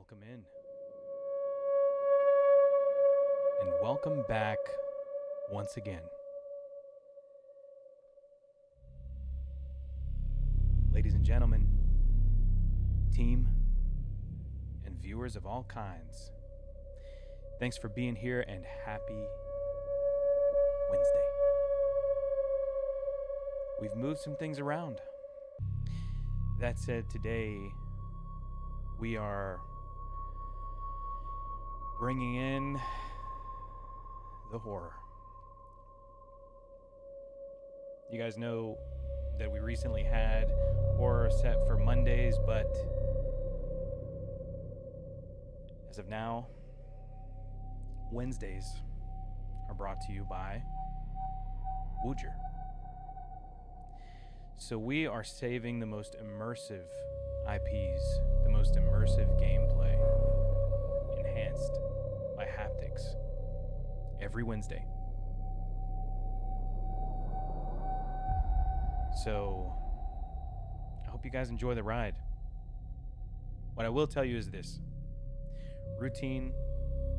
Welcome in. And welcome back once again. Ladies and gentlemen, team, and viewers of all kinds, thanks for being here and happy Wednesday. We've moved some things around. That said, today we are bringing in the horror. You guys know that we recently had horror set for Mondays, but as of now, Wednesdays are brought to you by Woojer. So we are saving the most immersive IPs, the most immersive gameplay, enhanced by haptics, every Wednesday. So I hope you guys enjoy the ride. What I will tell you is this: Routine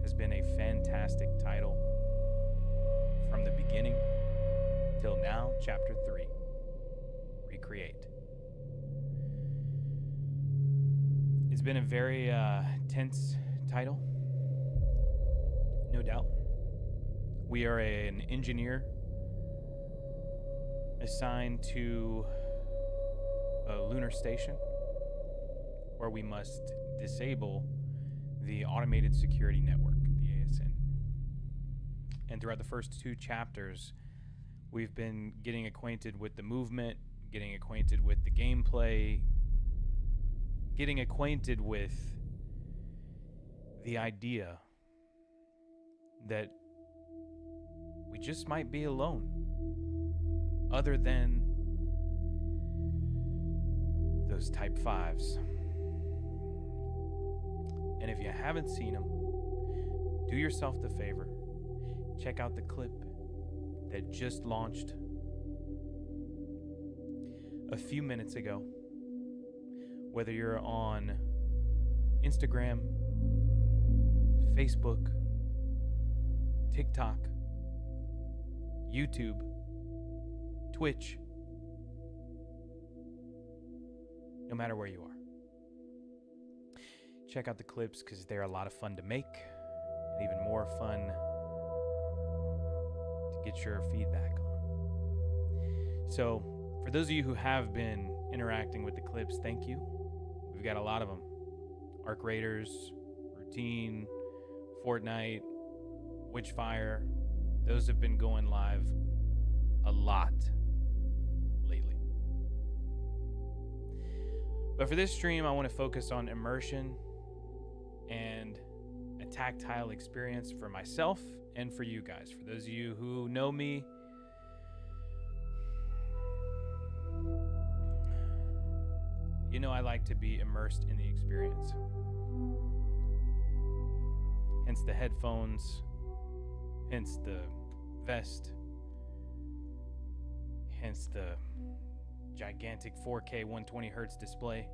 has been a fantastic title from the beginning till now, Chapter 3, Recreate. It's been a very tense title, no doubt. We are an engineer assigned to a lunar station where we must disable the automated security network, the ASN. And throughout the first two chapters, we've been getting acquainted with the movement, getting acquainted with the gameplay, getting acquainted with the idea that we just might be alone, other than those Type 5s. And if you haven't seen them, do yourself the favor, check out the clip that just launched a few minutes ago. Whether you're on Instagram, Facebook, TikTok, YouTube, Twitch, no matter where you are, check out the clips because they're a lot of fun to make and even more fun to get your feedback on. So for those of you who have been interacting with the clips, thank you. We've got a lot of them. Arc Raiders, Routine, Fortnite, Witchfire. Those have been going live a lot lately. But for this stream, I want to focus on immersion and a tactile experience for myself and for you guys. For those of you who know me, you know I like to be immersed in the experience. Hence the headphones, hence the vest, hence the gigantic 4K 120 hertz display.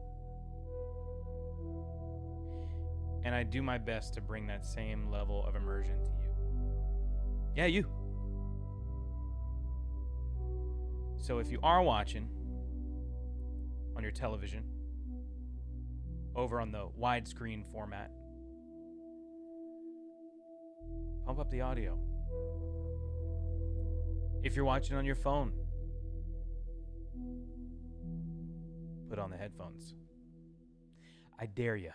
And I do my best to bring that same level of immersion to you. Yeah, you. So if you are watching on your television, over on the widescreen format, pump up the audio. If you're watching on your phone, put on the headphones. I dare you.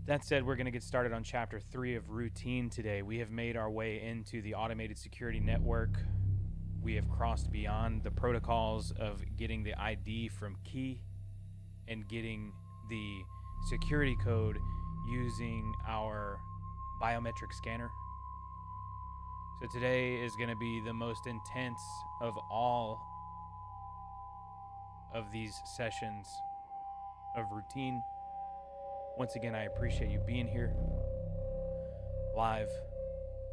That said, we're going to get started on Chapter 3 of Routine today. We have made our way into the automated security network. We have crossed beyond the protocols of getting the ID from key and getting the security code using our biometric scanner. So today is going to be the most intense of all of these sessions of Routine. Once again, I appreciate you being here live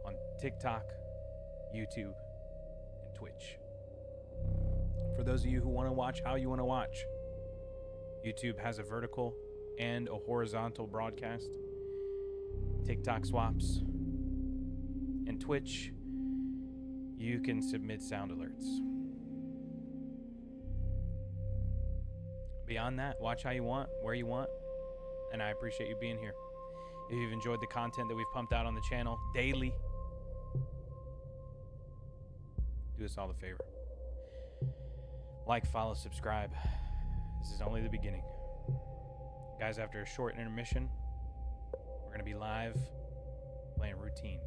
on TikTok, YouTube, and Twitch. For those of you who want to watch how you want to watch, YouTube has a vertical and a horizontal broadcast. TikTok swaps. And Twitch, you can submit sound alerts. Beyond that, watch how you want, where you want, and I appreciate you being here. If you've enjoyed the content that we've pumped out on the channel daily, do us all a favor. Like, follow, subscribe. This is only the beginning. Guys, after a short intermission, we're going to be live playing Routine.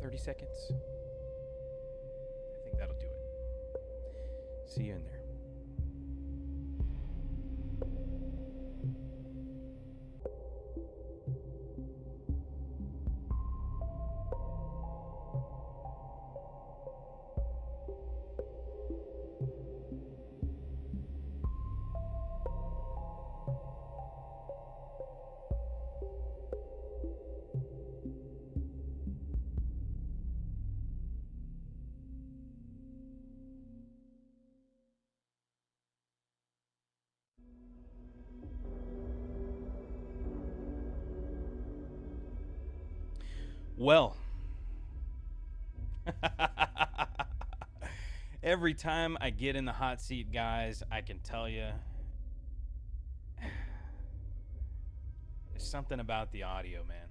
30 seconds. I think that'll do it. See you in there. Well, every time I get in the hot seat, guys, I can tell you there's something about the audio, man.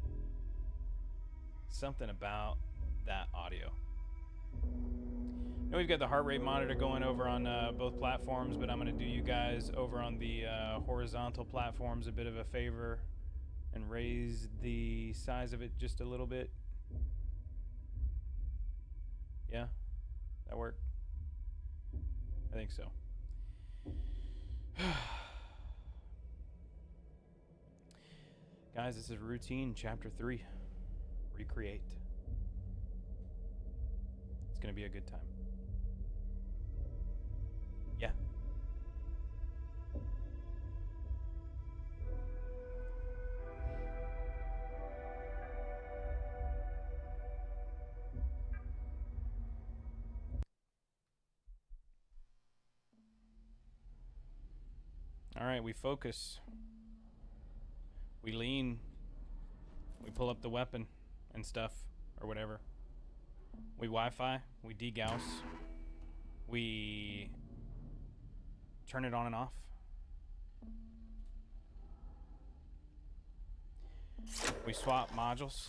Something about that audio. Now we've got the heart rate monitor going over on both platforms, but I'm going to do you guys over on the horizontal platforms a bit of a favor and raise the size of it just a little bit. Yeah, that worked? I think so. Guys, this is Routine, Chapter 3. Recreate. It's going to be a good time. Yeah. All right, we focus. We lean. We pull up the weapon and stuff, or whatever. We Wi-Fi. We degauss. We turn it on and off. We swap modules.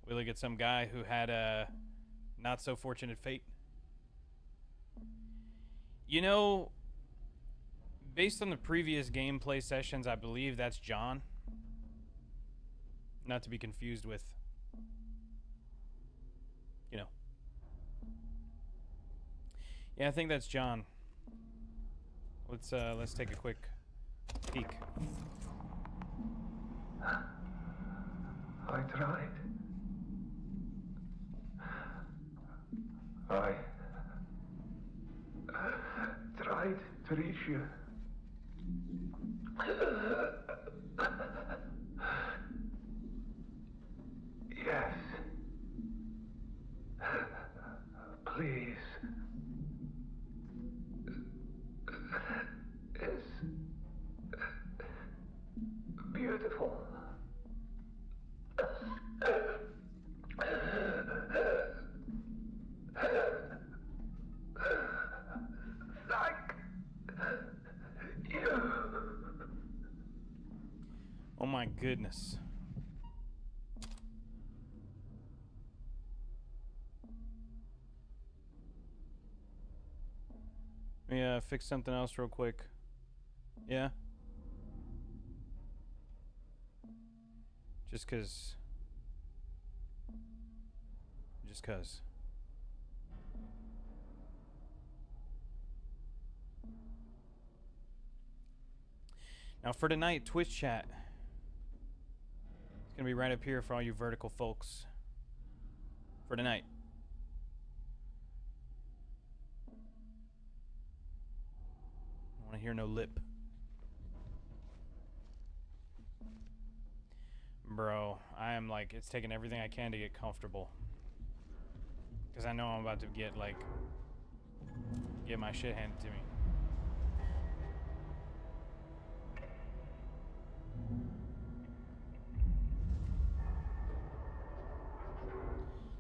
We look at some guy who had a not so fortunate fate. You know, based on the previous gameplay sessions, I believe that's John. Not to be confused with, you know. Yeah, I think that's John. Let's take a quick peek. I tried. I tried to reach you. Yes. Please. It's beautiful. Like you. Oh my goodness. Let me fix something else real quick. Yeah? Just cause. Now for tonight, Twitch chat. It's gonna be right up here for all you vertical folks. For tonight. I don't wanna hear no lip. Bro, I am like, it's taking everything I can to get comfortable. Because I know I'm about to get get my shit handed to me.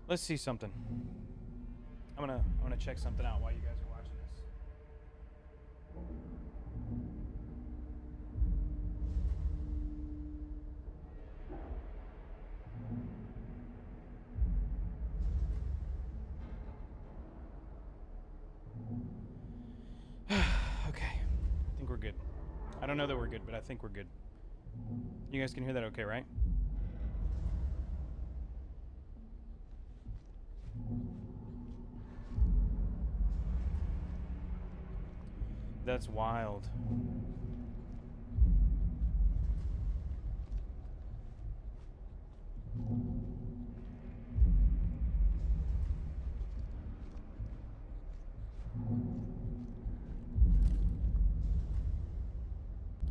Let's see something. I'm gonna check something out while you guys are watching this. Okay, I think we're good. I don't know that we're good, but I think we're good. You guys can hear that okay, right? That's wild.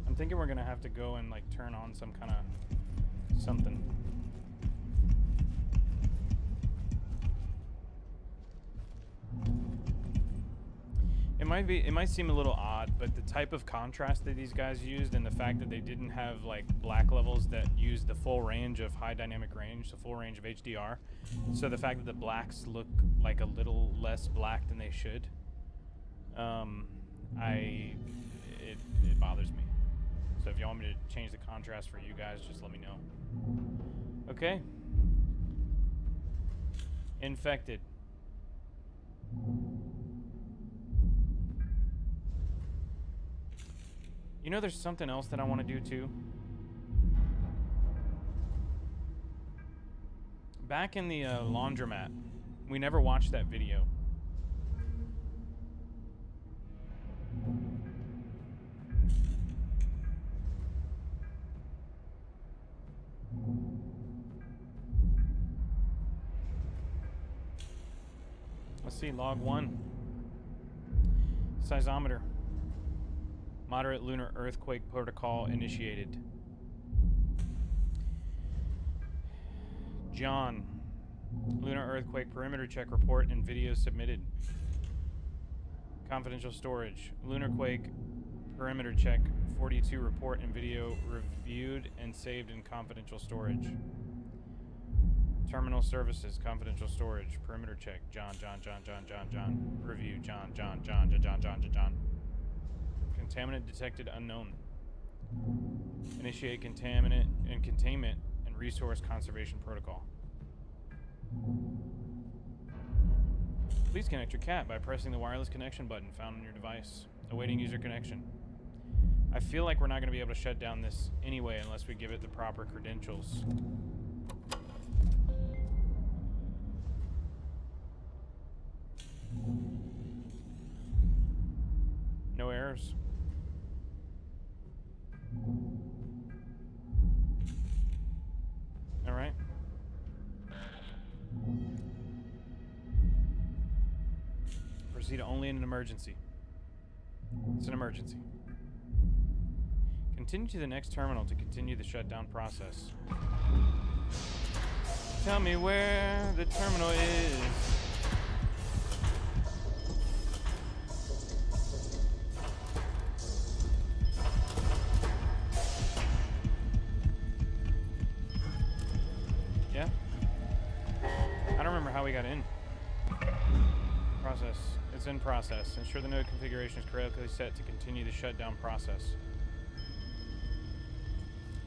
I'm thinking we're gonna have to go and like turn on some kind of something. It might seem a little odd, but the type of contrast that these guys used and the fact that they didn't have like black levels that used the full range of high dynamic range, the full range of HDR. So the fact that the blacks look like a little less black than they should, it bothers me. So if you want me to change the contrast for you guys, just let me know. Okay. Infected. You know, there's something else that I want to do too. Back in the laundromat, we never watched that video. Let's see, log 1. Seismometer. Moderate lunar earthquake protocol initiated. John. Lunar earthquake perimeter check report and video submitted. Confidential storage. Lunar quake perimeter check 42 report and video reviewed and saved in confidential storage. Terminal services, confidential storage, perimeter check. John. Review. John. Contaminant detected unknown. Initiate contaminant and containment and resource conservation protocol. Please connect your cat by pressing the wireless connection button found on your device. Awaiting user connection. I feel like we're not going to be able to shut down this anyway unless we give it the proper credentials. No errors. All right. Proceed only in an emergency. It's an emergency. Continue to the next terminal to continue the shutdown process. Tell me where the terminal is. Yeah? I don't remember how we got in. Process. It's in process. Ensure the node configuration is correctly set to continue the shutdown process.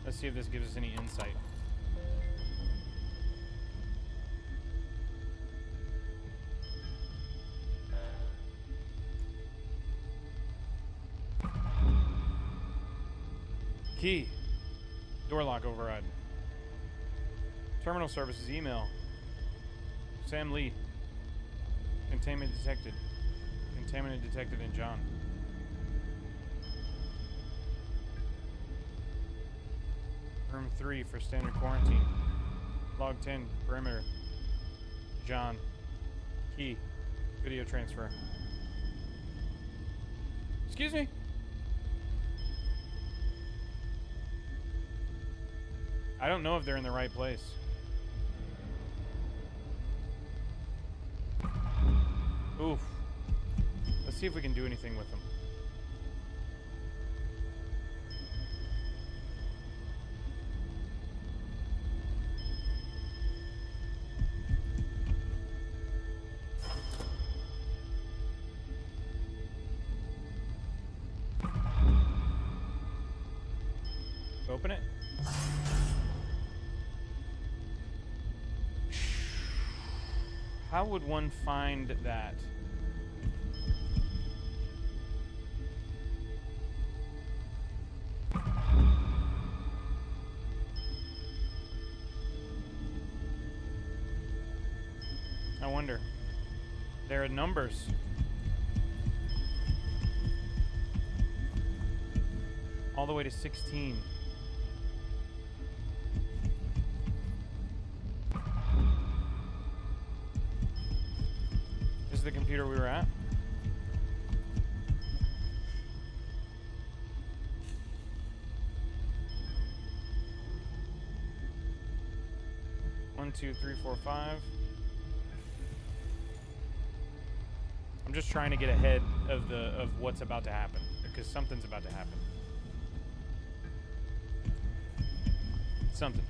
Let's see if this gives us any insight. Key. Door lock override. Terminal services email. Sam Lee. Containment detected. Contaminant detected in John. Room 3 for standard quarantine. Log 10, perimeter. John. Key. Video transfer. Excuse me? I don't know if they're in the right place. Oof. Let's see if we can do anything with them. Open it. How would one find that? I wonder. There are numbers. All the way to 16. This is the computer we were at. One, two, three, four, five. I'm just trying to get ahead of what's about to happen, because something's about to happen. Something.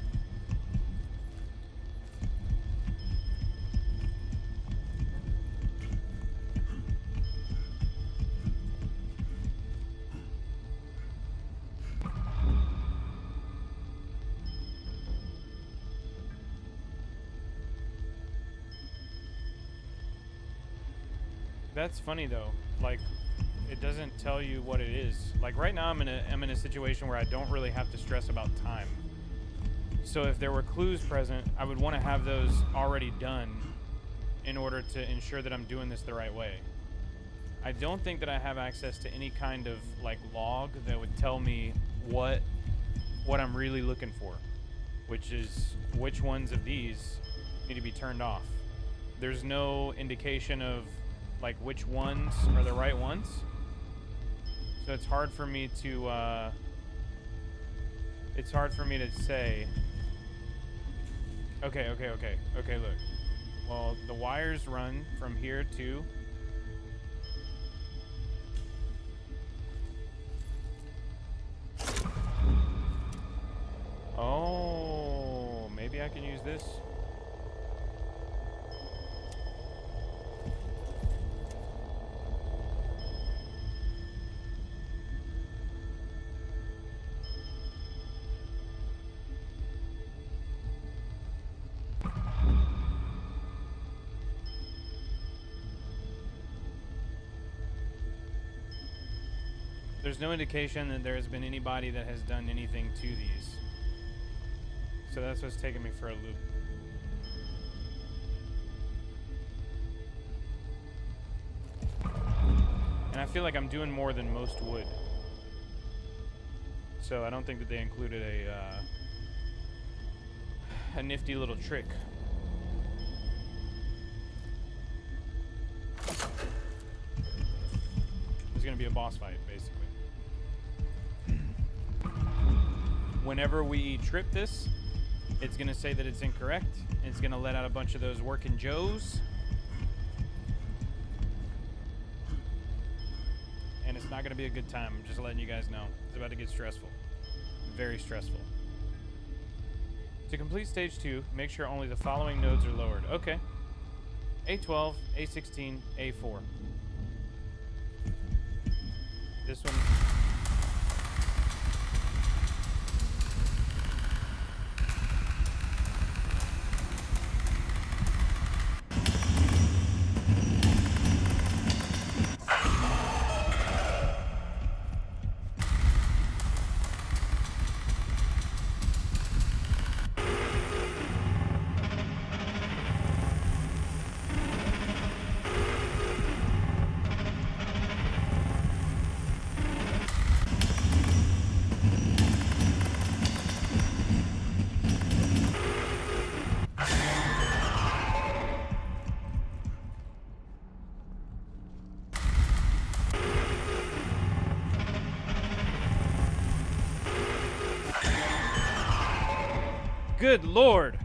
That's funny though. Like, it doesn't tell you what it is. Like right now, I'm in a situation where I don't really have to stress about time. So if there were clues present, I would want to have those already done in order to ensure that I'm doing this the right way. I don't think that I have access to any kind of like log that would tell me what I'm really looking for, which is which ones of these need to be turned off. There's no indication of like which ones are the right ones. So it's hard for me to say, okay, look. Well, the wires run from here to oh, maybe I can use this. There's no indication that there has been anybody that has done anything to these. So that's what's taking me for a loop. And I feel like I'm doing more than most would. So I don't think that they included a nifty little trick. It's gonna be a boss fight, basically. Whenever we trip this, it's gonna say that it's incorrect. It's gonna let out a bunch of those working Joes. And it's not gonna be a good time. I'm just letting you guys know. It's about to get stressful. Very stressful. To complete stage 2, make sure only the following nodes are lowered. Okay. A12, A16, A4. This one. Good Lord.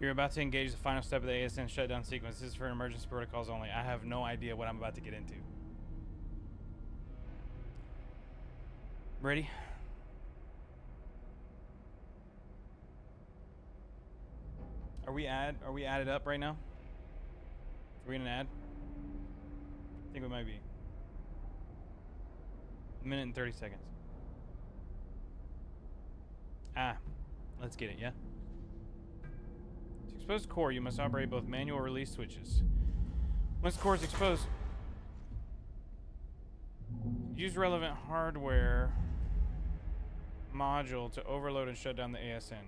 You're about to engage the final step of the ASN shutdown sequence. This is for emergency protocols only. I have no idea what I'm about to get into. Ready? Are we added up right now? Are we in an ad? I think we might be. A minute and 30 seconds. Let's get it, yeah? To expose the core, you must operate both manual release switches. Once the core is exposed, use relevant hardware module to overload and shut down the ASN.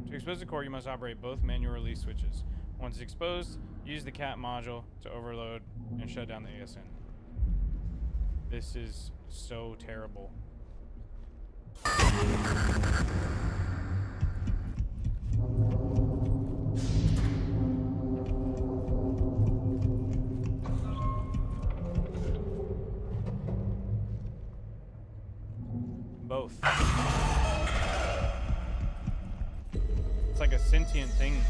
To expose the core, you must operate both manual release switches. Once it's exposed, use the CAT module to overload and shut down the ASN. This is so terrible. Both. It's like a sentient thing.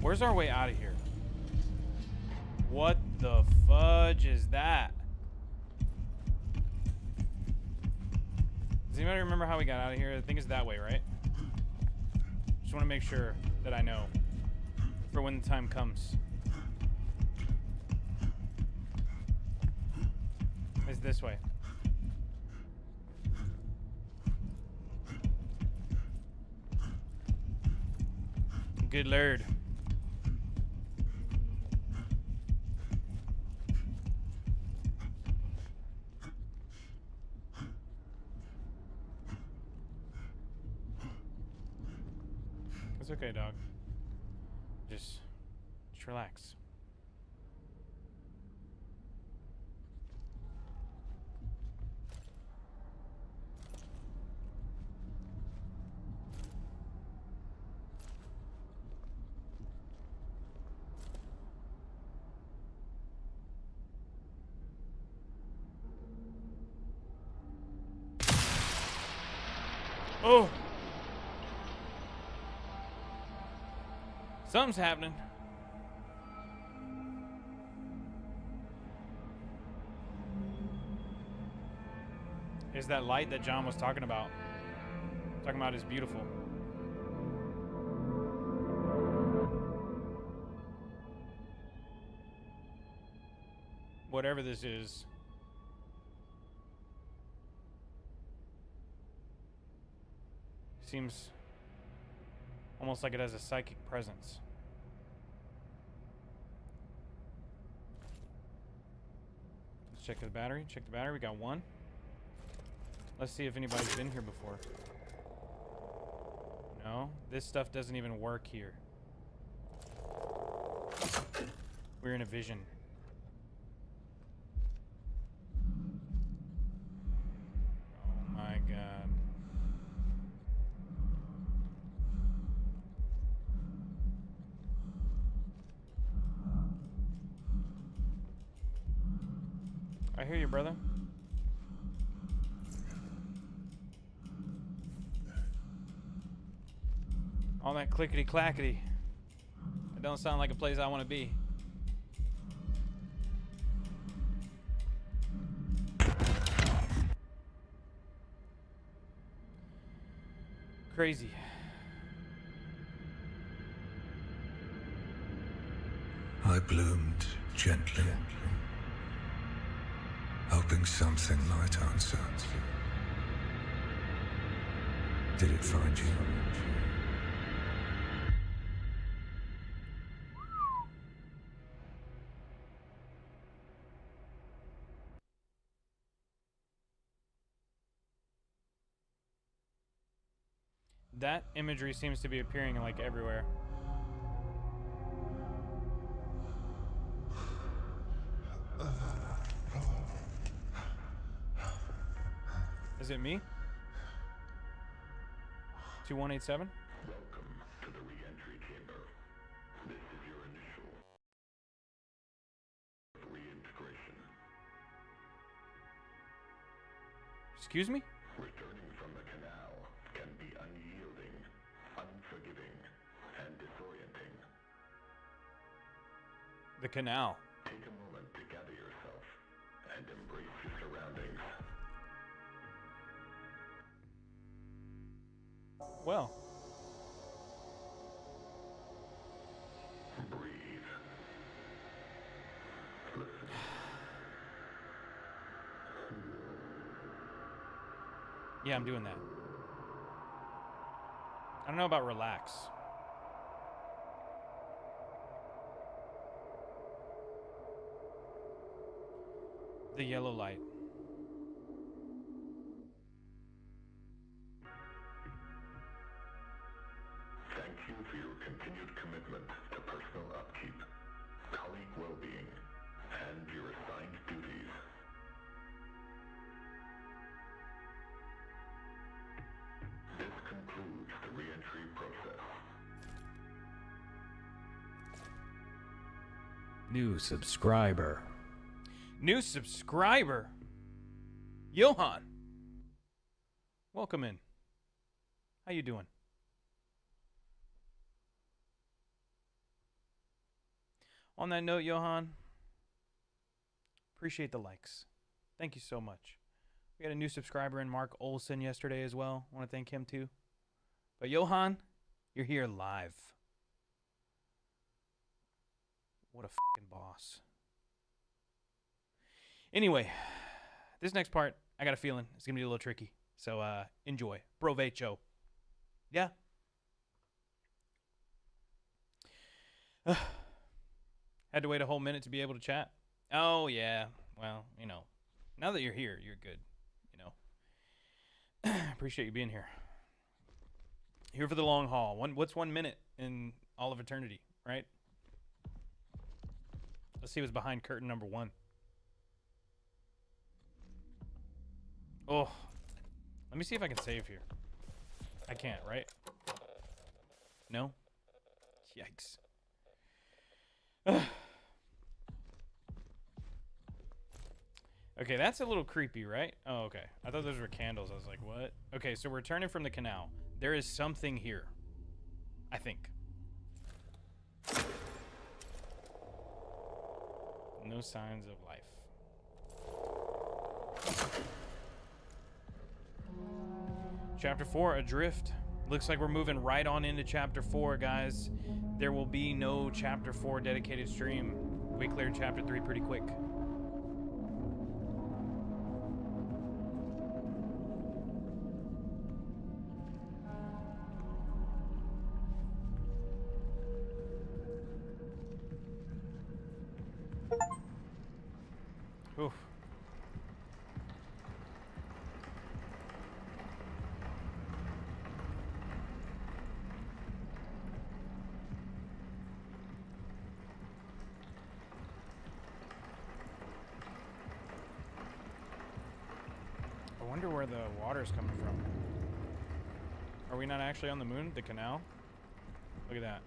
Where's our way out of here? What the fudge is that? Does anybody remember how we got out of here? I think it's that way, right? Just want to make sure that I know for when the time comes. It's this way. Good lord. It's okay, dog. Just relax. Oh! Something's happening. Is that light that John was talking about? Talking about is beautiful. Whatever this is. Seems almost like it has a psychic presence. Let's check the battery. Check the battery. We got one. Let's see if anybody's been here before. No, this stuff doesn't even work here. We're in a vision. Oh my god. I hear you, brother. All that clickety clackety. It don't sound like a place I want to be. Crazy. I bloomed gently, hoping something might answer. Did it find you? That imagery seems to be appearing like everywhere. Is it me? 2187? Welcome to the re-entry chamber. This is your initial reintegration. Excuse me? Returning from the canal can be unyielding. The canal. Take a moment to gather yourself and embrace your surroundings. Well. Breathe. Listen. Yeah, I'm doing that. I don't know about relax. The yellow light. Thank you for your continued commitment to personal upkeep, colleague well-being, and your assigned duties. This concludes the re-entry process. New subscriber. New subscriber. Yohan. Welcome in. How you doing? On that note, Yohan, appreciate the likes. Thank you so much. We had a new subscriber in Mark Olson yesterday as well. I want to thank him too. But Yohan, you're here live. What a fucking boss. Anyway, this next part, I got a feeling it's going to be a little tricky. So enjoy. Provecho. Yeah. Had to wait a whole minute to be able to chat. Oh, yeah. Well, you know, now that you're here, you're good. You know, appreciate you being here. Here for the long haul. What's 1 minute in all of eternity, right? Let's see what's behind curtain number 1. Oh, let me see if I can save here. I can't, right? No? Yikes. Okay, that's a little creepy, right? Oh, okay. I thought those were candles. I was like, what? Okay, so we're turning from the canal. There is something here. I think. No signs of life. Chapter 4, Adrift. Looks like we're moving right on into Chapter 4, guys. There will be no Chapter 4 dedicated stream. We cleared Chapter 3 pretty quick. Oof. I wonder where the water's coming from. Are we not actually on the moon? The canal? Look at that.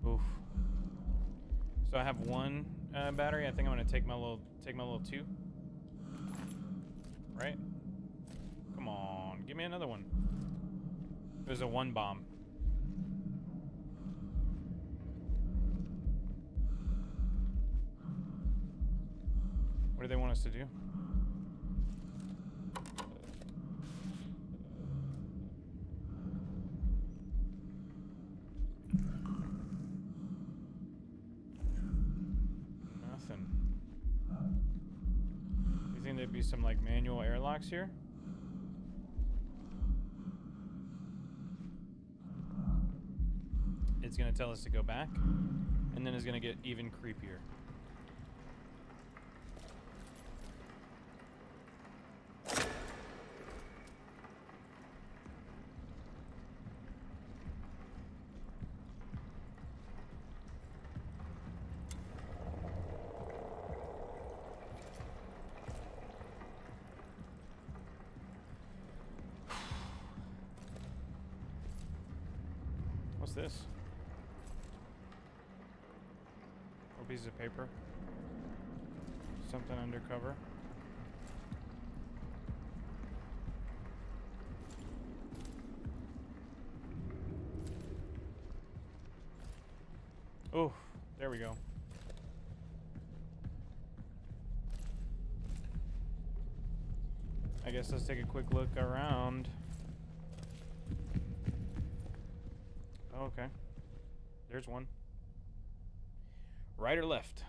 Oof. So I have one battery. I think I'm gonna take my little 2. Right? Come on, give me another one. There's a 1 bomb. What do they want us to do? Nothing. You think there'd be some like manual airlocks here? It's gonna tell us to go back, and then it's gonna get even creepier. What's this? A piece of paper. Something undercover. Oh, there we go. I guess let's take a quick look around. Oh, okay. There's one. Right or left?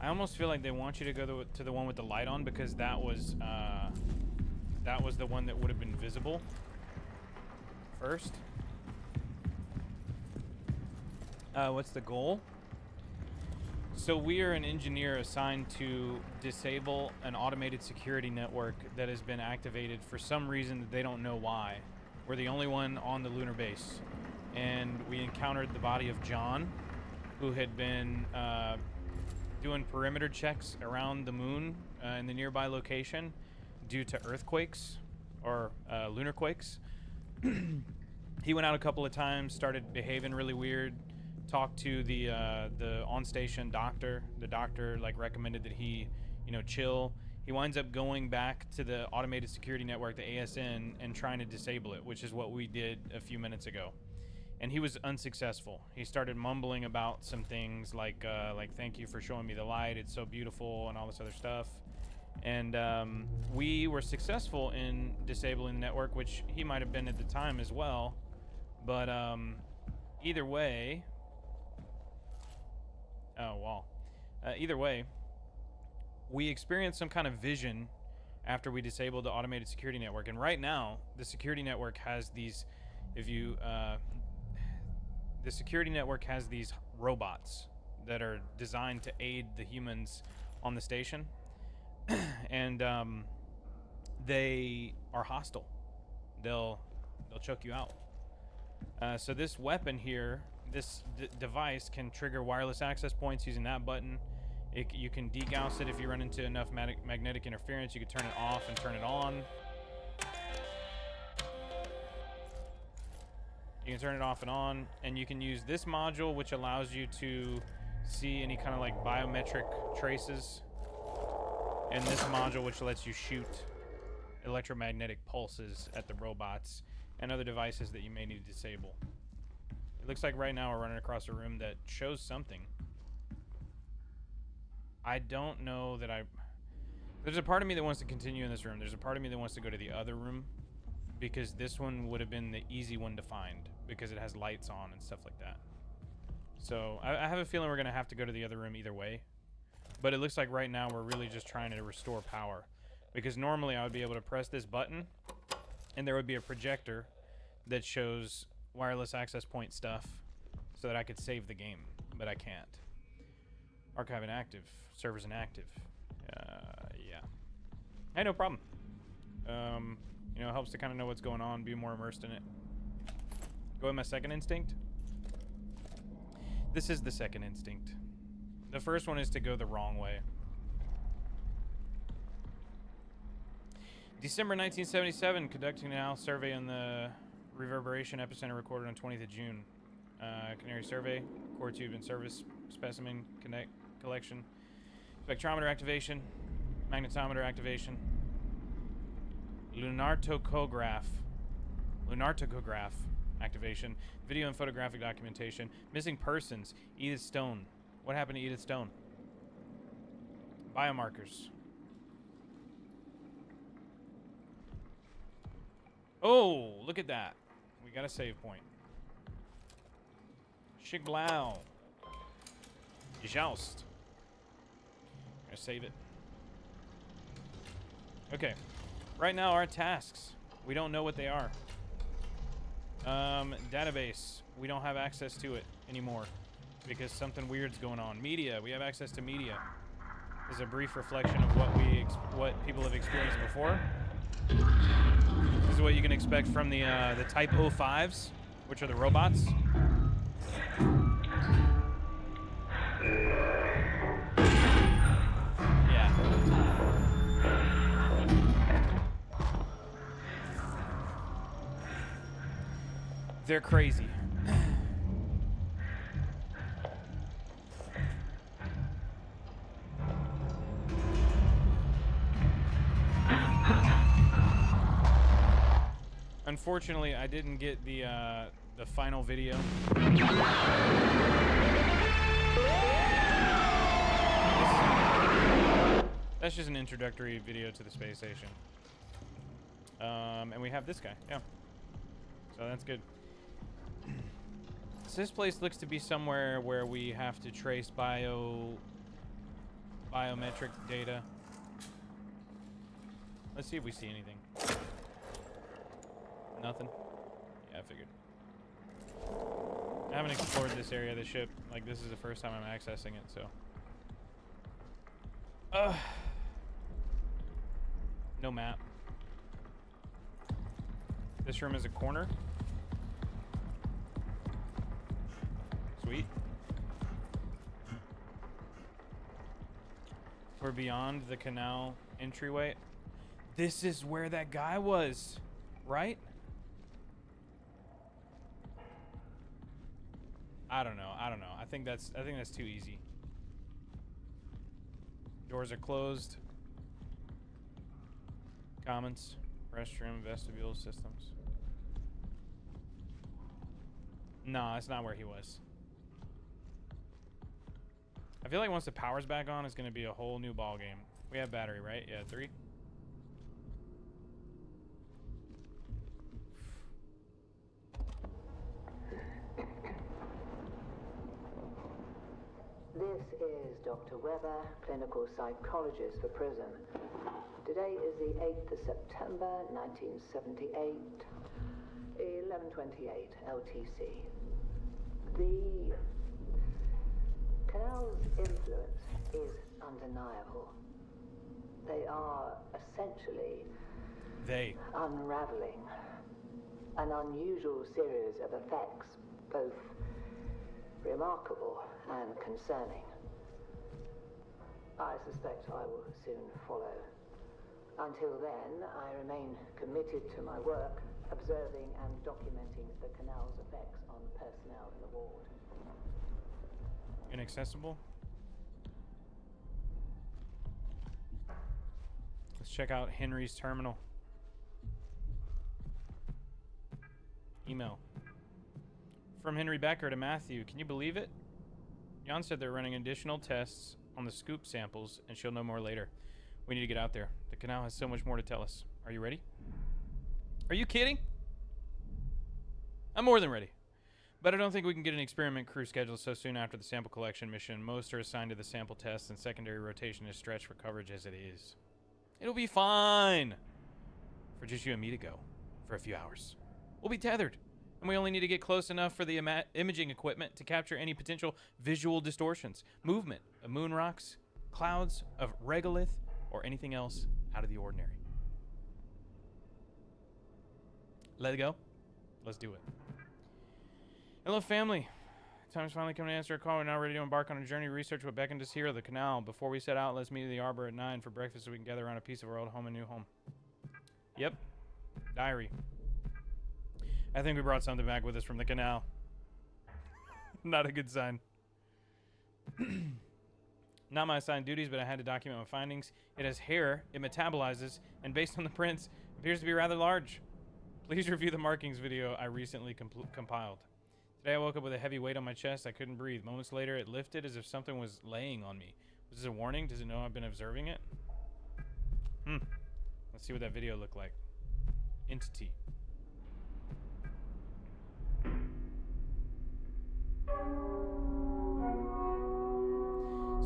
I almost feel like they want you to go to the one with the light on because that was the one that would have been visible first. What's the goal? So we are an engineer assigned to disable an automated security network that has been activated for some reason that they don't know why. We're the only one on the lunar base. And we encountered the body of John, who had been doing perimeter checks around the moon in the nearby location due to earthquakes or lunar quakes. He went out a couple of times, started behaving really weird, talked to the on-station doctor. The doctor like recommended that he, chill. He winds up going back to the automated security network, the ASN, and trying to disable it, which is what we did a few minutes ago. And he was unsuccessful. He started mumbling about some things like thank you for showing me the light, it's so beautiful, and all this other stuff. And we were successful in disabling the network, which he might have been at the time as well. But either way, either way, we experienced some kind of vision after we disabled the automated security network. And right now, the security network has these, the security network has these robots that are designed to aid the humans on the station. And they are hostile. They'll choke you out. So this weapon here, this device can trigger wireless access points using that button. You can degauss it if you run into enough magnetic interference. You can turn it off and turn it on. You can turn it off and on, and you can use this module, which allows you to see any kind of like biometric traces, and this module, which lets you shoot electromagnetic pulses at the robots and other devices that you may need to disable. It looks like right now we're running across a room that shows something. I don't know that there's a part of me that wants to continue in this room. There's a part of me that wants to go to the other room, because this one would have been the easy one to find because it has lights on and stuff like that. So I have a feeling we're going to have to go to the other room either way. But it looks like right now we're really just trying to restore power, because normally I would be able to press this button and there would be a projector that shows wireless access point stuff so that I could save the game, but I can't. Archive inactive, servers inactive. Yeah. Hey, no problem. It helps to kind of know what's going on, be more immersed in it. Go with my second instinct. This is the second instinct. The first one is to go the wrong way. December 1977, conducting an owl survey on the reverberation epicenter recorded on 20th of June. Canary survey, core tube and service specimen collection, spectrometer activation, magnetometer activation, lunar tachograph activation, video and photographic documentation, missing persons, Edith Stone. What happened to Edith Stone? Biomarkers. Oh, look at that. We got a save point. Shigblau. Joust. Gonna save it. Okay. Right now, our tasks. We don't know what they are. Database. We don't have access to it anymore because something weird's going on. Media. We have access to media. This is a brief reflection of what people have experienced before. This is what you can expect from the Type 05s, which are the robots. Yeah. They're crazy. Unfortunately, I didn't get the final video. That's just an introductory video to the space station. And we have this guy, yeah. So that's good. So this place looks to be somewhere where we have to trace biometric data. Let's see if we see anything. Nothing? Yeah, I figured. I haven't explored this area of the ship. Like, this is the first time I'm accessing it, so. No map. This room is a corner. Sweet. We're beyond the canal entryway. This is where that guy was, right? I don't know. I think that's too easy. Doors are closed. Commons, restroom, vestibule, systems. No, that's not where he was. I feel like once the power's back on, it's going to be a whole new ball game. We have battery, right? Yeah, 3. This is Dr. Weber, clinical psychologist for prison. Today is the 8th of September, 1978, 11:28 LTC. The canal's influence is undeniable. They are essentially unraveling an unusual series of effects, both remarkable and concerning. I suspect I will soon follow. Until then, I remain committed to my work, observing and documenting the canal's effects on personnel in the ward. Inaccessible? Let's check out Henry's terminal. Email. From Henry Becker to Matthew. Can you believe it? Jan said they're running additional tests on the scoop samples, and she'll know more later. We need to get out there. The canal has so much more to tell us. Are you ready? Are you kidding? I'm more than ready. But I don't think we can get an experiment crew scheduled so soon after the sample collection mission. Most are assigned to the sample tests, and secondary rotation is stretched for coverage as it is. It'll be fine. For just you and me to go. For a few hours. We'll be tethered. And we only need to get close enough for the imaging equipment to capture any potential visual distortions, movement of moon rocks, clouds of regolith, or anything else out of the ordinary. Let it go. Let's do it. Hello, family. Time's finally come to answer a call. We're now ready to embark on a journey to research what beckoned us here, the canal. Before we set out, let's meet at the arbor at 9 for breakfast so we can gather around a piece of our old home and new home. Yep. Diary. I think we brought something back with us from the canal. Not a good sign. Not my assigned duties, but I had to document my findings. It has hair, it metabolizes, and based on the prints, appears to be rather large. Please review the markings video I recently compiled. Today I woke up with a heavy weight on my chest. I couldn't breathe. Moments later, it lifted as if something was laying on me. Was this a warning? Does it know I've been observing it? Let's see what that video looked like. Entity.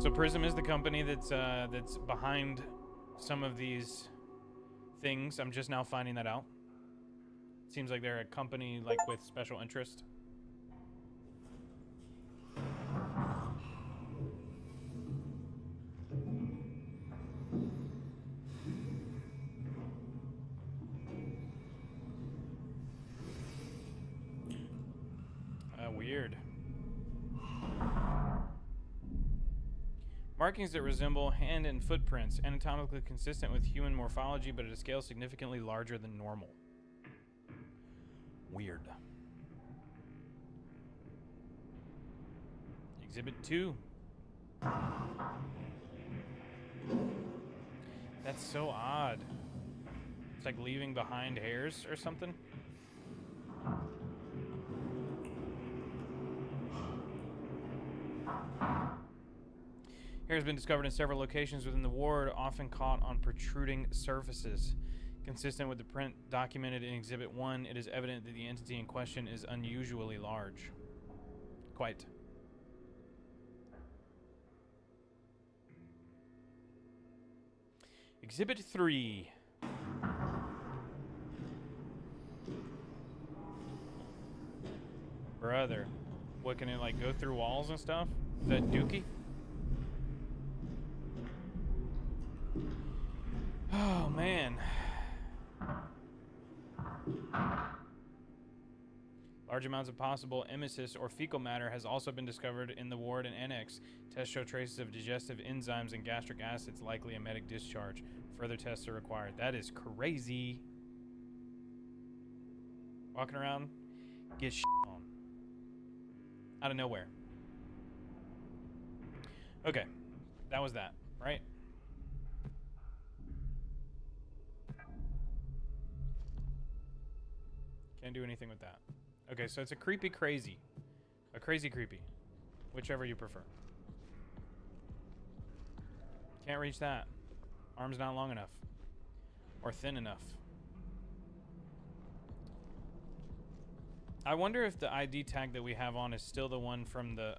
So Prism is the company that's behind some of these things. I'm just now finding that out. Seems like they're a company like with special interest. Weird. Markings that resemble hand and footprints, anatomically consistent with human morphology, but at a scale significantly larger than normal. Weird. Exhibit 2. That's so odd. It's like leaving behind hairs or something. Hair has been discovered in several locations within the ward, often caught on protruding surfaces. Consistent with the print documented in Exhibit 1, it is evident that the entity in question is unusually large. Quite. Exhibit 3. Brother. What, can it like go through walls and stuff? Is that Dookie? Oh man. Large amounts of possible emesis or fecal matter has also been discovered in the ward and annex. Tests show traces of digestive enzymes and gastric acids, likely emetic discharge. Further tests are required. That is crazy. Walking around, get shit on. Out of nowhere. Okay, that was that, right? Can't do anything with that. Okay, so it's a creepy crazy. A crazy creepy. Whichever you prefer. Can't reach that. Arm's not long enough. Or thin enough. I wonder if the ID tag that we have on is still the one from the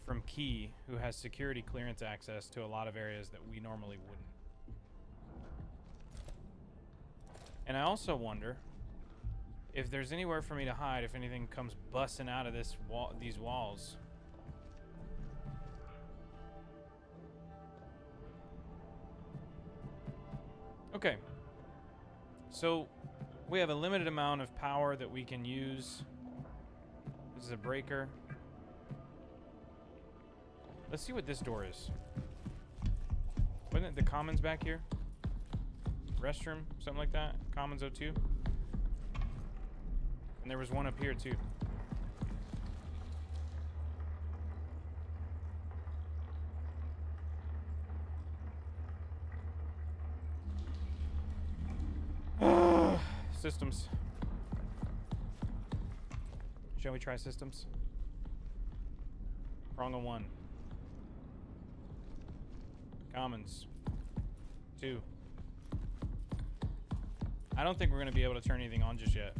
from Key, who has security clearance access to a lot of areas that we normally wouldn't. And I also wonder if there's anywhere for me to hide if anything comes busting out of this wall, these walls. Okay. So we have a limited amount of power that we can use. This is a breaker. Let's see what this door is. Wasn't it the commons back here? Restroom, something like that. Commons 02. And there was one up here too. Systems. Shall we try systems? Wrong on 1. Commons 2. I don't think we're going to be able to turn anything on just yet.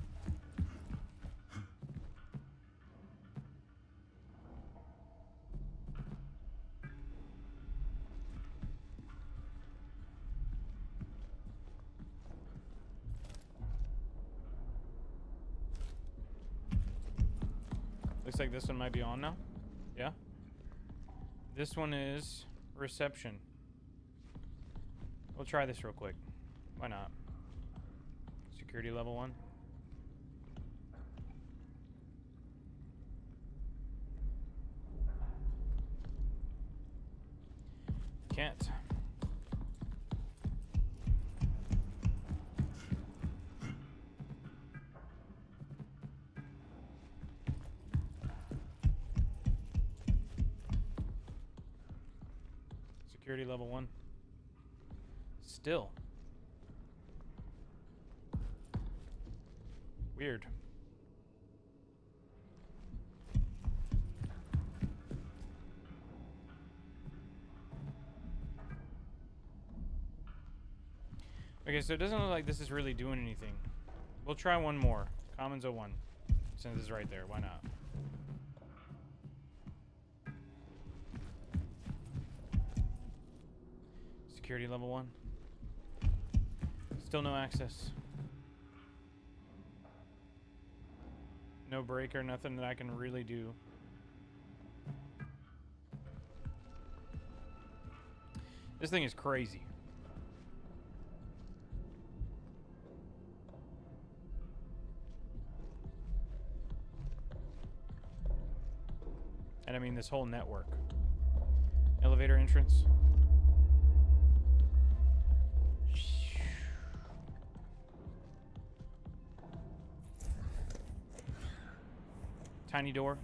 Looks like this one might be on now. Yeah. This one is reception. We'll try this real quick. Why not? Security level 1. Can't. Security level 1. Still. Weird. Okay, so it doesn't look like this is really doing anything. We'll try one more. Commons 01. Since it's right there, why not? Security level 1. Still no access. No breaker, nothing that I can really do. This thing is crazy. And I mean this whole network. Elevator entrance. Tiny door.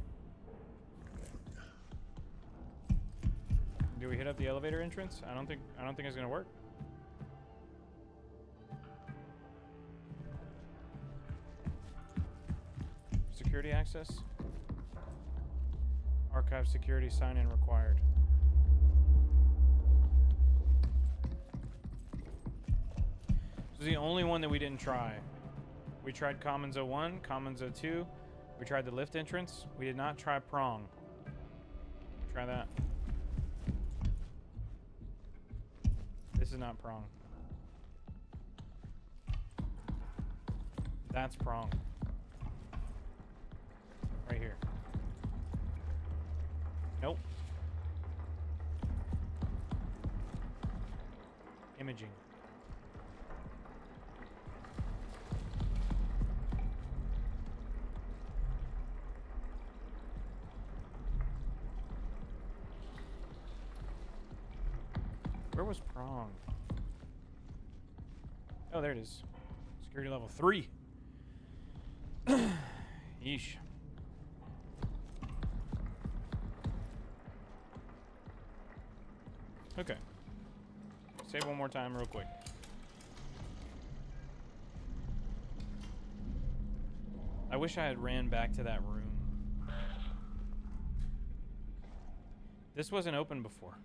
Do we hit up the elevator entrance? I don't think it's gonna work. security access. Archive security sign-in required. This is the only one that we didn't try. We tried Commons 01, Commons 02. We tried the lift entrance. We did not try prong. Try that. This is not prong. That's prong. Right here. Nope. Imaging. Where was prong? Oh, there it is. Security level 3. Yeesh. Okay. Save one more time real quick. I wish I had ran back to that room. This wasn't open before.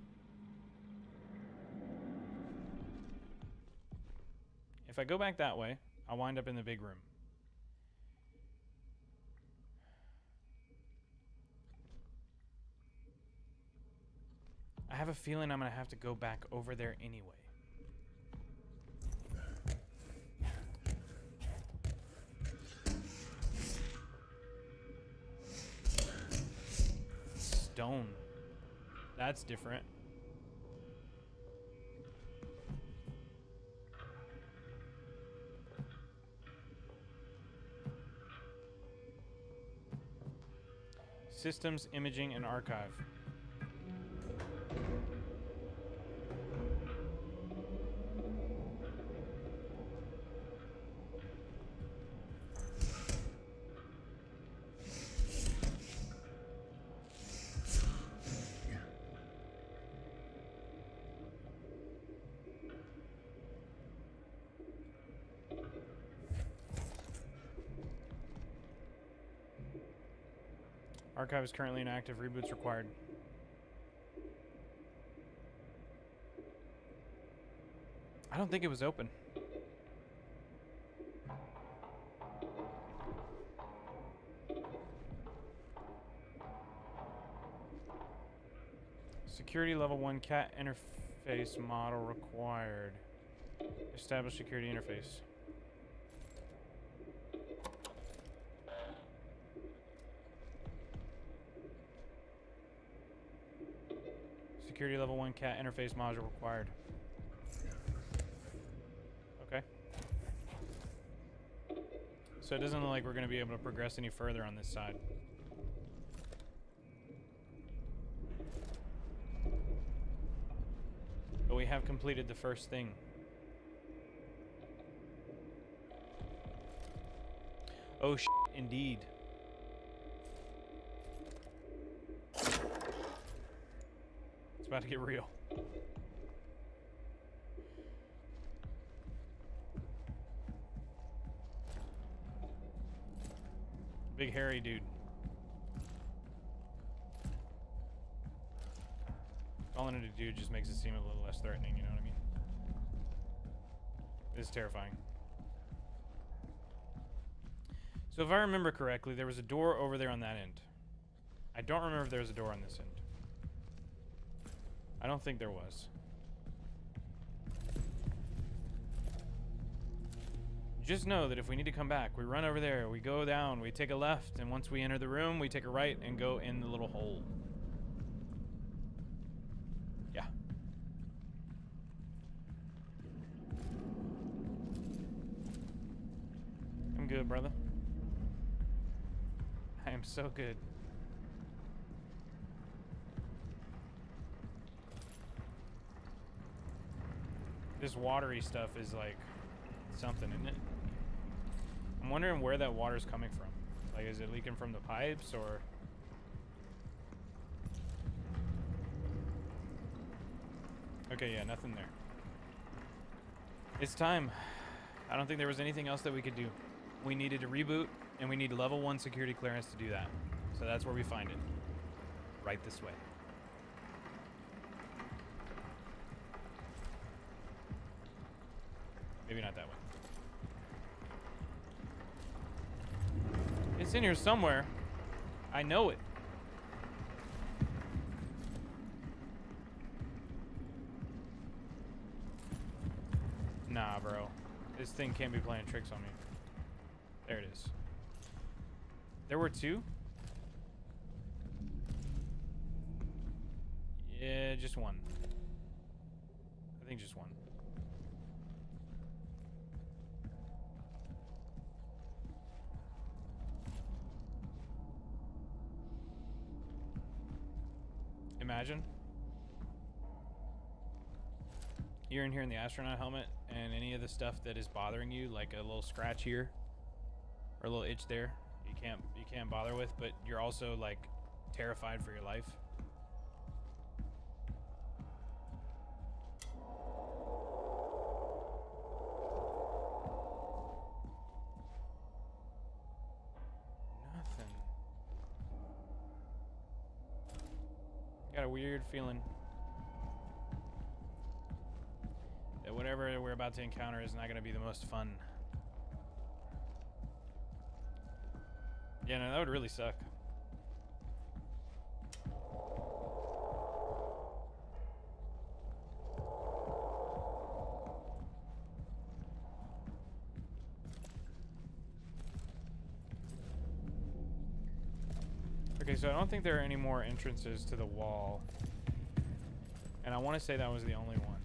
If I go back that way, I'll wind up in the big room. I have a feeling I'm gonna have to go back over there anyway. Stone. That's different. Systems, imaging, and archive. Archive is currently inactive. Reboots required. I don't think it was open. Security level 1 cat interface model required. Establish security interface. Security level 1 cat interface module required. Okay. So it doesn't look like we're going to be able to progress any further on this side. But we have completed the first thing. Oh shit, indeed. It's about to get real. Big hairy dude. Calling it a dude just makes it seem a little less threatening, you know what I mean? It's terrifying. So if I remember correctly, there was a door over there on that end. I don't remember if there was a door on this end. I don't think there was. Just know that if we need to come back, we run over there, we go down, we take a left, and once we enter the room, we take a right and go in the little hole. Yeah. I'm good, brother. I am so good. This watery stuff is like something, isn't it? I'm wondering where that water's coming from. Like, is it leaking from the pipes or? Okay, yeah, nothing there. It's time. I don't think there was anything else that we could do. we needed to reboot, and we need level 1 security clearance to do that. So that's where we find it. Right this way. Maybe not that way. It's in here somewhere. I know it. Nah, bro. This thing can't be playing tricks on me. There it is. There were 2? Yeah, just 1. I think just 1. Imagine you're in here in the astronaut helmet, and any of the stuff that is bothering you, like a little scratch here or a little itch there, you can't bother with, but you're also like terrified for your life. Nothing. Got a weird feeling that whatever we're about to encounter is not going to be the most fun. Yeah, no, that would really suck. Okay, so I don't think there are any more entrances to the wall. And I want to say that was the only one.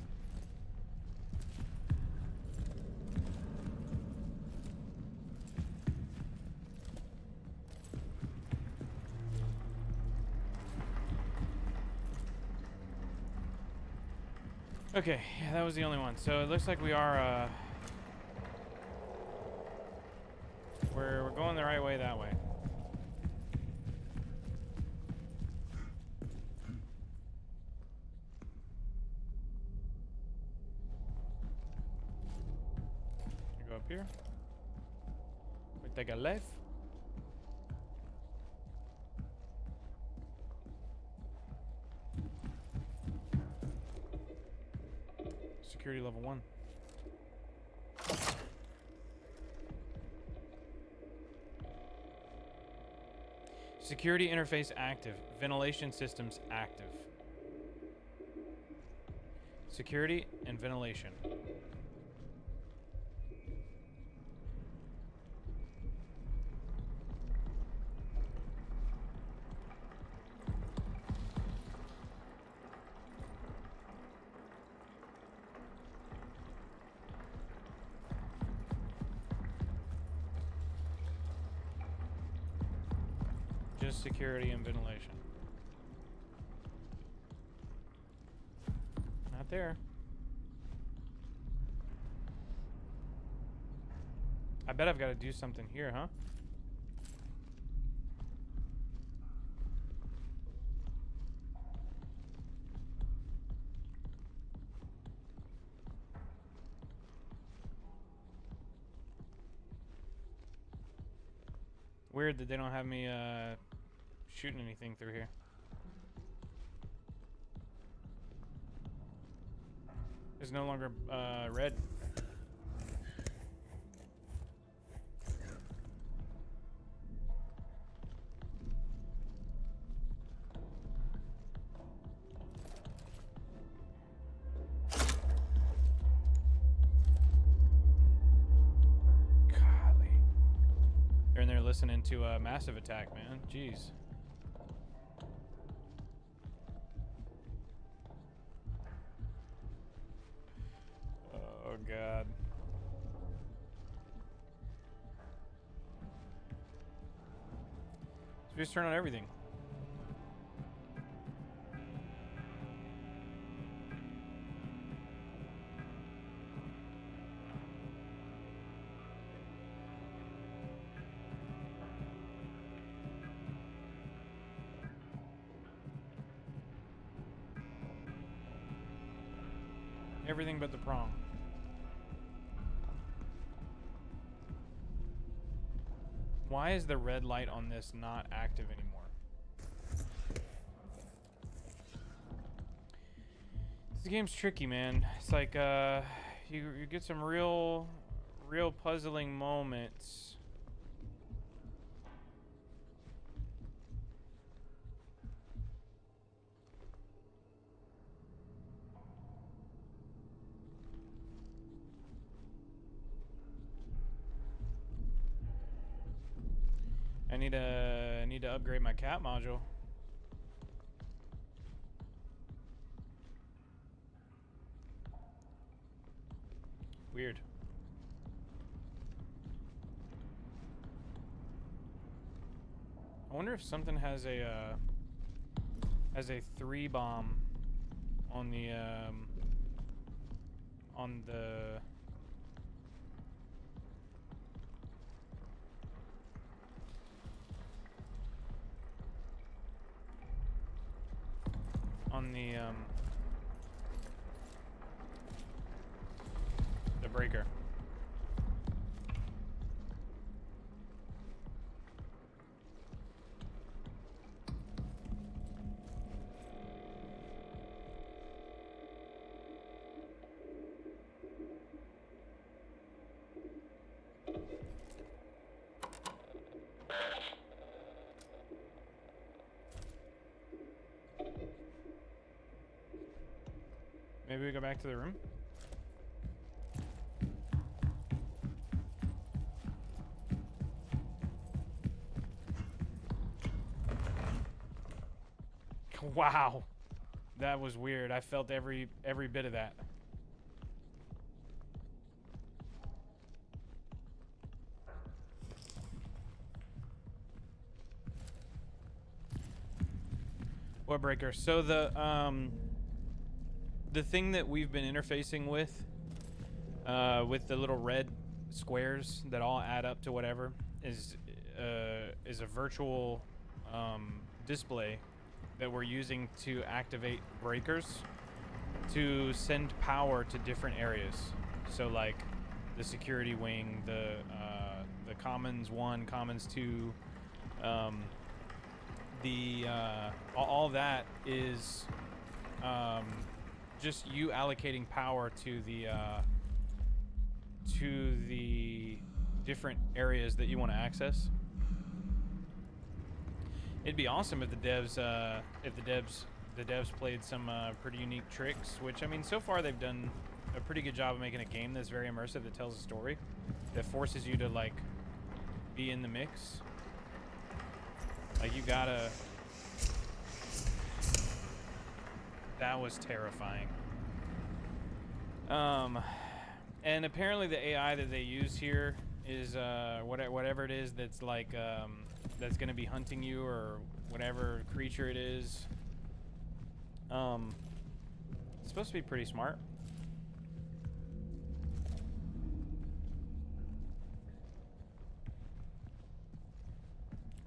Okay, yeah, that was the only one. So it looks like we are, we're going the right way that way. We go up here. We take a left. Security level 1. Security interface active. Ventilation systems active. Security and ventilation. Just security and ventilation. Not there. I bet I've got to do something here, huh? Weird that they don't have me shooting anything through here. It's no longer red. They're in there listening to a massive attack, man. Jeez. Oh, God. So just turn on everything. Everything but the prong. Why is the red light on this not active anymore? This game's tricky, man. It's like you get some real puzzling moments. I need to upgrade my cat module. Weird. I wonder if something has a 3 bomb on the on the breaker. Maybe we go back to the room? Wow. That was weird. I felt every bit of that. What breaker? So the thing that we've been interfacing with the little red squares that all add up to whatever is a virtual display that we're using to activate breakers to send power to different areas. So like the security wing, the Commons 1, Commons 2, all that is just you allocating power to the different areas that you want to access. It'd be awesome if the devs played some pretty unique tricks, which I mean so far they've done a pretty good job of making a game that's very immersive, that tells a story, that forces you to like be in the mix. Like you gotta. That was terrifying. And apparently the AI that they use here is whatever it is that's like that's gonna be hunting you, or whatever creature it is. It's supposed to be pretty smart.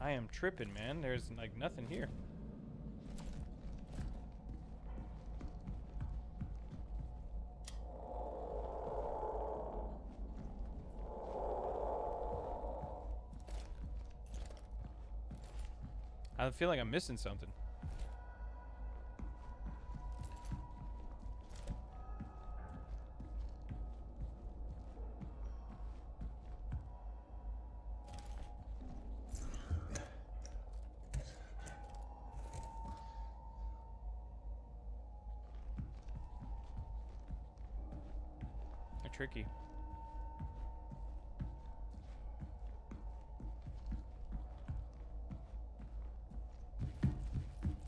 I am tripping, man. There's like nothing here. I feel like I'm missing something. They're tricky.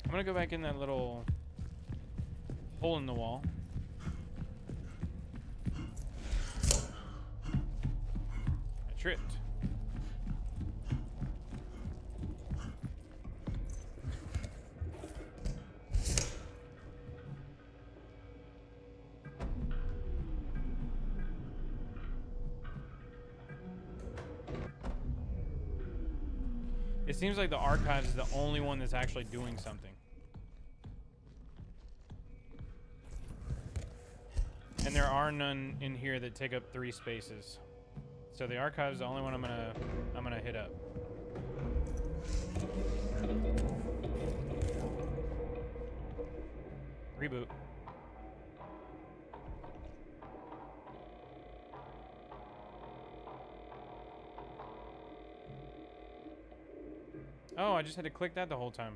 I'm gonna go back in that little hole in the wall. I tripped. It seems like the archives is the only one that's actually doing something. And there are none in here that take up 3 spaces. So the archive is the only one I'm gonna hit up. Reboot. Oh, I just had to click that the whole time.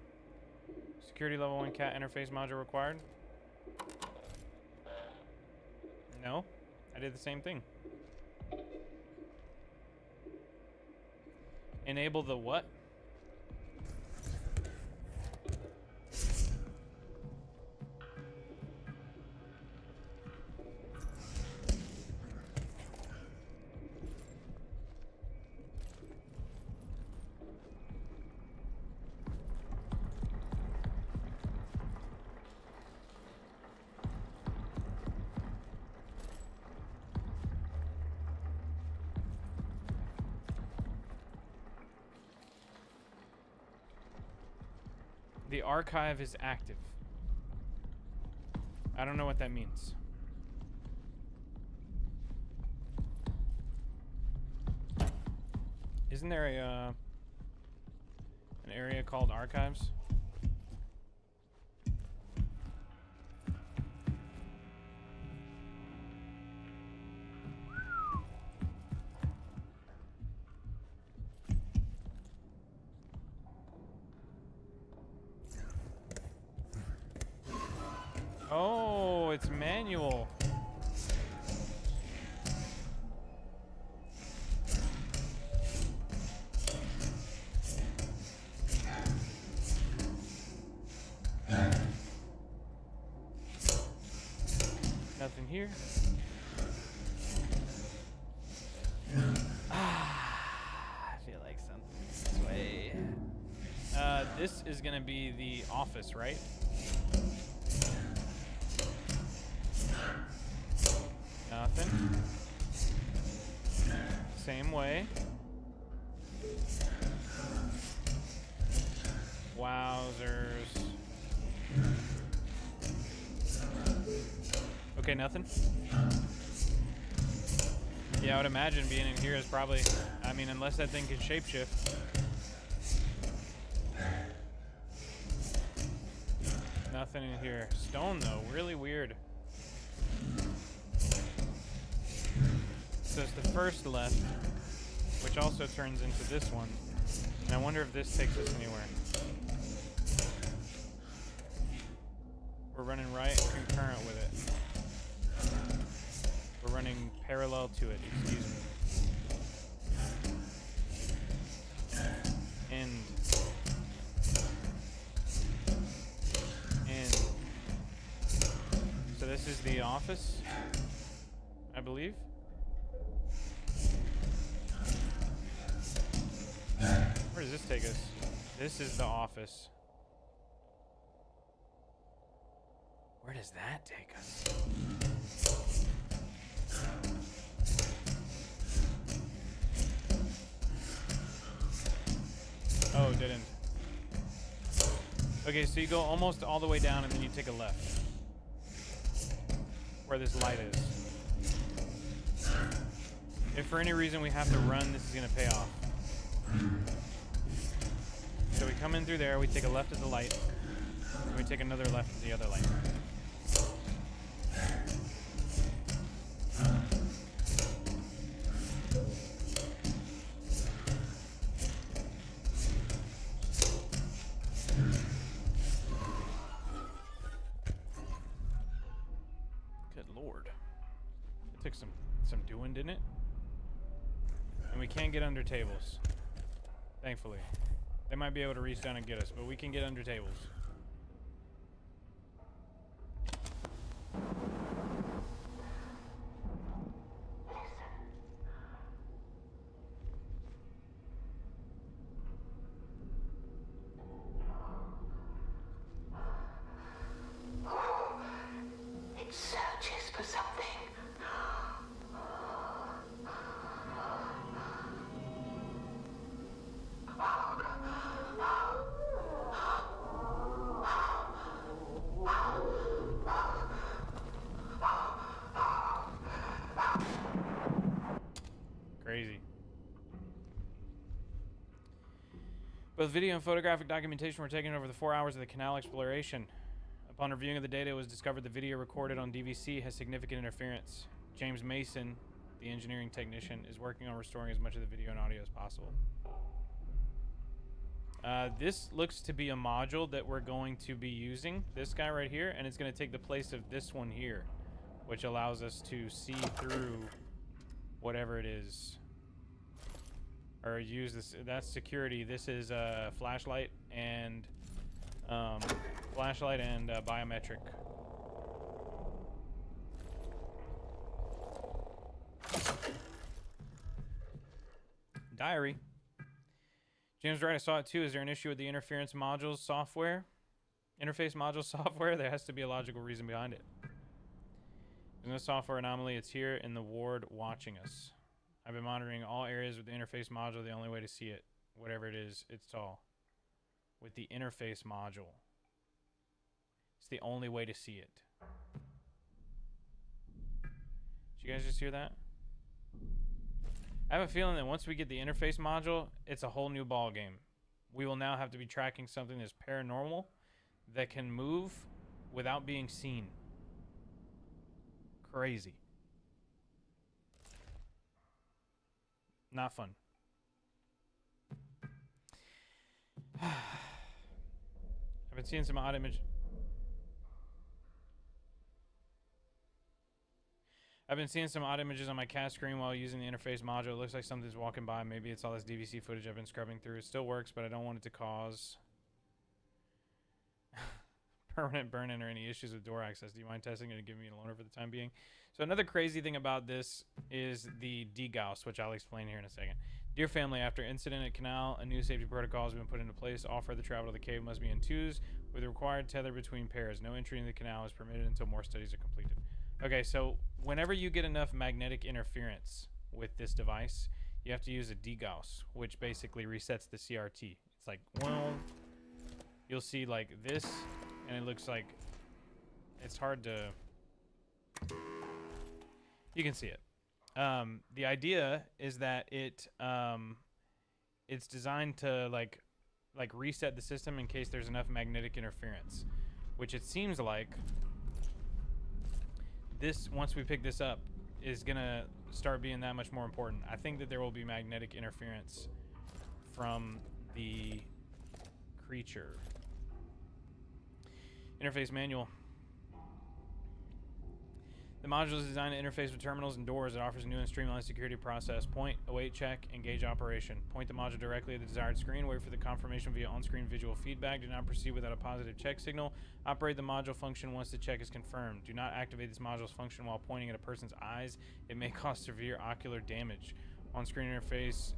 Security level 1 cat interface module required. No, I did the same thing. Enable the what? The archive is active. I don't know what that means. Isn't there a an area called archives? Oh, it's manual. Nothing here. I feel like something's this way. This is gonna be the office, right? Nothing. Same way. Wowzers. Okay, nothing. Yeah, I would imagine being in here is probably, I mean, unless that thing can shapeshift. Nothing in here. Stone, though, really weird. So it's the first left, which also turns into this one. And I wonder if this takes us anywhere. We're running right concurrent with it. We're running parallel to it, excuse me. End. End. So this is the office, I believe. Where does this take us? This is the office. Where does that take us? Oh, it didn't. Okay, so you go almost all the way down and then you take a left. Where this light is. If for any reason we have to run, this is going to pay off. So we come in through there, we take a left at the light, and we take another left at the other light. Good Lord. It took some doing, didn't it? And we can't get under tables. Thankfully. They might be able to reach down and get us, but we can get under tables. It searches for something. Crazy. Both video and photographic documentation were taken over the 4 hours of the canal exploration. Upon reviewing of the data, it was discovered the video recorded on DVC has significant interference. James Mason, the engineering technician, is working on restoring as much of the video and audio as possible. This looks to be a module that we're going to be using, this guy right here, and it's going to take the place of this one here, which allows us to see through whatever it is. Or use this, that's security. This is flashlight and biometric. Diary. James right, I saw it too. Is there an issue with the interference modules software? Interface module software? There has to be a logical reason behind it. There's no software anomaly. It's here in the ward watching us. I've been monitoring all areas with the interface module. The only way to see it, whatever it is, it's tall. With the interface module. It's the only way to see it. Did you guys just hear that? I have a feeling that once we get the interface module, it's a whole new ball game. We will now have to be tracking something that's paranormal that can move without being seen. Crazy. Not fun. I've been seeing some odd images. I've been seeing some odd images on my CAT screen while using the interface module. It looks like something's walking by. Maybe it's all this DVC footage I've been scrubbing through. It still works, but I don't want it to cause permanent burn-in or any issues with door access. Do you mind testing it and giving me a loaner for the time being? So another crazy thing about this is the degauss, which I'll explain here in a second. Dear family, after incident at Canal, a new safety protocol has been put into place. All further travel to the cave must be in twos with the required tether between pairs. No entry into the canal is permitted until more studies are completed. Okay, so whenever you get enough magnetic interference with this device, you have to use a degauss, which basically resets the CRT. It's like, well, you'll see like this, and it looks like it's hard to... You can see it. The idea is that it's designed to like reset the system in case there's enough magnetic interference, which it seems like this, once we pick this up, is gonna start being that much more important. I think that there will be magnetic interference from the creature. Interface manual. The module is designed to interface with terminals and doors. It offers a new and streamlined security process. Point, await check, engage operation. Point the module directly at the desired screen. Wait for the confirmation via on-screen visual feedback. Do not proceed without a positive check signal. Operate the module function once the check is confirmed. Do not activate this module's function while pointing at a person's eyes. It may cause severe ocular damage. On-screen interface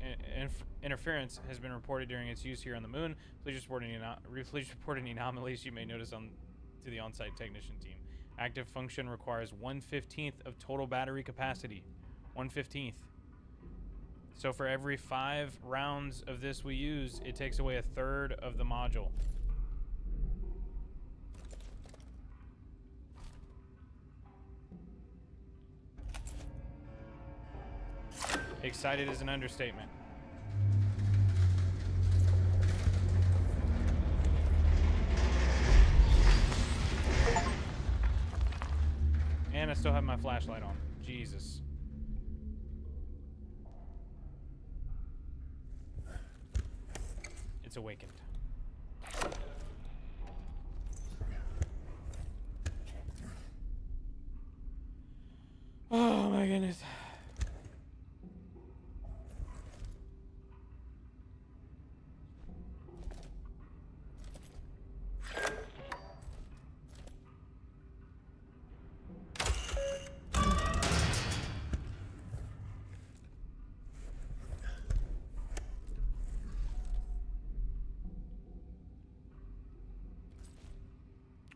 interference has been reported during its use here on the moon. Please report any anomalies you may notice to the on-site technician team. Active function requires 1/15 of total battery capacity. 1/15. So for every 5 rounds of this we use, it takes away 1/3 of the module. Excited is an understatement. And I still have my flashlight on. Jesus. It's awakened. Oh my goodness.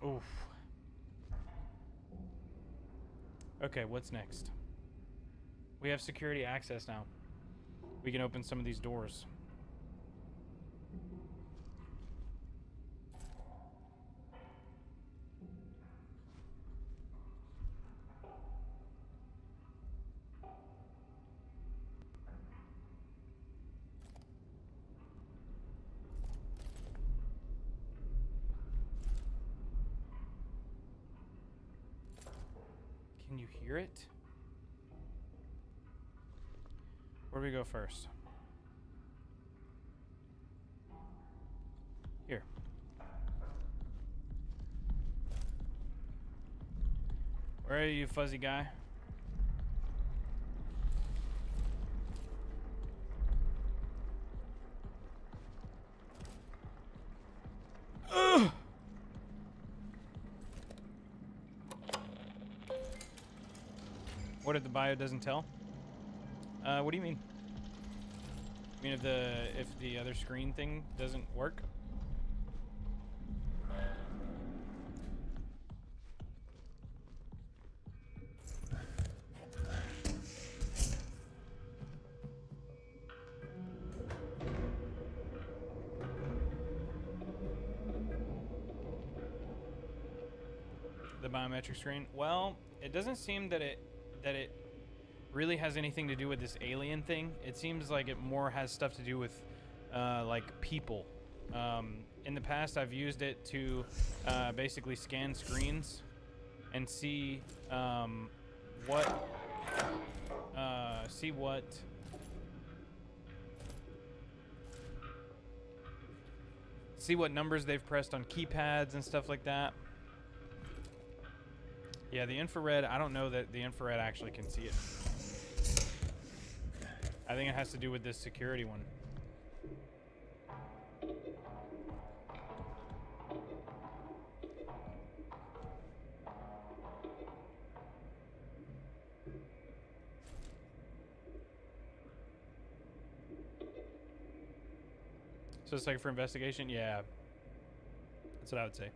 Oof. Okay, what's next? We have security access now. We can open some of these doors. Can you hear it? Where do we go first? Here. Where are you, fuzzy guy? Ugh! What if the bio doesn't tell? What do you mean? I mean, if the other screen thing doesn't work? The biometric screen. Well, it doesn't seem that it really has anything to do with this alien thing. It seems like it more has stuff to do with like people. In the past, I've used it to basically scan screens and see what numbers they've pressed on keypads and stuff like that. Yeah, the infrared, I don't know that the infrared actually can see it. I think it has to do with this security one. So it's like for investigation? Yeah. That's what I would say.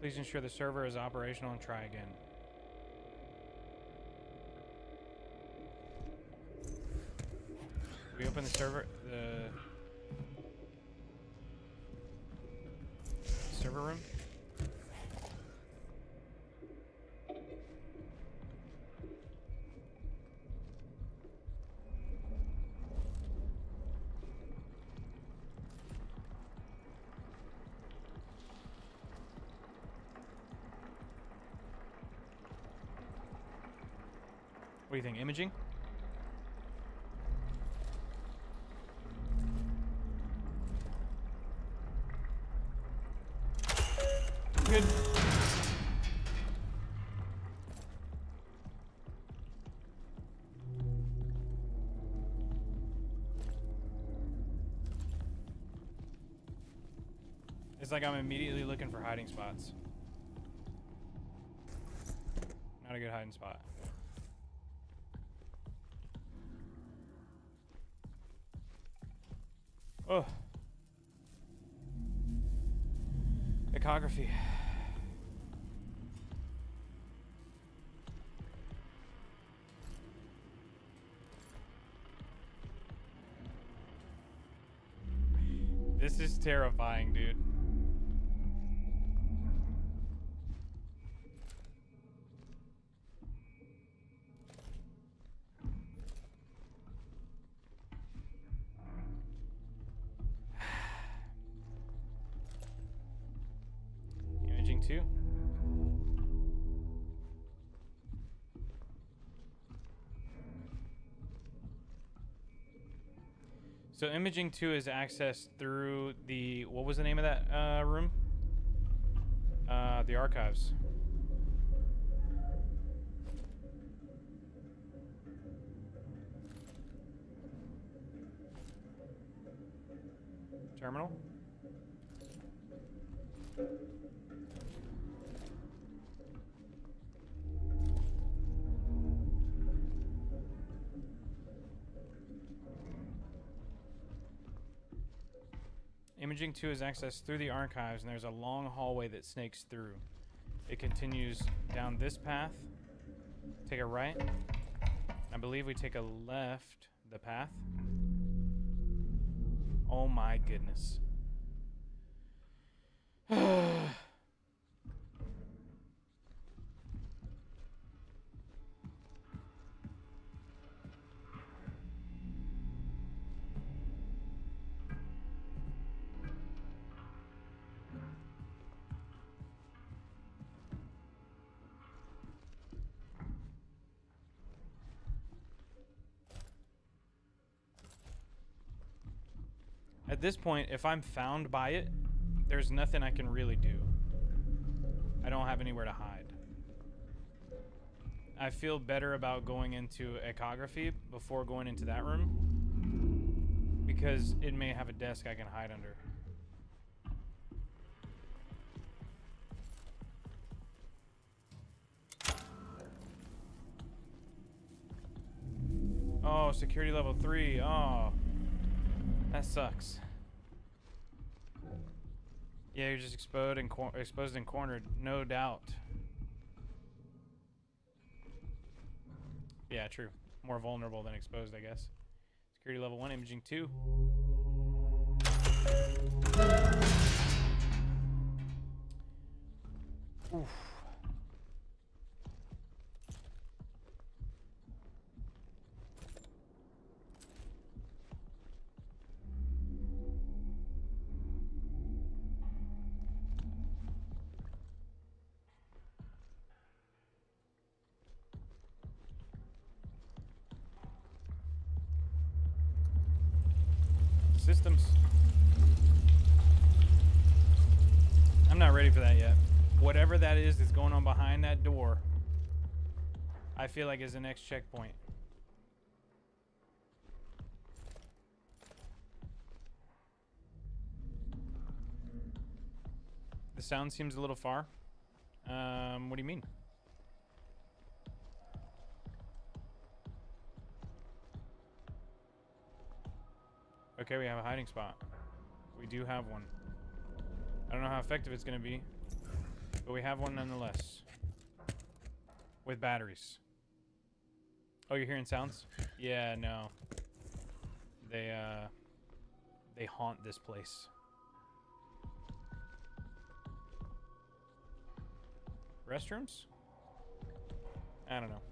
Please ensure the server is operational and try again. We open the server, server room. What do you think? Imaging? Good. It's like I'm immediately looking for hiding spots. Not a good hiding spot. Oh. Echography. This is terrifying, dude. Imaging 2. So imaging 2 is accessed through the, what was the name of that room? The archives. Terminal? Imaging 2 is accessed through the archives, and there's a long hallway that snakes through. It continues down this path. Take a right. I believe we take a left, the path. Oh my goodness. At this point, if I'm found by it, there's nothing I can really do. I don't have anywhere to hide. I feel better about going into ecography before going into that room, because it may have a desk I can hide under. Oh, security level 3. Oh, that sucks. Yeah, you're just exposed and cornered, no doubt. Yeah, true. More vulnerable than exposed, I guess. Security level 1, imaging 2. Oof. Systems. I'm not ready for that yet. Whatever that is that's going on behind that door, I feel like is the next checkpoint. The sound seems a little far. What do you mean? Okay, we have a hiding spot. We do have one. I don't know how effective it's going to be, but we have one nonetheless. With batteries. Oh, you're hearing sounds? Yeah, no. They haunt this place. Restrooms? I don't know.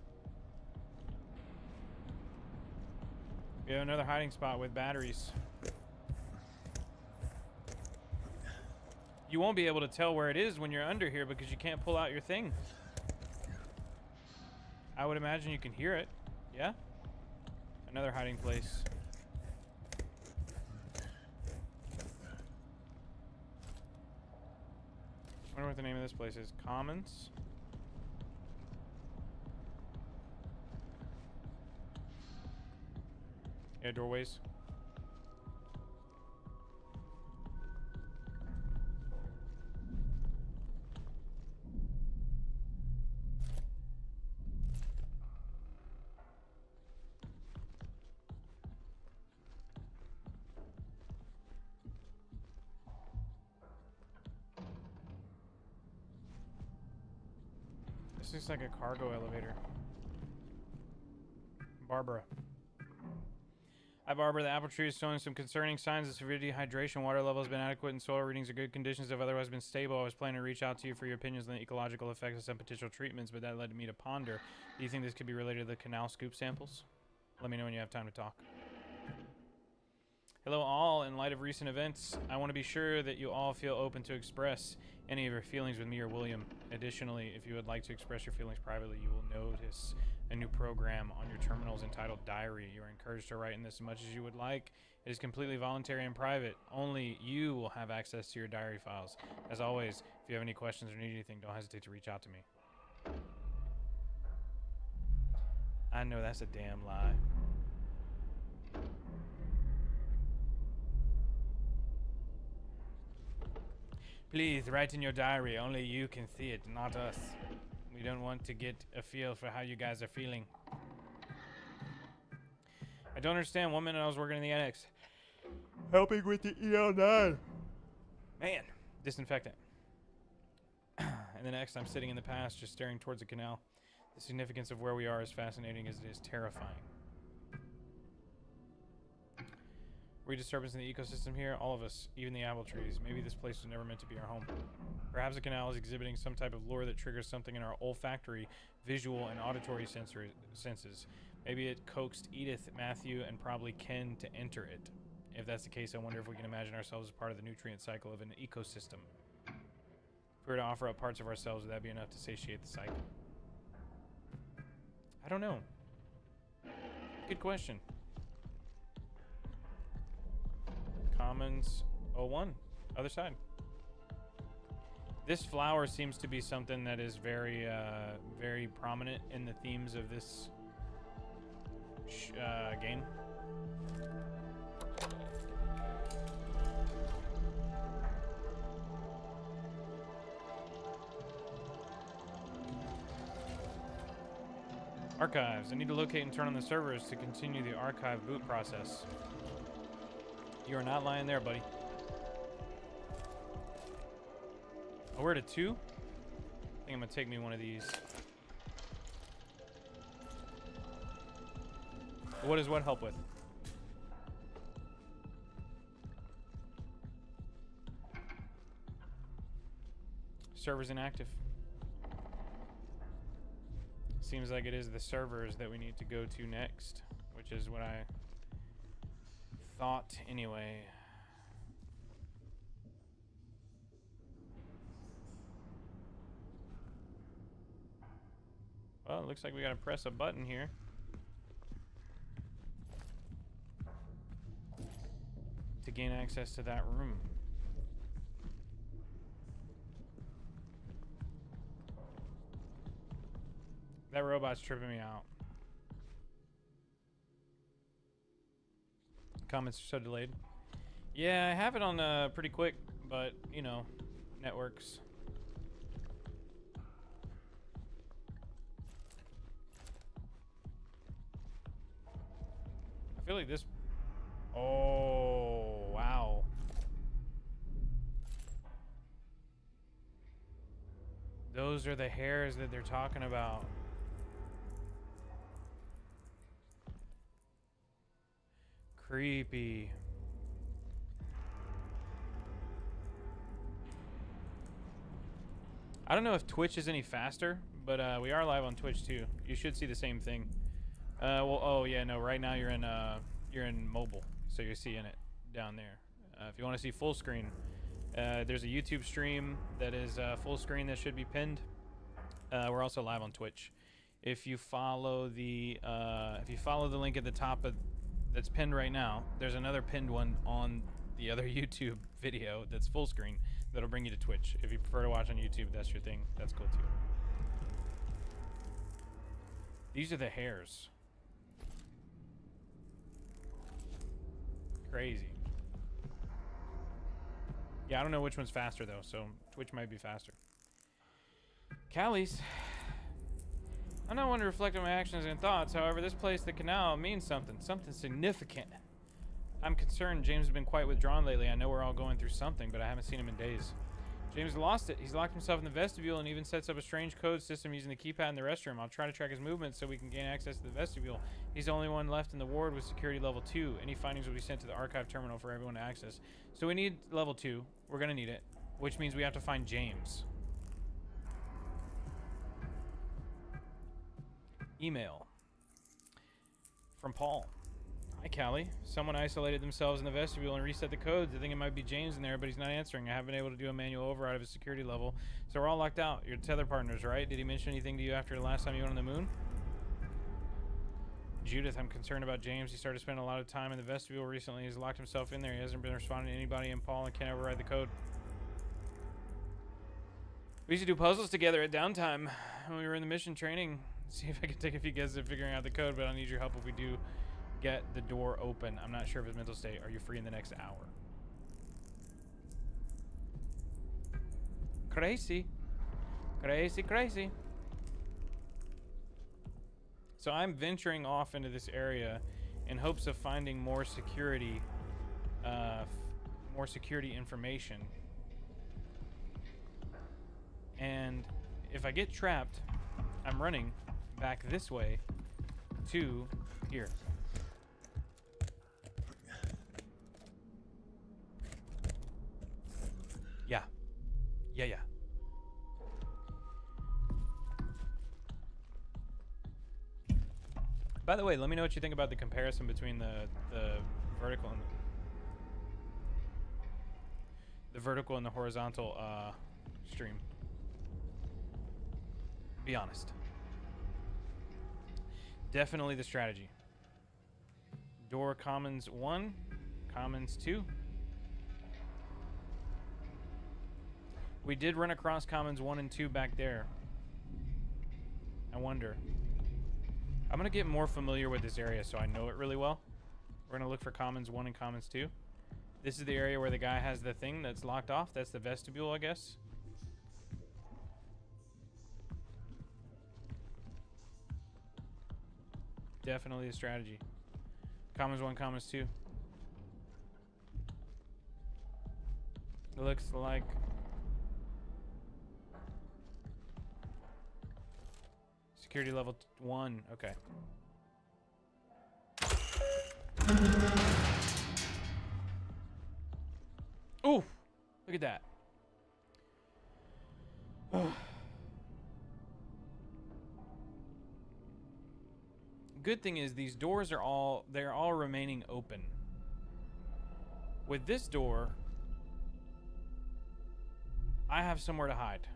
We have another hiding spot with batteries. You won't be able to tell where it is when you're under here because you can't pull out your thing. I would imagine you can hear it. Yeah? Another hiding place. I wonder what the name of this place is. Commons? Yeah, doorways. This looks like a cargo elevator. Barbara. Hi, Barbara. The apple tree is showing some concerning signs of severe dehydration. Water level has been adequate and soil readings are good. Conditions have otherwise been stable. I was planning to reach out to you for your opinions on the ecological effects of some potential treatments, but that led me to ponder. Do you think this could be related to the canal scoop samples? Let me know when you have time to talk. Hello all. In light of recent events, I want to be sure that you all feel open to express any of your feelings with me or William. Additionally, if you would like to express your feelings privately, you will notice a new program on your terminals entitled Diary. You are encouraged to write in this as much as you would like. It is completely voluntary and private. Only you will have access to your diary files. As always, if you have any questions or need anything, don't hesitate to reach out to me. I know that's a damn lie. Please write in your diary. Only you can see it, not us. We don't want to get a feel for how you guys are feeling. I don't understand. 1 minute I was working in the annex, helping with the EL9. Man, disinfectant. And the next I'm sitting in the past, just staring towards the canal. The significance of where we are is fascinating as it is terrifying. Were we disturbance in the ecosystem here? All of us, even the apple trees. Maybe this place was never meant to be our home. Perhaps the canal is exhibiting some type of lure that triggers something in our olfactory, visual, and auditory senses. Maybe it coaxed Edith, Matthew, and probably Ken to enter it. If that's the case, I wonder if we can imagine ourselves as part of the nutrient cycle of an ecosystem. If we were to offer up parts of ourselves, would that be enough to satiate the cycle? I don't know. Good question. Commons 01, other side. This flower seems to be something that is very, very prominent in the themes of this game. Archives. I need to locate and turn on the servers to continue the archive boot process. You are not lying there, buddy. Oh, we're at a 2? I think I'm gonna take me one of these. What does what help with? Servers inactive. Seems like it is the servers that we need to go to next, which is what I thought anyway. Well, it looks like we gotta press a button here. To gain access to that room. That robot's tripping me out. Comments are so delayed. Yeah, I have it on pretty quick, but you know, networks. I feel like this. Oh, wow. Those are the hairs that they're talking about. Creepy. I don't know if Twitch is any faster, but we are live on Twitch too. You should see the same thing. Well, oh yeah, no. Right now you're in mobile, so you're seeing it down there. If you want to see full screen, there's a YouTube stream that is full screen that should be pinned. We're also live on Twitch. If you follow the link at the top of that's pinned right now, there's another pinned one on the other YouTube video that's full screen that'll bring you to Twitch. If you prefer to watch on YouTube, that's your thing. That's cool too. These are the hairs. Crazy. Yeah, I don't know which one's faster though, so Twitch might be faster. Callies. I'm not one to reflect on my actions and thoughts. However, this place, the canal, means something significant. I'm concerned James has been quite withdrawn lately. I know we're all going through something, but I haven't seen him in days. James lost it. He's locked himself in the vestibule and even sets up a strange code system using the keypad in the restroom. I'll try to track his movements so we can gain access to the vestibule. He's the only one left in the ward with security level 2. Any findings will be sent to the archive terminal for everyone to access. So we need level 2. We're going to need it, which means we have to find James. Email from Paul. Hi, Callie. Someone isolated themselves in the vestibule and reset the codes. I think it might be James in there, but he's not answering. I haven't been able to do a manual override of his security level, so we're all locked out. You're tether partners, right? Did he mention anything to you after the last time you went on the moon? Judith, I'm concerned about James. He started spending a lot of time in the vestibule recently. He's locked himself in there. He hasn't been responding to anybody, and Paul and can't override the code. We used to do puzzles together at downtime when we were in the mission training. See if I can take a few guesses at figuring out the code, but I'll need your help if we do get the door open. I'm not sure of his mental state. Are you free in the next hour? Crazy. Crazy, crazy. So I'm venturing off into this area in hopes of finding more security information. And if I get trapped, I'm running back this way to here. Yeah. By the way, let me know what you think about the comparison between the vertical and the horizontal stream. Be honest. Definitely the strategy. Door Commons 1, Commons 2. We did run across Commons 1 and 2 back there. I wonder. I'm going to get more familiar with this area so I know it really well. We're going to look for Commons 1 and Commons 2. This is the area where the guy has the thing that's locked off. That's the vestibule, I guess. Definitely a strategy. Commons 1, Commons 2. It looks like... Security level 1. Okay. Ooh! Look at that. Good thing is these doors are they're all remaining open. With this door, I have somewhere to hide.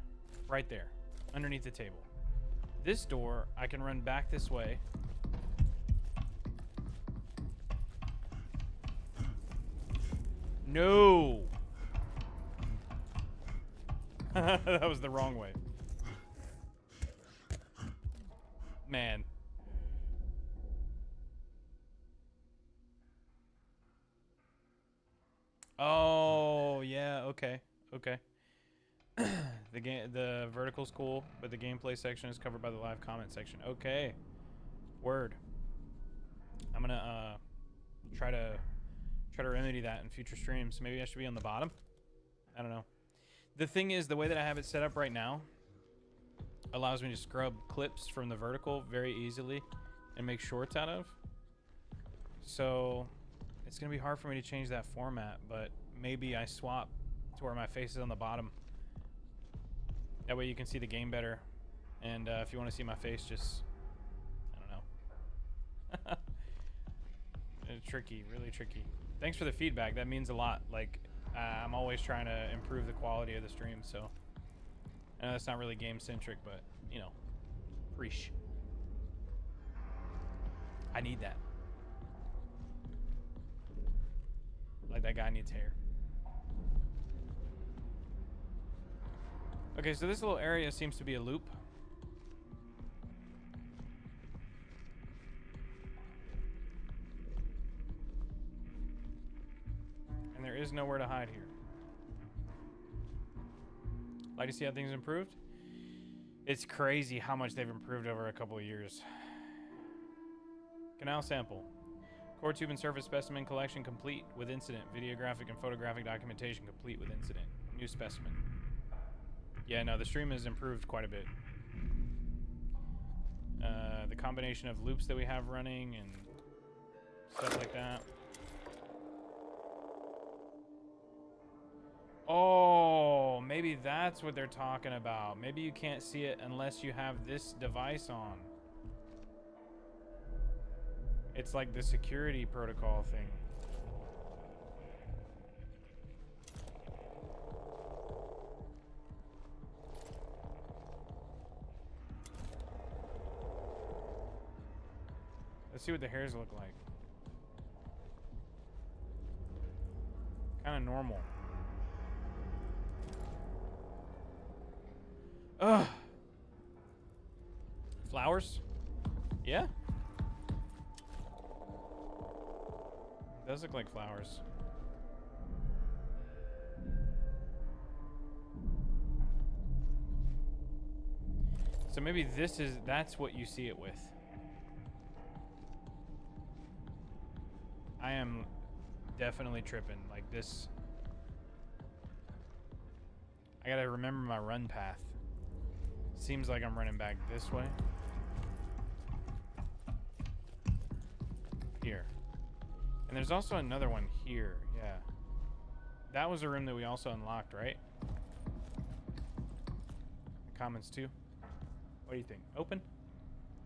Right there. Underneath the table. This door, I can run back this way. No! That was the wrong way. Man. Oh, yeah, okay. Okay. The vertical's cool, but the gameplay section is covered by the live comment section. Okay. Word. I'm gonna try to remedy that in future streams. Maybe I should be on the bottom. I don't know. The thing is, the way that I have it set up right now allows me to scrub clips from the vertical very easily and make shorts out of. So it's gonna be hard for me to change that format, but maybe I swap to where my face is on the bottom. That way you can see the game better. And if you want to see my face, just, I don't know. It's tricky, really tricky. Thanks for the feedback. That means a lot. Like, I'm always trying to improve the quality of the stream, so. I know that's not really game-centric, but, you know, preach. I need that. Like that guy needs hair. Okay, so this little area seems to be a loop. And there is nowhere to hide here. Like to see how things improved? It's crazy how much they've improved over a couple of years. Canal sample. Core tube and surface specimen collection complete with incident. Videographic and photographic documentation complete with incident. New specimen. Yeah, no, the stream has improved quite a bit. The combination of loops that we have running and stuff like that. Oh, maybe that's what they're talking about. Maybe you can't see it unless you have this device on. It's like the security protocol thing. Let's see what the hairs look like. Kind of normal. Ugh. Flowers? Yeah? It does look like flowers. So maybe that's what you see it with. I am definitely tripping like this. I gotta remember my run path. Seems like I'm running back this way. Here. And there's also another one here, yeah. That was a room that we also unlocked, right? Commons 2. What do you think? Open?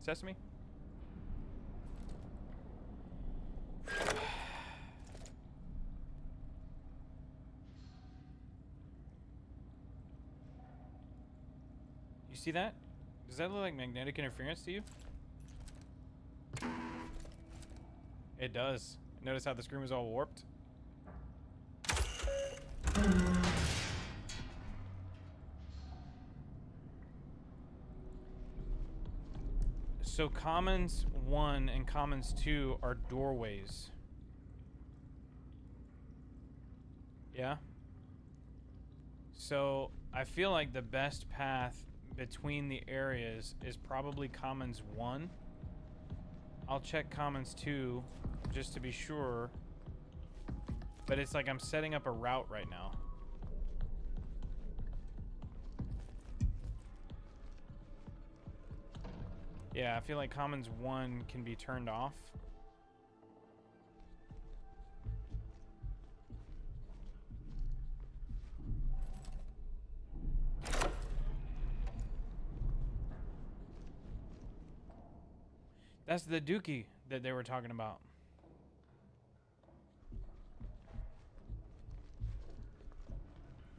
Sesame? You see that? Does that look like magnetic interference to you? It does. Notice how the screen was all warped? So Commons 1 and Commons 2 are doorways. Yeah? So I feel like the best path between the areas is probably Commons 1. I'll check Commons 2 just to be sure. But it's like I'm setting up a route right now. Yeah, I feel like Commons 1 can be turned off. That's the dookie that they were talking about.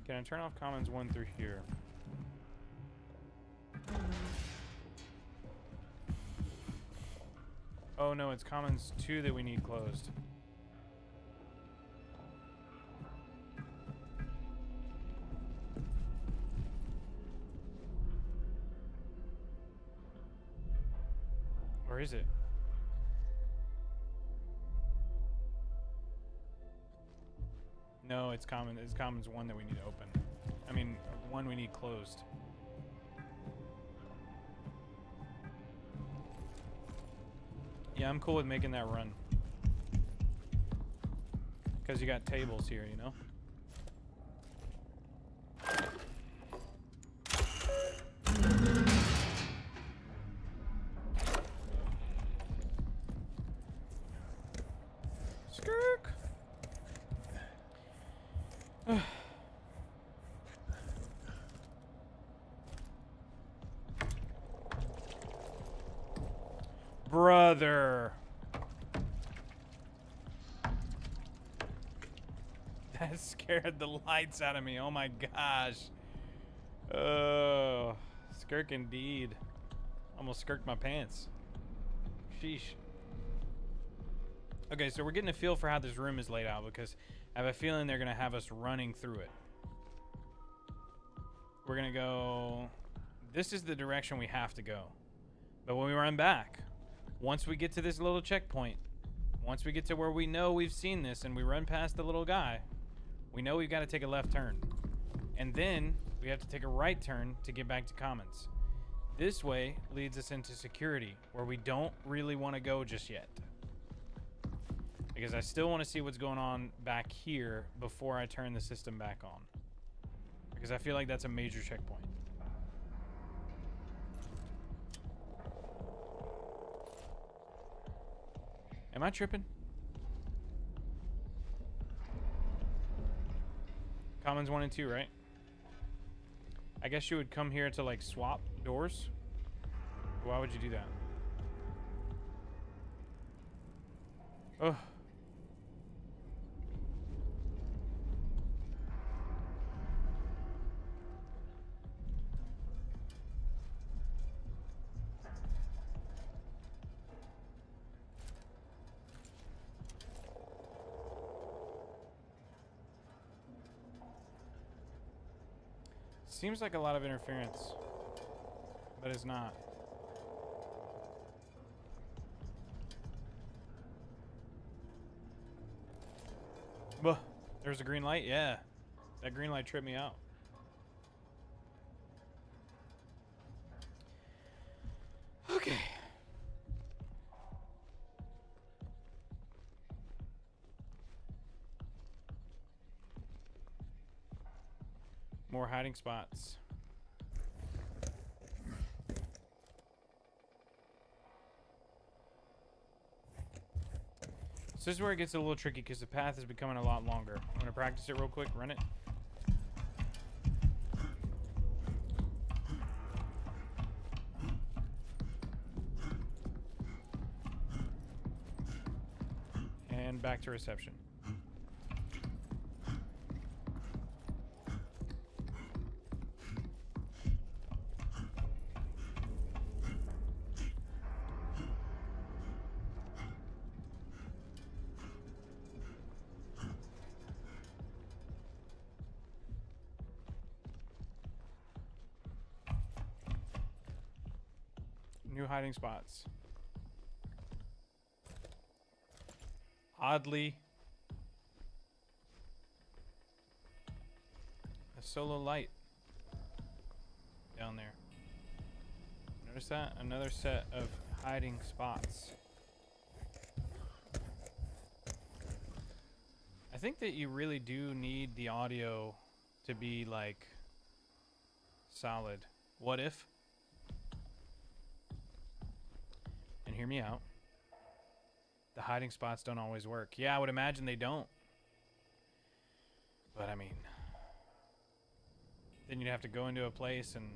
Can I turn off Commons 1 through here? Oh no, it's Commons 2 that we need closed. Or is it? No, it's Commons 1 that we need to open. I mean, 1 we need closed. Yeah, I'm cool with making that run. Because you got tables here, you know? Skirk! Brother. That scared the lights out of me. Oh my gosh. Oh, skirk indeed. Almost skirked my pants. Sheesh. Okay, so we're getting a feel for how this room is laid out because I have a feeling they're going to have us running through it. We're going to go... This is the direction we have to go. But when we run back, once we get to this little checkpoint, once we get to where we know we've seen this and we run past the little guy, we know we've got to take a left turn. And then we have to take a right turn to get back to Commons. This way leads us into security, where we don't really want to go just yet. Because I still want to see what's going on back here before I turn the system back on. Because I feel like that's a major checkpoint. Am I tripping? Commons 1 and 2, right? I guess you would come here to like swap doors. Why would you do that? Ugh. Seems like a lot of interference, but it's not. Buh, there's a green light? Yeah. That green light tripped me out. Okay. More hiding spots. So this is where it gets a little tricky because the path is becoming a lot longer. I'm going to practice it real quick. Run it. And back to reception. New hiding spots. Oddly, a solo light down there. Notice that? Another set of hiding spots. I think that you really do need the audio to be like solid. What if? And hear me out. The hiding spots don't always work. Yeah, I would imagine they don't. But I mean, then you'd have to go into a place and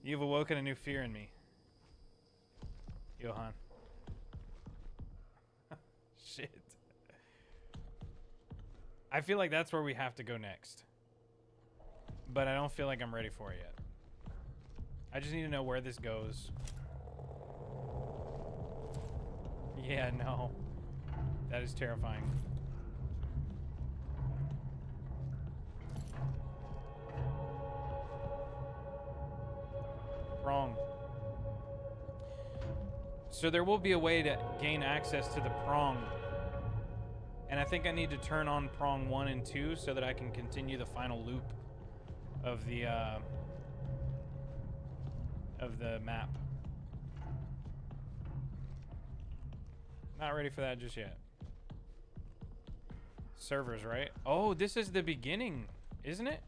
you've awoken a new fear in me, Yohan. Shit. I feel like that's where we have to go next. But I don't feel like I'm ready for it yet. I just need to know where this goes. Yeah, no. That is terrifying. Wrong. So there will be a way to gain access to the prong. And I think I need to turn on prong 1 and 2 so that I can continue the final loop of the map. Not ready for that just yet. Servers, right? Oh, this is the beginning, isn't it?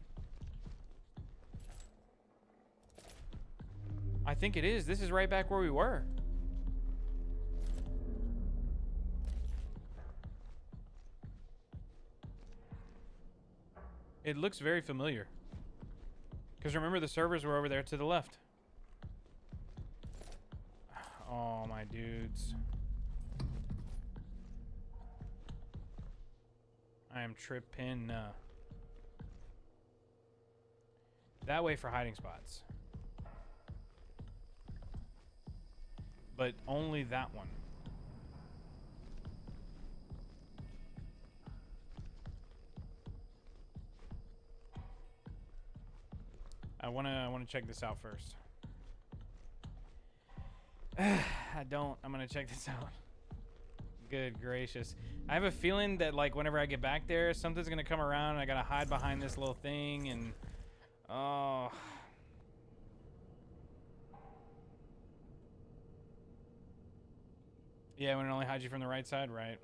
I think it is. This is right back where we were. It looks very familiar. Because remember, the servers were over there to the left. Oh, my dudes. I am tripping. That way for hiding spots. But only that one. I wanna check this out first. I don't. I'm gonna check this out. Good gracious. I have a feeling that like whenever I get back there, something's gonna come around and I gotta hide behind this little thing and oh. Yeah, when it only hides you from the right side, right?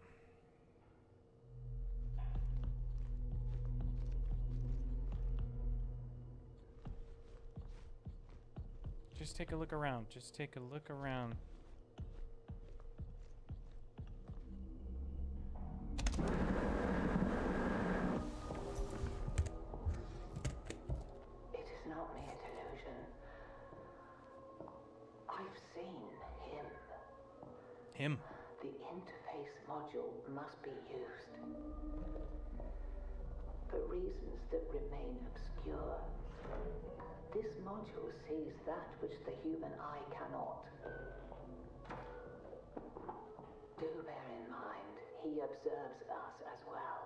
Just take a look around. Just take a look around. It is not mere delusion. I've seen him. Him? The interface module must be used. For reasons that remain obscure. This module sees that which the human eye cannot. Do bear in mind, he observes us as well.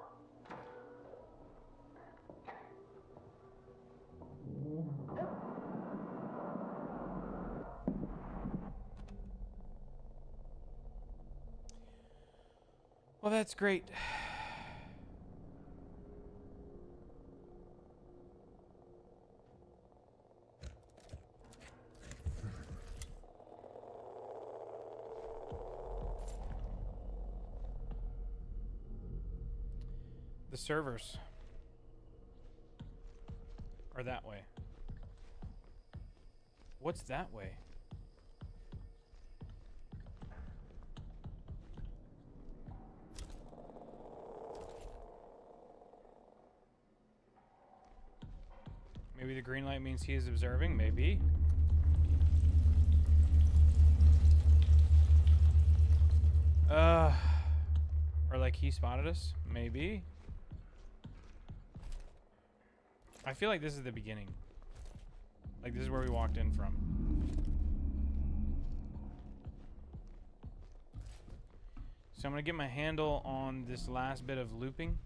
Well, that's great. The servers are that way. What's that way? Maybe the green light means he is observing, maybe. Or like he spotted us, maybe. I feel like this is the beginning. Like this is where we walked in from. So I'm gonna get my handle on this last bit of looping.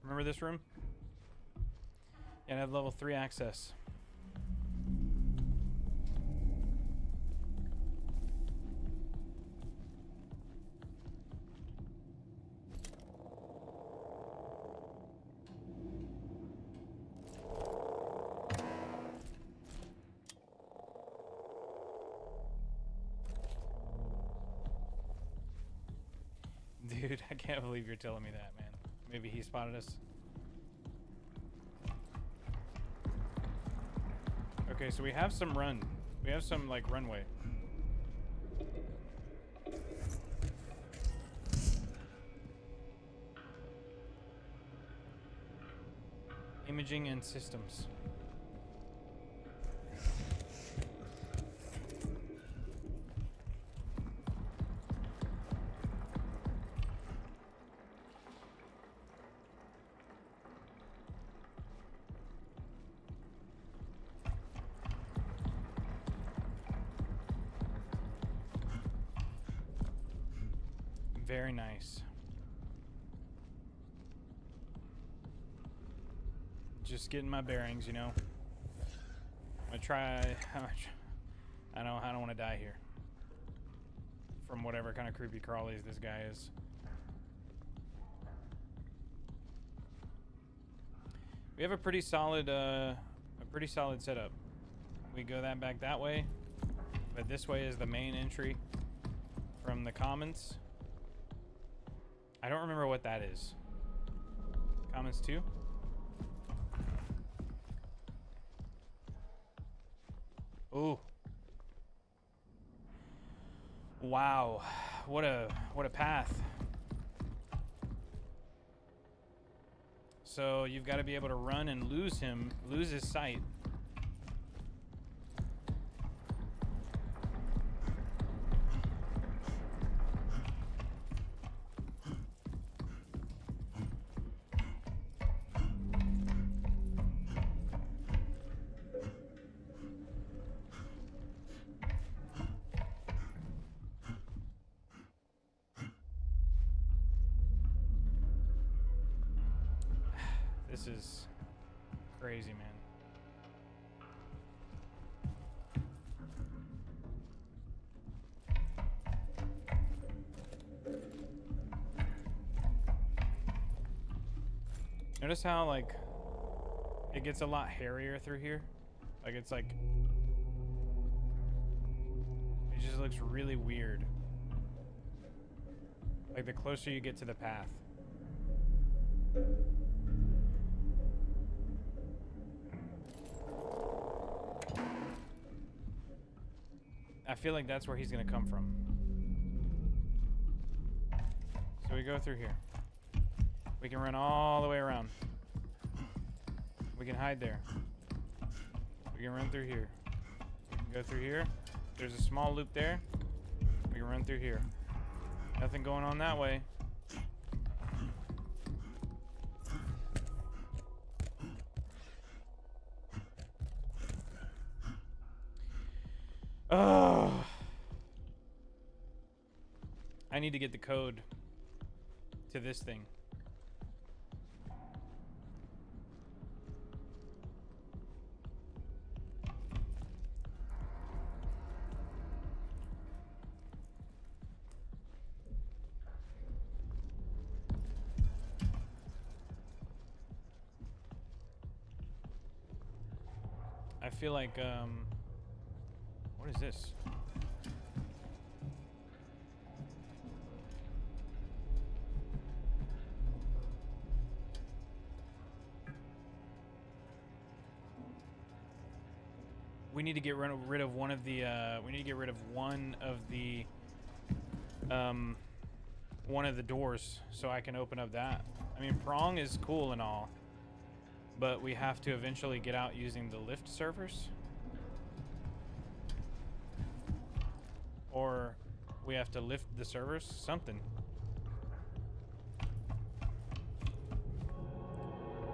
Remember this room? Yeah, I have level 3 access. Dude, I can't believe you're telling me that, man. Maybe he spotted us. Okay, so we have some run. We have some, like, runway. Imaging and systems. Very nice. Just getting my bearings, you know. I'm gonna try. I don't want to die here from whatever kind of creepy crawlies this guy is. We have a pretty solid setup. We go back that way, but this way is the main entry from the commons. I don't remember what that is. Commons 2? Ooh. Wow. What a path. So you've got to be able to run and lose his sight. This is crazy, man. Notice how, like, it gets a lot hairier through here? Like, it's like... It just looks really weird. Like, the closer you get to the path. I feel like that's where he's gonna come from. So we go through here. We can run all the way around. We can hide there. We can run through here. We can go through here. There's a small loop there. We can run through here. Nothing going on that way. Oh, I need to get the code to this thing. I feel like, what is this? We need to get rid of one of the, one of the doors so I can open up that. I mean, prong is cool and all, but we have to eventually get out using the lift servers. Or we have to lift the servers, something.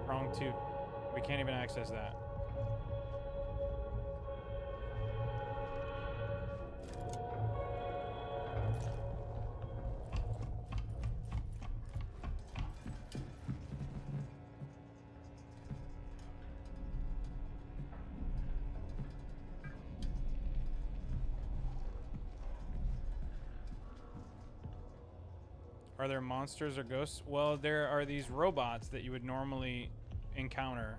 Prong 2. We can't even access that. Are there monsters or ghosts? Well, there are these robots that you would normally encounter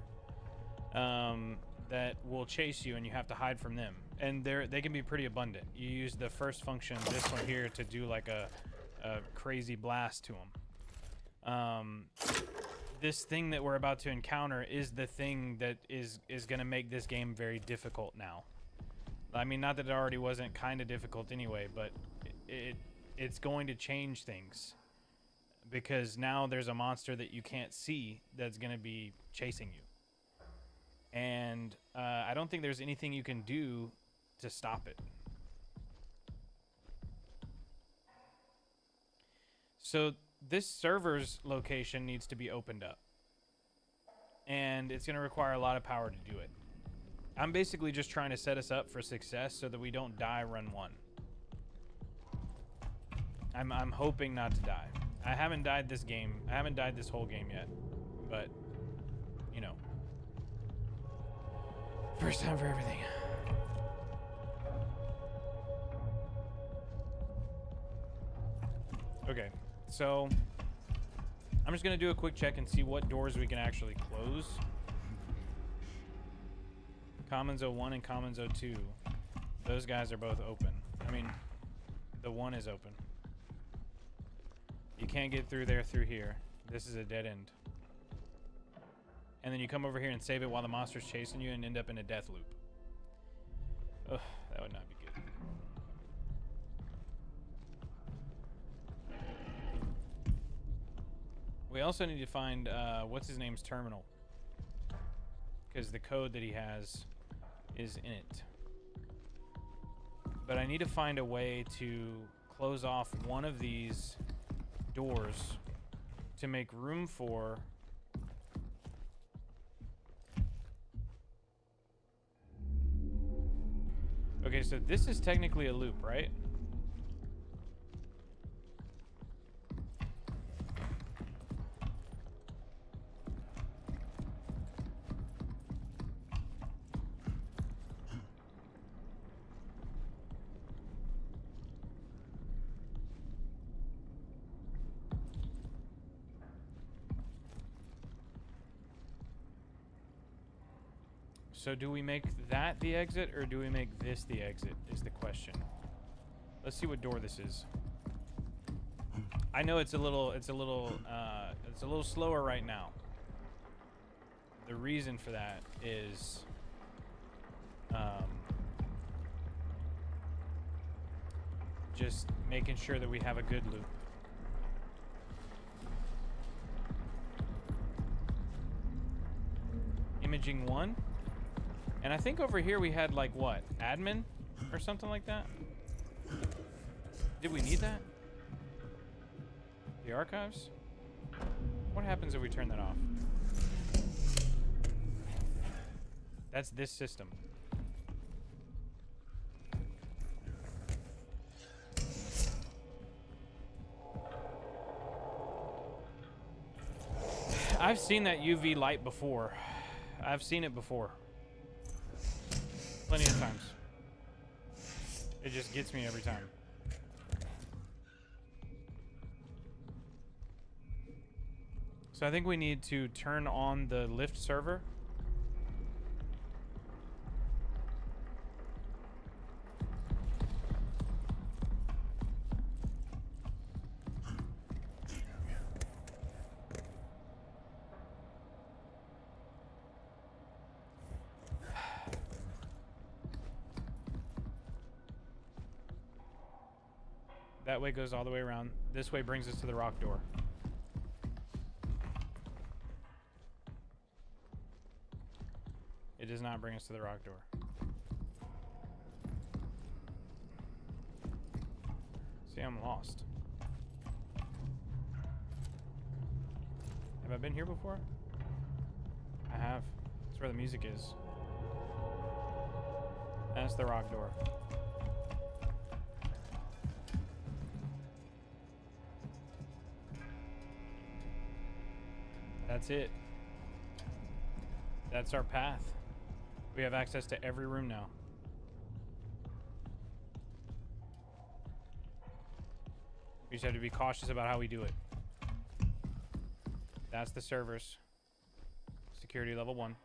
that will chase you, and you have to hide from them. And they can be pretty abundant. You use the first function, this one here, to do like a crazy blast to them. This thing that we're about to encounter is the thing that is going to make this game very difficult now. I mean, not that it already wasn't kind of difficult anyway, but it's going to change things. Because now there's a monster that you can't see that's going to be chasing you. And I don't think there's anything you can do to stop it. So this server's location needs to be opened up. And it's going to require a lot of power to do it. I'm basically just trying to set us up for success so that we don't die run one. I'm hoping not to die. I haven't died this game. I haven't died this whole game yet. But, you know. First time for everything. Okay, so I'm just going to do a quick check and see what doors we can actually close. Commons 01 and Commons 02. Those guys are both open. I mean, the one is open. You can't get through there through here. This is a dead end. And then you come over here and save it while the monster's chasing you and end up in a death loop. Ugh, that would not be good. We also need to find what's his name's terminal, because the code that he has is in it. But I need to find a way to close off one of these doors to make room for okay, so this is technically a loop, right? So do we make that the exit, or do we make this the exit, is the question. Let's see what door this is. I know it's a little slower right now. The reason for that is just making sure that we have a good loop. Imaging 1. And I think over here we had, like, what? Admin? Or something like that? Did we need that? The archives? What happens if we turn that off? That's this system. I've seen that UV light before. I've seen it before. Plenty of times. It just gets me every time. So I think we need to turn on the lift server. That way goes all the way around. This way brings us to the rock door. It does not bring us to the rock door. See, I'm lost. Have I been here before? I have. That's where the music is. That's the rock door. That's it. That's our path. We have access to every room now. We just have to be cautious about how we do it. That's the servers. Security level 1.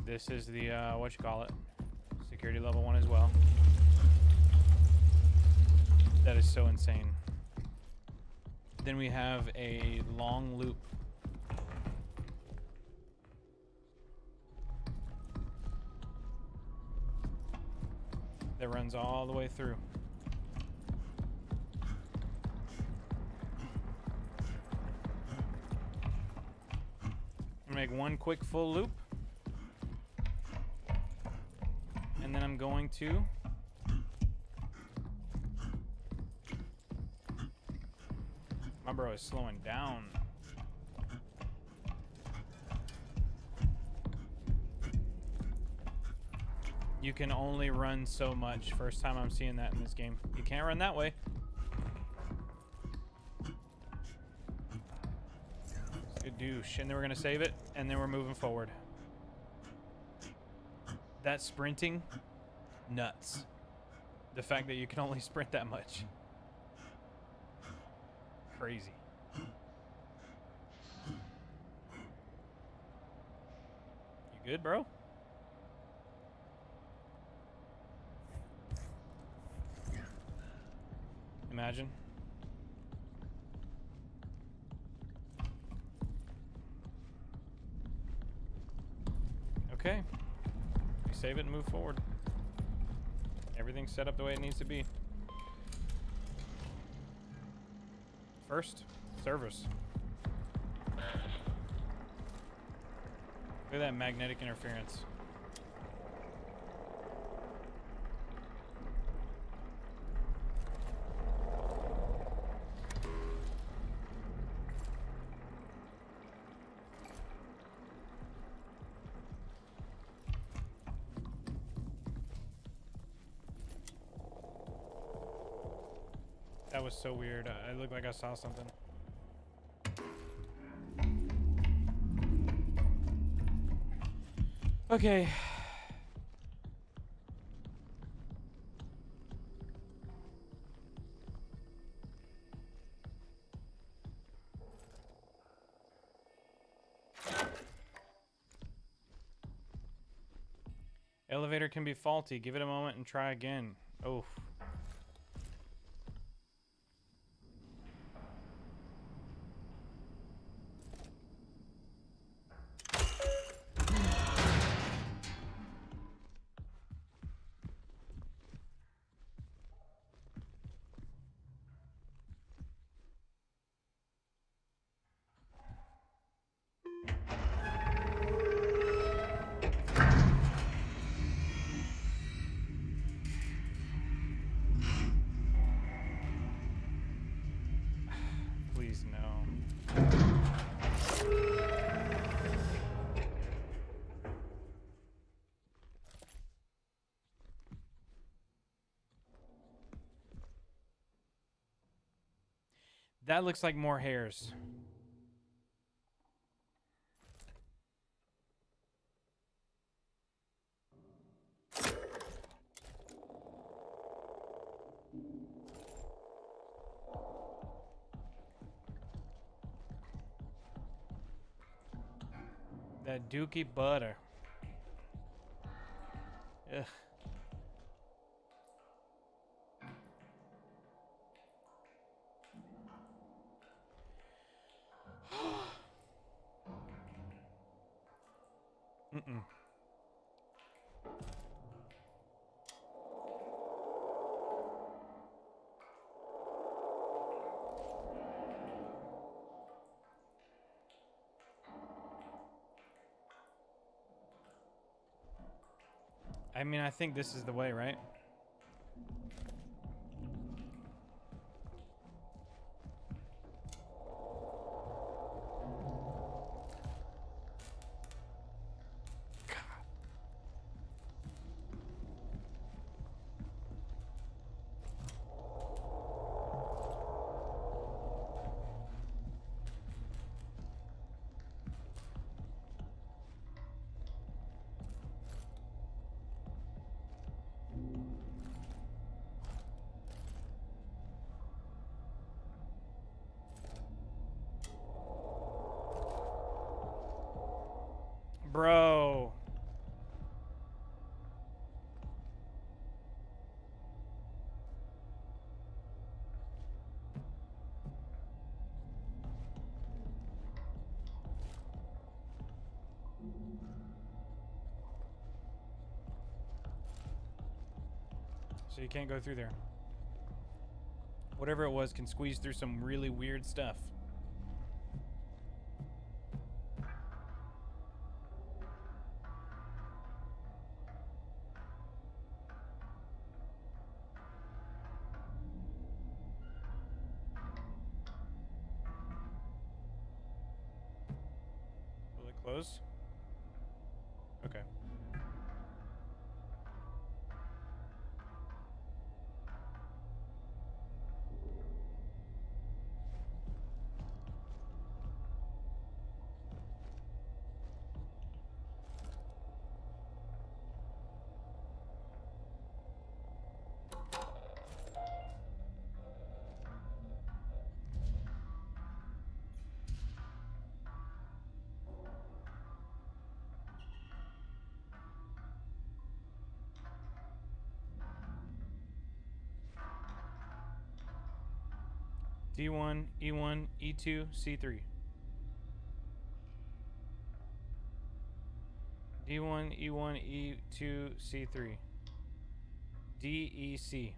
This is the, what you call it? Security level 1 as well. That is so insane. Then we have a long loop. That runs all the way through. I'm gonna make one quick full loop. And then I'm going to my bro is slowing down. You can only run so much. First time I'm seeing that in this game. You can't run that way. Good douche. And then we're gonna save it, and then we're moving forward. That sprinting, nuts. The fact that you can only sprint that much. Crazy. You good, bro? Imagine. Okay. We save it and move forward. Everything's set up the way it needs to be. First, servers. Look at that magnetic interference. That was so weird. I looked like I saw something. Okay. Elevator can be faulty. Give it a moment and try again. Oh. Please, no. That looks like more hairs. That dookie butter. Ugh. Mm-mm. I mean, I think this is the way, right? Bro. So you can't go through there. Whatever it was can squeeze through some really weird stuff. Will it close? Okay. D1, E1, E2, C3. D1, E1, E2, C3. D, E, C.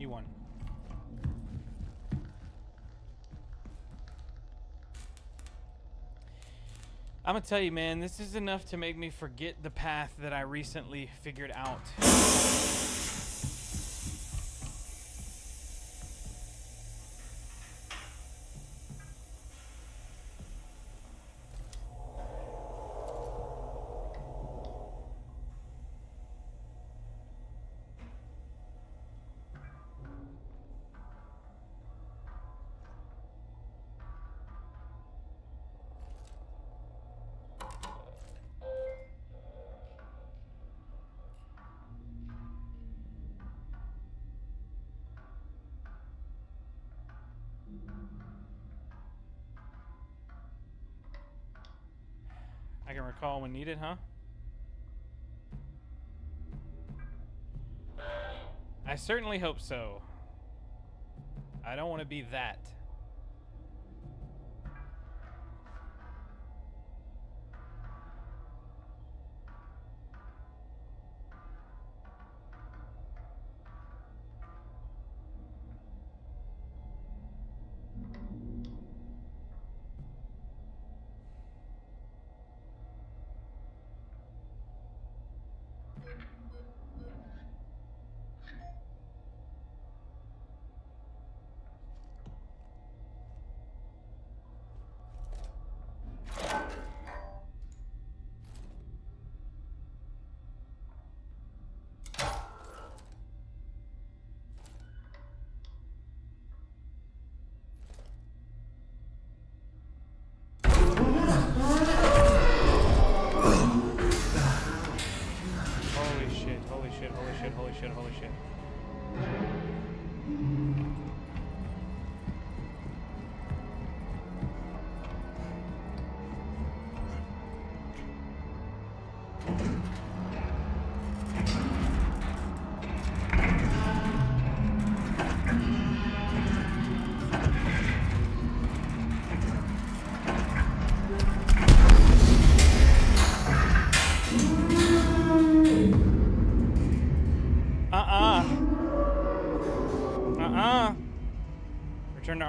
E1. I'm gonna tell you, man, this is enough to make me forget the path that I recently figured out. I can recall when needed, huh? I certainly hope so. I don't want to be that. Holy shit.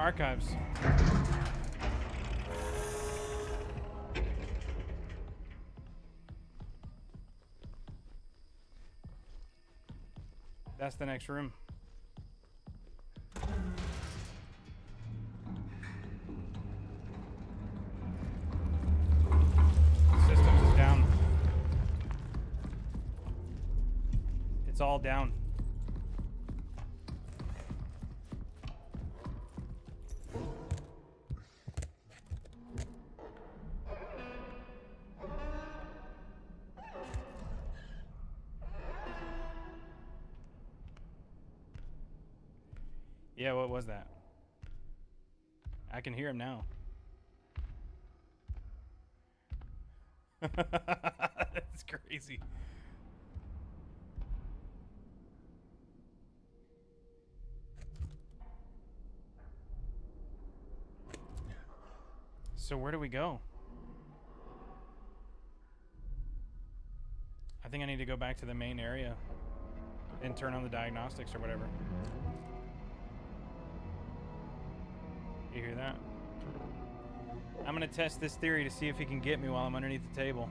archives. That's the next room. Systems is down. It's all down. Yeah, what was that? I can hear him now. That's crazy. So where do we go? I think I need to go back to the main area and turn on the diagnostics or whatever. You hear that? I'm gonna test this theory to see if he can get me while I'm underneath the table.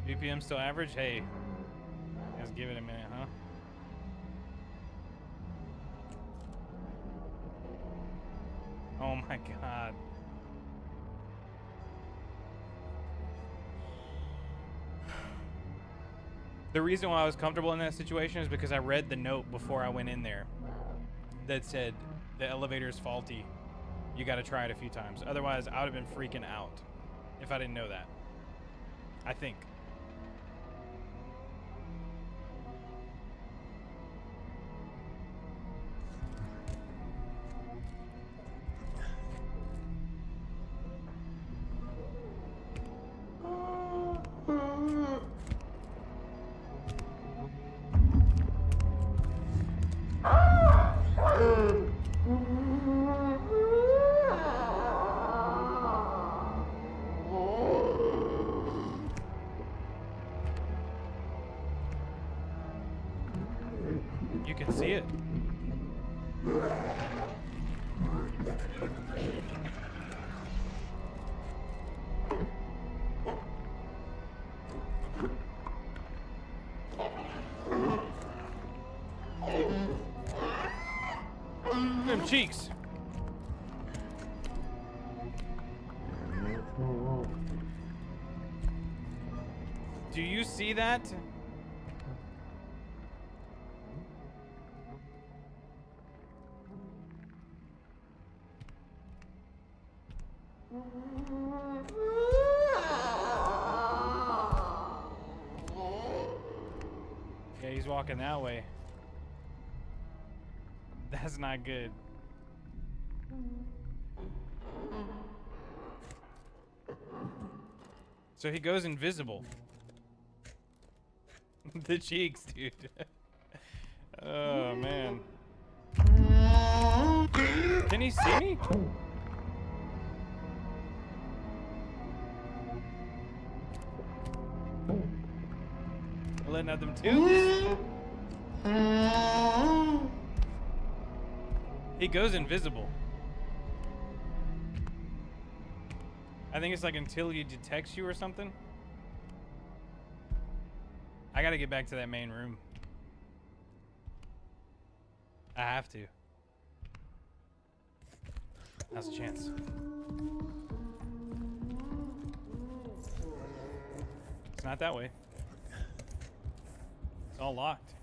BPM still average? Hey, let's give it a minute, huh? Oh my god. The reason why I was comfortable in that situation is because I read the note before I went in there that said the elevator is faulty. You got to try it a few times. Otherwise, I would have been freaking out if I didn't know that. I think. You can see it. Them cheeks. Do you see that? Yeah, he's walking that way. That's not good. So he goes invisible. The cheeks, dude. Oh, man. Can he see me? Letting out them tubes. He goes invisible. I think it's like until he detects you or something. I gotta get back to that main room. I have to. How's a chance? It's not that way. It's all locked.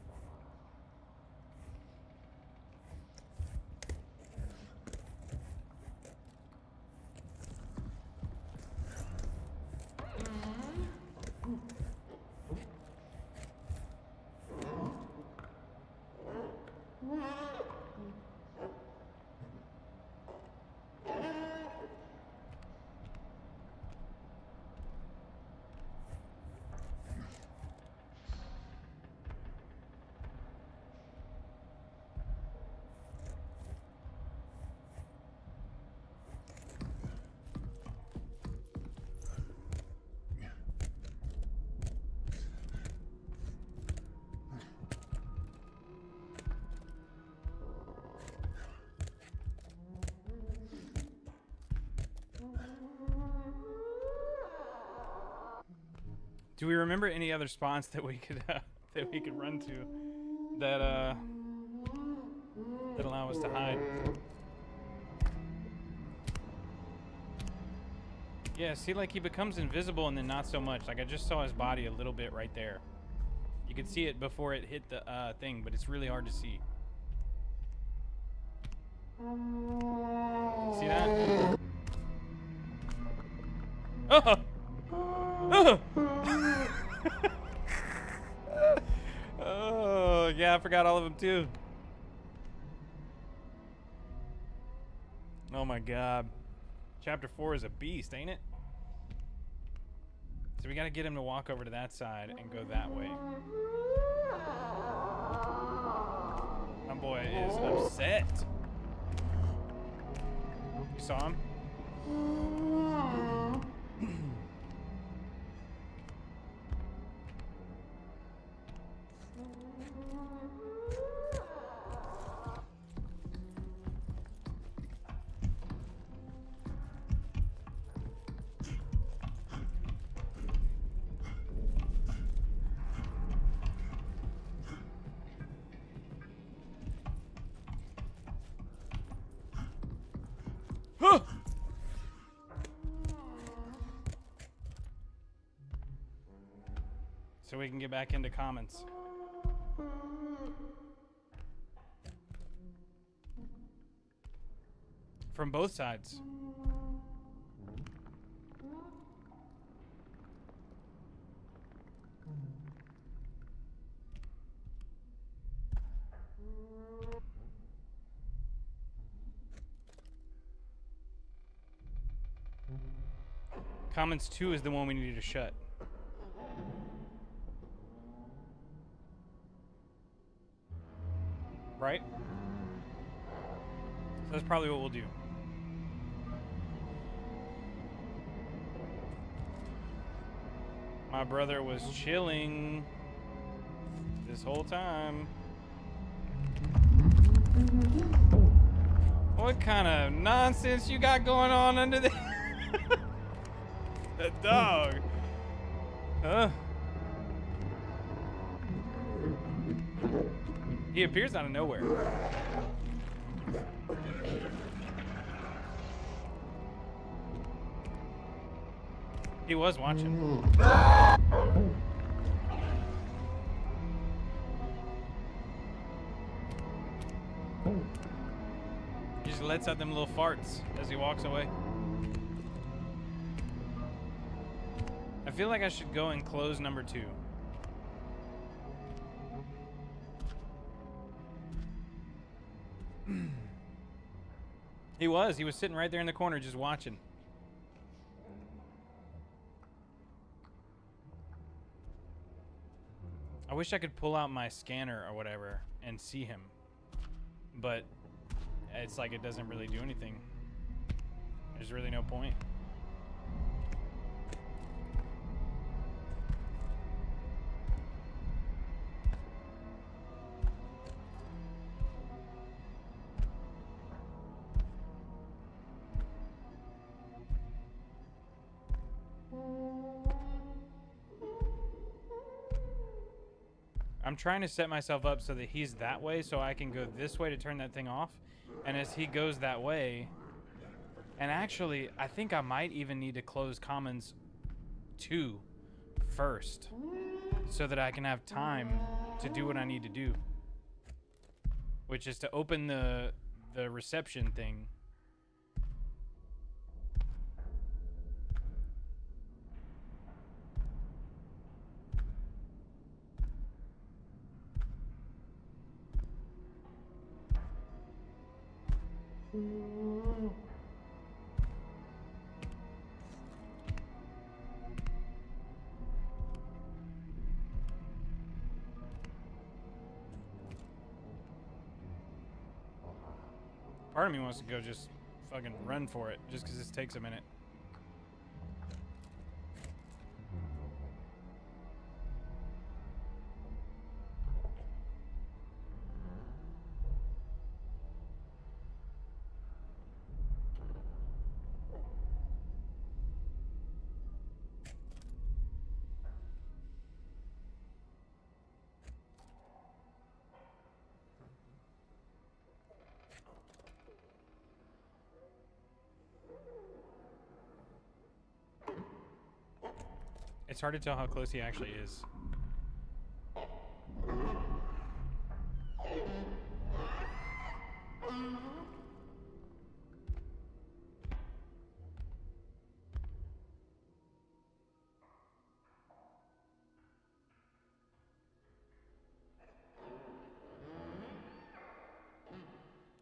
Do we remember any other spawns that we could run to that that allow us to hide? Yeah, see, like he becomes invisible and then not so much. Like I just saw his body a little bit right there. You could see it before it hit the thing, but it's really hard to see. See that? Oh! Oh! Oh, yeah, I forgot all of them too. Oh my god. Chapter 4 is a beast, ain't it? So we gotta get him to walk over to that side and go that way. My boy is upset. You saw him? So we can get back into comments. From both sides. Comments 2 is the one we need to shut. Right? So that's probably what we'll do. My brother was chilling this whole time. What kind of nonsense you got going on under there? The dog. Huh? He appears out of nowhere. He was watching. He just lets out them little farts as he walks away. I feel like I should go and close number 2. He was sitting right there in the corner just watching. I wish I could pull out my scanner or whatever and see him. But it's like it doesn't really do anything. There's really no point. I'm trying to set myself up so that he's that way so I can go this way to turn that thing off. And as he goes that way, and actually, I think I might even need to close Commons 2 first so that I can have time to do what I need to do, which is to open the reception thing. Part of me wants to go just fucking run for it, just because this takes a minute. It's hard to tell how close he actually is.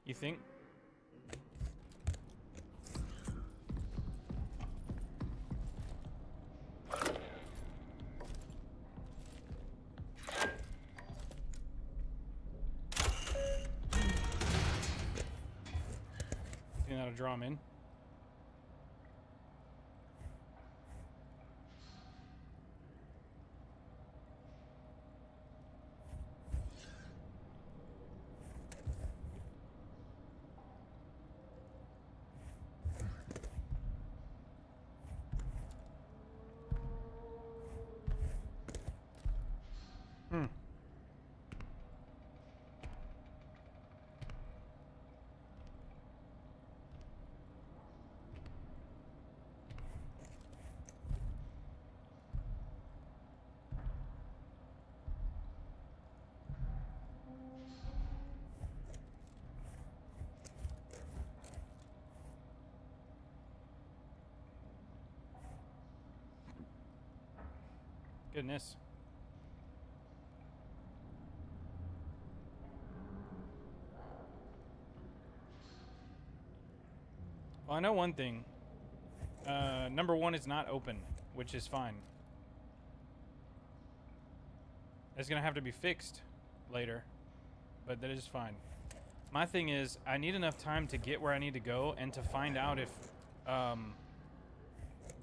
You think? You know how to draw him in? Goodness. Well, I know one thing. Number 1 is not open, which is fine. It's gonna have to be fixed later, but that is fine. My thing is, I need enough time to get where I need to go and to find out if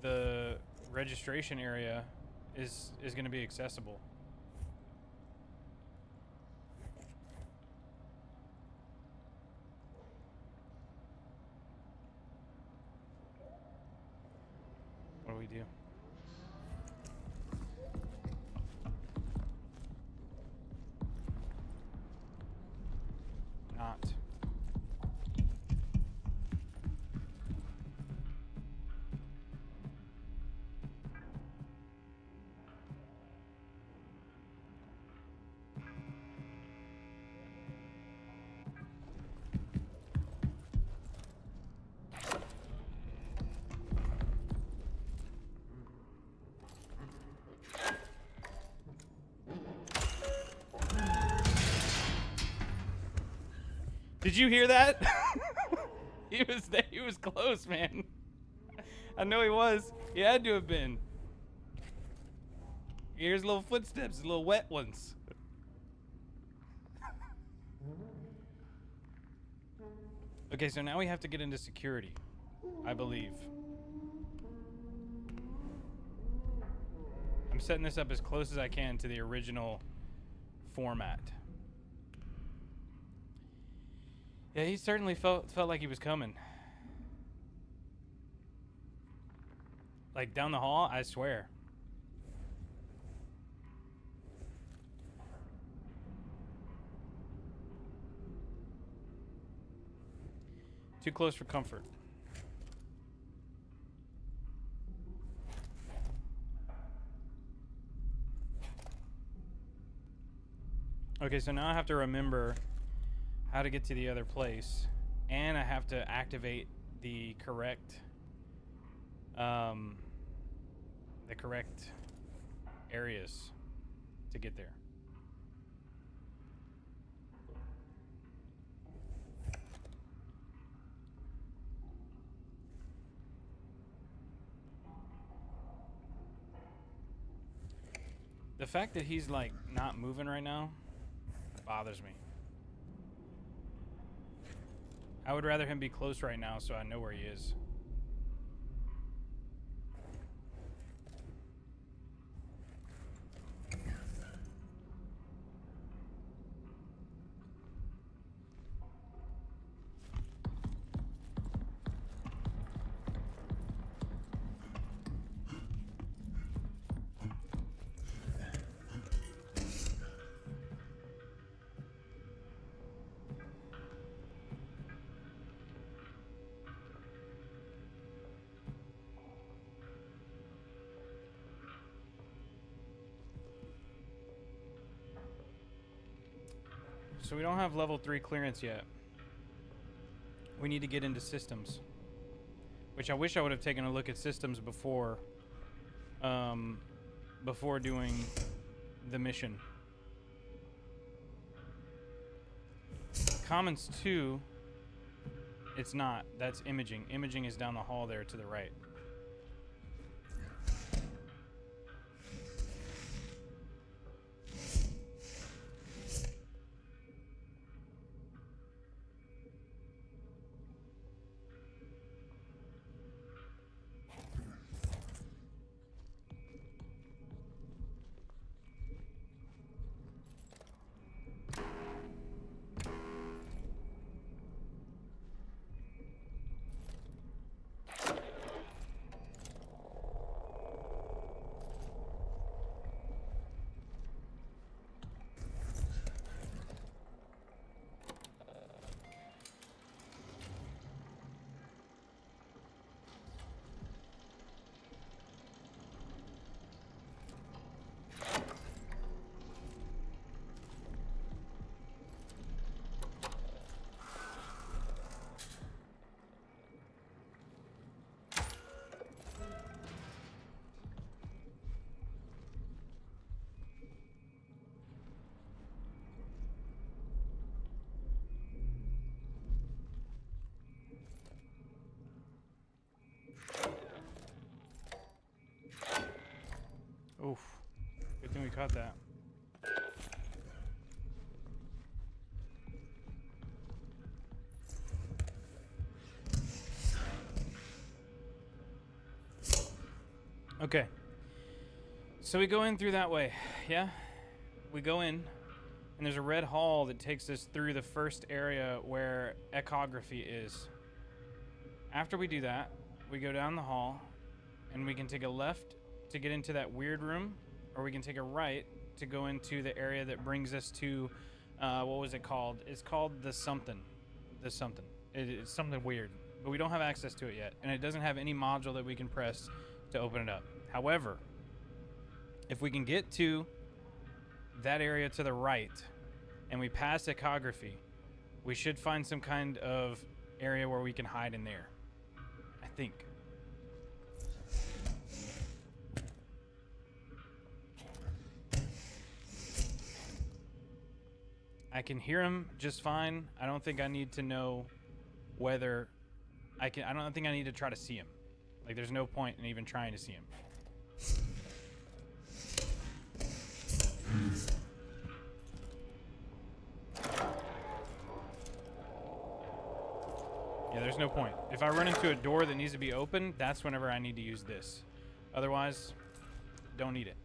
the registration area is going to be accessible. What do we do? Not. Did you hear that? He was there. He was close, man. I know he was. He had to have been. Here's little footsteps, little wet ones. Okay, so now we have to get into security, I believe. I'm setting this up as close as I can to the original format. Yeah, he certainly felt like he was coming. Like down the hall, I swear. Too close for comfort. Okay, so now I have to remember how to get to the other place, and I have to activate the correct areas to get there. The fact that he's like not moving right now bothers me. I would rather him be close right now so I know where he is. So we don't have level 3 clearance yet. We need to get into systems. Which I wish I would have taken a look at systems before doing the mission. Commons 2, it's not. That's imaging. Imaging is down the hall there to the right. Oof. Good thing we caught that. Okay. So we go in through that way, yeah? We go in, and there's a red hall that takes us through the first area where echography is. After we do that, we go down the hall, and we can take a left to get into that weird room, or we can take a right to go into the area that brings us to, what was it called? It's called the something. The something. It's something weird, but we don't have access to it yet, and it doesn't have any module that we can press to open it up. However, if we can get to that area to the right, and we pass echography, we should find some kind of area where we can hide in there. I think. I can hear him just fine. I don't think I need to know whether I don't think I need to try to see him. Like, there's no point in even trying to see him. Yeah, there's no point. If I run into a door that needs to be open, that's whenever I need to use this. Otherwise, don't need it.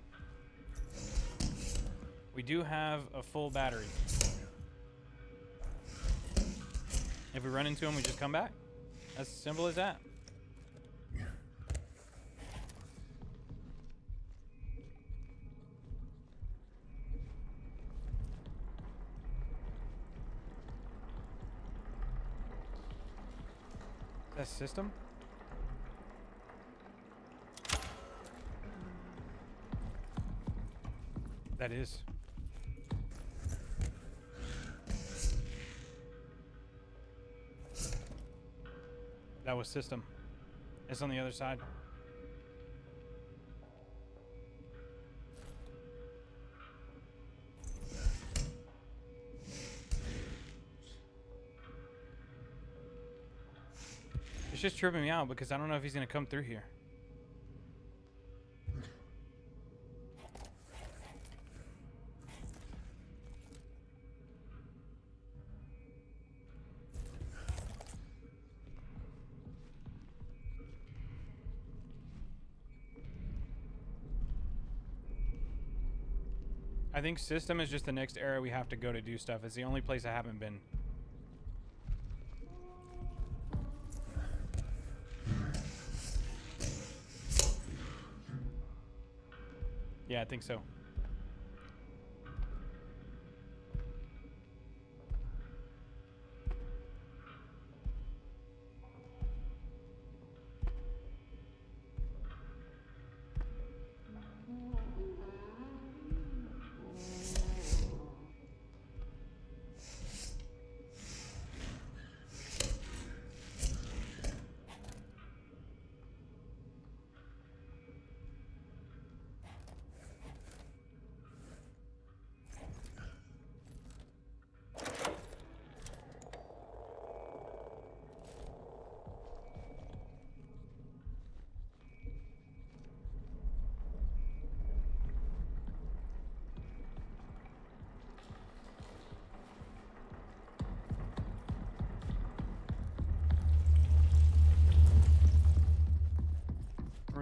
We do have a full battery. If we run into him, we just come back. As simple as that. That system? That is. That was system. It's on the other side. It's just tripping me out because I don't know if he's gonna come through here. I think system is just the next area we have to go to do stuff. It's the only place I haven't been. Yeah, I think so.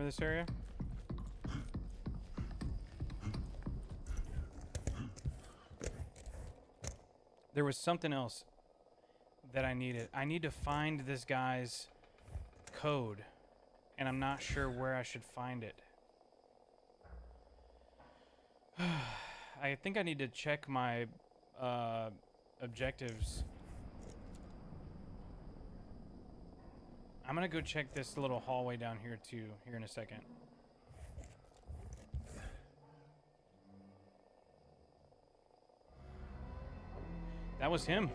remember this area? There was something else that I needed. I need to find this guy's code, and I'm not sure where I should find it. I think I need to check my objectives. I'm gonna go check this little hallway down here too, here in a second. That was him.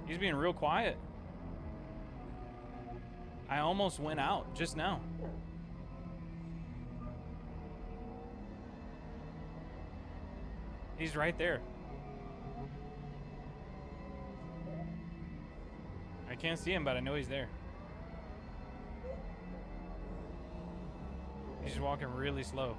He's being real quiet. I almost went out just now. He's right there. I can't see him, but I know he's there. He's just walking really slow.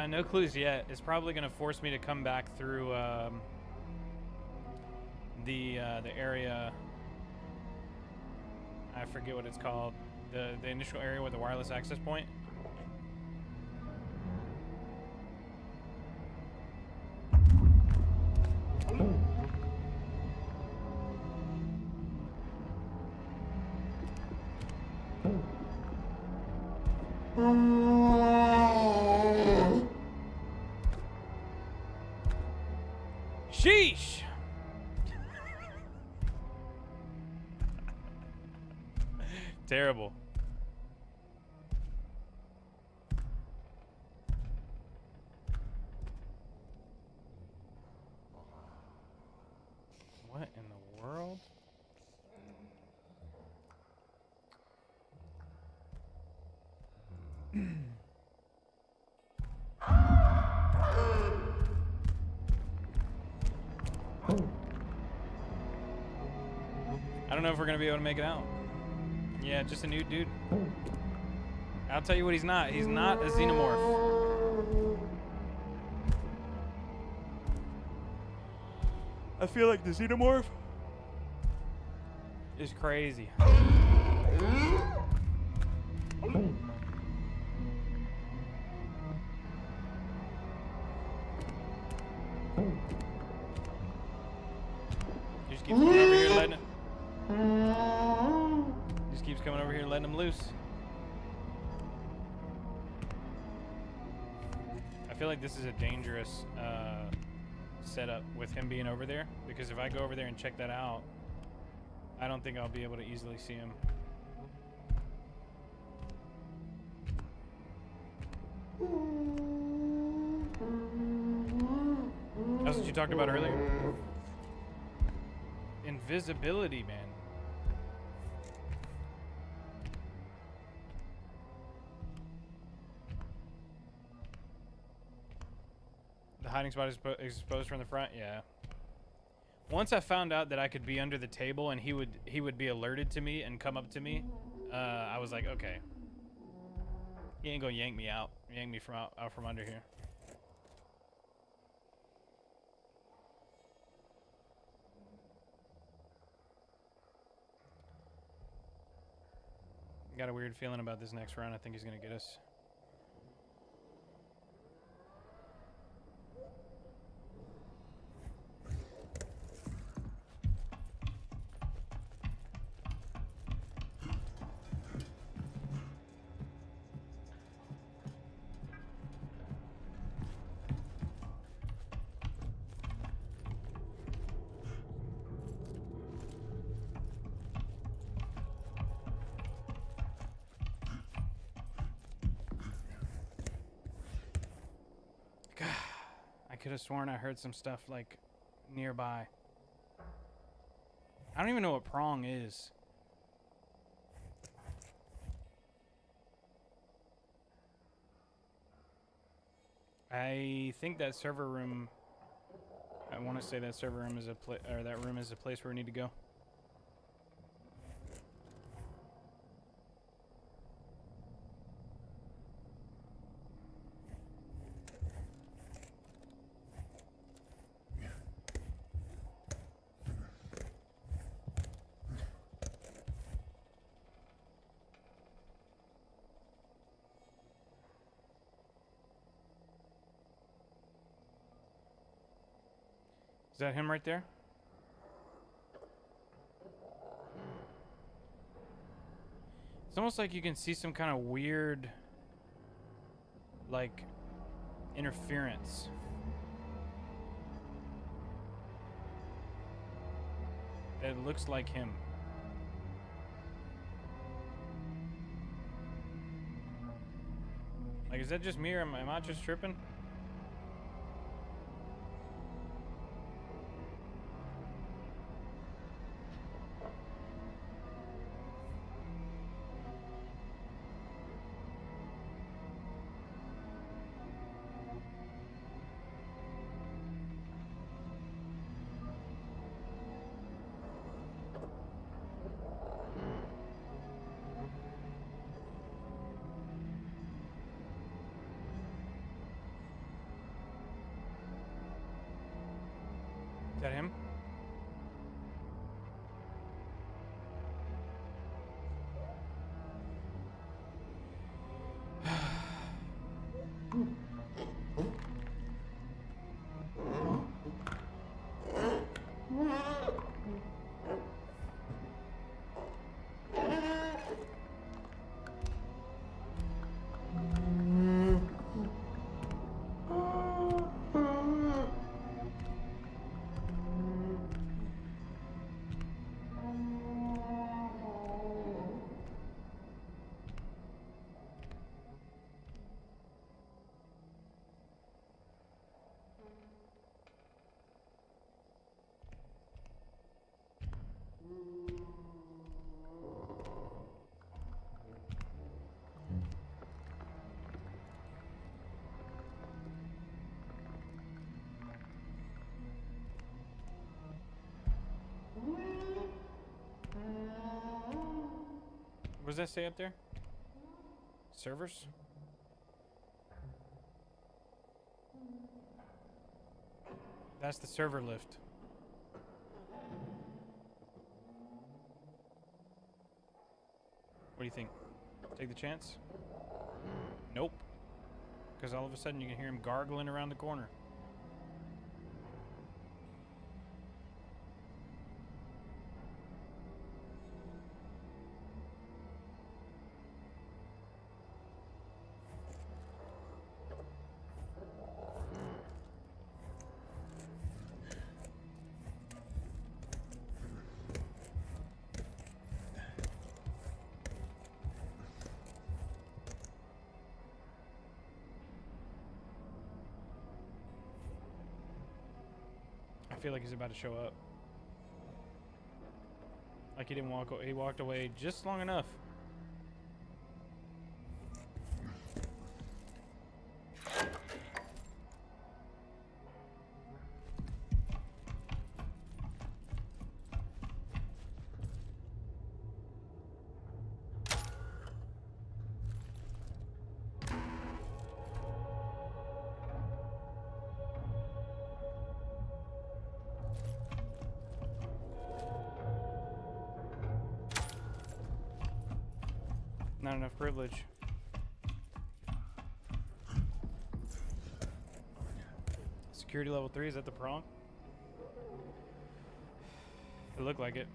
No clues yet. It's probably going to force me to come back through the area. I forget what it's called. The initial area with the wireless access point. Sheesh! Terrible. What in the world? I don't know if we're gonna be able to make it out. Yeah, just a new dude. I'll tell you what he's not. He's not a xenomorph. I feel like the xenomorph is crazy. Just keeps coming over here letting it. Just keeps coming over here letting him loose. I feel like this is a dangerous setup with him being over there, because if I go over there and check that out, I don't think I'll be able to easily see him. That's what you talked about earlier. Invisibility, man. The hiding spot is exposed from the front. Yeah. Once I found out that I could be under the table and he would be alerted to me and come up to me, I was like, okay, he ain't gonna yank me out from out from under here. Got a weird feeling about this next round. I think he's gonna get us. I could have sworn I heard some stuff like nearby. I don't even know what prong is. I think that server room, I want to say that server room is that room is a place where we need to go. Is that him right there? It's almost like you can see some kind of weird, like, interference. It looks like him. Like, is that just me or am I just tripping? Is that him? What does that say up there? Servers? That's the server lift. What do you think? Take the chance? Nope. Because all of a sudden you can hear him gargling around the corner. I feel like he's about to show up. Like he didn't walk. He walked away just long enough. Not enough privilege. Security level 3, is that the prompt? It looked like it.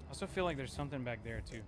I also feel like there's something back there too.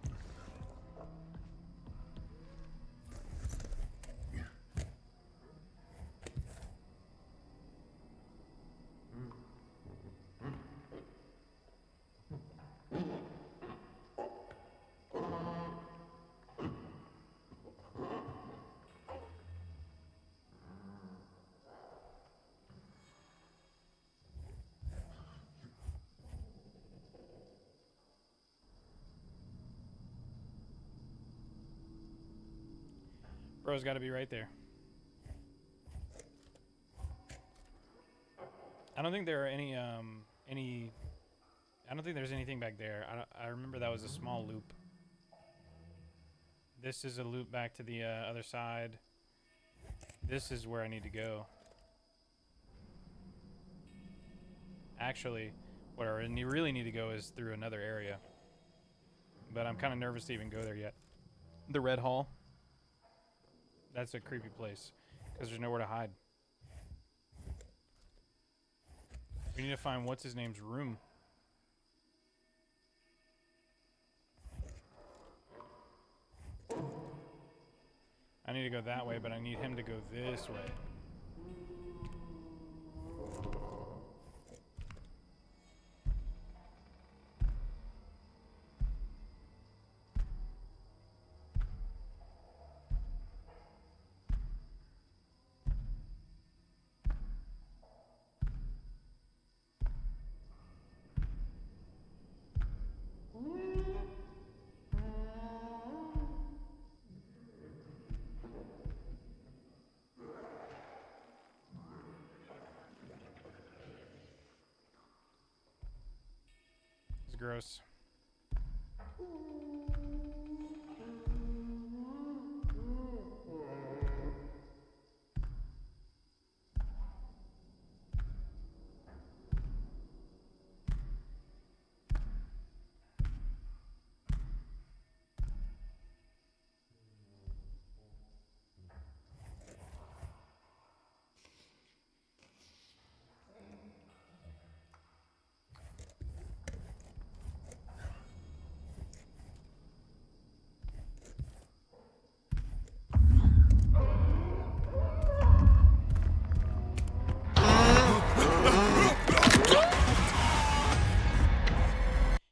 Bro's got to be right there. I don't think there are any. I don't think there's anything back there. I remember that was a small loop. This is a loop back to the other side. This is where I need to go. Actually, Where you really need to go is through another area. But I'm kind of nervous to even go there yet. The Red Hall. That's a creepy place. Because there's nowhere to hide. We need to find what's his name's room. I need to go that way, but I need him to go this way. It's gross.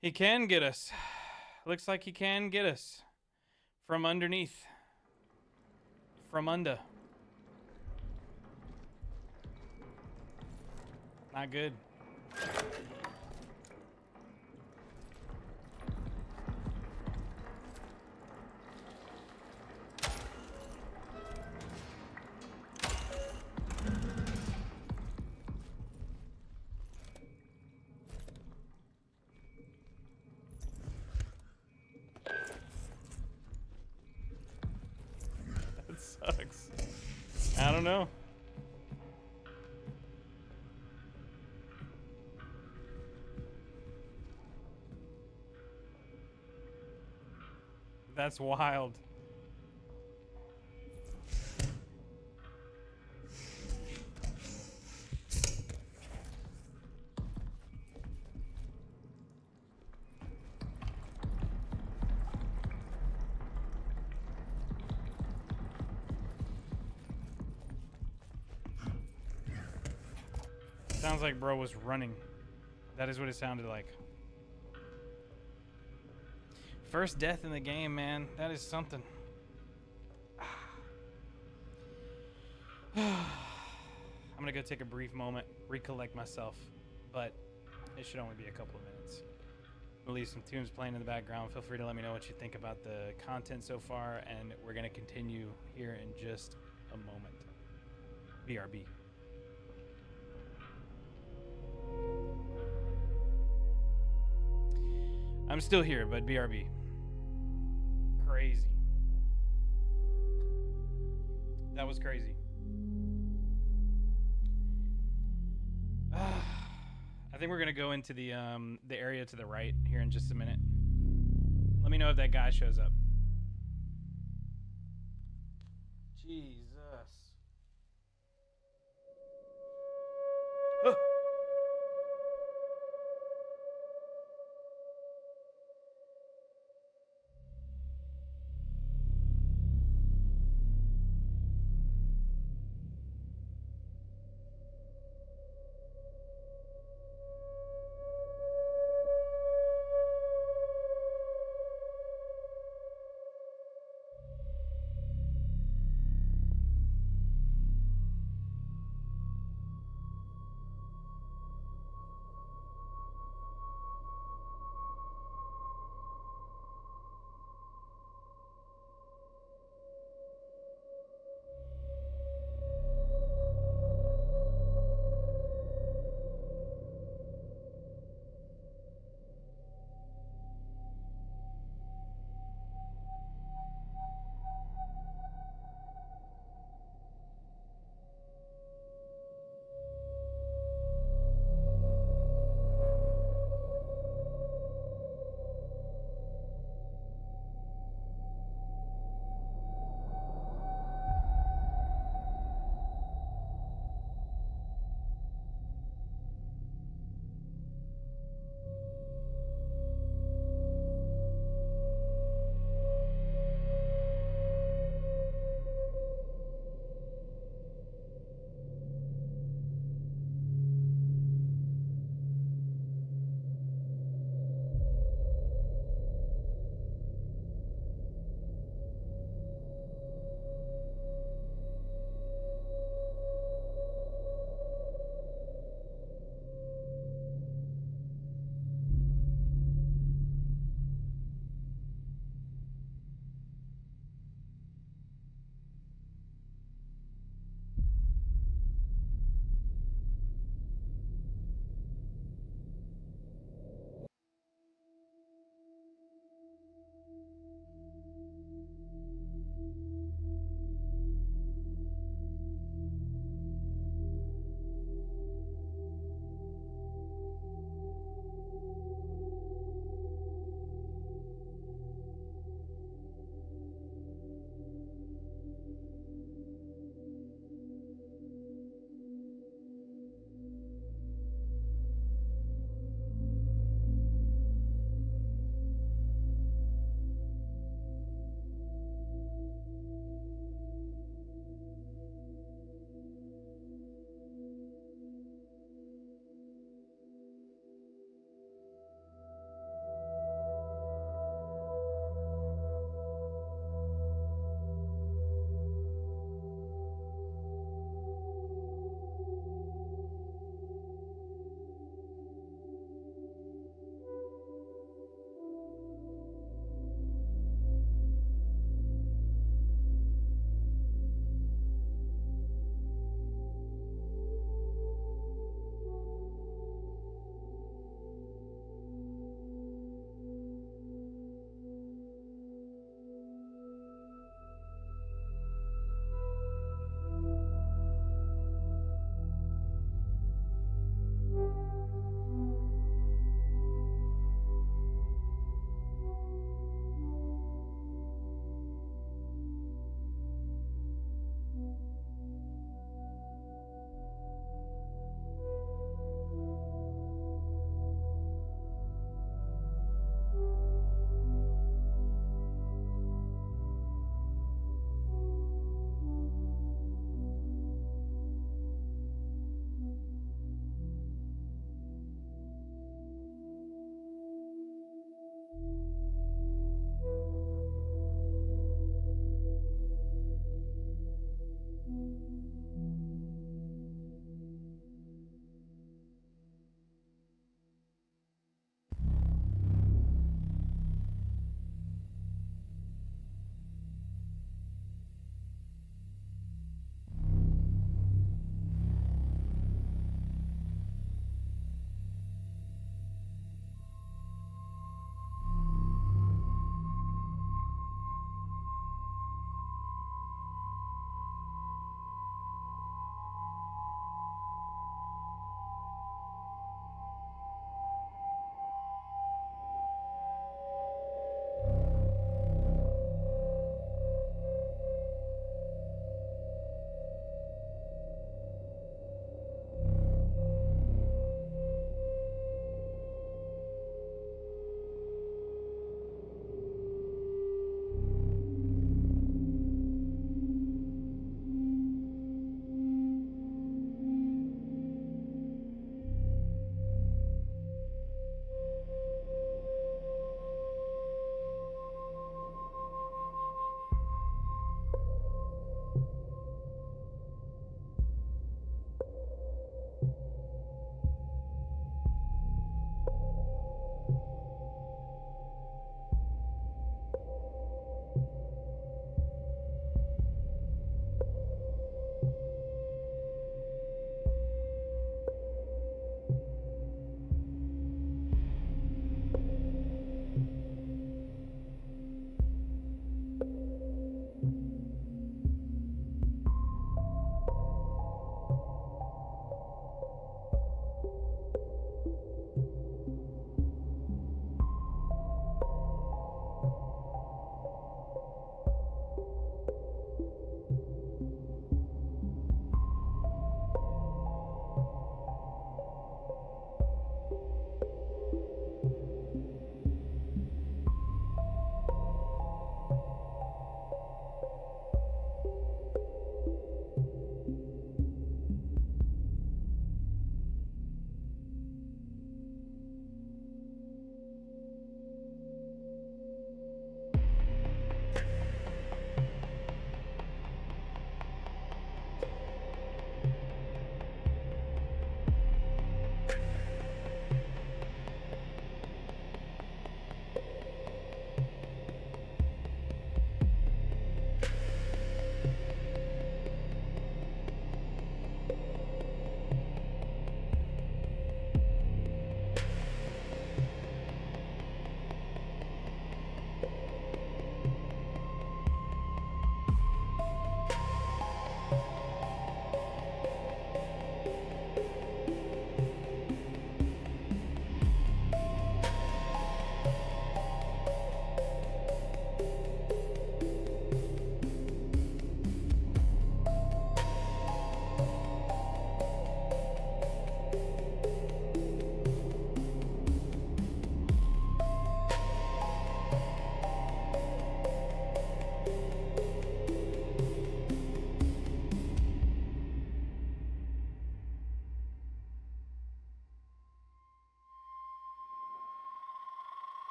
He can get us. Looks like he can get us. From underneath. From under. Not good. Sucks. I don't know. That's wild. Sounds like bro was running. That is what it sounded like. First death in the game, man. That is something. I'm gonna go take a brief moment, recollect myself, but it should only be a couple of minutes. We'll leave some tunes playing in the background. Feel free to let me know what you think about the content so far, and we're gonna continue here in just a moment. BRB. I'm still here, but BRB. Crazy. That was crazy. I think we're gonna go into the area to the right here in just a minute. Let me know if that guy shows up. Jesus.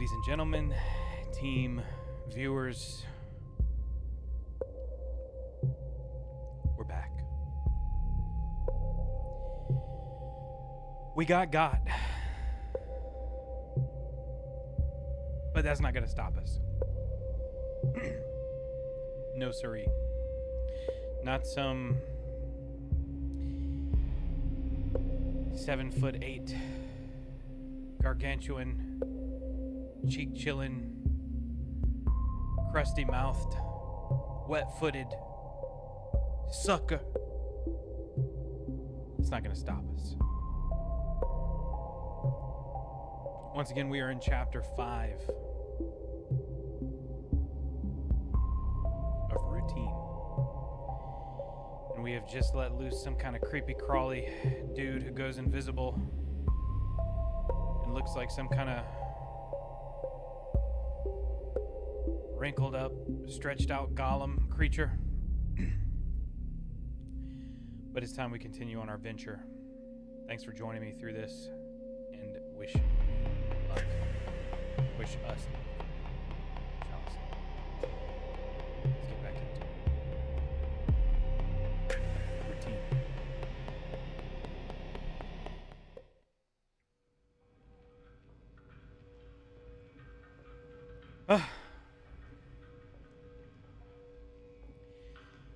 Ladies and gentlemen, team, viewers, we're back. We got, but that's not going to stop us. No siree. Not some 7'8" gargantuan, cheek chillin', crusty mouthed, wet footed sucker. It's not going to stop us. Once again, we are in chapter 5 of routine. And we have just let loose some kind of creepy crawly dude who goes invisible and looks like some kind of wrinkled up, stretched out golem creature. But it's time we continue on our venture. Thanks for joining me through this, and wish luck. Wish us luck. Shall I say. Let's get back into it. Routine.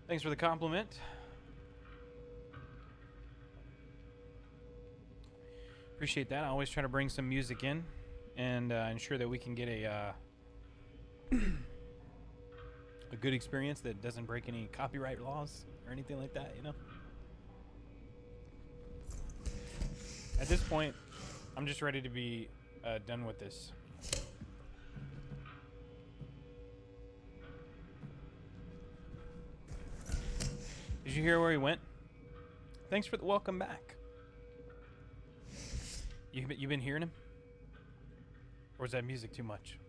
Thanks for the compliment. Appreciate that. I always try to bring some music in and ensure that we can get a good experience that doesn't break any copyright laws or anything like that, you know? At this point, I'm just ready to be done with this. Did you hear where he went? Thanks for the welcome back. You been hearing him? Or is that music too much?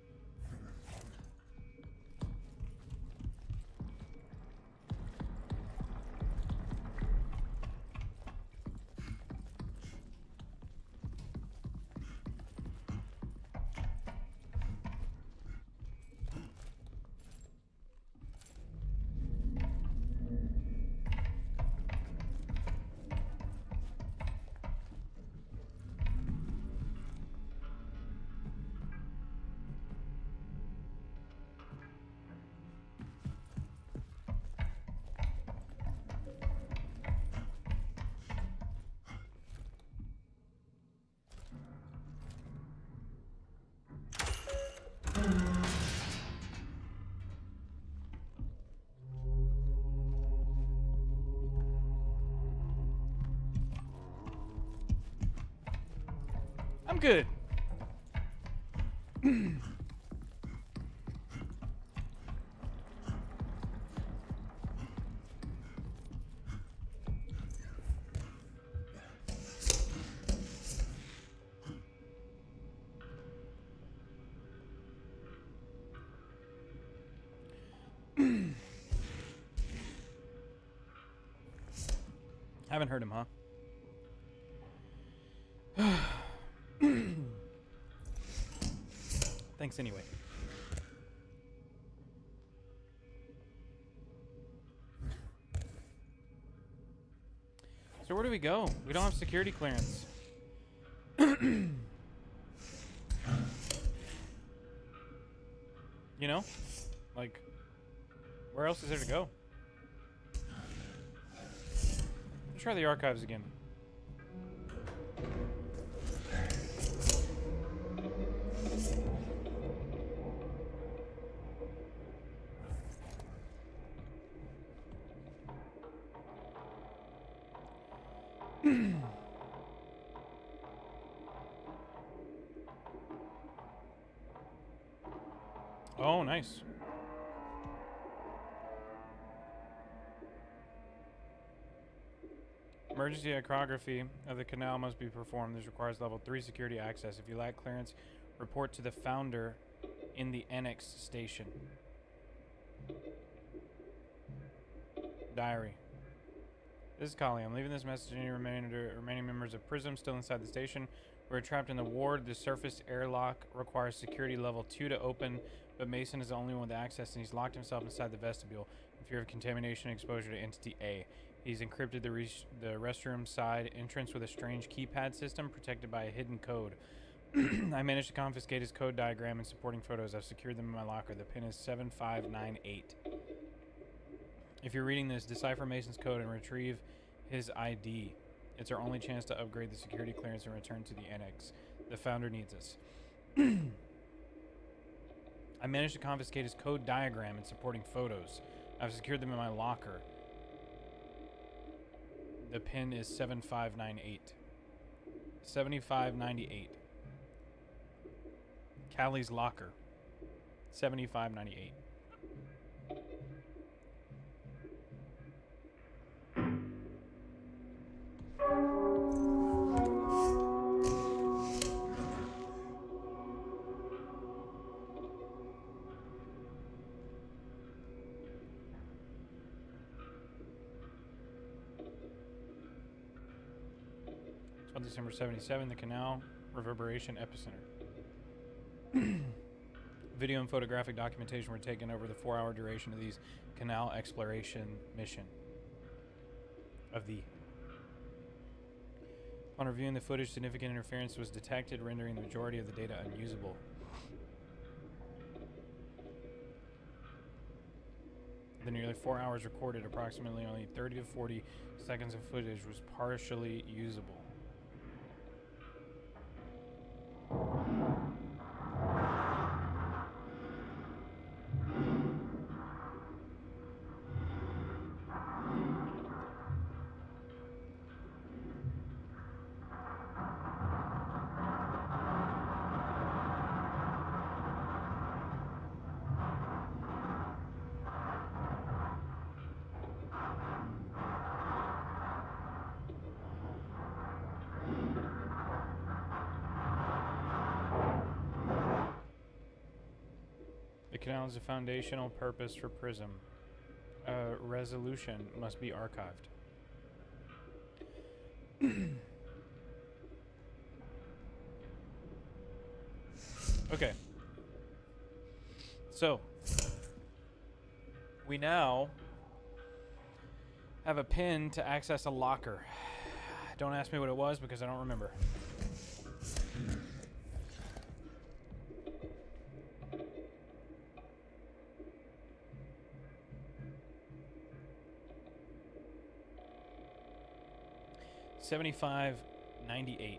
I'm good. Haven't heard him, huh? Thanks anyway. So where do we go? We don't have security clearance. You know? Like, where else is there to go? Let's try the archives again. Oh, nice. Emergency echography of the canal must be performed. This requires level 3 security access. If you lack clearance, report to the founder in the annex station. Diary. This is Kali. I'm leaving this message to any remaining members of Prism still inside the station. We're trapped in the ward. The surface airlock requires security level 2 to open, but Mason is the only one with access, and he's locked himself inside the vestibule in fear of contamination and exposure to Entity A. He's encrypted the restroom side entrance with a strange keypad system protected by a hidden code. I managed to confiscate his code diagram and supporting photos. I've secured them in my locker. The pin is 7598. If you're reading this, decipher Mason's code and retrieve his ID. It's our only chance to upgrade the security clearance and return to the annex. The founder needs us. I managed to confiscate his code diagram and supporting photos. I've secured them in my locker. The pin is 7598. 7598. Callie's locker. 7598. December 77, the Canal Reverberation Epicenter. Video and photographic documentation were taken over the 4-hour duration of these canal exploration mission. Upon reviewing the footage, significant interference was detected, rendering the majority of the data unusable. The nearly 4 hours recorded, approximately only 30 to 40 seconds of footage was partially usable. The canal is a foundational purpose for PRISM. Resolution must be archived. Okay. So, we now have a pin to access a locker. Don't ask me what it was because I don't remember. $75.98.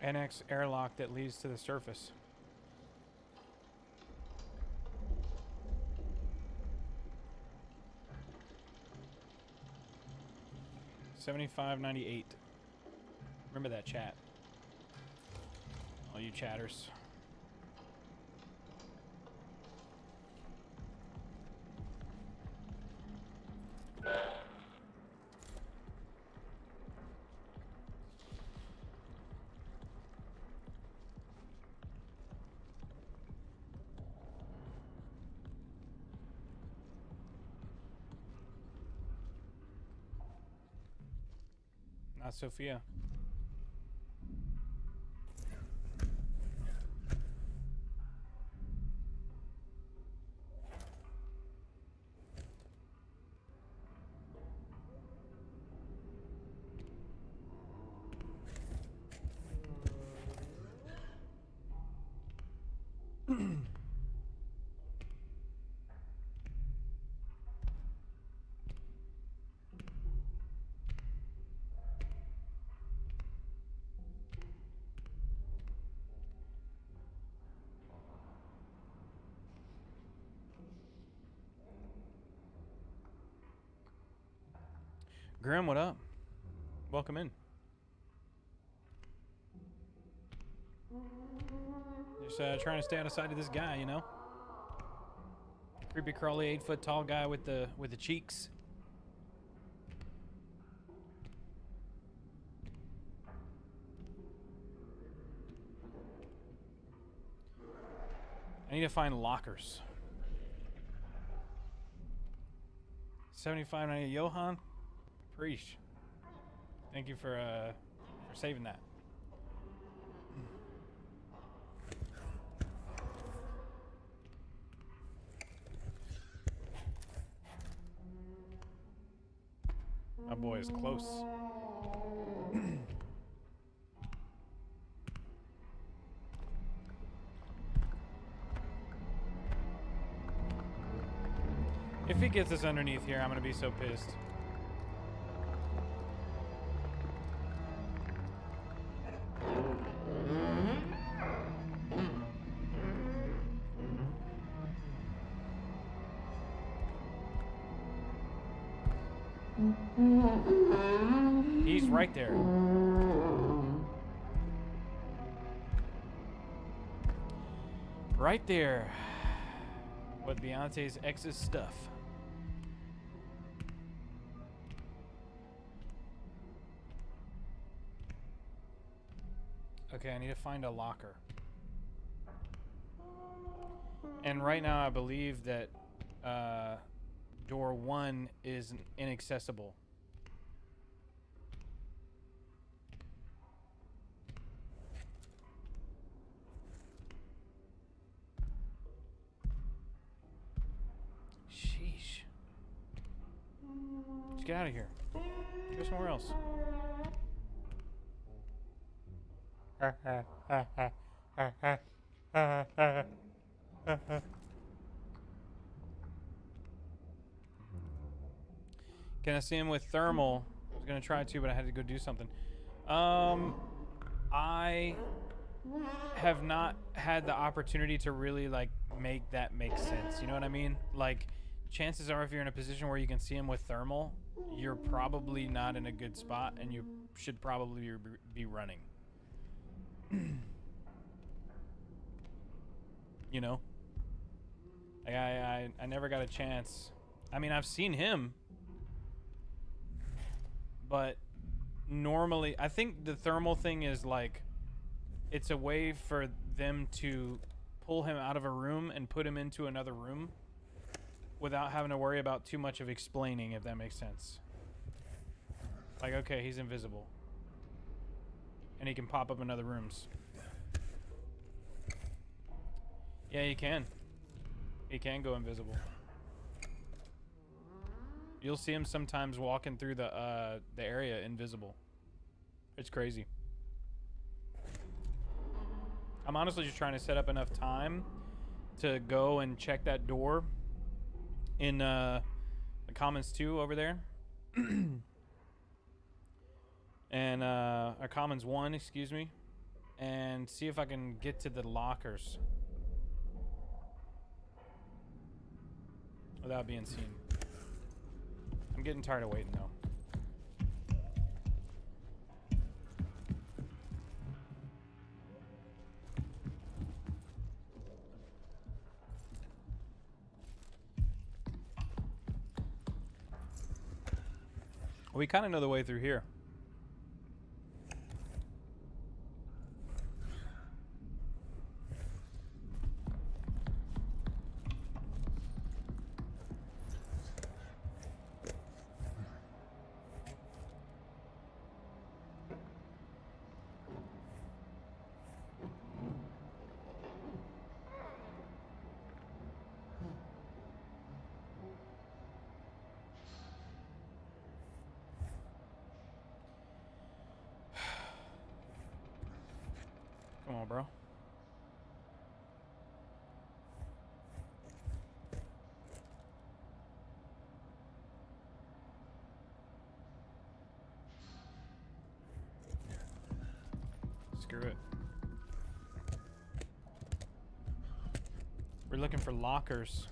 Annex airlock that leads to the surface. $75.98. Remember that, chat. All you chatters. Not Sophia. Grim, what up? Welcome in. Just trying to stay out of sight of this guy, you know? Creepy crawly 8-foot tall guy with the cheeks. I need to find lockers. 75.90 Yohan. Preach. Thank you for saving that. My boy is close. If he gets us underneath here, I'm gonna be so pissed. He's right there. Right there. With Beyonce's ex's stuff. Okay, I need to find a locker. And right now I believe that door 1 is inaccessible. Sheesh. Just get out of here. Go somewhere else. Can I see him with thermal? I was gonna try to, but I had to go do something. I have not had the opportunity to really like make that make sense. You know what I mean? Like, chances are, if you're in a position where you can see him with thermal, you're probably not in a good spot, and you should probably be running. You know, like I never got a chance. I mean, I've seen him, but normally I think the thermal thing is like, it's a way for them to pull him out of a room and put him into another room without having to worry about too much of explaining, if that makes sense. Like, okay, he's invisible and he can pop up in other rooms. Yeah, he can. He can go invisible. You'll see him sometimes walking through the area invisible. It's crazy. I'm honestly just trying to set up enough time to go and check that door in the Commons 2 over there. And or Commons 1, excuse me. And see if I can get to the lockers without being seen. I'm getting tired of waiting though. We kind of know the way through here. Come on, bro. Screw it. We're looking for lockers.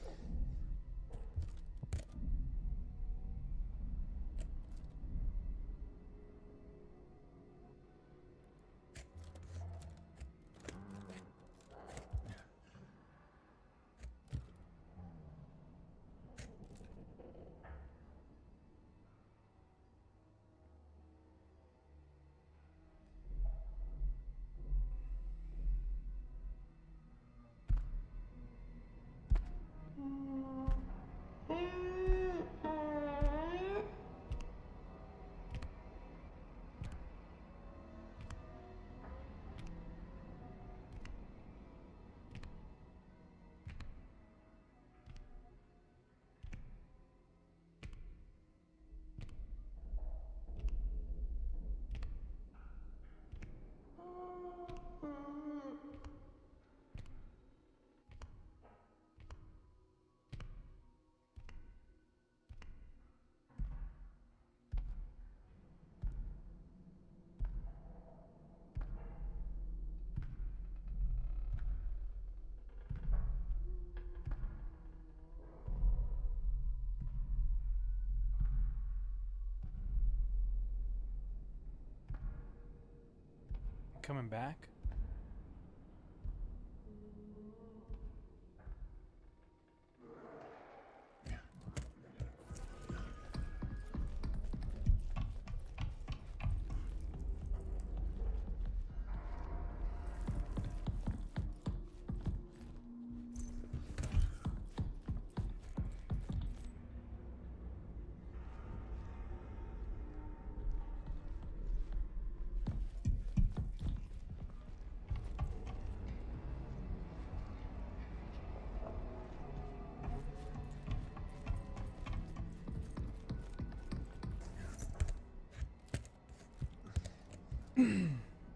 Coming back?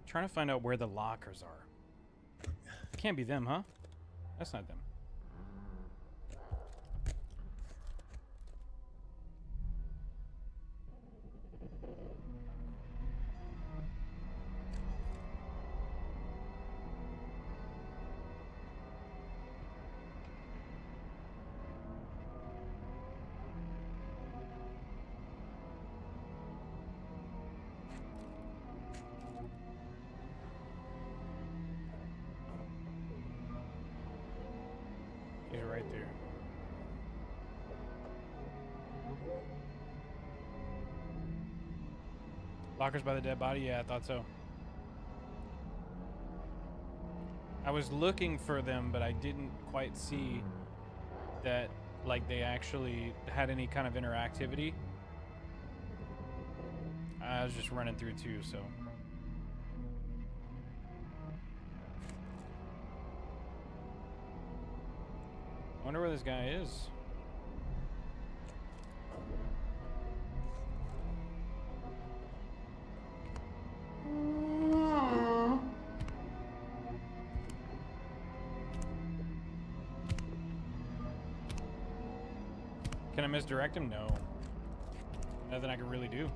Trying to find out where the lockers are. Can't be them, huh? That's not them. He's right there. Lockers by the dead body? Yeah, I thought so. I was looking for them, but I didn't quite see that, like, they actually had any kind of interactivity. I was just running through too, so. I wonder where this guy is. Can I misdirect him? No. Nothing I can really do.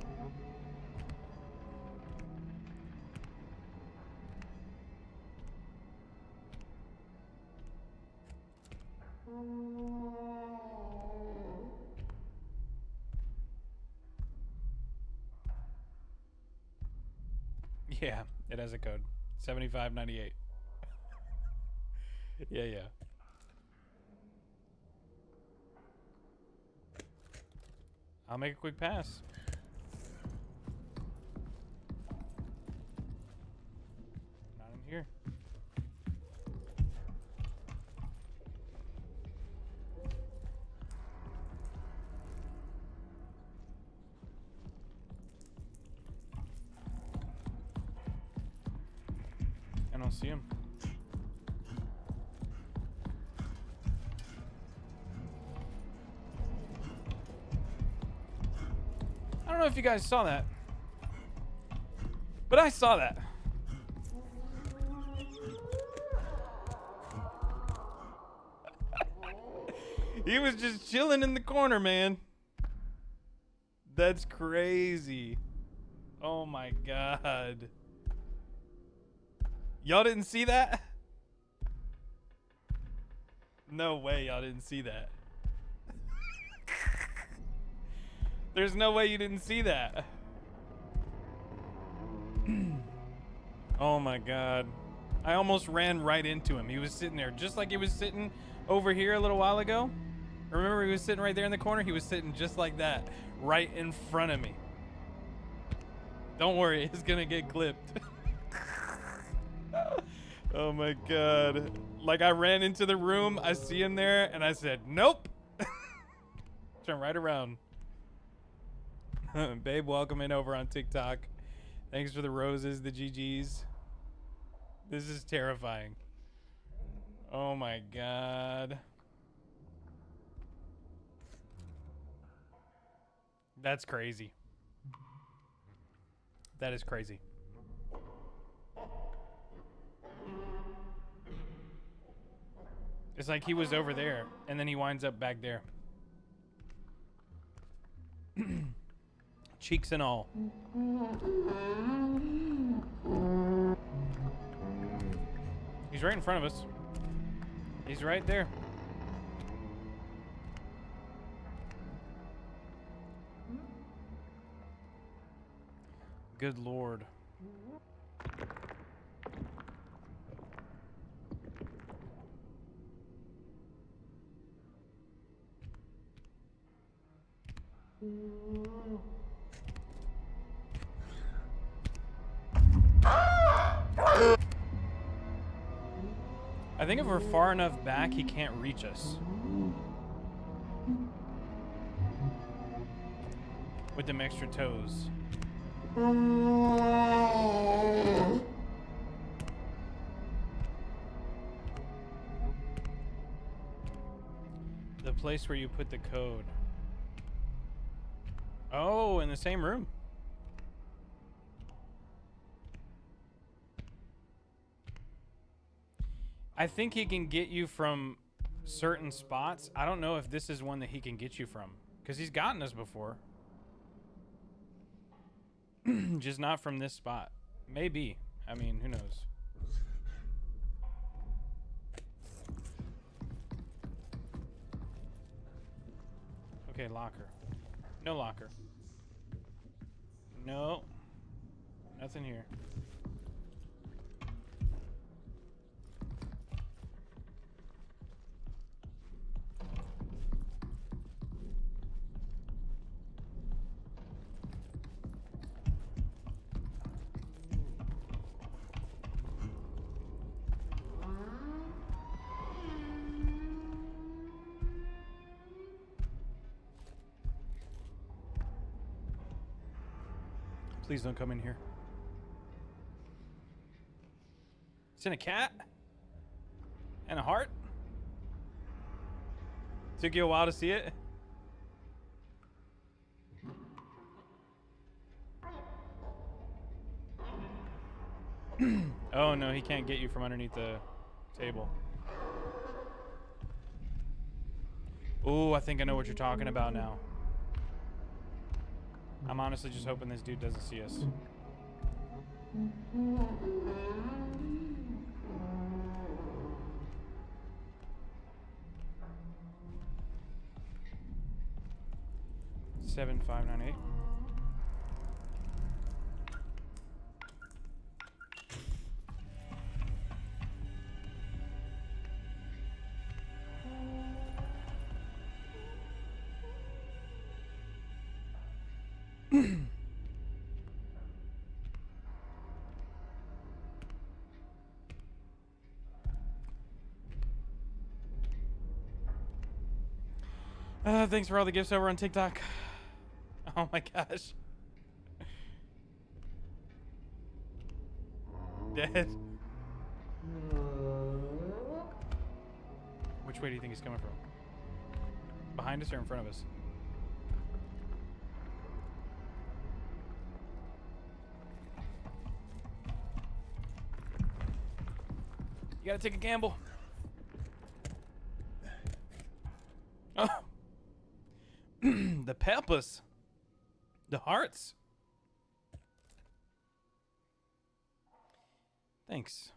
Yeah, it has a code. 7598. Yeah, yeah. I'll make a quick pass. Not in here. I don't see him. I don't know if you guys saw that, but I saw that. He was just chilling in the corner, man. That's crazy. Oh my God. Y'all didn't see that? No way y'all didn't see that. There's no way you didn't see that. Oh my God. I almost ran right into him. He was sitting there just like he was sitting over here a little while ago. Remember he was sitting right there in the corner? He was sitting just like that, right in front of me. Don't worry, it's gonna get clipped. Oh my God. Like I ran into the room, I see him there, and I said, nope. Turn right around. Babe, welcome in over on TikTok. Thanks for the roses, the GGs. This is terrifying. Oh my God. That's crazy. That is crazy. It's like he was over there, and then he winds up back there. Cheeks and all. He's right in front of us. He's right there. Good Lord. I think if we're far enough back, he can't reach us. With them extra toes. The place where you put the code. Oh, in the same room. I think he can get you from certain spots. I don't know if this is one that he can get you from, because he's gotten us before. Just not from this spot. Maybe. I mean, who knows? Okay, locker. No locker. No. Nothing here. Please don't come in here. It's in a cat? And a heart? Took you a while to see it? Oh no, he can't get you from underneath the table. Ooh, I think I know what you're talking about now. I'm honestly just hoping this dude doesn't see us. Seven, 5, 9, 8. Thanks for all the gifts over on TikTok. Oh my gosh. Dead. Which way do you think he's coming from? Behind us or in front of us? You gotta take a gamble. Oh. The peppers. The hearts. Thanks.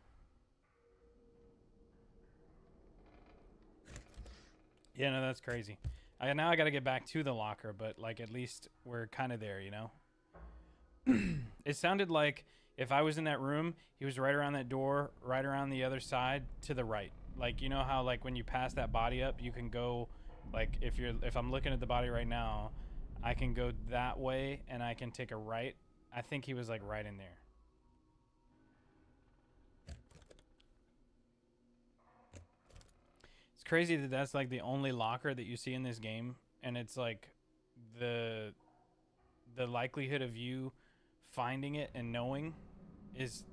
Yeah, no, that's crazy. Now I gotta get back to the locker, but like at least we're kind of there, you know? It sounded like if I was in that room, he was right around that door, right around the other side to the right. Like, you know how like when you pass that body up, you can go, like if I'm looking at the body right now, I can go that way and I can take a right. I think he was like right in there. It's crazy that that's like the only locker that you see in this game, and it's like the likelihood of you finding it and knowing is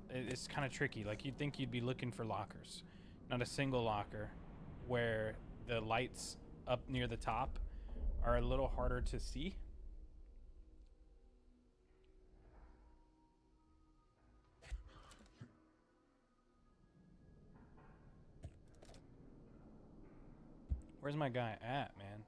kind of tricky. Like you'd think you'd be looking for lockers, not a single locker where the lights up near the top are a little harder to see. Where's my guy at, man?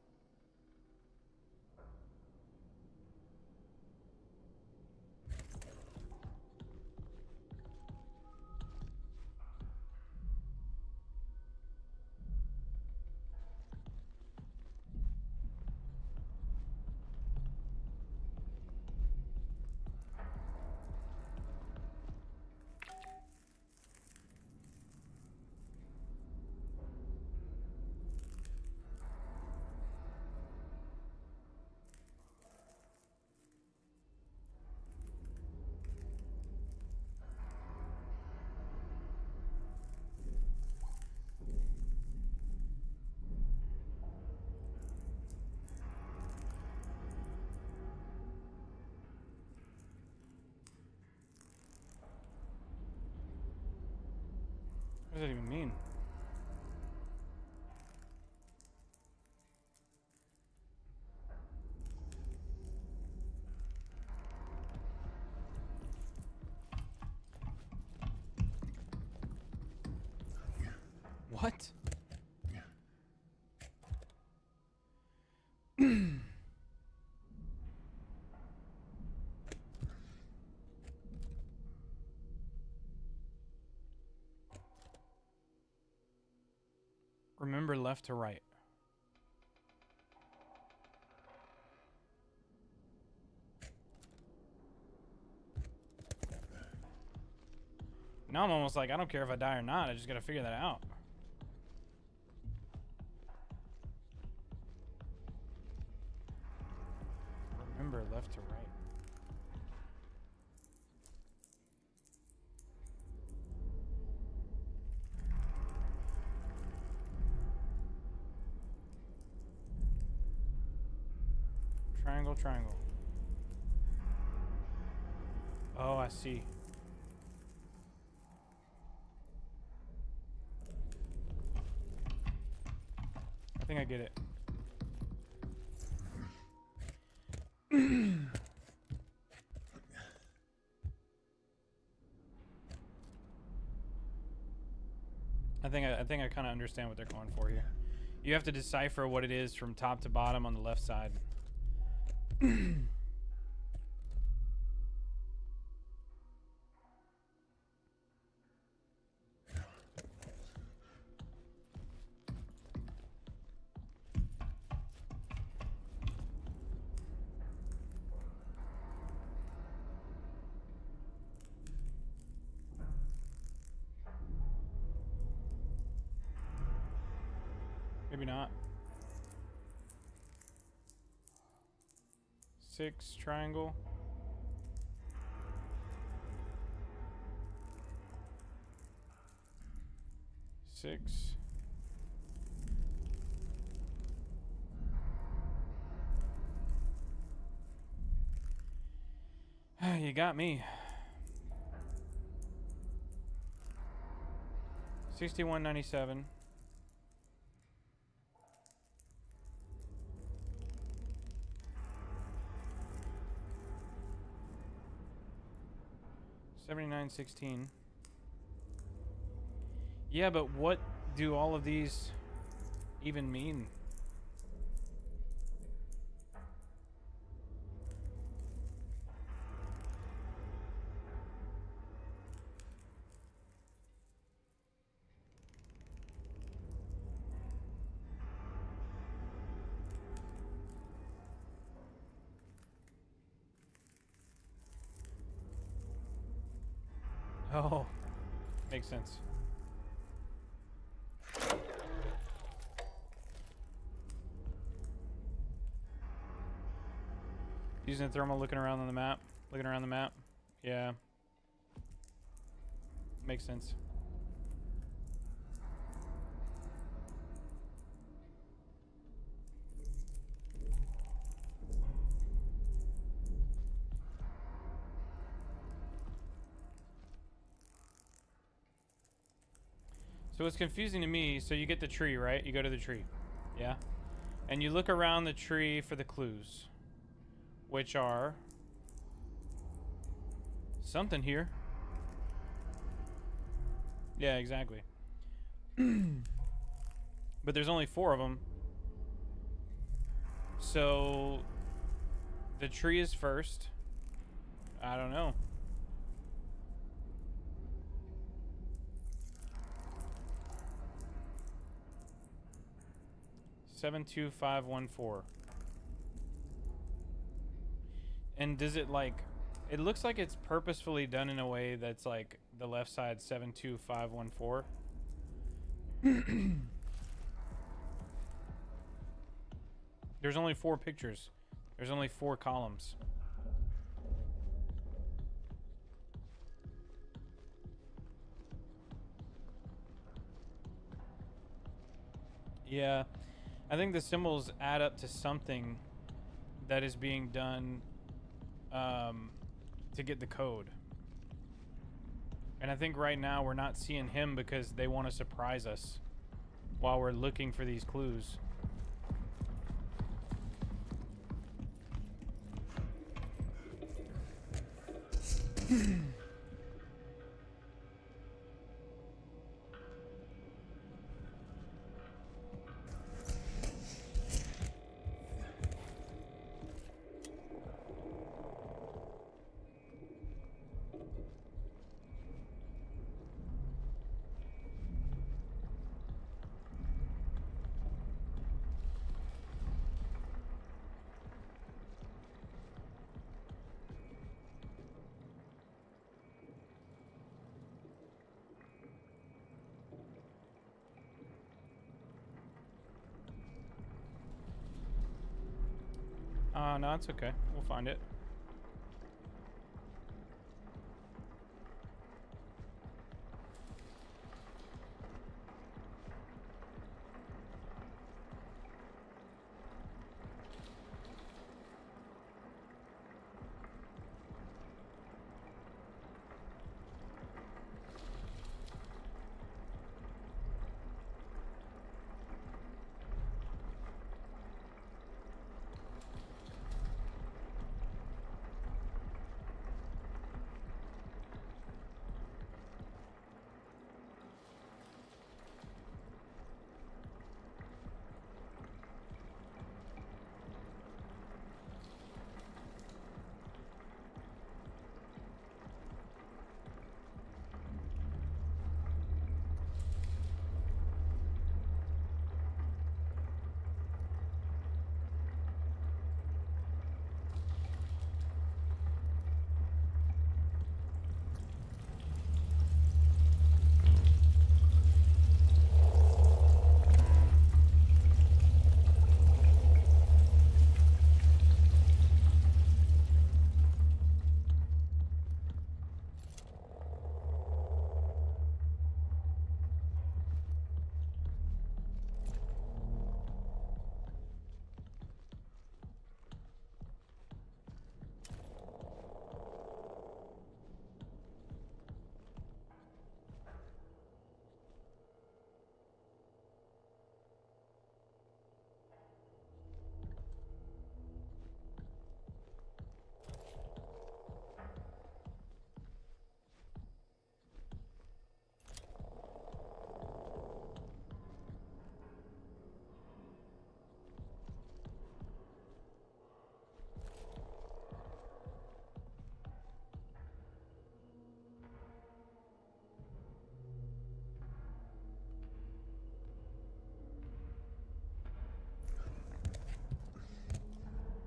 does that even mean? What? Remember left to right. Now I'm almost like, I don't care if I die or not. I just gotta figure that out. Remember left to right. Triangle, triangle. Oh, I see. I think I get it. I think I kind of understand what they're going for here. You have to decipher what it is from top to bottom on the left side. Maybe not. 6 triangle. Six. You got me. 6197. $79.16. Yeah, but what do all of these even mean? Oh, makes sense. Using the thermal, looking around on the map. Looking around the map. Yeah. Makes sense. So it's confusing to me. So you get the tree, right? You go to the tree. Yeah. And you look around the tree for the clues. Which are something here. Yeah, exactly. But there's only 4 of them. So the tree is first. I don't know. $72514. And does it like, it looks like it's purposefully done in a way that's like the left side 72514. There's only 4 pictures. There's only 4 columns. Yeah, I think the symbols add up to something that is being done to get the code. And I think right now we're not seeing him because they want to surprise us while we're looking for these clues. No, it's okay. We'll find it.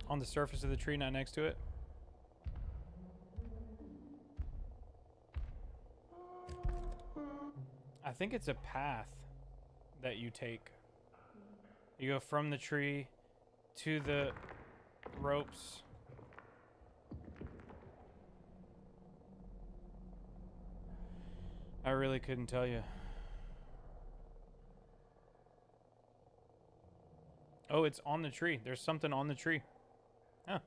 On the surface of the tree, not next to it. I think it's a path that you take. You go from the tree to the ropes. I really couldn't tell you. Oh, it's on the tree. There's something on the tree. Huh.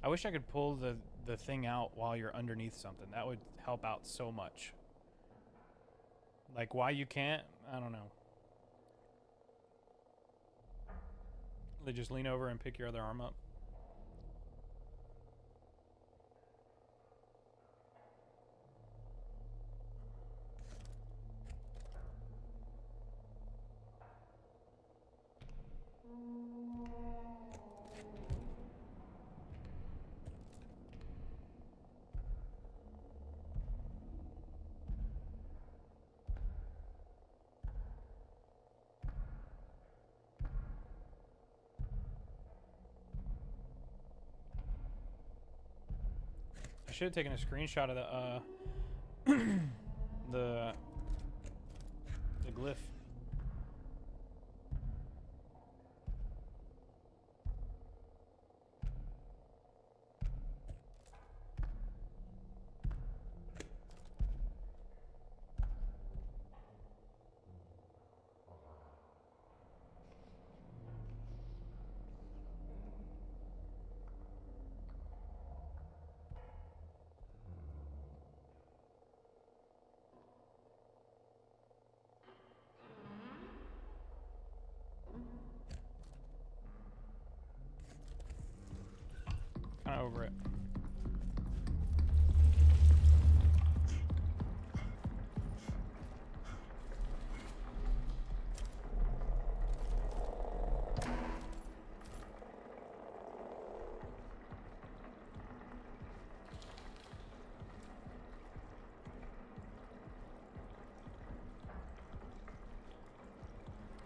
I wish I could pull the thing out while you're underneath something. That would help out so much. Like, why you can't, I don't know. They just lean over and pick your other arm up. I should have taken a screenshot of the glyph.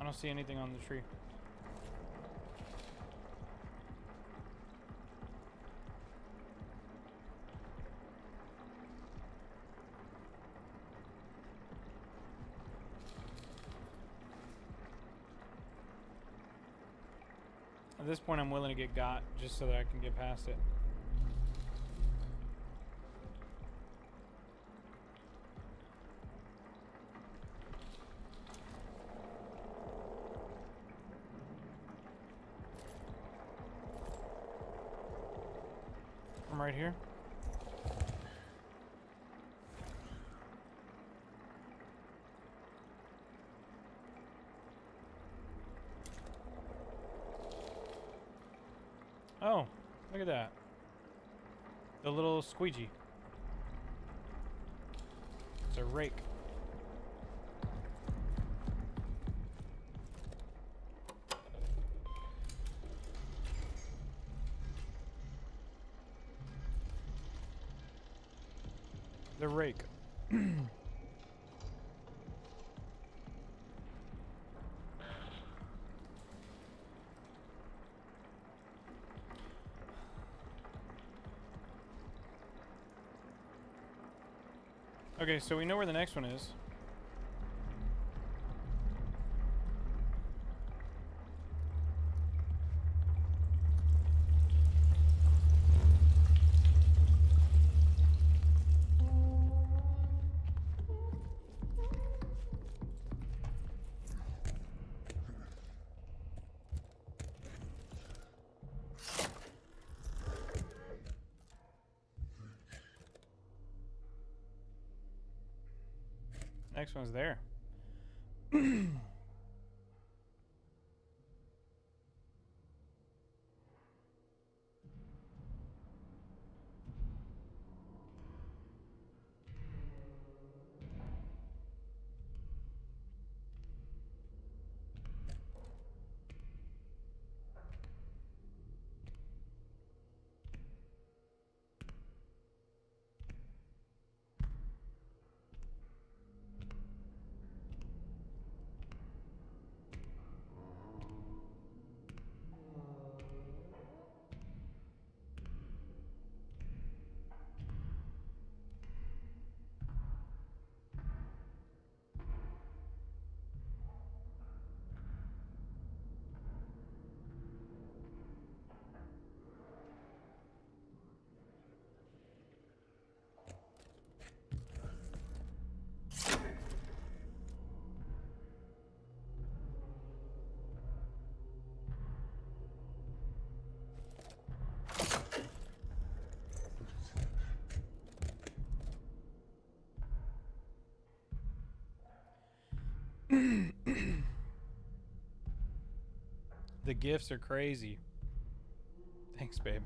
I don't see anything on the tree. At this point, I'm willing to get got just so that I can get past it. I'm right here. Oh, look at that. The little squeegee. It's a rake. The rake. Okay, so we know where the next one is. Next one's there. The gifts are crazy. Thanks, babe.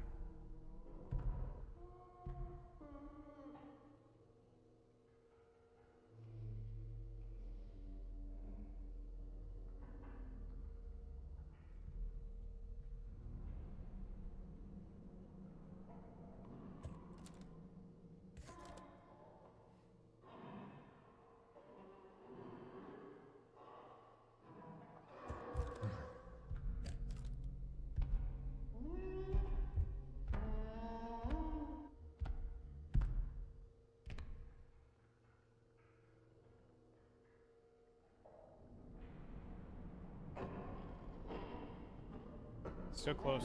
So close.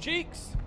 Cheeks!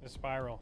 The spiral.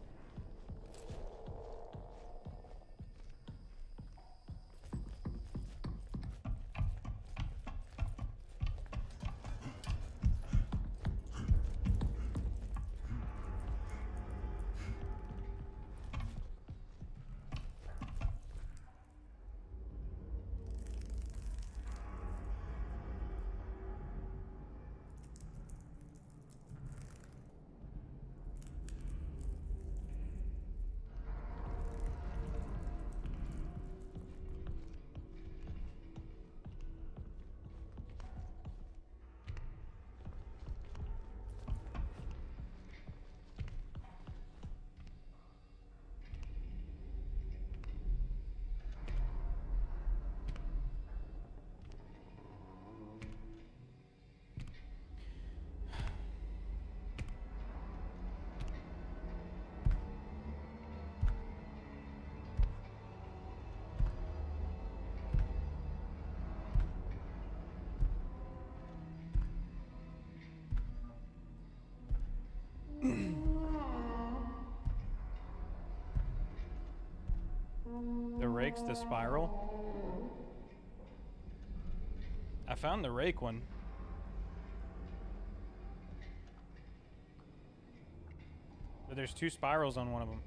The rake's the spiral. I found the rake one. But there's two spirals on one of them.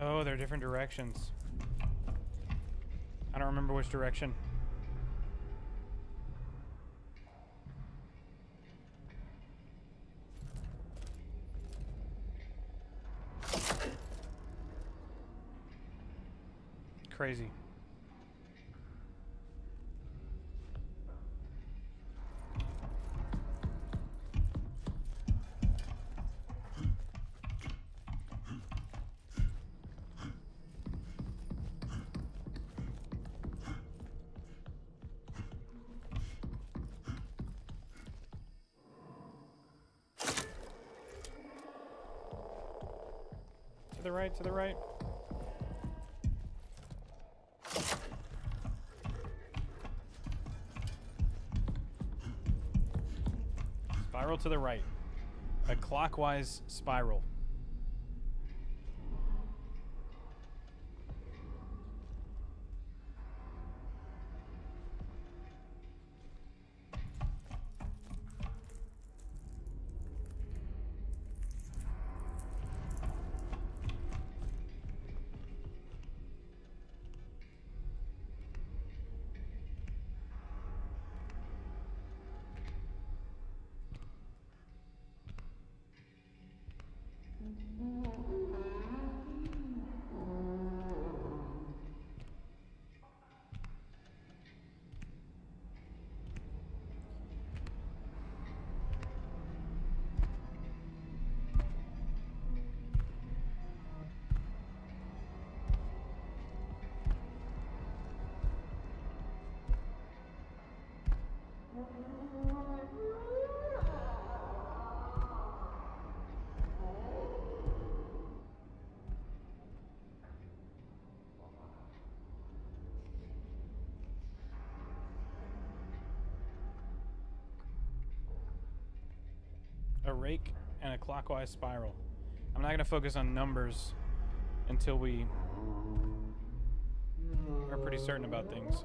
Oh, they're different directions. I don't remember which direction. Crazy. To the right, to the right. Spiral to the right. A clockwise spiral. rake, and a clockwise spiral. I'm not going to focus on numbers until we are pretty certain about things.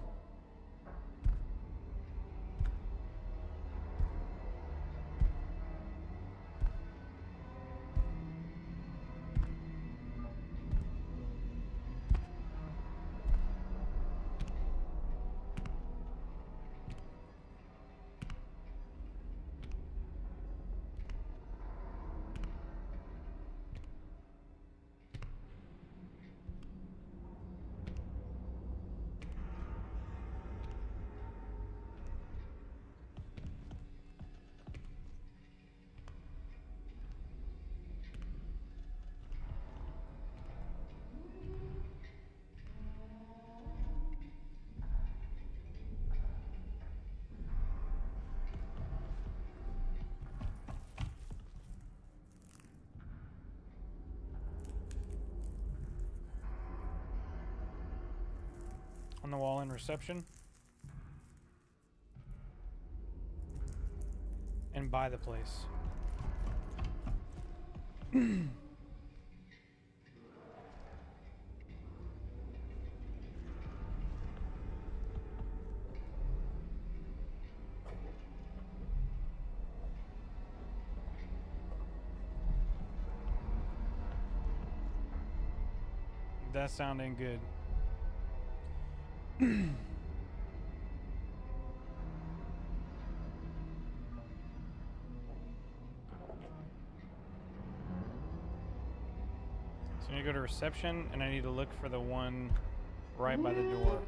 On the wall in reception. And by the place. That sounding good. So I need to go to reception, and I need to look for the one right by the door.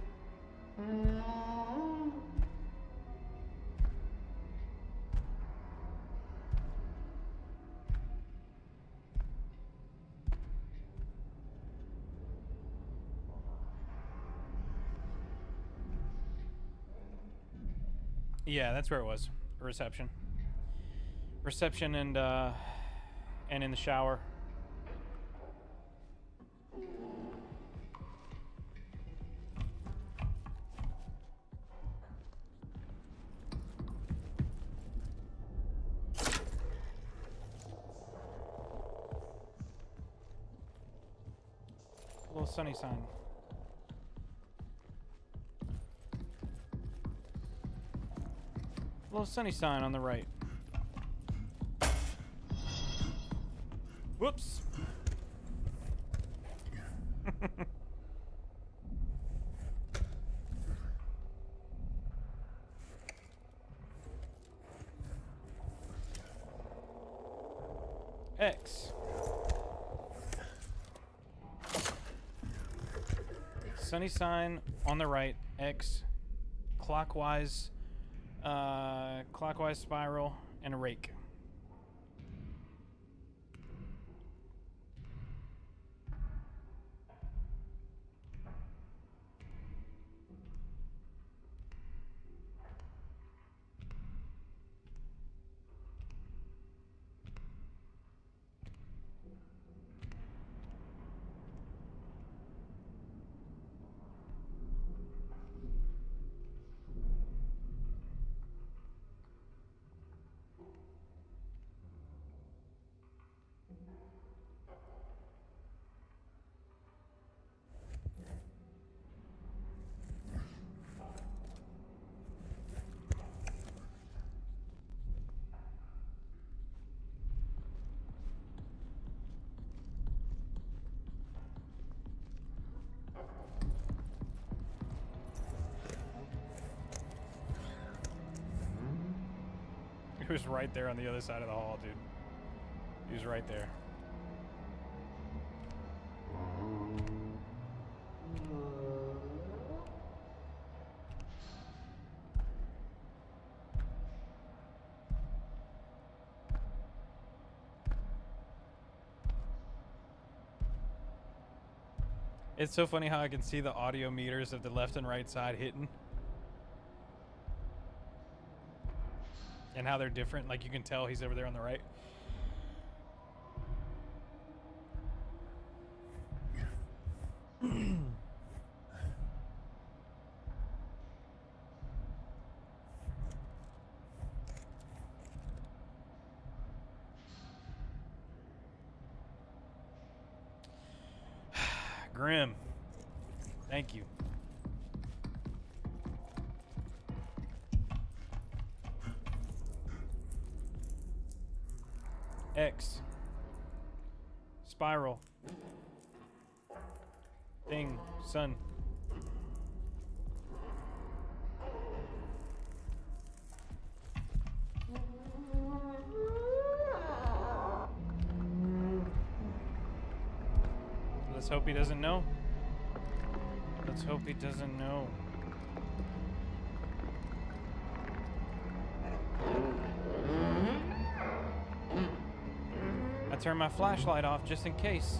Yeah, that's where it was. Reception. Reception and in the shower. A little sunny sign. Little sunny sign on the right. Whoops. X. Sunny sign on the right. X. Clockwise. Clockwise spiral and a rake. He was right there on the other side of the hall, dude. He was right there. It's so funny how I can see the audio meters of the left and right side hitting. And how they're different. Like you can tell he's over there on the right. Grim. Thank you. X. Spiral. Thing. Sun. Let's hope he doesn't know. Let's hope he doesn't know. I turned my flashlight off just in case.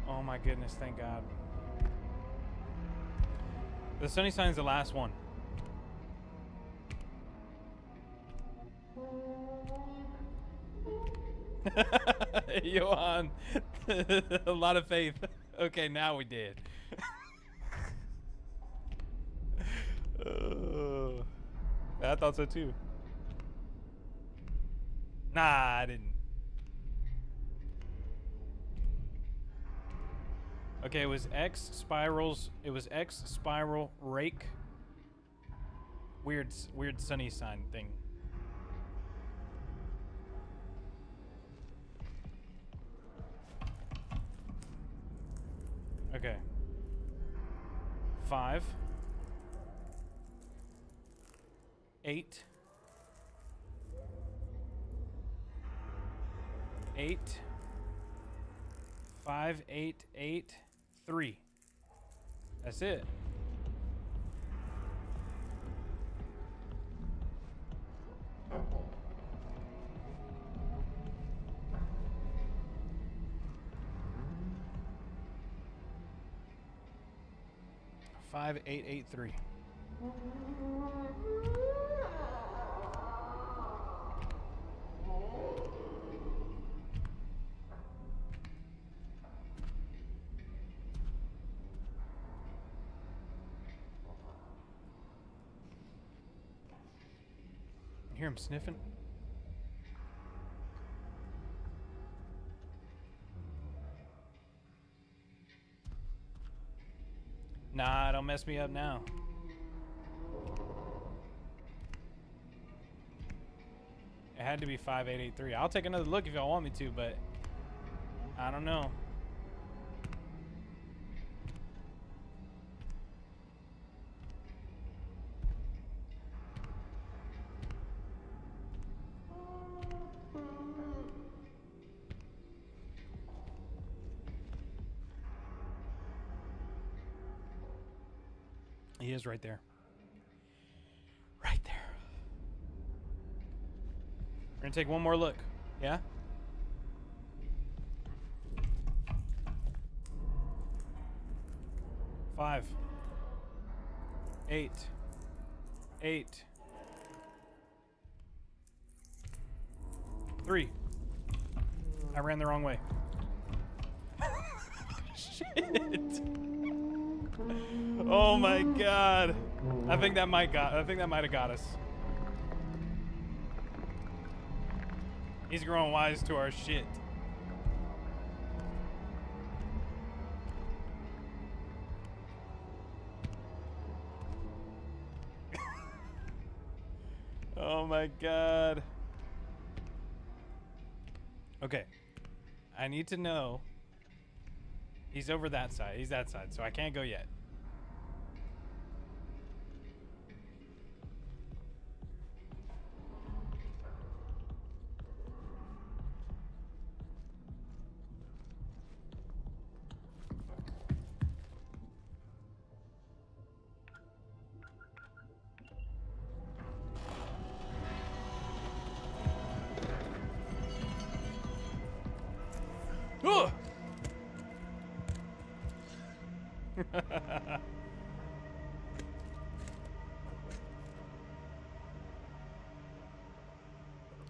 Oh my goodness, thank God. The sunny sign's the last one. Yohan, a lot of faith. Okay, now we did. I thought so too. Nah, I didn't. Okay, it was X spirals. It was X spiral rake. Weird sunny sign thing. Okay. 5. 8. 8. 5, 8, 8, 3. That's it. Five, 8, 8, 3. Hear him sniffing? Nah, don't mess me up now. It had to be 5883. I'll take another look if y'all want me to, but I don't know. He is right there. Right there. We're gonna take one more look. Yeah? Five. 8. 8. 3. I ran the wrong way. Shit. Oh my God. I think that might have got us. He's growing wise to our shit. Oh my God. Okay. I need to know. He's over that side. He's that side, so I can't go yet.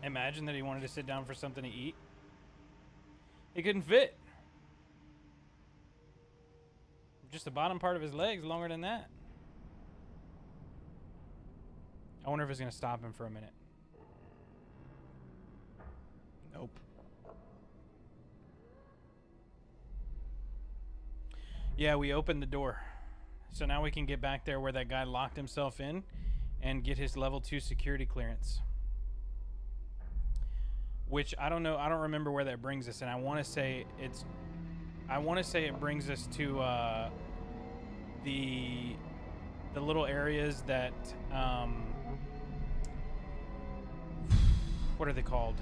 Imagine that he wanted to sit down for something to eat. He couldn't fit. just the bottom part of his legs longer than that. I wonder if it's gonna stop him for a minute. Nope. Yeah, we opened the door. So now we can get back there where that guy locked himself in and get his level 2 security clearance. Which I don't know, I don't remember where that brings us, and I want to say it brings us to the little areas that what are they called?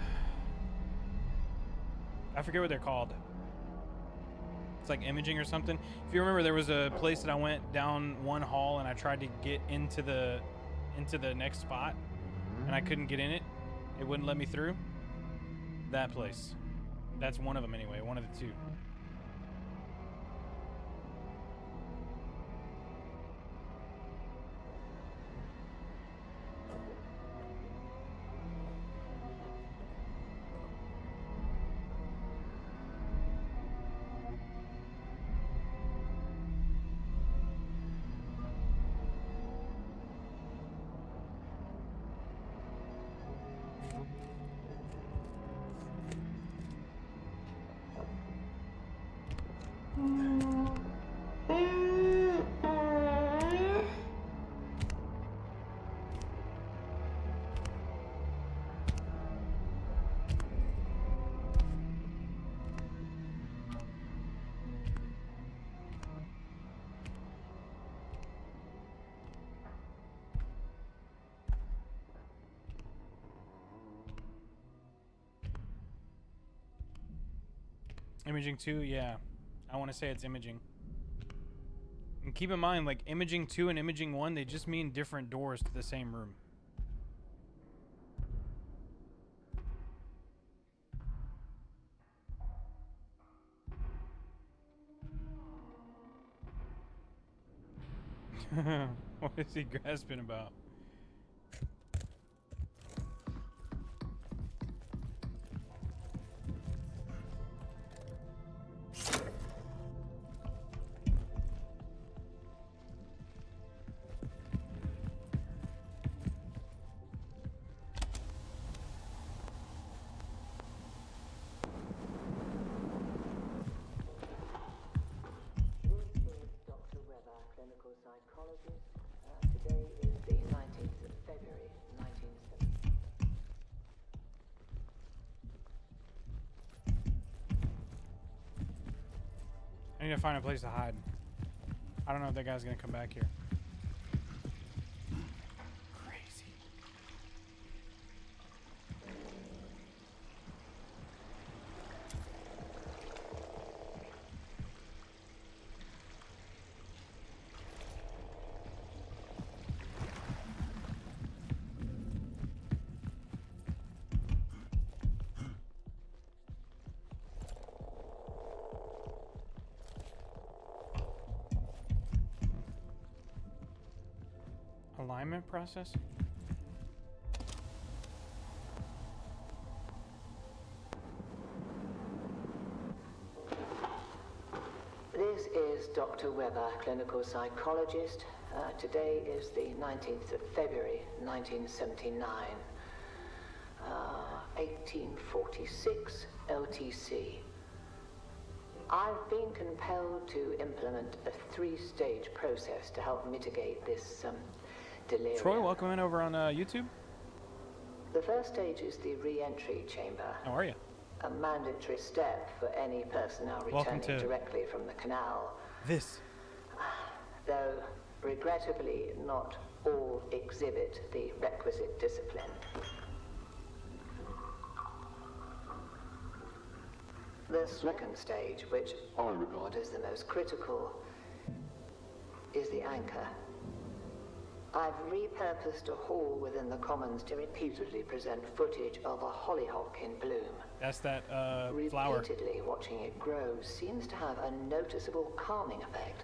I forget what they're called. It's like imaging or something. If you remember, there was a place that I went down one hall and I tried to get into the next spot and I couldn't get in it. It wouldn't let me through. That place. That's one of them anyway, one of the two. Imaging 2, yeah. I want to say it's imaging. And keep in mind, like, imaging 2 and imaging 1, they just mean different doors to the same room. What is he grasping about? Today is the 19th of February, 1970. I need to find a place to hide. I don't know if that guy's gonna come back here. Crazy. Alignment process? This is Dr. Weber, clinical psychologist. Today is the 19th of February, 1979. 1846 LTC. I've been compelled to implement a 3-stage process to help mitigate this delirium. Troy, welcome in over on YouTube. The first stage is the re-entry chamber. How are you? A mandatory step for any personnel returning directly from the canal. This. Though, regrettably, not all exhibit the requisite discipline. The second stage, which I regard as the most critical, is the anchor. I've repurposed a hall within the Commons to repeatedly present footage of a hollyhock in bloom. That's that flower. Repeatedly watching it grow seems to have a noticeable calming effect.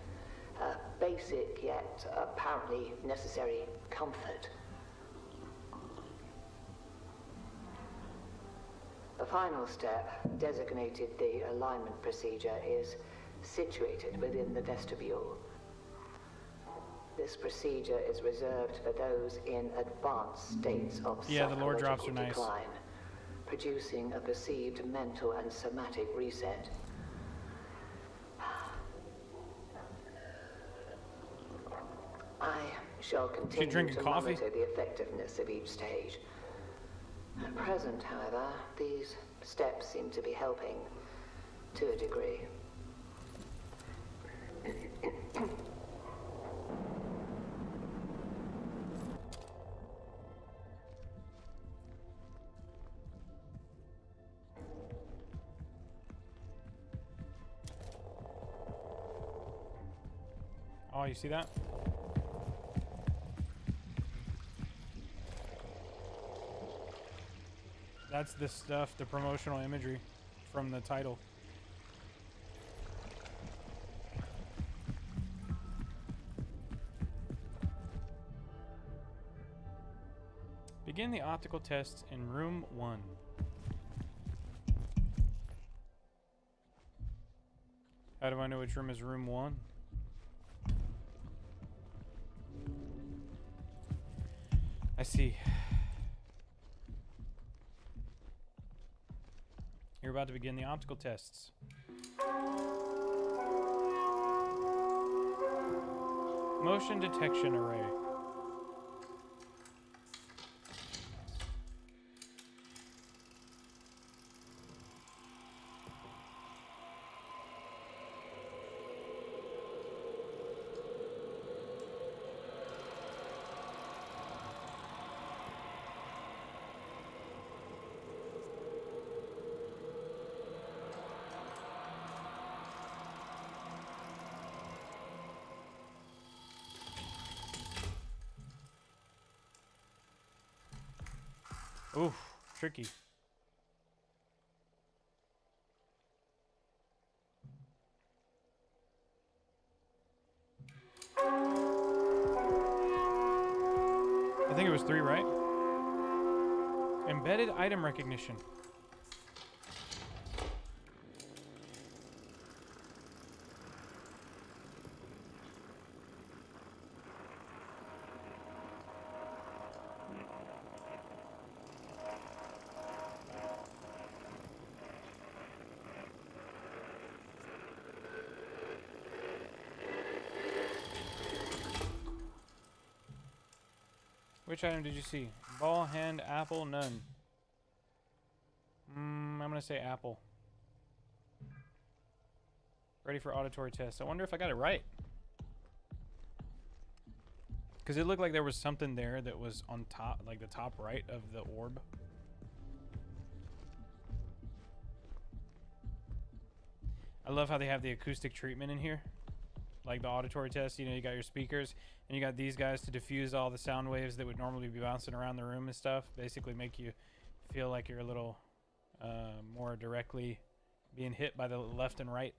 A basic yet apparently necessary comfort. The final step, designated the alignment procedure, is situated within the vestibule. This procedure is reserved for those in advanced states of Yeah, the lore drops psychological are nice. decline, producing a perceived mental and somatic reset. I shall continue drinking to coffee? monitor the effectiveness of each stage. At present, however, these steps seem to be helping to a degree. Oh, you see that? That's the stuff, the promotional imagery from the title. Begin the optical tests in room 1. How do I know which room is room 1? I see. You're about to begin the optical tests. Motion detection array. Oof, tricky. I think it was 3, right? Embedded item recognition. Which item did you see? Ball, hand, apple, none. I'm gonna say apple. Ready for auditory test. I wonder if I got it right. Because it looked like there was something there that was on top, like the top right of the orb. I love how they have the acoustic treatment in here. Like the auditory test, you know, you got your speakers and you got these guys to diffuse all the sound waves that would normally be bouncing around the room and stuff. Basically make you feel like you're a little more directly being hit by the left and right.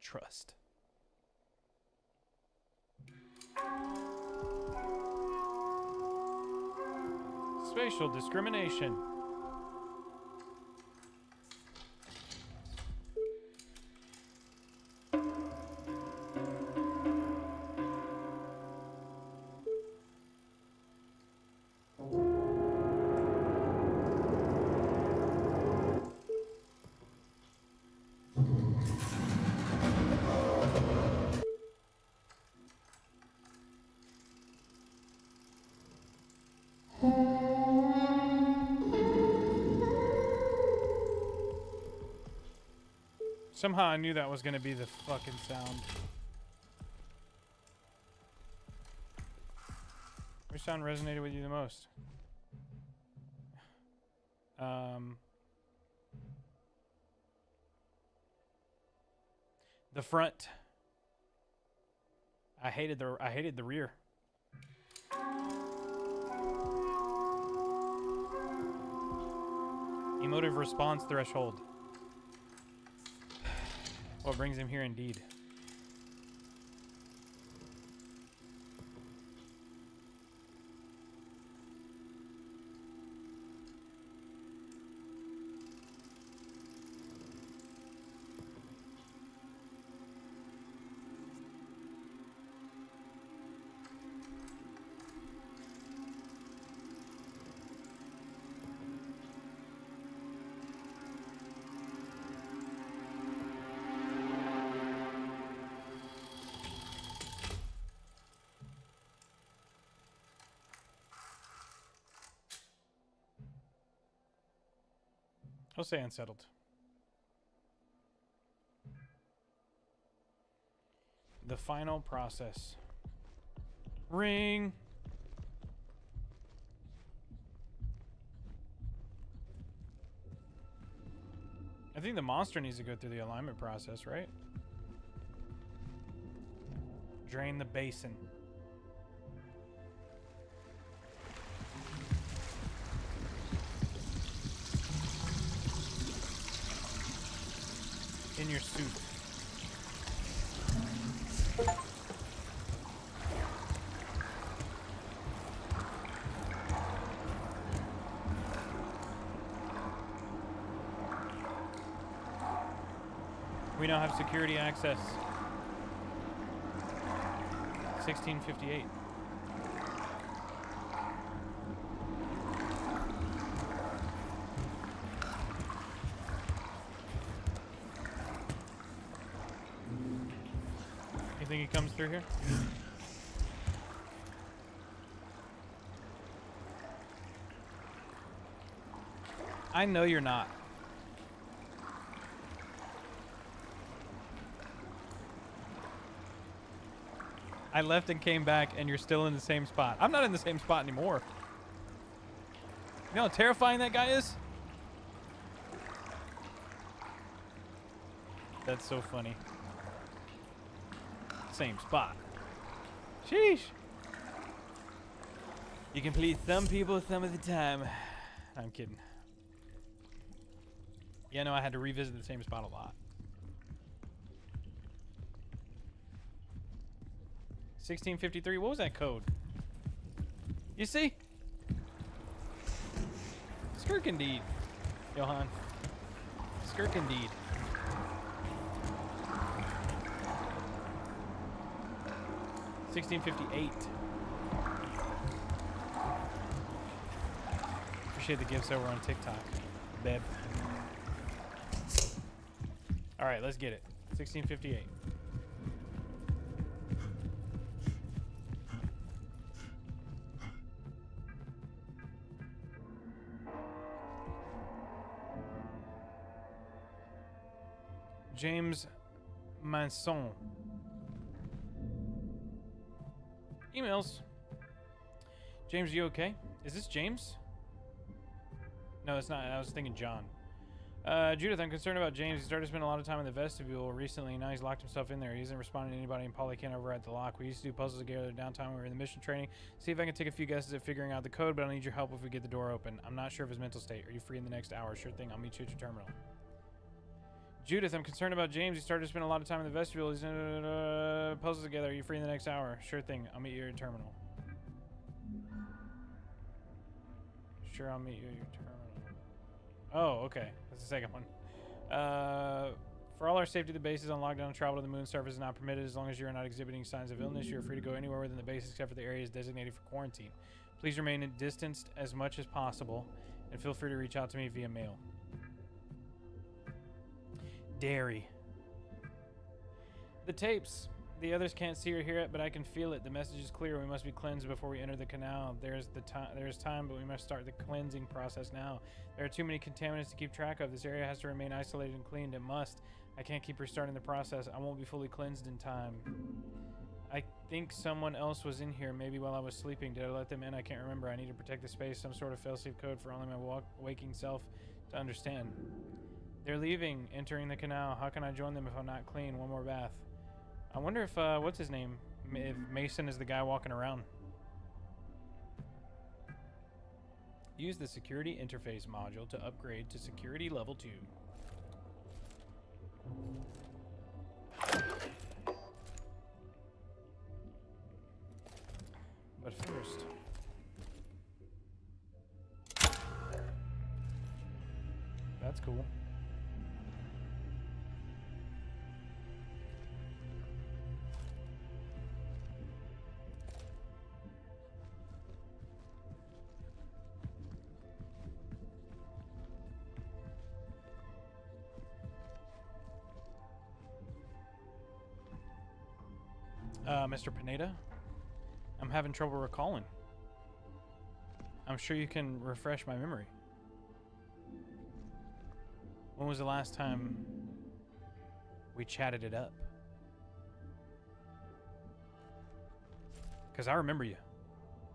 Trust. Spatial discrimination. Somehow I knew that was going to be the fucking sound. Which sound resonated with you the most? The front. I hated the rear. Emotive response threshold. What brings him here indeed. I'll say unsettled. The final process. Ring. I think the monster needs to go through the alignment process, right? Drain the basin. In your suit. We now have security access. 1658. You think he comes through here? I know you're not. I left and came back, and you're still in the same spot. I'm not in the same spot anymore. You know how terrifying that guy is? That's so funny. Same spot. Sheesh. You can please some people some of the time. I'm kidding. Yeah, no, I had to revisit the same spot a lot. 1653. What was that code? You see? Skirk indeed, Yohan. Skirk indeed. $16.58. Appreciate the gifts over on TikTok, babe. All right, let's get it. 1658. James Manson. Emails. James, you okay? Is this James? No, it's not. I was thinking John. Judith, I'm concerned about James. He started to spend a lot of time in the vestibule recently. Now he's locked himself in there. He isn't responding to anybody, and Polly can't override the lock. We used to do puzzles together downtime when we were in the mission training. See if I can take a few guesses at figuring out the code, but I'll need your help if we get the door open. I'm not sure of his mental state. Are you free in the next hour? Sure thing. I'll meet you at your terminal. Judith, I'm concerned about James. He started to spend a lot of time in the vestibule. He's puzzles together. Are you free in the next hour? Sure thing. I'll meet you at your terminal. Sure, I'll meet you at your terminal. Oh, okay. That's the second one. For all our safety, the base is on lockdown. Travel to the moon surface is not permitted. As long as you're not exhibiting signs of illness, you're free to go anywhere within the base except for the areas designated for quarantine. Please remain distanced as much as possible, and feel free to reach out to me via mail. Dairy. The tapes. The others can't see or hear it, but I can feel it. The message is clear. We must be cleansed before we enter the canal. There's time, but we must start the cleansing process now. There are too many contaminants to keep track of. This area has to remain isolated and cleaned. It must. I can't keep restarting the process. I won't be fully cleansed in time. I think someone else was in here, maybe while I was sleeping. Did I let them in? I can't remember. I need to protect the space. Some sort of failsafe code for only my waking self to understand. They're leaving, entering the canal. How can I join them if I'm not clean? One more bath. I wonder if, what's his name? If Mason is the guy walking around. Use the security interface module to upgrade to security level 2. But first... That's cool. Mr. Pineda, I'm having trouble recalling. I'm sure you can refresh my memory. When was the last time we chatted it up? Because I remember you.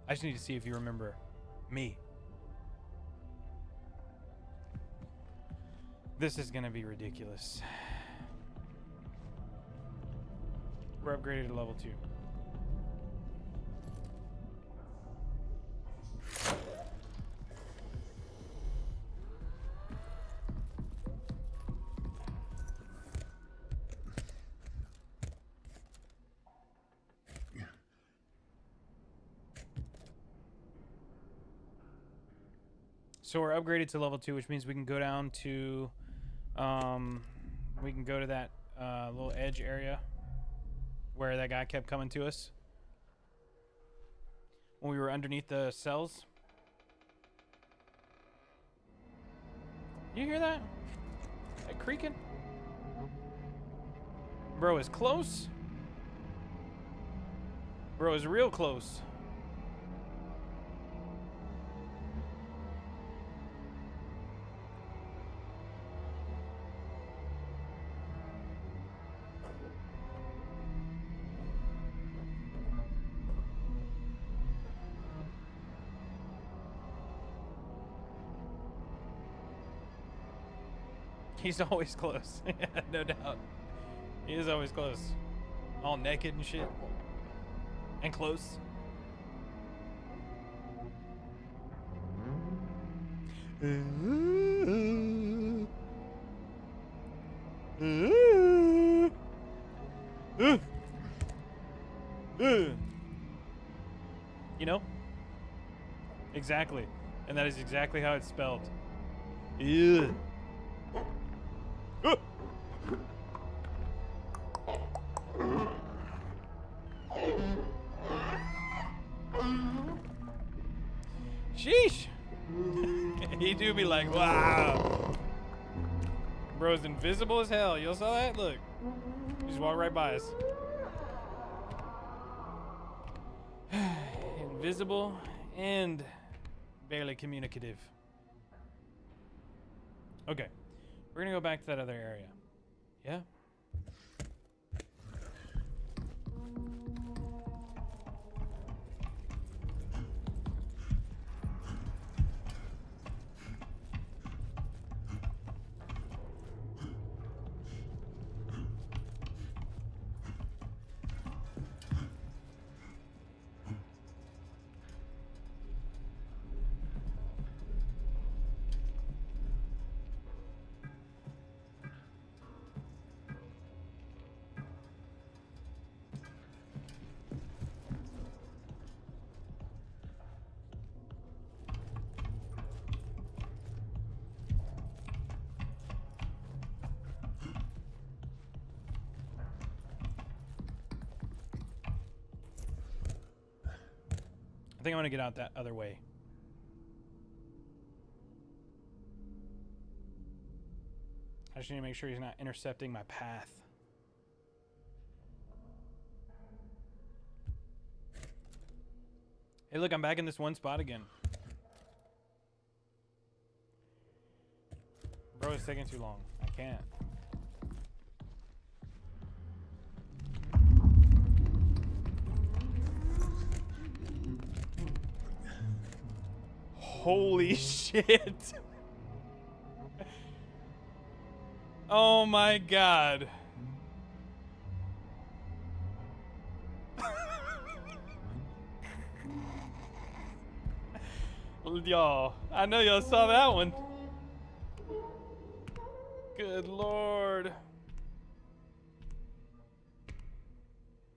I just need to see if you remember me. This is going to be ridiculous. We're upgraded to level 2. So we're upgraded to level 2, which means we can go down to, we can go to that little edge area where that guy kept coming to us when we were underneath the cells. You hear that? That creaking? Bro is close. Bro is real close. He's always close. No doubt. He is always close. All naked and shit. And close. You know? Exactly. And that is exactly how it's spelled. Ew. Sheesh. He do be like, wow. Bro's invisible as hell. You saw that? Look. He just walked right by us. Invisible and barely communicative. Okay. We're gonna go back to that other area. Yeah? I think I'm gonna get out that other way. I just need to make sure he's not intercepting my path. Hey, look, I'm back in this one spot again. Bro, it's taking too long. I can't. Holy shit. Oh my god. Y'all, I know y'all saw that one. Good lord.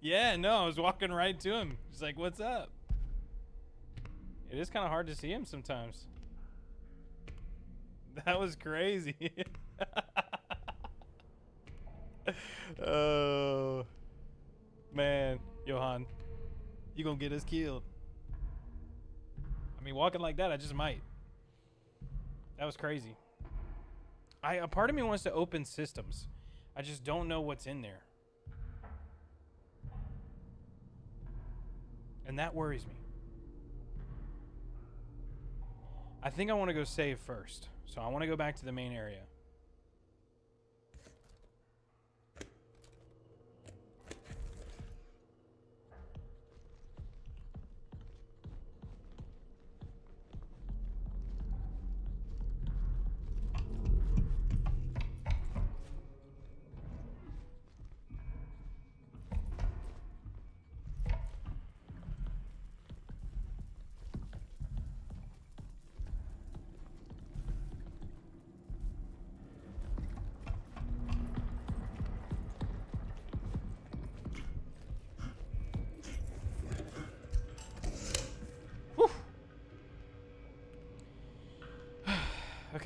Yeah, no, I was walking right to him. He's like, what's up? It is kind of hard to see him sometimes. That was crazy. Oh, man. Yohan, you gonna get us killed. I mean, walking like that, I just might. That was crazy. A part of me wants to open systems. I just don't know what's in there. And that worries me. I think I want to go save first. So I want to go back to the main area.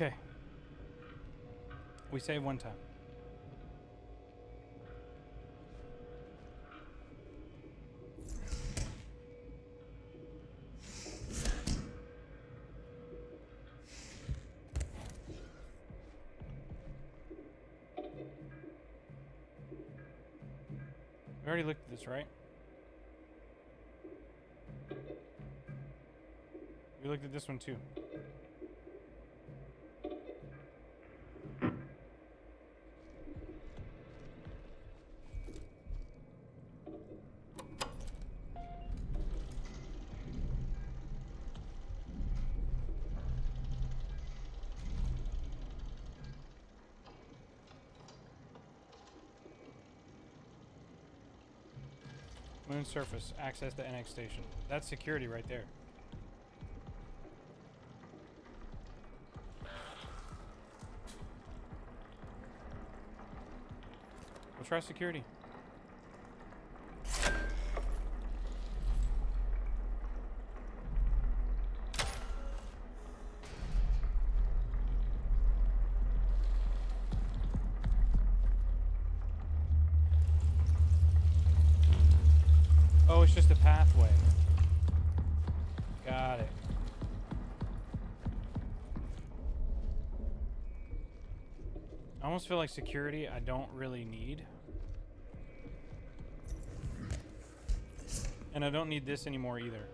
Okay. We save one time. We already looked at this, right? We looked at this one too. Moon surface, access to NX station. That's security right there. We'll try security. Oh, it's just a pathway. Got it. I almost feel like security I don't really need. And I don't need this anymore either.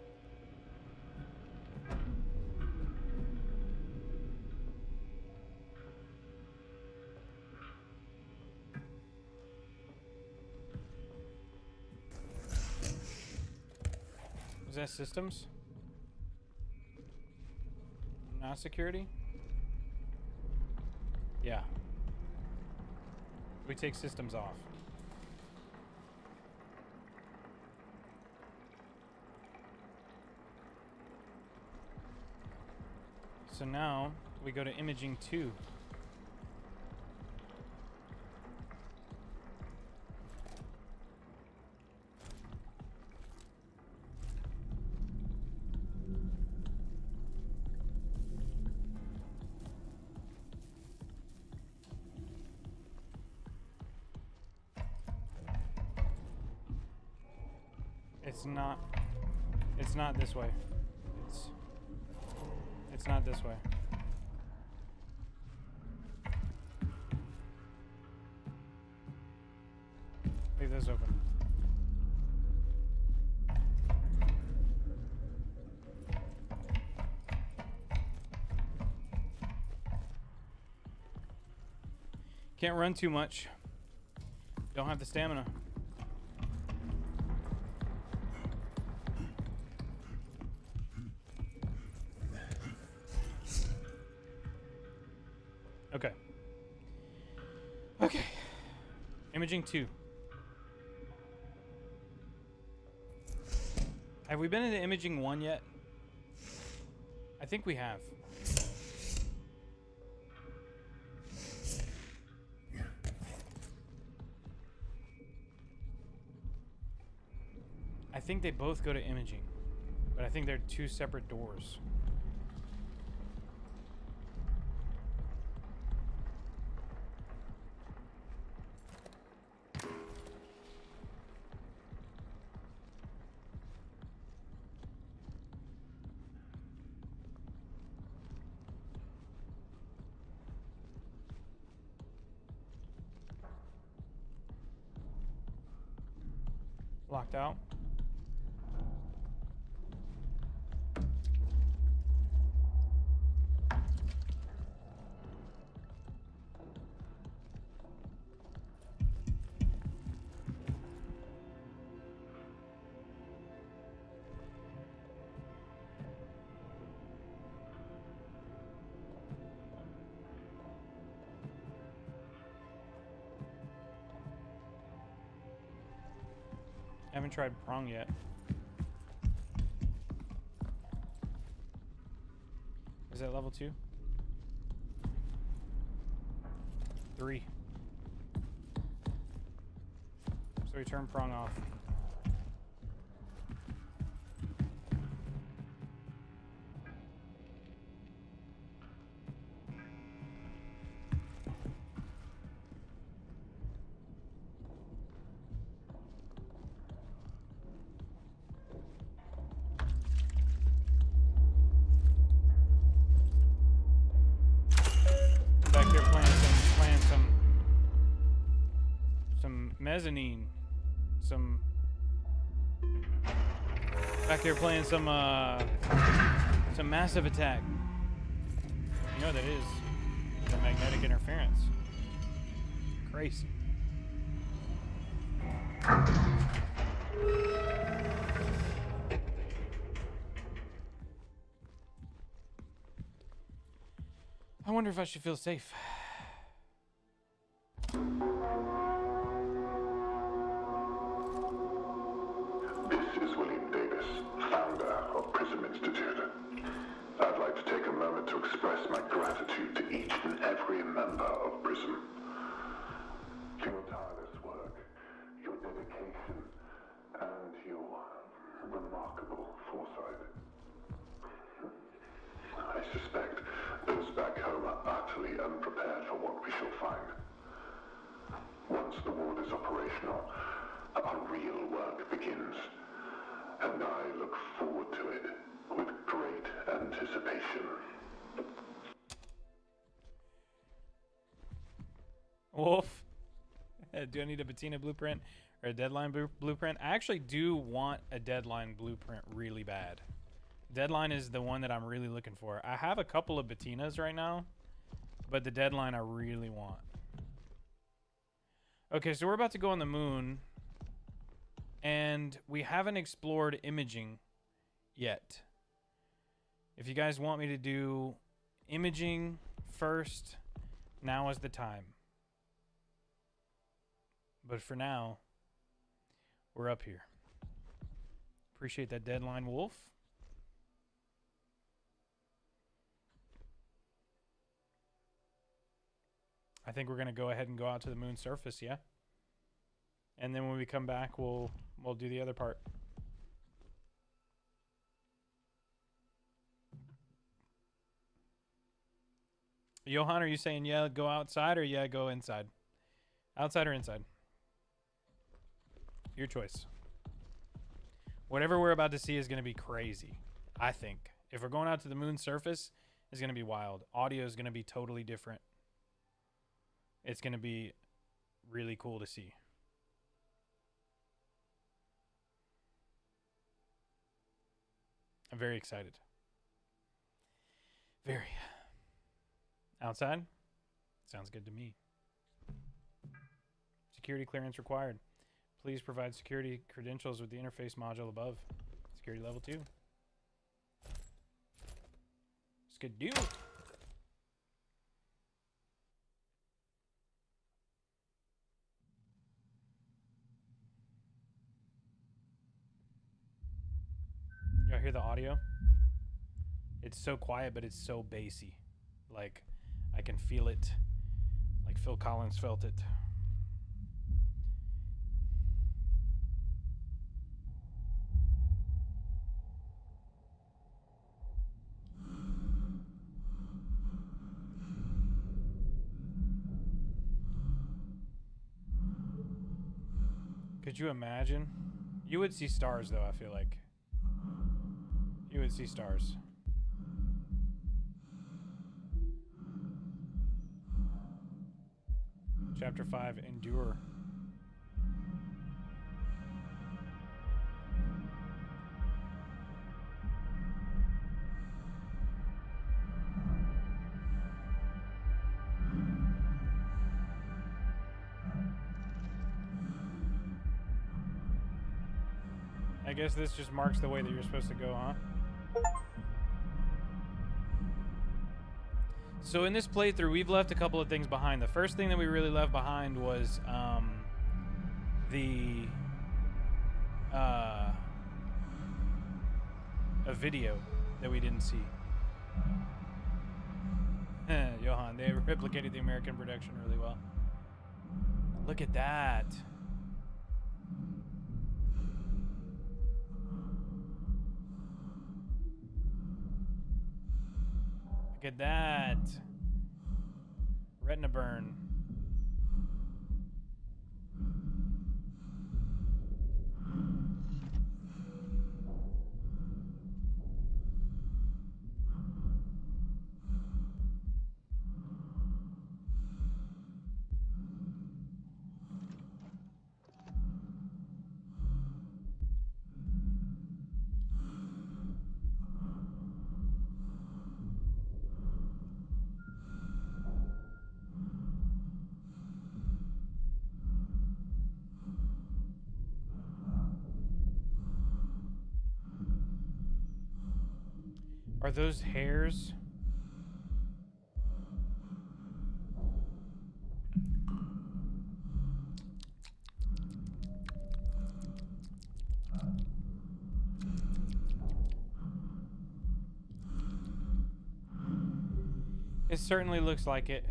Was that systems? Not security? Yeah. We take systems off. So now we go to Imaging 2. It's not this way. It's not this way. Leave this open. Can't run too much. Don't have the stamina. Okay. Okay. Imaging 2. Have we been into Imaging 1 yet? I think we have. I think they both go to imaging, but I think they're two separate doors. Locked out. Haven't tried prong yet. Is that level 2? 3. So we turn prong off. Some mezzanine. Some... Back here playing some Massive Attack. You know what that is? The magnetic interference. Crazy. I wonder if I should feel safe. This is William Davis, founder of Prism Institute. I'd like to take a moment to express my gratitude to each and every member of Prism. For your tireless work, your dedication, and your remarkable foresight. I suspect those back home are utterly unprepared for what we shall find. Once the ward is operational, our real work begins, and I look forward to it with great anticipation. Wolf, do I need a patina blueprint or a deadline blueprint? I actually do want a deadline blueprint really bad. Deadline is the one that I'm really looking for. I have a couple of patinas right now, but the deadline I really want. Okay, so we're about to go on the moon, and we haven't explored imaging yet. If you guys want me to do imaging first, now is the time. But for now, we're up here. Appreciate that deadline, Wolf. I think we're going to go ahead and go out to the moon's surface, yeah? And then when we come back, we'll do the other part. Yohan, are you saying yeah, go outside or yeah, go inside? Outside or inside? Your choice. Whatever we're about to see is going to be crazy, I think. If we're going out to the moon's surface, it's going to be wild. Audio is going to be totally different. It's going to be really cool to see. I'm very excited. Very. Outside? Sounds good to me. Security clearance required. Please provide security credentials with the interface module above. Security level 2. Skidoo. Y'all hear the audio? It's so quiet, but it's so bassy. Like, I can feel it. Like Phil Collins felt it. Could you imagine? You would see stars, though, I feel like. You would see stars. Chapter 5, Endure. I guess this just marks the way that you're supposed to go, huh? So in this playthrough, we've left a couple of things behind. The first thing that we really left behind was a video that we didn't see. Yohan, they replicated the American production really well. Look at that. Look at that. Retina burn. Are those hairs? It certainly looks like it.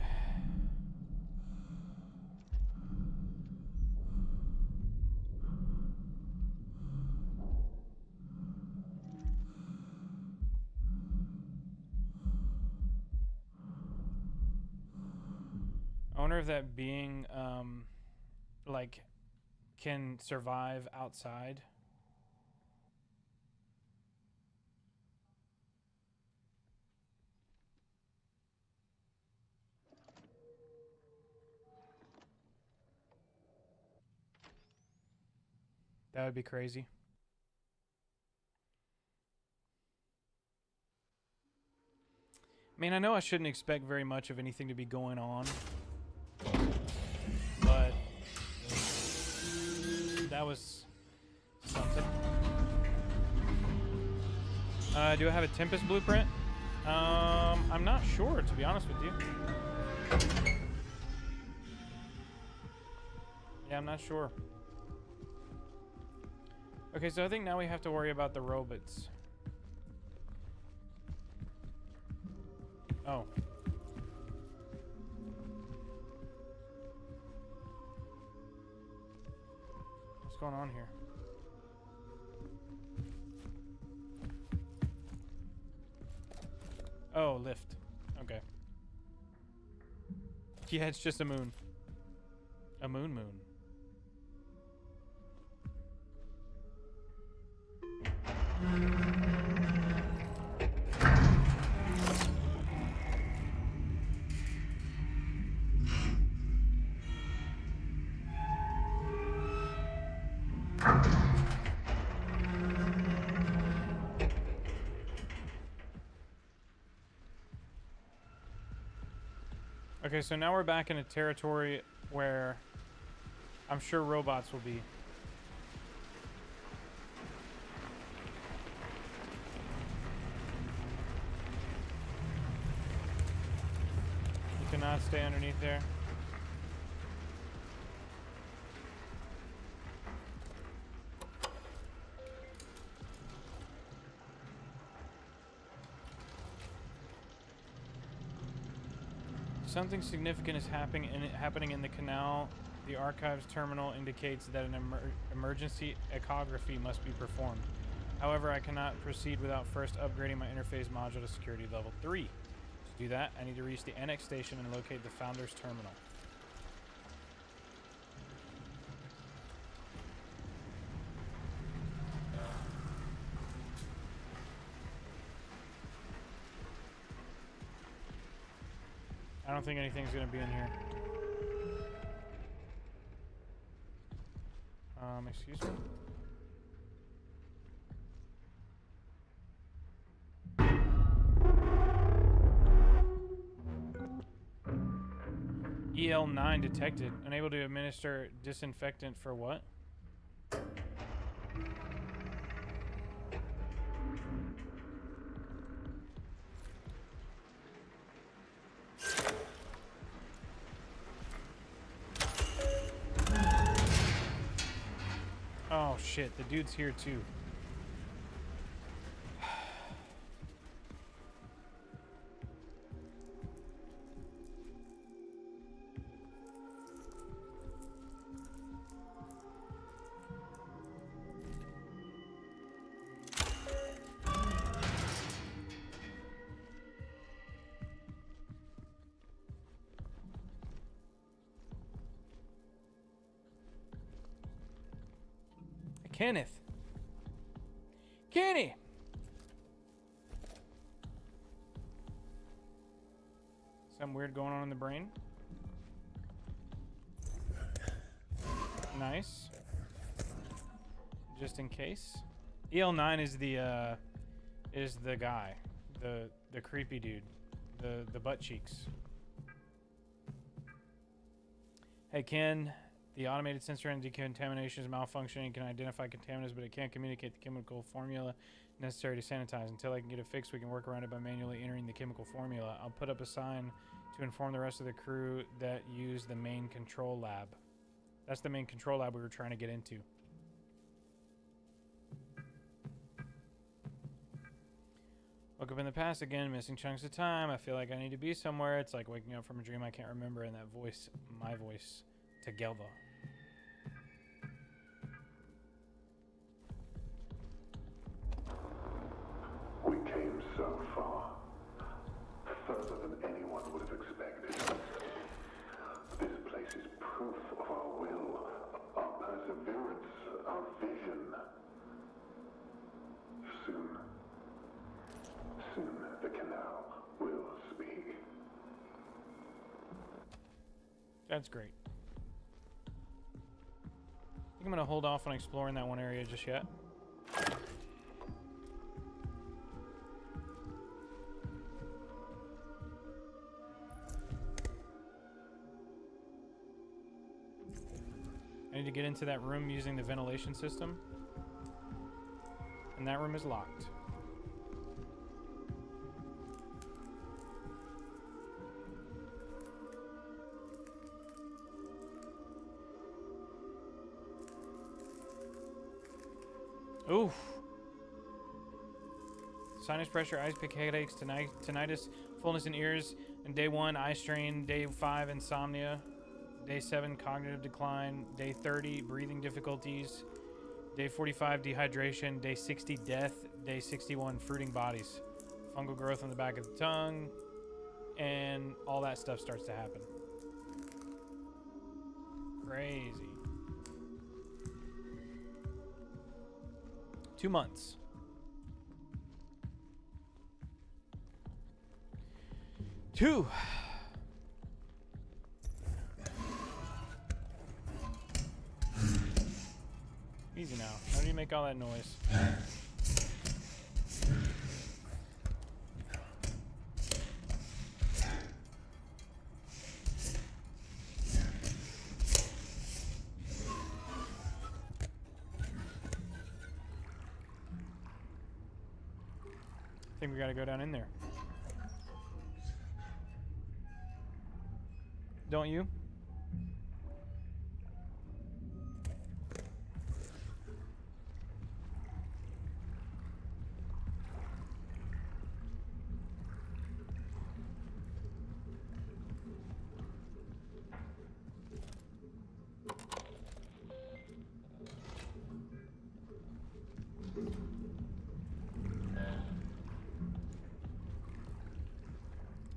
I wonder if that being, like, can survive outside. That would be crazy. I mean, I know I shouldn't expect very much of anything to be going on, but that was something. Do I have a Tempest blueprint? I'm not sure, to be honest with you. Yeah, I'm not sure. Okay, so I think now we have to worry about the robots. Oh. What's going on here? Oh, lift. Okay. Yeah, it's just a moon. A moon. Okay, so now we're back in a territory where I'm sure robots will be. You cannot stay underneath there. Something significant is happening in the canal. The archives terminal indicates that an emergency echography must be performed. However, I cannot proceed without first upgrading my interface module to security level 3. To do that, I need to reach the NX station and locate the Founder's terminal. I don't think anything's gonna be in here. Excuse me? EL9 detected. Unable to administer disinfectant for what? Oh shit, the dude's here too. Kenneth. Kenny. Something weird going on in the brain. Nice. Just in case. EL9 is the guy, the creepy dude, the butt cheeks. Hey Ken, The automated sensor and decontamination is malfunctioning. It can identify contaminants, but it can't communicate the chemical formula necessary to sanitize. Until I can get it fixed, we can work around it by manually entering the chemical formula. I'll put up a sign to inform the rest of the crew that use the main control lab. That's the main control lab we were trying to get into. Woke up in the past again, missing chunks of time. I feel like I need to be somewhere. It's like waking up from a dream I can't remember, and that voice, my voice, together. We came so far, further than anyone would have expected. This place is proof of our will, our perseverance, our vision. Soon the canal will speak. That's great. I think I'm going to hold off on exploring that one area just yet. I need to get into that room using the ventilation system. And that room is locked. Oof. Sinus pressure, ice pick headaches, tinnitus, fullness in ears, and day 1, eye strain, day 5, insomnia, day 7, cognitive decline, day 30, breathing difficulties, day 45, dehydration, day 60, death, day 61, fruiting bodies, fungal growth on the back of the tongue, and all that stuff starts to happen. Crazy. 2 months. Two. Easy now. How do you make all that noise? I think we gotta go down in there. Don't you?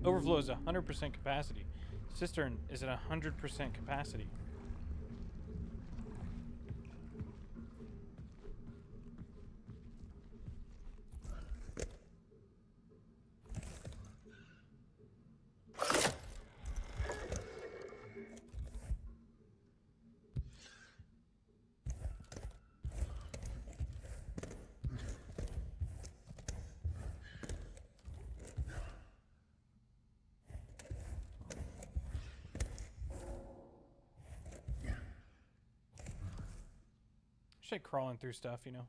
Overflow is 100% capacity. Cistern is at 100% capacity. Just like crawling through stuff, you know.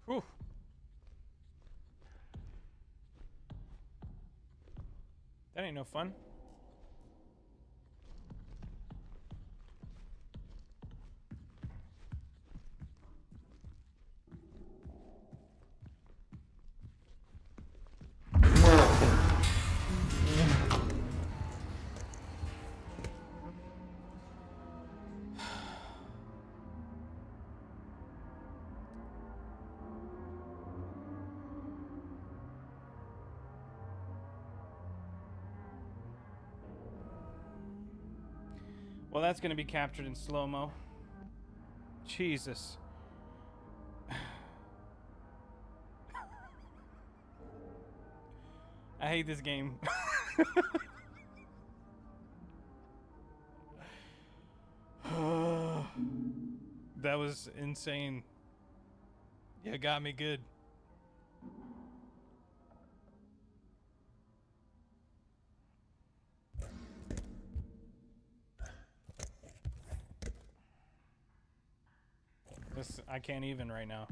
Whew. That ain't no fun. Well, that's going to be captured in slow-mo. Jesus. I hate this game. That was insane. Yeah, got me good. This, I can't even right now.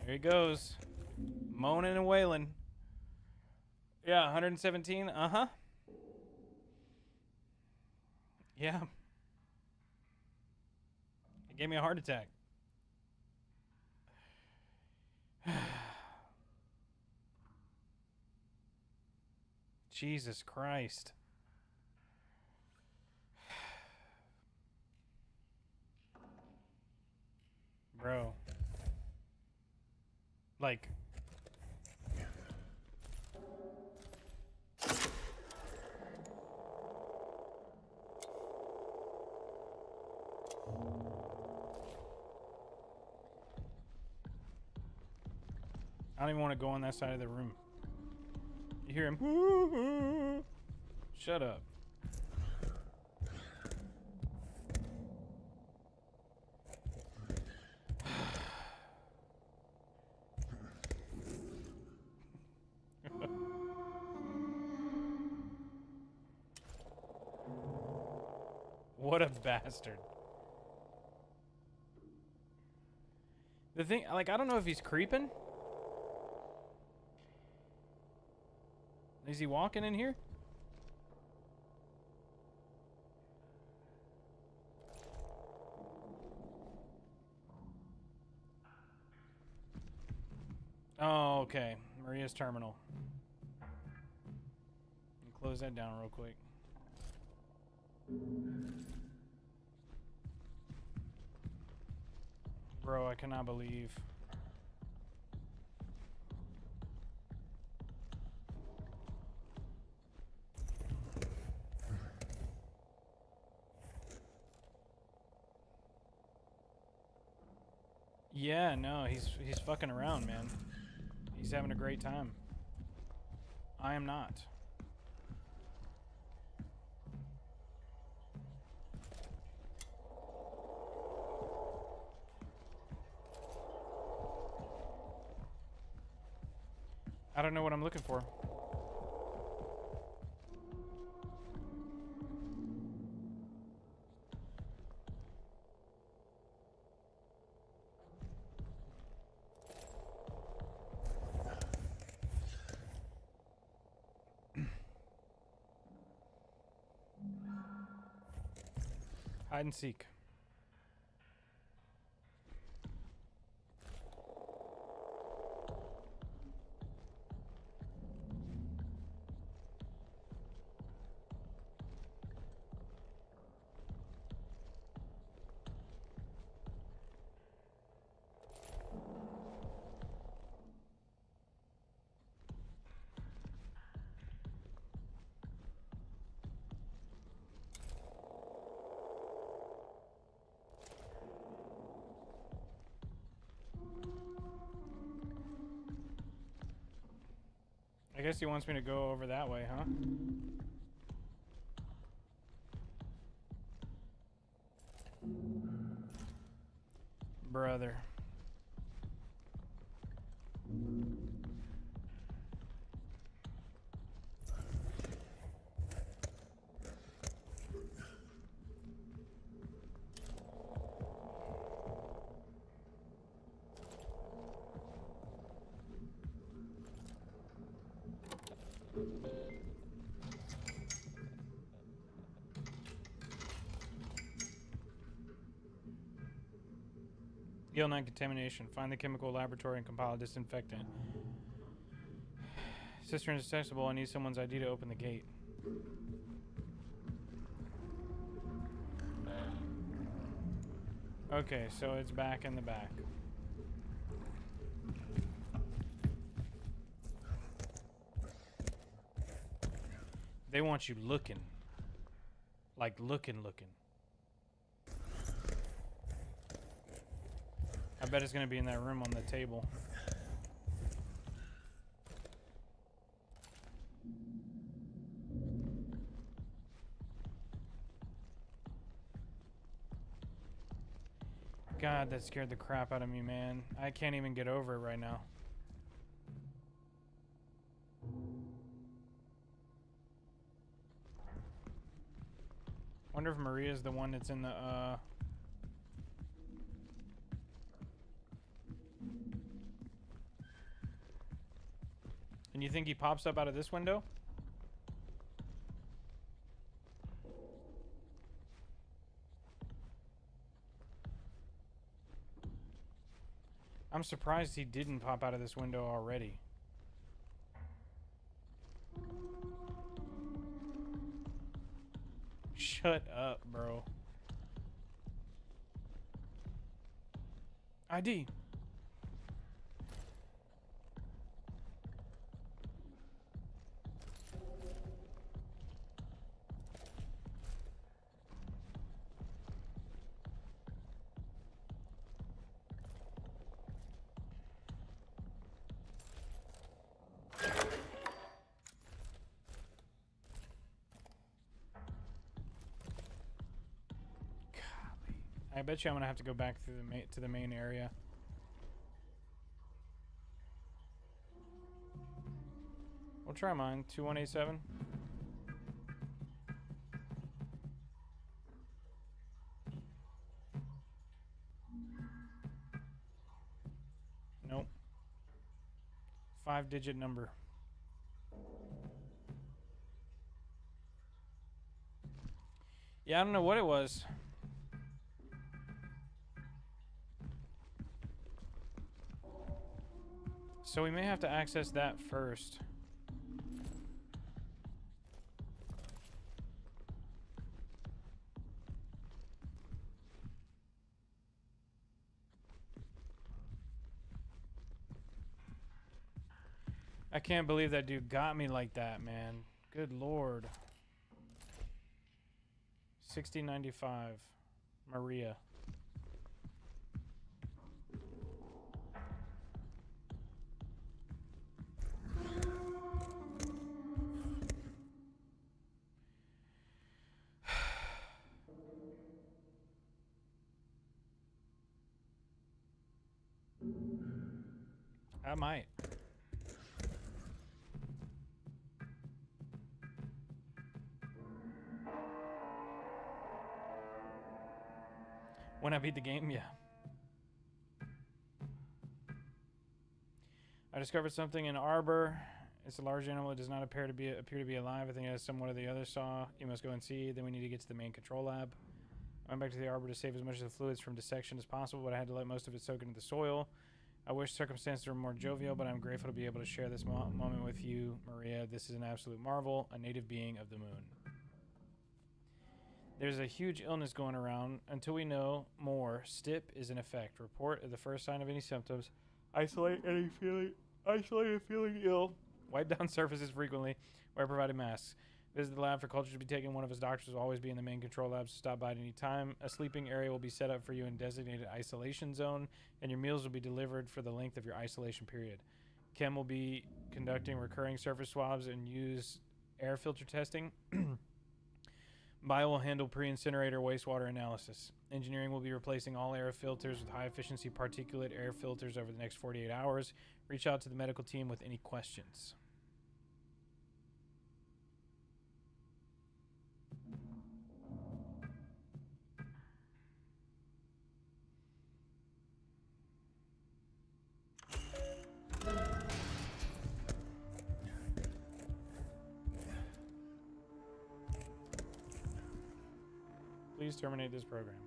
There he goes. Moaning and wailing. Yeah, 117. Uh-huh. Yeah. It gave me a heart attack. Jesus Christ. Bro. Like... I don't even want to go on that side of the room. You hear him? Shut up. What a bastard. The thing, like, I don't know if he's creeping. Is he walking in here? Oh, okay. Maria's terminal. Close that down real quick. Bro, I cannot believe. Yeah, no, he's fucking around, man. He's having a great time. I am not. I don't know what I'm looking for. Hide and seek. I guess he wants me to go over that way, huh? Brother. EL9 contamination. Find the chemical laboratory and compile a disinfectant. Cistern is accessible. I need someone's ID to open the gate. Okay, so it's back in the back. They want you looking. Like looking. I bet it's gonna be in that room on the table. God, that scared the crap out of me, man. I can't even get over it right now. Wonder if Maria's the one that's in the, And you think he pops up out of this window? I'm surprised he didn't pop out of this window already. Shut up, bro. ID. I bet you I'm gonna have to go back through to the main area. We'll try mine. 2187. Nope. 5-digit number. Yeah, I don't know what it was. So we may have to access that first. I can't believe that dude got me like that, man. Good lord. 6095. Maria. I might. When I beat the game, yeah. I discovered something in Arbor. It's a large animal. It does not appear to be alive. I think it has somewhat of the other saw. You must go and see. Then we need to get to the main control lab. I went back to the Arbor to save as much of the fluids from dissection as possible, but I had to let most of it soak into the soil. I wish circumstances were more jovial, but I'm grateful to be able to share this moment with you, Maria. This is an absolute marvel, a native being of the moon. There's a huge illness going around. Until we know more, STIP is in effect. Report at the first sign of any symptoms. Isolated feeling ill. Wipe down surfaces frequently. Wear provided masks. Visit the lab for culture to be taken. One of his doctors will always be in the main control lab, so stop by at any time. A sleeping area will be set up for you in designated isolation zone, and your meals will be delivered for the length of your isolation period. Chem will be conducting recurring surface swabs and use air filter testing. Bio will handle pre-incinerator wastewater analysis. Engineering will be replacing all air filters with high-efficiency particulate air filters over the next 48 hours. Reach out to the medical team with any questions. Please terminate this program.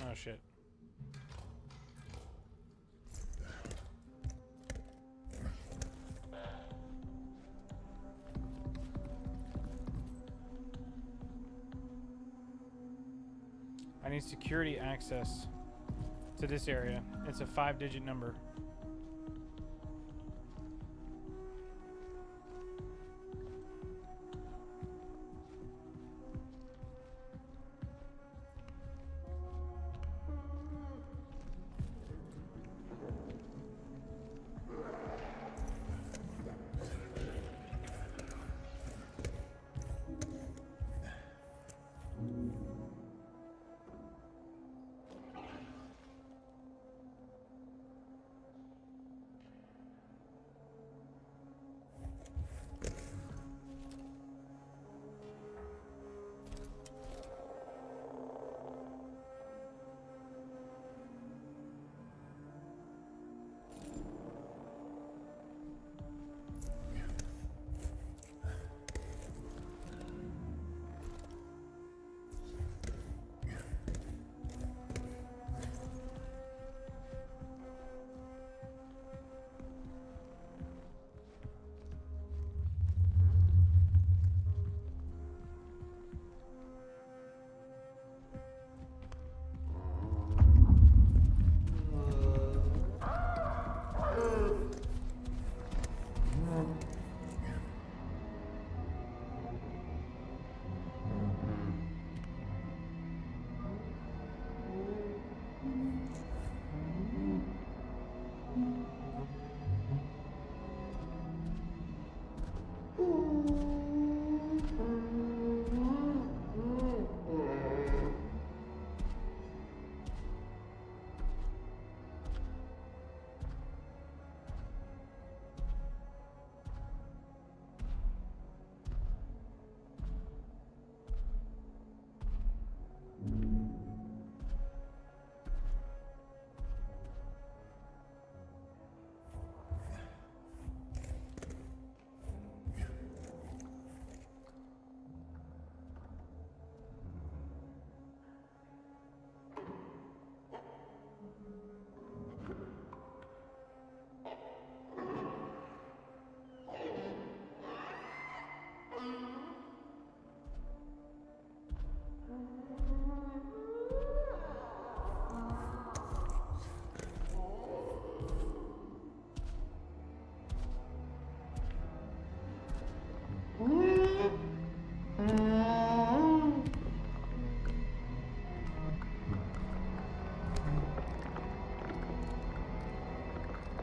Oh shit. I need security access to this area. It's a 5-digit number.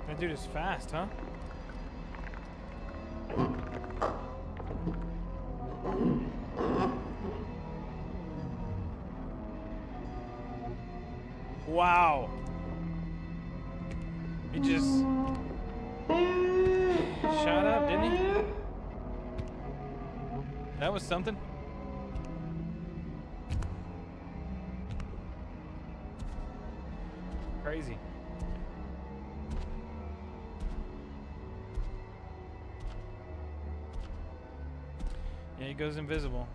That dude is fast, huh? Wow. He just shot up, didn't he? That was something. Crazy. Yeah, he goes invisible.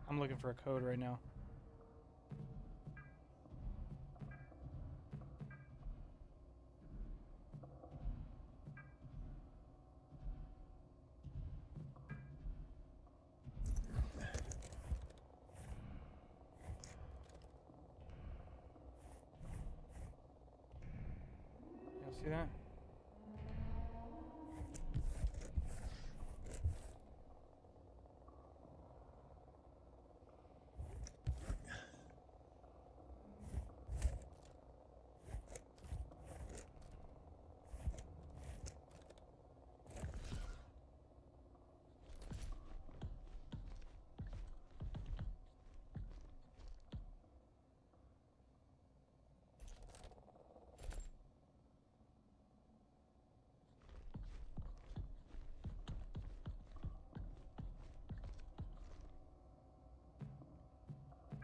I'm looking for a code right now. Y'all see that?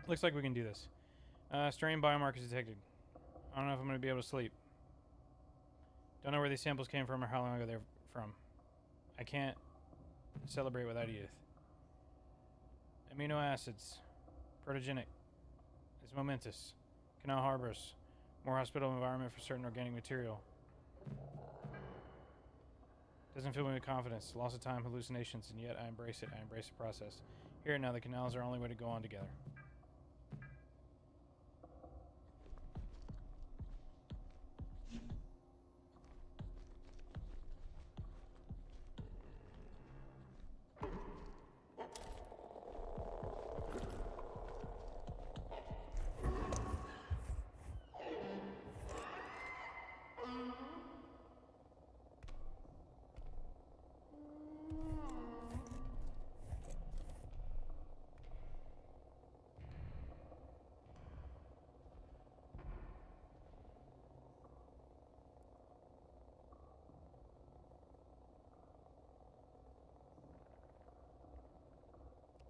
Looks like we can do this. Strain biomarkers detected. I don't know if I'm going to be able to sleep. Don't know where these samples came from or how long ago they're from. I can't celebrate without Edith. Amino acids. Protogenic. It's momentous. Canal harbors. More hospitable environment for certain organic material. Doesn't fill me with confidence. Loss of time, hallucinations, and yet I embrace it. I embrace the process. Here now, the canals are only way to go on together.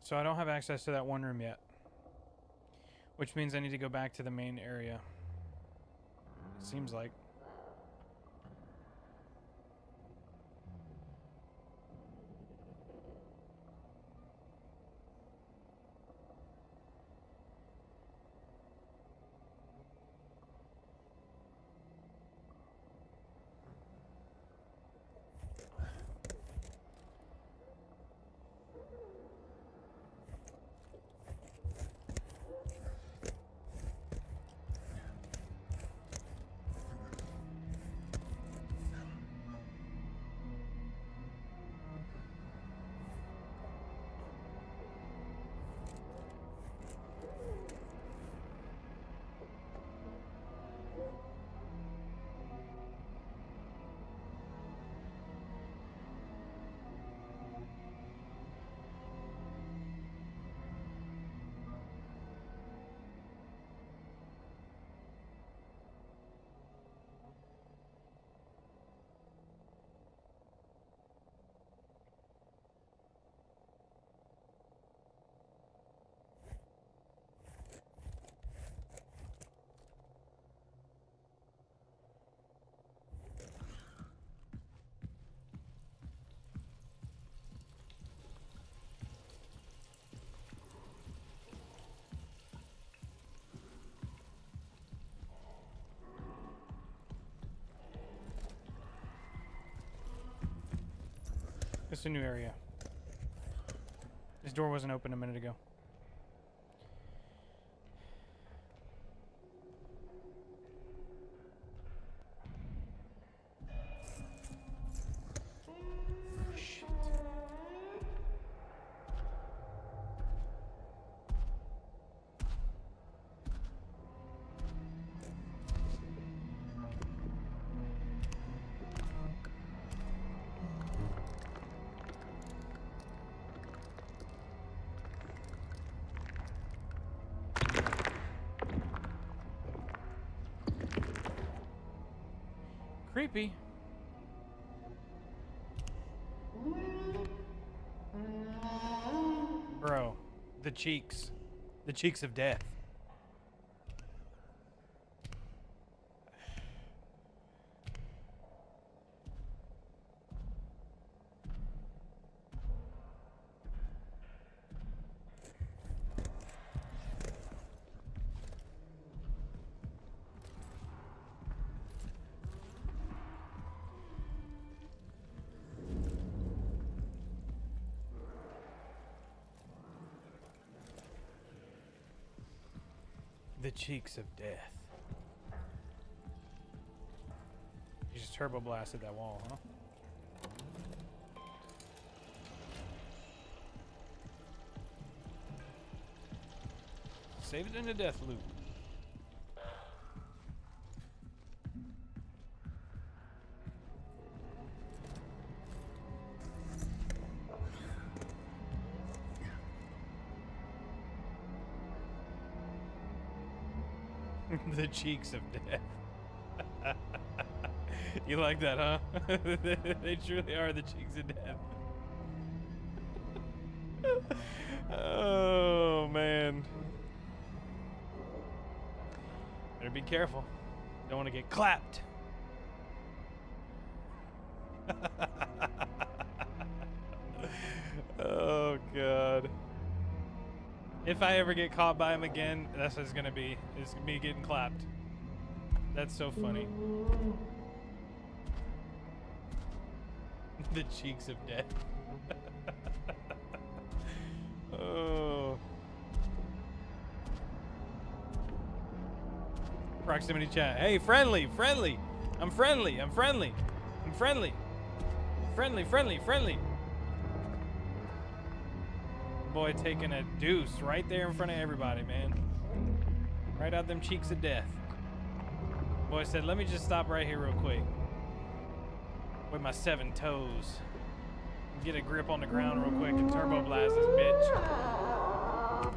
So I don't have access to that one room yet. Which means I need to go back to the main area. It seems like. It's a new area. This door wasn't open a minute ago. Shit. Creepy. Bro, the cheeks. The cheeks of death. The cheeks of death. You just turbo blasted that wall, huh? Save it in the death loop. The cheeks of death. You like that, huh? They truly are the cheeks of death. Oh, man. Better be careful. Don't want to get clapped. Oh, God. If I ever get caught by him again, that's what it's gonna be. It's me getting clapped. That's so funny. The cheeks of death. Oh. Proximity chat. Hey, friendly, friendly. I'm friendly, I'm friendly. I'm friendly. Friendly, friendly, friendly. Boy taking a deuce right there in front of everybody, man. Right out them cheeks of death. Boy said, let me just stop right here real quick. With my 7 toes. Get a grip on the ground real quick and turbo blast this bitch.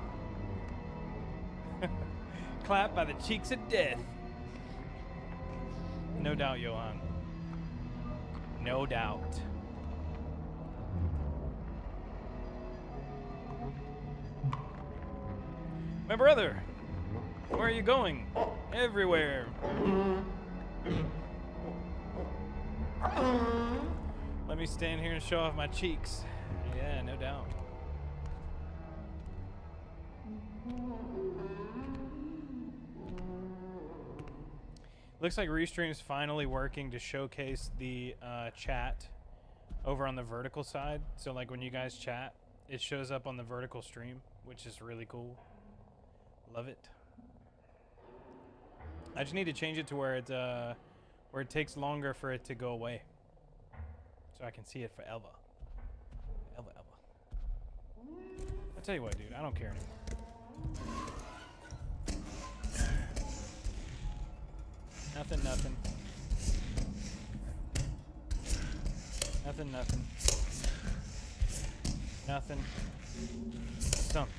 Clapped by the cheeks of death. No doubt, Yohan. No doubt. My brother! Where are you going? Everywhere! Let me stand here and show off my cheeks. Yeah, no doubt. Looks like Restream's finally working to showcase the chat over on the vertical side. So like when you guys chat, it shows up on the vertical stream, which is really cool. Love it. I just need to change it to where it takes longer for it to go away, so I can see it forever. Ever. I'll tell you what, dude. I don't care anymore. Nothing. Nothing. Something.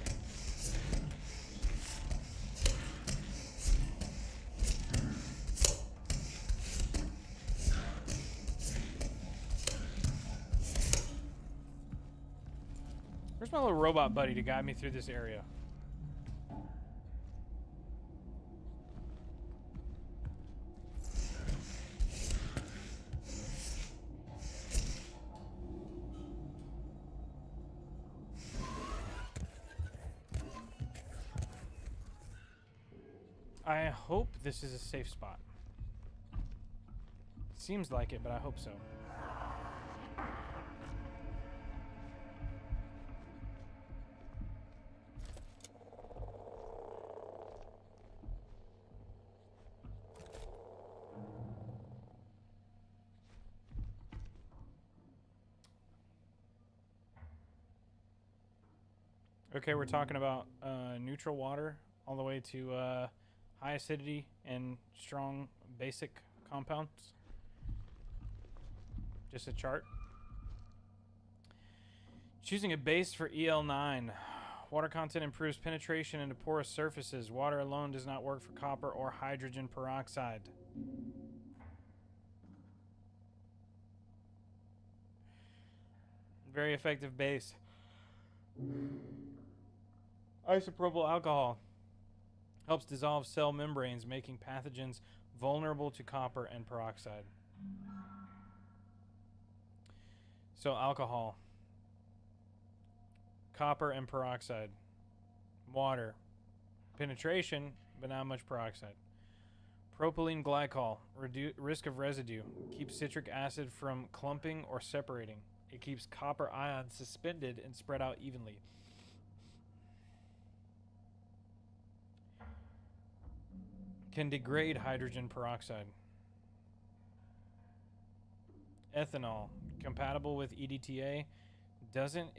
Where's my little robot buddy to guide me through this area? I hope this is a safe spot. Seems like it, but I hope so. Okay, we're talking about neutral water all the way to high acidity and strong basic compounds. Just a chart. Choosing a base for EL9. Water content improves penetration into porous surfaces. Water alone does not work for copper or hydrogen peroxide. Very effective base. Isopropyl alcohol helps dissolve cell membranes, making pathogens vulnerable to copper and peroxide. So alcohol, copper and peroxide, water, penetration, but not much peroxide. Propylene glycol, risk of residue, keeps citric acid from clumping or separating. It keeps copper ions suspended and spread out evenly. Can degrade hydrogen peroxide. Ethanol, compatible with EDTA, doesn't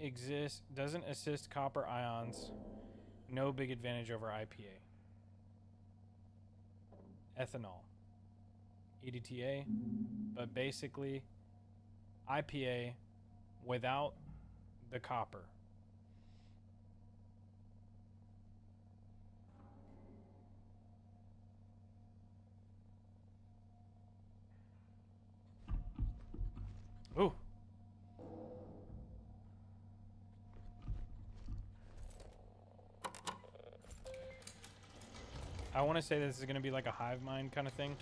assist copper ions. No big advantage over IPA. Ethanol, EDTA, but basically IPA without the copper. Ooh. I want to say this is going to be like a hive mind kind of thing.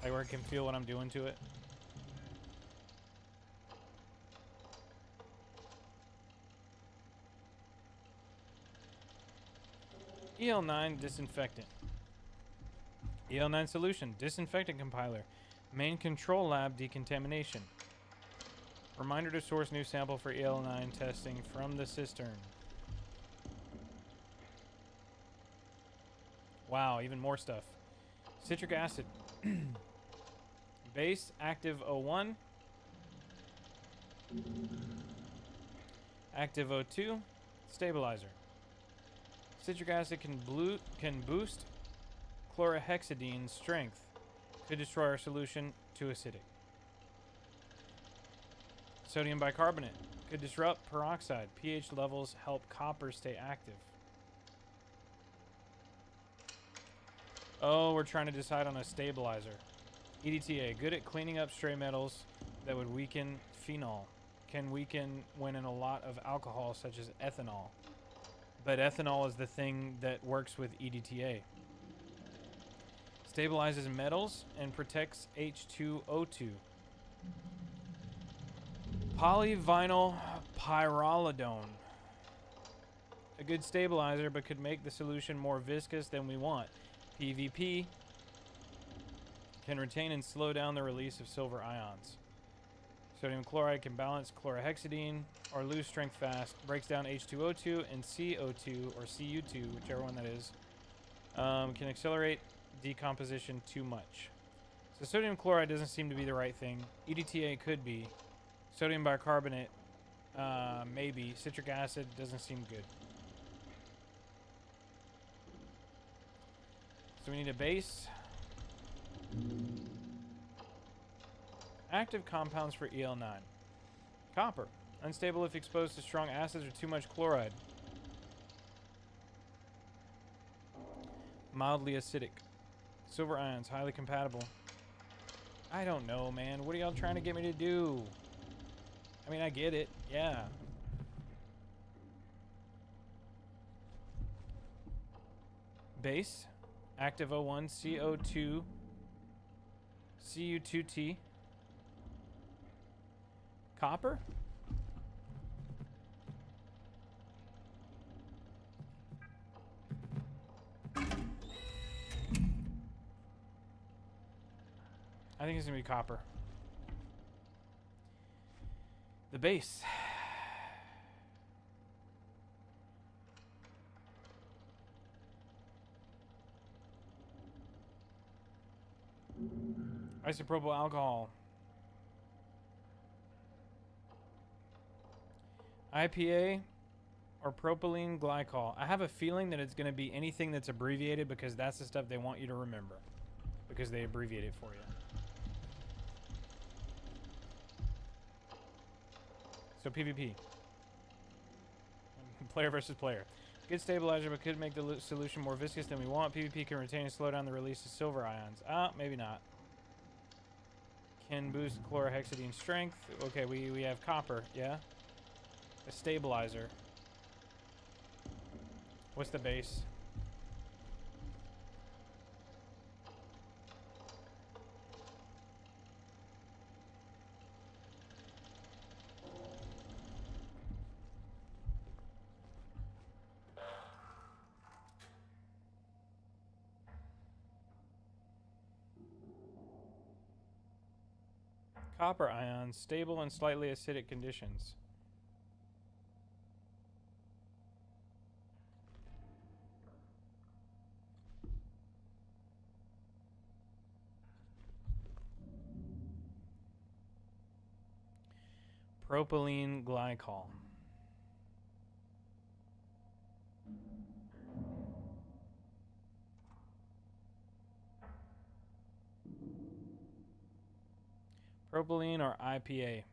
Like where I can feel what I'm doing to it. EL9 disinfectant. EL9 solution, disinfectant compiler. Main control lab decontamination. Reminder to source new sample for EL9 testing from the cistern. Wow, even more stuff. Citric acid. Base active O1. Active O2. Stabilizer. Citric acid can boost chlorhexidine strength. Could destroy our solution too acidic. Sodium bicarbonate could disrupt peroxide. pH levels help copper stay active. Oh, we're trying to decide on a stabilizer. EDTA, good at cleaning up stray metals that would weaken phenol. Can weaken when in a lot of alcohol such as ethanol. But ethanol is the thing that works with EDTA. Stabilizes metals and protects H2O2. Polyvinyl pyrrolidone. A good stabilizer, but could make the solution more viscous than we want. PVP can retain and slow down the release of silver ions. Sodium chloride can balance chlorhexidine or lose strength fast. Breaks down H2O2 and CO2 or Cu2, whichever one that is. Can accelerate decomposition too much. So sodium chloride doesn't seem to be the right thing. EDTA could be. Sodium bicarbonate, maybe. Citric acid doesn't seem good. So we need a base. Active compounds for EL9. Copper. Unstable if exposed to strong acids or too much chloride. Mildly acidic. Silver ions. Highly compatible. I don't know, man. What are y'all trying to get me to do? I mean, I get it. Yeah. Base. Active O1, CO2, Cu2T. Copper? I think it's going to be copper. The base. Isopropyl alcohol. IPA or propylene glycol. I have a feeling that it's going to be anything that's abbreviated because that's the stuff they want you to remember. Because they abbreviate it for you. So PvP. Player versus player. Good stabilizer, but could make the solution more viscous than we want. PvP can retain and slow down the release of silver ions. Maybe not. Can boost chlorhexidine strength. Okay, we have copper, yeah? A stabilizer. What's the base? Copper ions, stable in slightly acidic conditions. Propylene glycol. Propylene or IPA?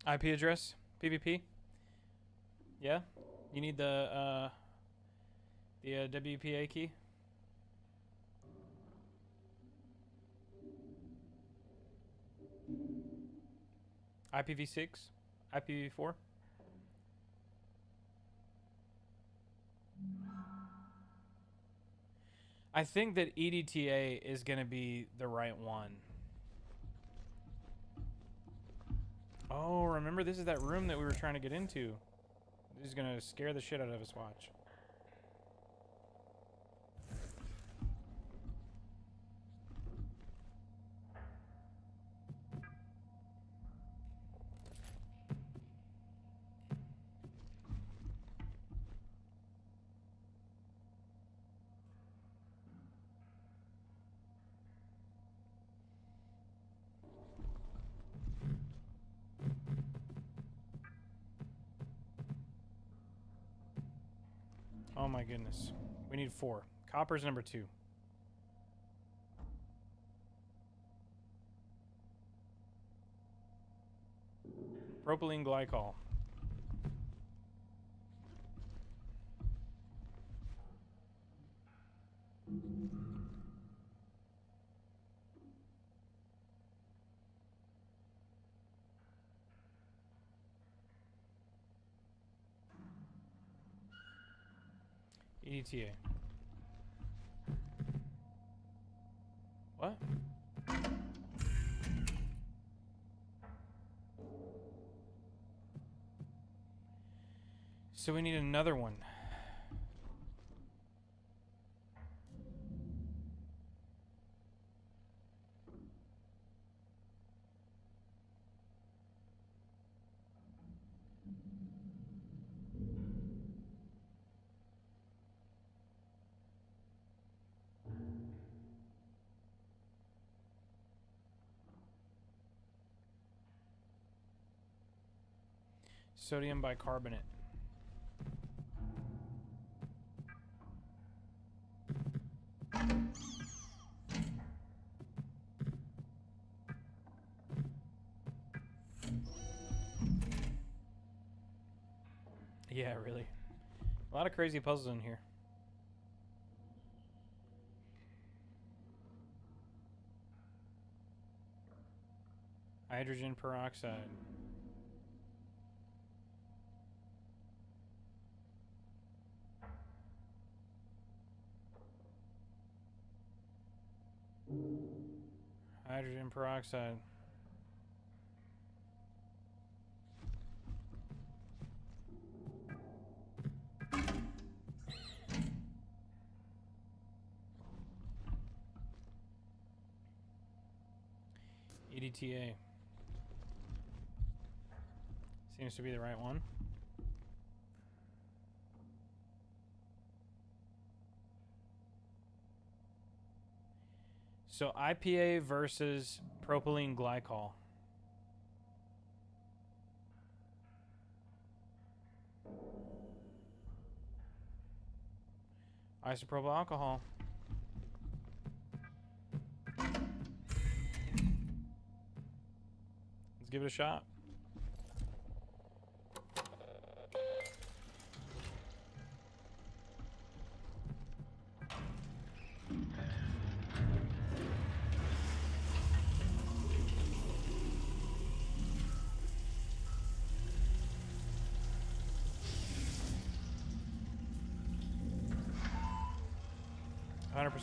IP address? PvP? Yeah? You need the WPA key? IPv6? IPv4? I think that EDTA is going to be the right one. Oh, remember this is that room that we were trying to get into. This is going to scare the shit out of us, watch. my goodness. We need 4. Copper's number 2. Propylene glycol. EDTA. What? So we need another one. Sodium bicarbonate. Yeah, really. A lot of crazy puzzles in here. Hydrogen peroxide. Hydrogen peroxide. EDTA. Seems to be the right one. So IPA versus propylene glycol. Isopropyl alcohol. Let's give it a shot.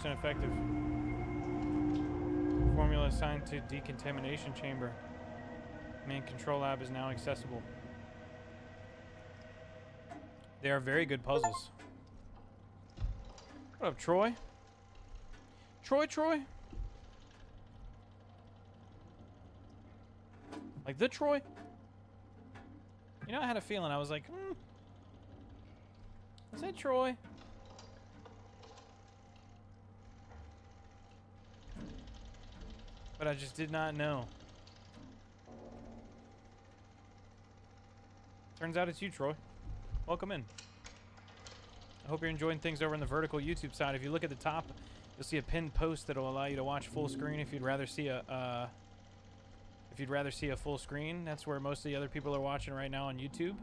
Effective. Formula assigned to decontamination chamber. Main control lab is now accessible. They are very good puzzles. What up, Troy? Troy? Like the Troy? You know, I had a feeling. I was like, is that Troy? But I just did not know. Turns out it's you, Troy. Welcome in. I hope you're enjoying things over on the vertical YouTube side. If you look at the top, you'll see a pinned post that'll allow you to watch full screen. If you'd rather see a full screen, that's where most of the other people are watching right now on YouTube.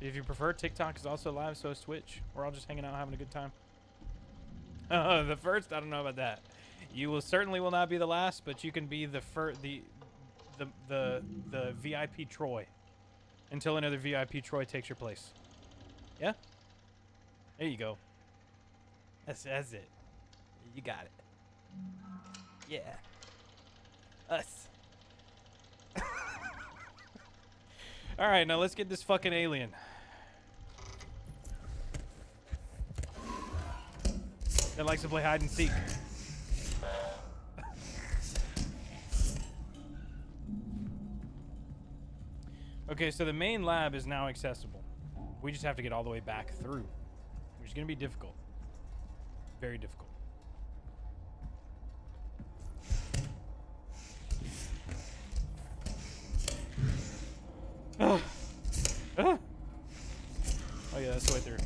If you prefer, TikTok is also live, so is Twitch. We're all just hanging out, having a good time. The first, I don't know about that. You will certainly will not be the last, but you can be the VIP Troy until another VIP Troy takes your place. Yeah? There you go. That's it. You got it. Yeah. Us. All right, now let's get this fucking alien. That likes to play hide and seek. Okay, so the main lab is now accessible. We just have to get all the way back through, which is going to be difficult. Very difficult. yeah, that's the way through.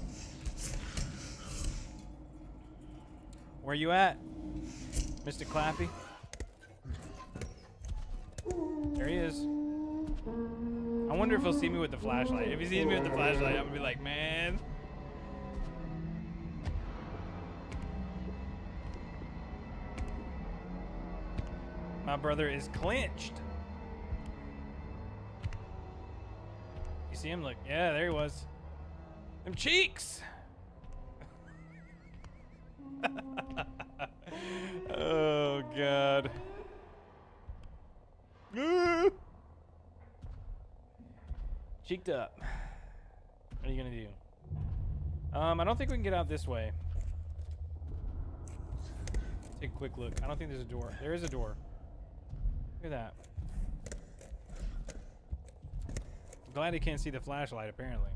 Where you at, Mr. Clappy? There he is. I wonder if he'll see me with the flashlight. If he sees me with the flashlight, I'm gonna be like, man. My brother is clinched. You see him? Look. Yeah, there he was. Them cheeks. Oh, God. Cheeked up. What are you gonna do? I don't think we can get out this way. Take a quick look. I don't think there's a door. There is a door. Look at that. I'm glad he can't see the flashlight, apparently.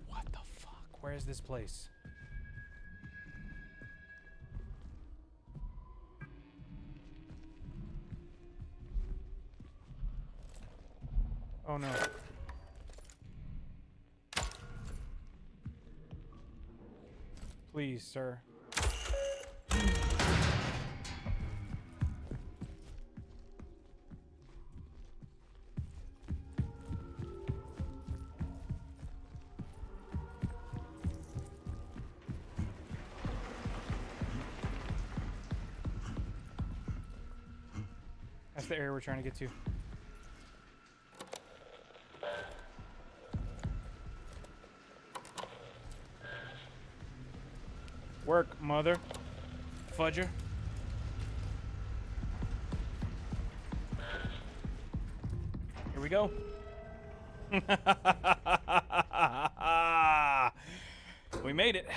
What the fuck? Where is this place? Oh no. Please, sir. That's the area we're trying to get to. Work, mother. Fudger. Here we go. We made it.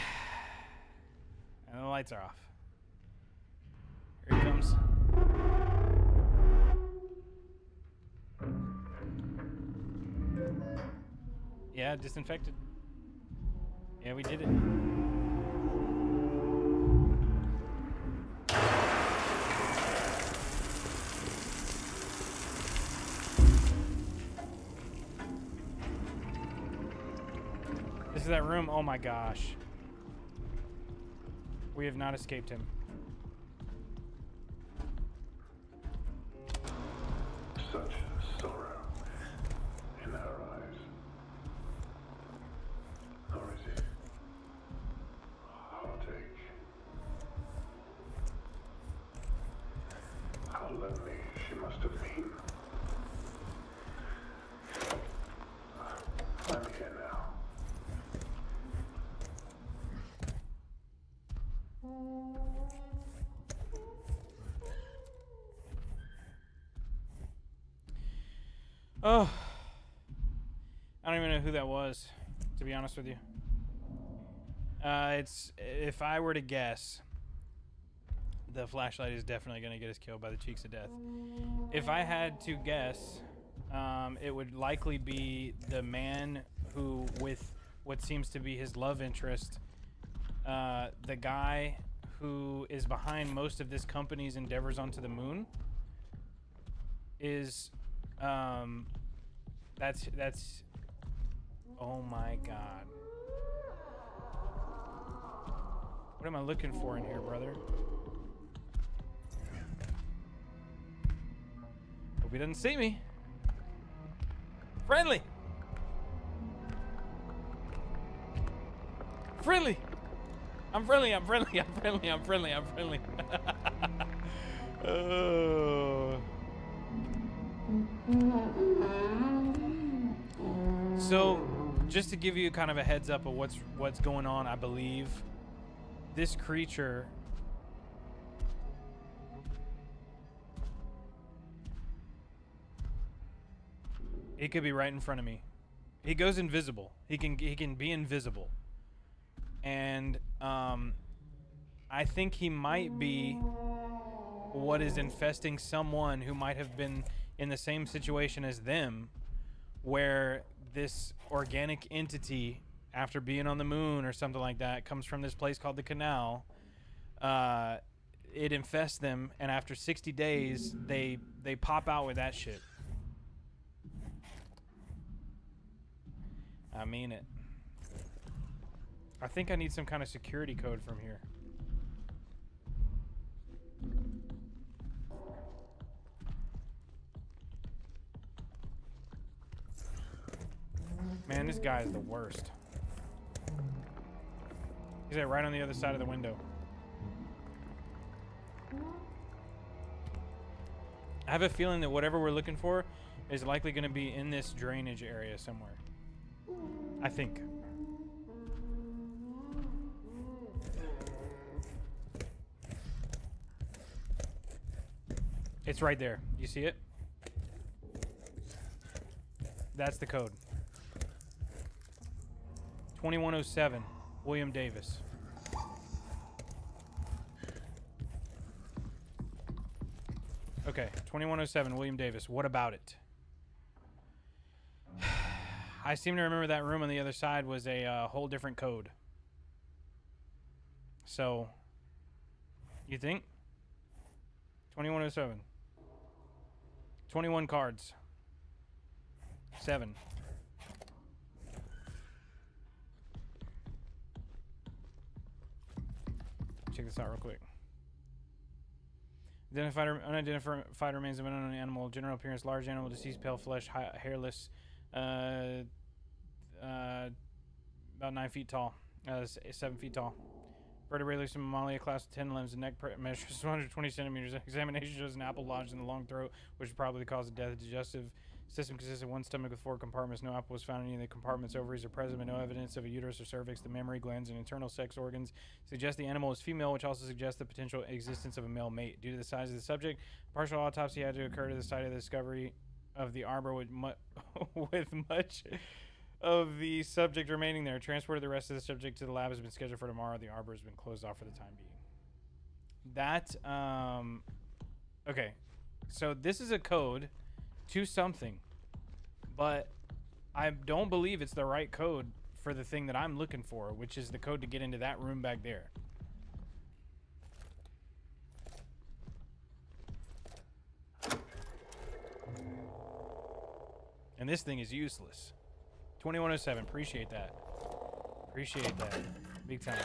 And the lights are off. Here he comes. Yeah, disinfected. Yeah, we did it. This is that room. Oh my gosh. We have not escaped him. Such sorrow in her eyes. Or is it heartache? How lonely she must have been. I'm here now. Oh, I don't even know who that was, to be honest with you. It's, if I were to guess, the flashlight is definitely going to get us killed by the cheeks of death. If I had to guess, it would likely be the man who, with what seems to be his love interest, the guy who is behind most of this company's endeavors onto the moon, is, that's, oh my God. What am I looking for in here, brother? Hope he doesn't see me. Friendly! Friendly! I'm friendly, I'm friendly, I'm friendly, I'm friendly, I'm friendly. Oh. So, just to give you kind of a heads up of what's going on, I believe this creature he could be right in front of me. He goes invisible. He can be invisible. And I think he might be what is infesting someone who might have been in the same situation as them, where this organic entity, after being on the moon or something like that, comes from this place called the Canal. It infests them, and after 60 days, they pop out with that shit. I mean it. I think I need some kind of security code from here. Man, this guy is the worst. He's like right on the other side of the window. I have a feeling that whatever we're looking for is likely going to be in this drainage area somewhere. I think. It's right there. You see it? That's the code. 2107, William Davis. Okay, 2107, William Davis. What about it? I seem to remember that room on the other side was a whole different code. So, you think? 2107. 21 cards. 7. Check this out real quick. Unidentified remains of an unknown animal. General appearance: large animal, deceased, pale flesh, hairless, about 9 feet tall, 7 feet tall. Vertebrae looks from mammalia, class of 10 limbs. The neck measures 120 centimeters. Examination shows an apple lodged in the long throat, which would probably cause of death. The digestive system consists of one stomach with 4 compartments. No apple was found in any of the compartments. Ovaries are present, but no evidence of a uterus or cervix. The mammary glands and internal sex organs suggest the animal is female, which also suggests the potential existence of a male mate. Due to the size of the subject, partial autopsy had to occur to the site of the discovery of the arbor with much of the subject remaining there. Transport of the rest of the subject to the lab has been scheduled for tomorrow. The arbor has been closed off for the time being. That, okay. So this is a code to something, but I don't believe it's the right code for the thing that I'm looking for, which is the code to get into that room back there. And this thing is useless. 2107, appreciate that. Appreciate that. Big time.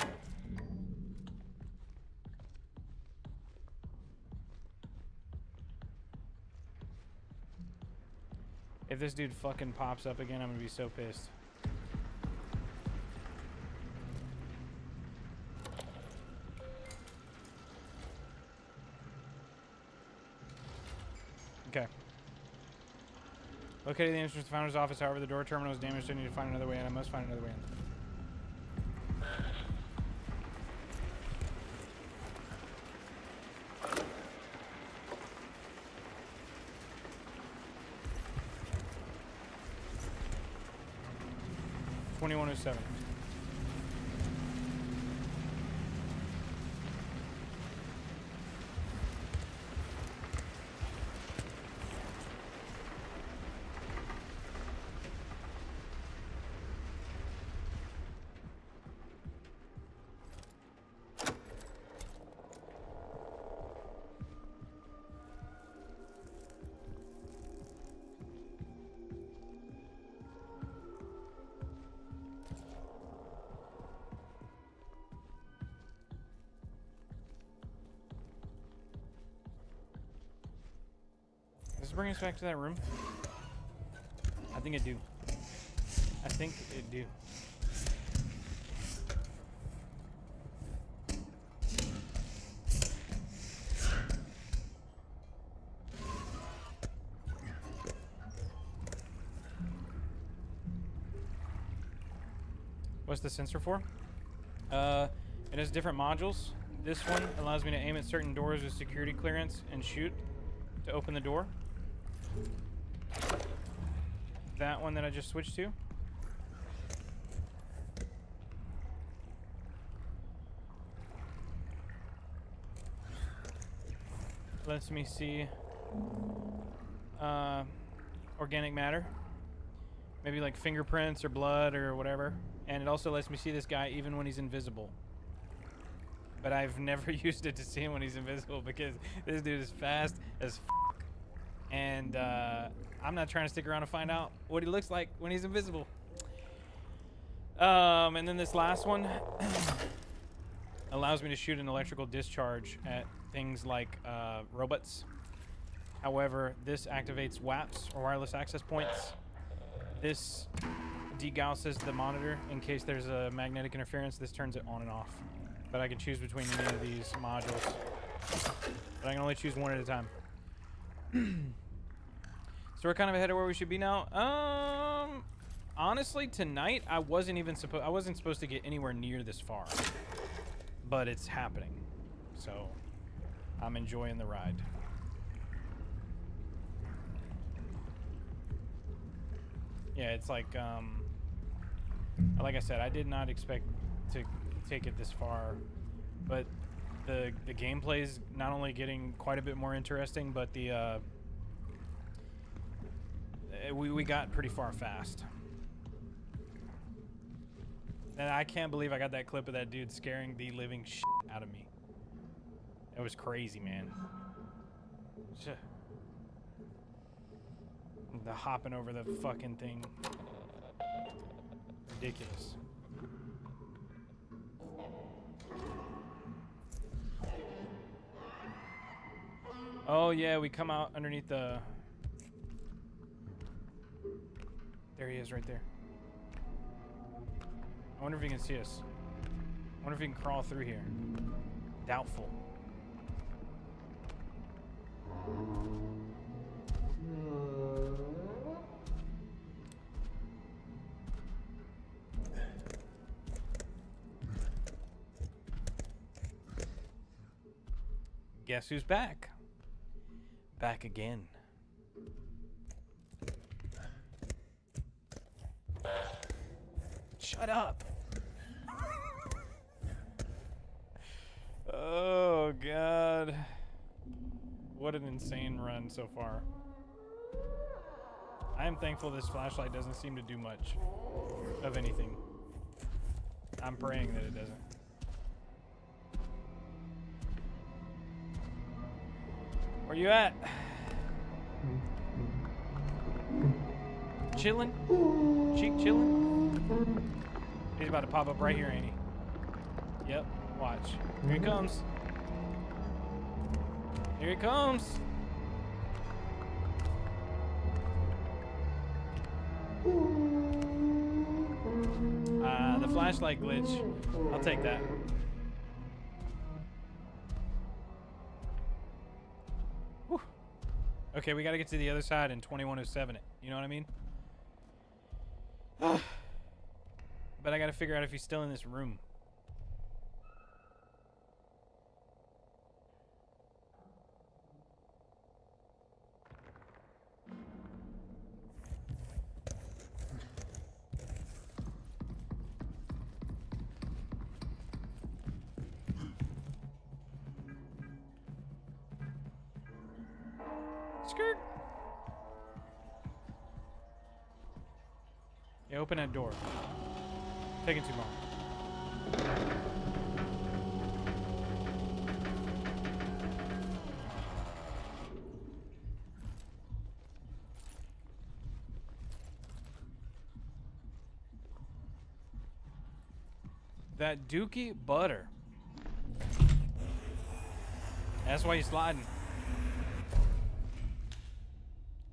If this dude fucking pops up again, I'm gonna be so pissed. Okay. Located the entrance to the founder's office. However, the door terminal is damaged. I need to find another way in. I must find another way in. $2107. Does it bring us back to that room? I think it do. I think it do. What's the sensor for? It has different modules. This one allows me to aim at certain doors with security clearance and shoot to open the door. That one that I just switched to. Lets me see organic matter. Maybe like fingerprints or blood or whatever. And it also lets me see this guy even when he's invisible. But I've never used it to see him when he's invisible because this dude is fast as f***. And I'm not trying to stick around to find out what he looks like when he's invisible. And then this last one allows me to shoot an electrical discharge at things like robots. However, this activates WAPs, or wireless access points. This degausses the monitor in case there's a magnetic interference. This turns it on and off. But I can choose between any of these modules. But I can only choose one at a time. So we're kind of ahead of where we should be now. Honestly, tonight I wasn't supposed to get anywhere near this far. But it's happening. So I'm enjoying the ride. Yeah, it's like I said, I did not expect to take it this far, but the gameplay is not only getting quite a bit more interesting, but the we got pretty far fast. And I can't believe I got that clip of that dude scaring the living shit out of me. That was crazy, man. The hopping over the fucking thing. Ridiculous. Oh yeah, we come out underneath the... There he is right there. I wonder if he can see us. I wonder if he can crawl through here. Doubtful. Guess who's back? Back again. Shut up. Oh, God. What an insane run so far. I am thankful this flashlight doesn't seem to do much of anything. I'm praying that it doesn't. Where you at? Chilling? Cheek chilling? He's about to pop up right here, ain't he? Yep, watch. Here he comes. Here he comes. The flashlight glitch. I'll take that. Whew. Okay, we gotta get to the other side in 2107 it. You know what I mean? But I gotta figure out if he's still in this room. Skirt. Yeah, open that door. Taking too long. That dookie butter. That's why he's sliding.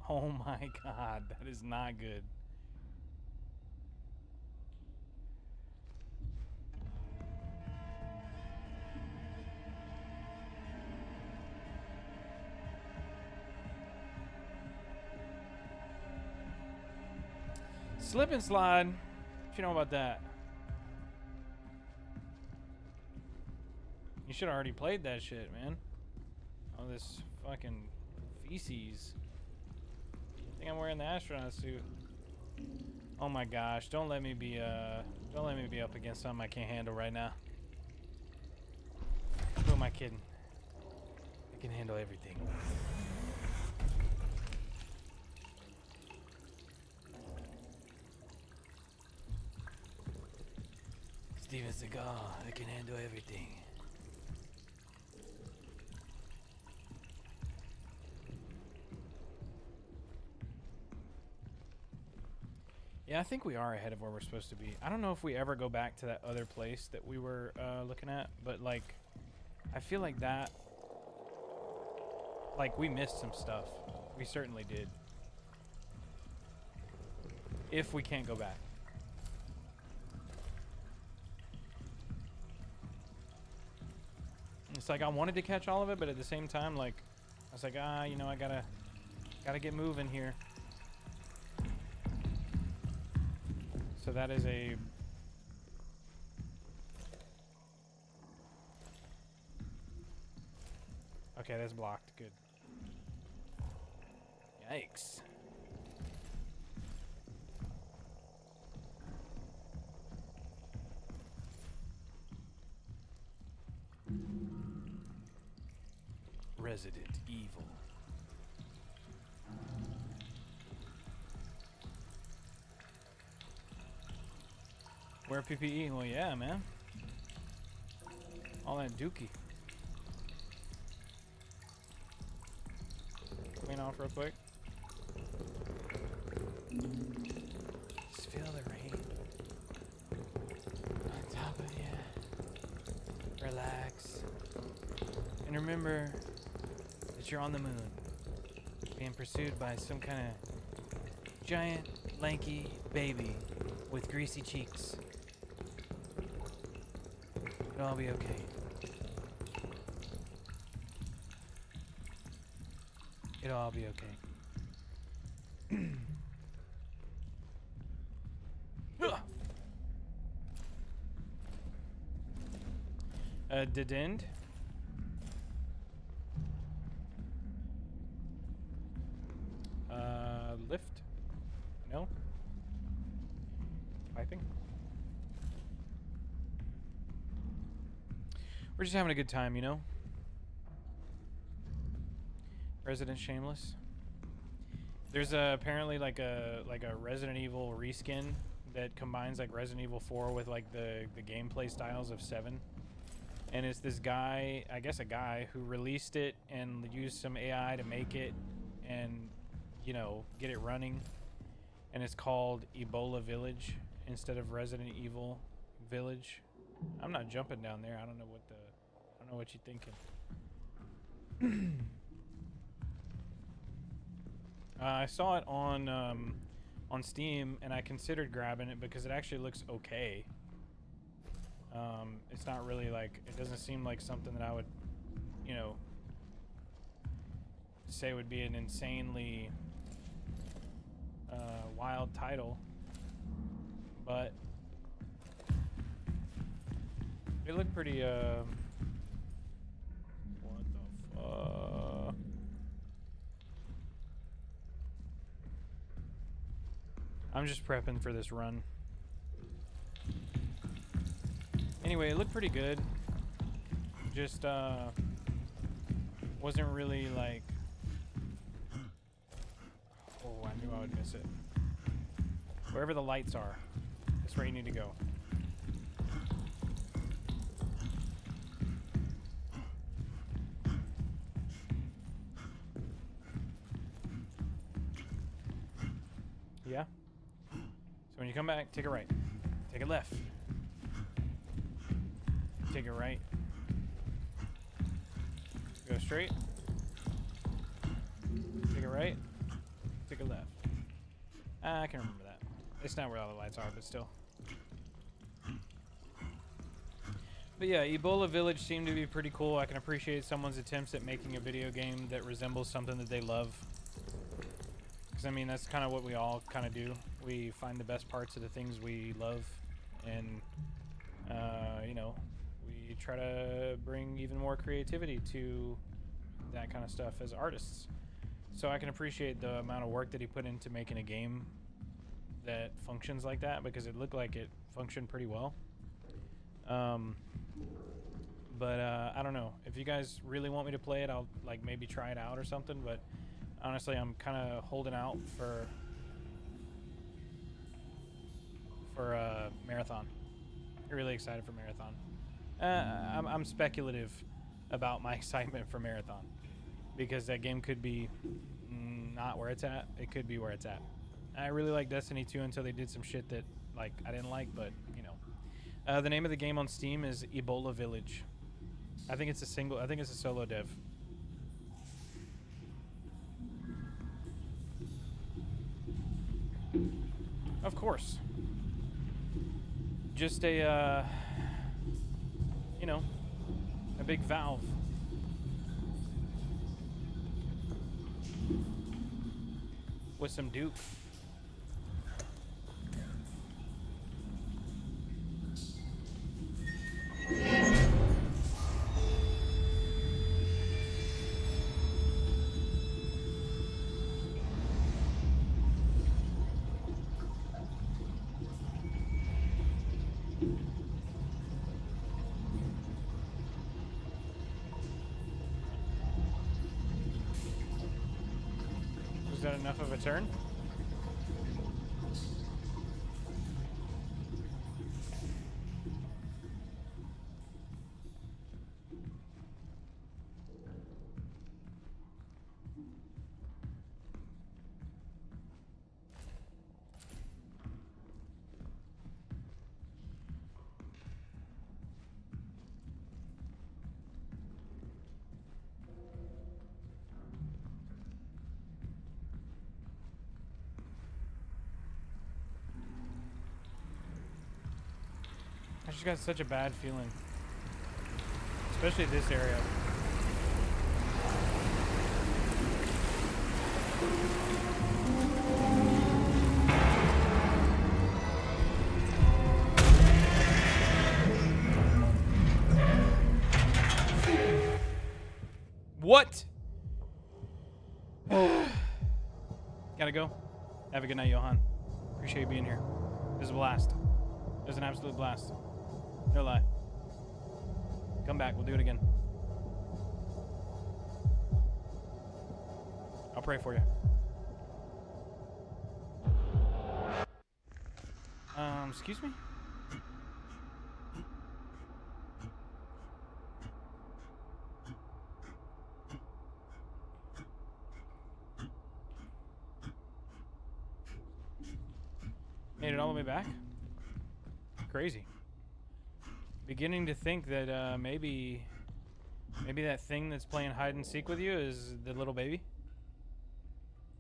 Oh my God, that is not good. Slip and slide. What you know about that? You should have already played that shit, man. All this fucking feces. I think I'm wearing the astronaut suit. Oh my gosh, don't let me be up against something I can't handle right now. Who am I kidding? I can handle everything. Steven Seagal, I can handle everything. Yeah, I think we are ahead of where we're supposed to be. I don't know if we ever go back to that other place that we were looking at, but like, I feel like that, like we missed some stuff. We certainly did. If we can't go back. It's like I wanted to catch all of it, but at the same time, like, I was like, you know, I gotta get moving here. So that is a... Okay, that's blocked. Good. Yikes. Resident Evil. Wear PPE? Well, yeah, man. All that dookie. Clean off real quick. Just feel the rain on top of you. Relax. And remember that you're on the moon, being pursued by some kind of giant, lanky baby with greasy cheeks. It'll all be okay. It'll all be okay. Dead end. Lift? No? Piping? We're just having a good time, you know? Resident Shameless. There's apparently like a Resident Evil reskin that combines like Resident Evil 4 with like the gameplay styles of 7. And it's this guy, I guess a guy, who released it and used some AI to make it and, you know, get it running. And it's called Ebola Village instead of Resident Evil Village. I'm not jumping down there. I don't know what you're thinking. I saw it on Steam and I considered grabbing it because it actually looks okay. It's not really like, it doesn't seem like something that I would, you know, say would be an insanely wild title, but it looked pretty, what the fuck? I'm just prepping for this run. Anyway, it looked pretty good. Just, wasn't really like... Oh, I knew I would miss it. Wherever the lights are, that's where you need to go. Yeah? So when you come back, take a right. Take a left. Take it right. Go straight. Take it right. Take a left. I can remember that. It's not where all the lights are, but still. But yeah, Ebola Village seemed to be pretty cool. I can appreciate someone's attempts at making a video game that resembles something that they love. Because, I mean, that's kind of what we all kind of do. We find the best parts of the things we love. And, you know, we try to bring even more creativity to that kind of stuff as artists. So I can appreciate the amount of work that he put into making a game that functions like that, because it looked like it functioned pretty well. But I don't know. If you guys really want me to play it, I'll like maybe try it out or something. But honestly, I'm kind of holding out for Marathon. Really excited for Marathon. I'm speculative about my excitement for Marathon because that game could be not where it's at. It could be where it's at. I really like Destiny 2 until they did some shit that like I didn't like, but you know. The name of the game on Steam is Ebola Village. I think it's a solo dev. Of course. Just a you know, a big valve. With some Duke. Was that enough of a turn? I just got such a bad feeling. Especially this area. What? Gotta go. Have a good night, Yohan. Appreciate you being here. It was a blast. It was an absolute blast. No lie. Come back. We'll do it again. I'll pray for you. Excuse me? Made it all the way back? Crazy. Beginning to think that maybe that thing that's playing hide and seek with you is the little baby.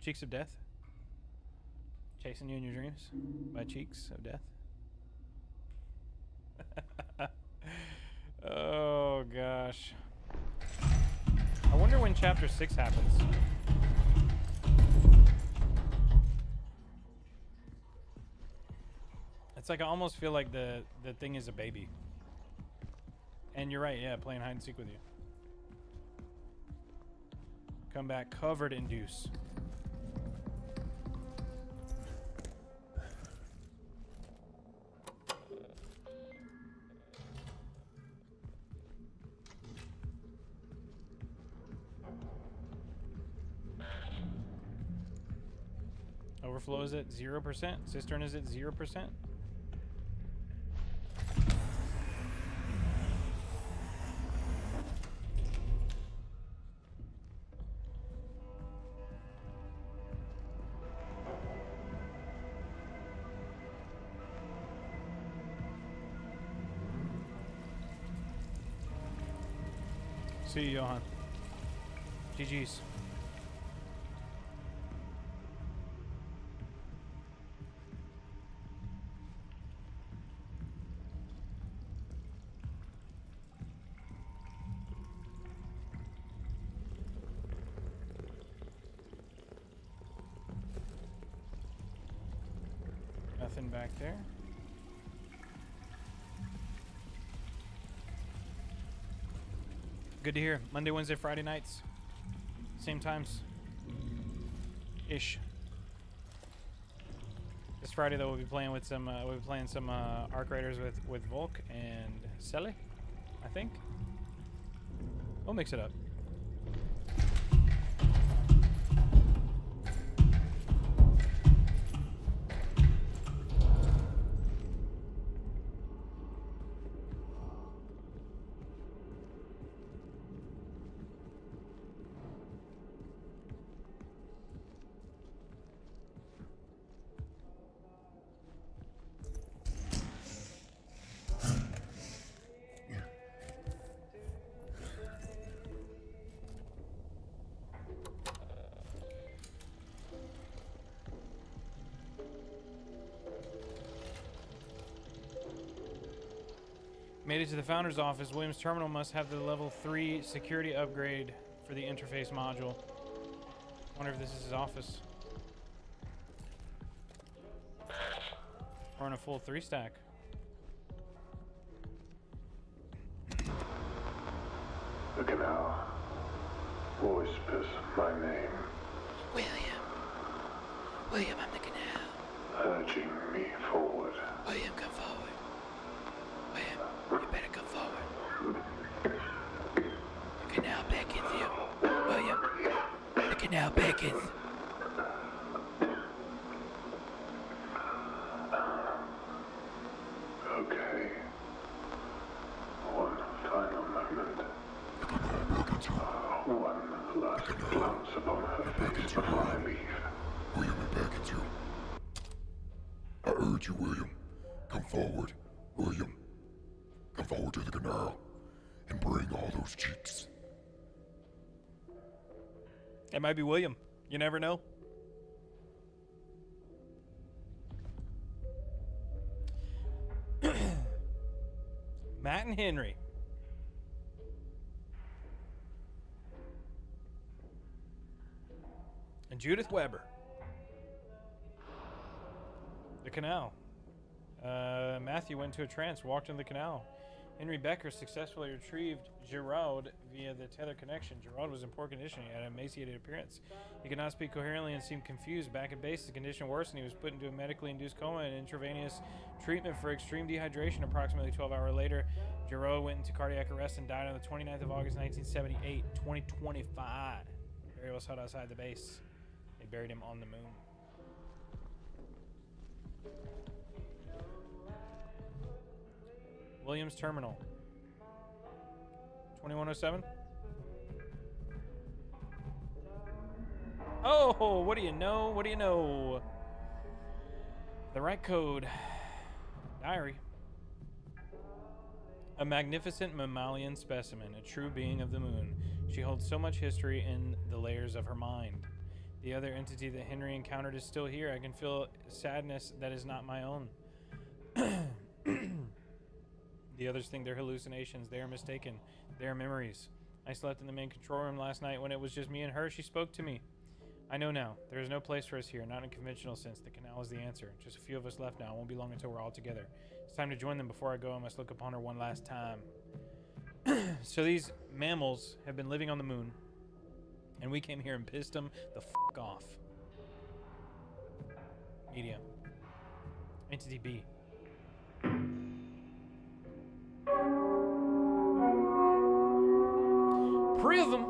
Cheeks of death. Chasing you in your dreams by cheeks of death. Oh gosh. I wonder when chapter 6 happens. It's like I almost feel like the thing is a baby. And you're right, yeah, playing hide and seek with you. Come back covered in deuce. Overflow is at 0%. Cistern is at 0%. See you, Yohan. GG's. Nothing back there. Good to hear. Monday, Wednesday, Friday nights. Same times. Ish. This Friday though we'll be playing with some Arc Raiders with Volk and Selle, I think. We'll mix it up. Made it to the founder's office. Williams Terminal must have the level 3 security upgrade for the interface module. Wonder if this is his office. Or in a full 3 stack. The canal whispers my name, William, I'm the canal. urging me forward. William, come forward. William, you better come forward. The canal beckons you. William, the canal beckons. Okay. One final moment. One last glance upon her face before I leave. William, it beckons you. I urge you, William. Come forward. William, come forward to the canal and bring all those cheeks. It might be William. You never know. Matt and Henry. And Judith Weber. The canal. Matthew went into a trance, walked in the canal. Henry Becker successfully retrieved Gerard via the tether connection. Gerard was in poor condition. He had an emaciated appearance. He could not speak coherently and seemed confused. Back at base, the condition worsened. He was put into a medically induced coma and intravenous treatment for extreme dehydration. Approximately 12 hours later, Gerard went into cardiac arrest and died on the 29th of August, 1978, 2025. Burial was held outside the base. They buried him on the moon. Williams Terminal. 2107? Oh, what do you know? What do you know? The right code. Diary. A magnificent mammalian specimen, a true being of the moon. She holds so much history in the layers of her mind. The other entity that Henry encountered is still here. I can feel sadness that is not my own. The others think they're hallucinations. They are mistaken. They are memories. I slept in the main control room last night when it was just me and her. She spoke to me. I know now. There is no place for us here, not in conventional sense. The canal is the answer. Just a few of us left now. It won't be long until we're all together. It's time to join them. Before I go, I must look upon her one last time. So these mammals have been living on the moon, and we came here and pissed them the fuck off. Media. Entity B. Prism.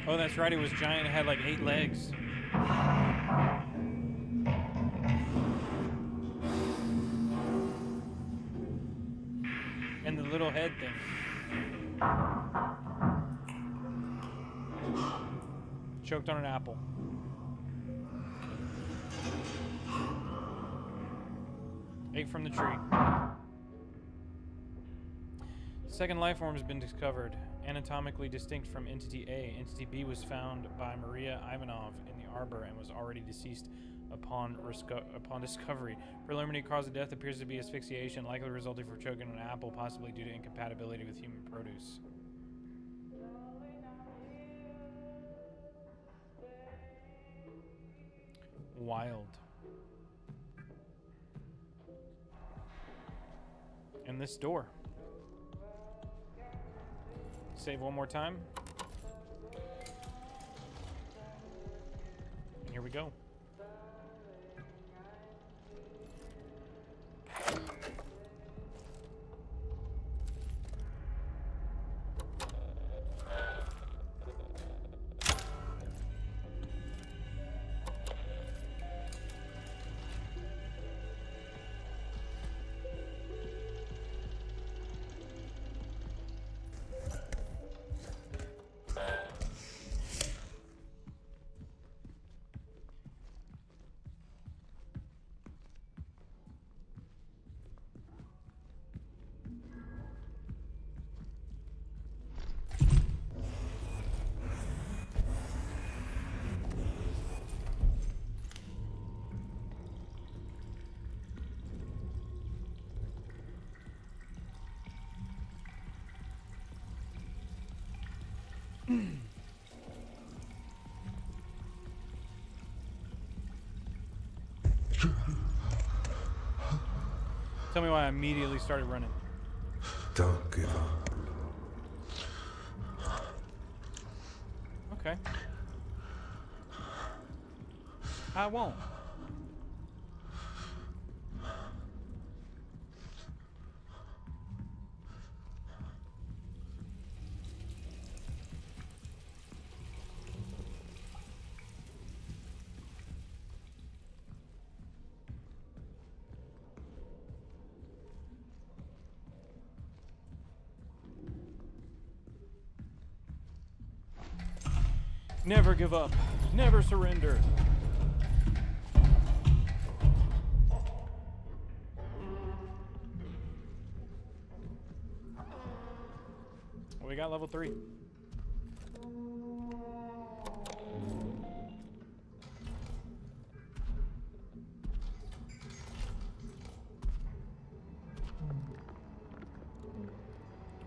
Oh, that's right. It was giant. It had like 8 legs. And the little head thing. Choked on an apple. Ate from the tree. Second life form has been discovered, anatomically distinct from Entity A. Entity B was found by Maria Ivanov in the arbor and was already deceased upon discovery. Preliminary cause of death appears to be asphyxiation, likely resulting from choking on an apple, possibly due to incompatibility with human produce. Wild. And this door. Save one more time. And here we go. Tell me why I immediately started running. Don't give up. Okay. I won't. Never give up. Never surrender. Well, we got level 3.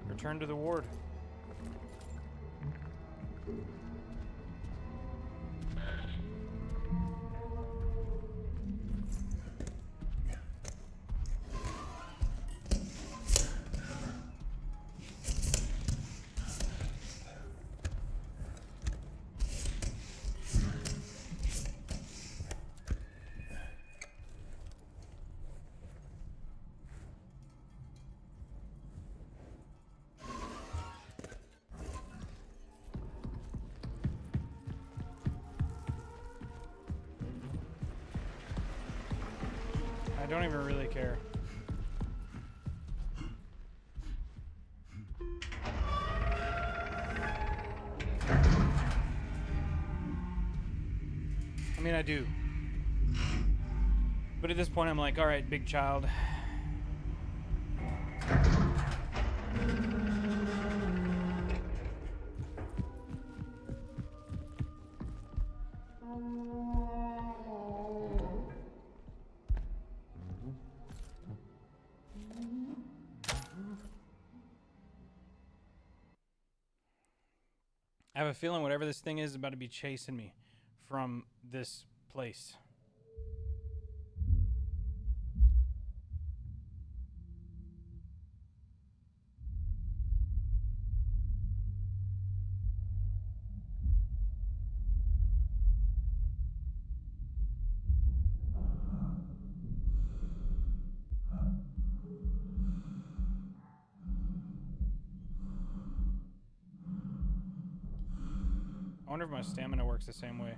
Return to the ward. I don't even really care. I mean, I do. But at this point, I'm like, all right, big child. I have a feeling whatever this thing is about to be chasing me from this place. I wonder if my stamina works the same way.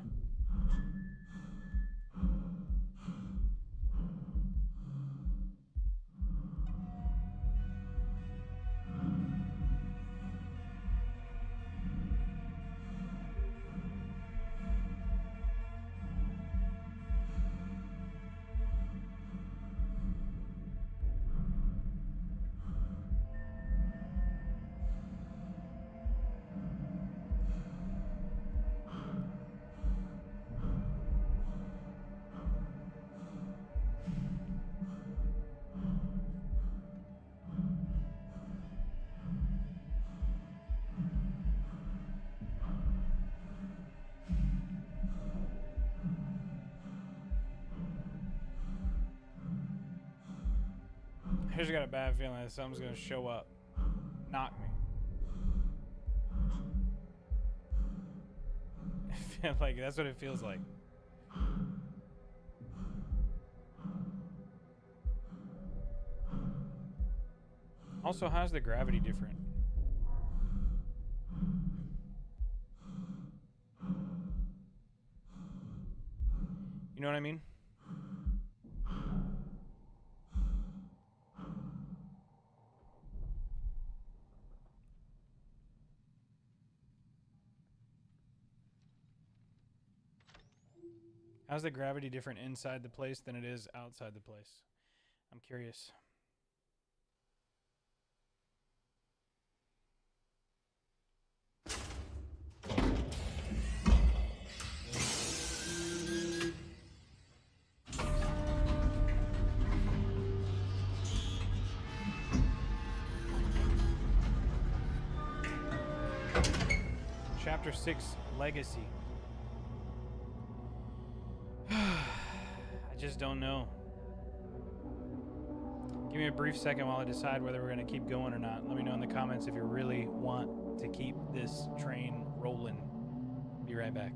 I just got a bad feeling that something's gonna show up, knock me. I feel like that's what it feels like. Also, how's the gravity different? You know what I mean? How's the gravity different inside the place than it is outside the place? I'm curious. Chapter 6, Legacy. I just don't know. Give me a brief second while I decide whether we're going to keep going or not. Let me know in the comments if you really want to keep this train rolling. Be right back.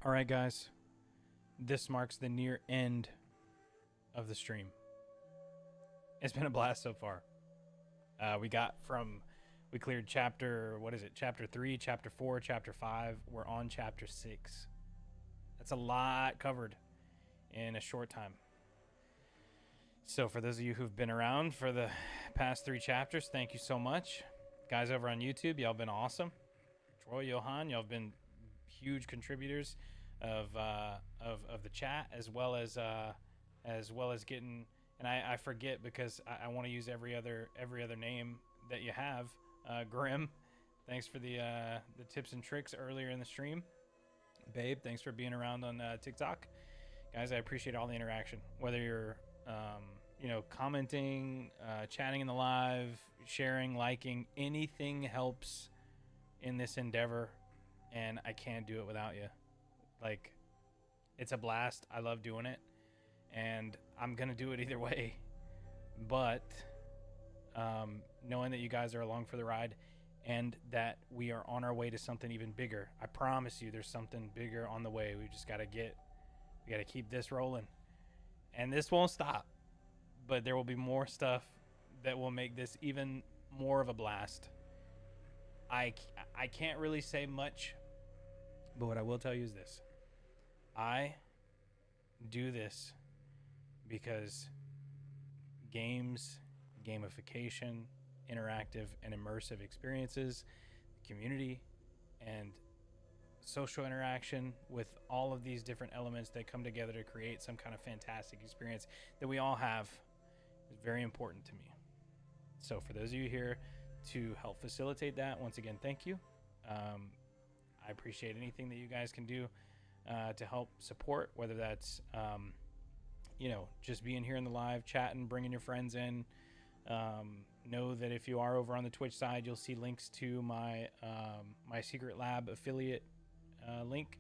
All right, guys. This marks the near end of the stream. It's been a blast so far. We cleared chapter 3, chapter 4, chapter 5. We're on chapter 6. That's a lot covered in a short time. So for those of you who've been around for the past 3 chapters, thank you so much. Guys over on YouTube, y'all been awesome. Troy, Yohan, y'all have been huge contributors of the chat, as well as getting, and I forget because I want to use every other name that you have. Grim, thanks for the tips and tricks earlier in the stream. Babe, thanks for being around on TikTok. Guys, I appreciate all the interaction, whether you're commenting, chatting in the live, sharing, liking. Anything helps in this endeavor, and I can't do it without you. Like, it's a blast. I love doing it, and I'm gonna do it either way. But knowing that you guys are along for the ride, and that we are on our way to something even bigger, I promise you, there's something bigger on the way. We just gotta keep this rolling, and this won't stop. But there will be more stuff that will make this even more of a blast. I can't really say much, but what I will tell you is this. I do this because games, gamification, interactive, and immersive experiences, community, and social interaction with all of these different elements that come together to create some kind of fantastic experience that we all have is very important to me. So for those of you here to help facilitate that, once again, thank you. I appreciate anything that you guys can do to help support, whether that's just being here in the live, chatting, bringing your friends in. Know that if you are over on the Twitch side, you'll see links to my my Secret Lab affiliate link.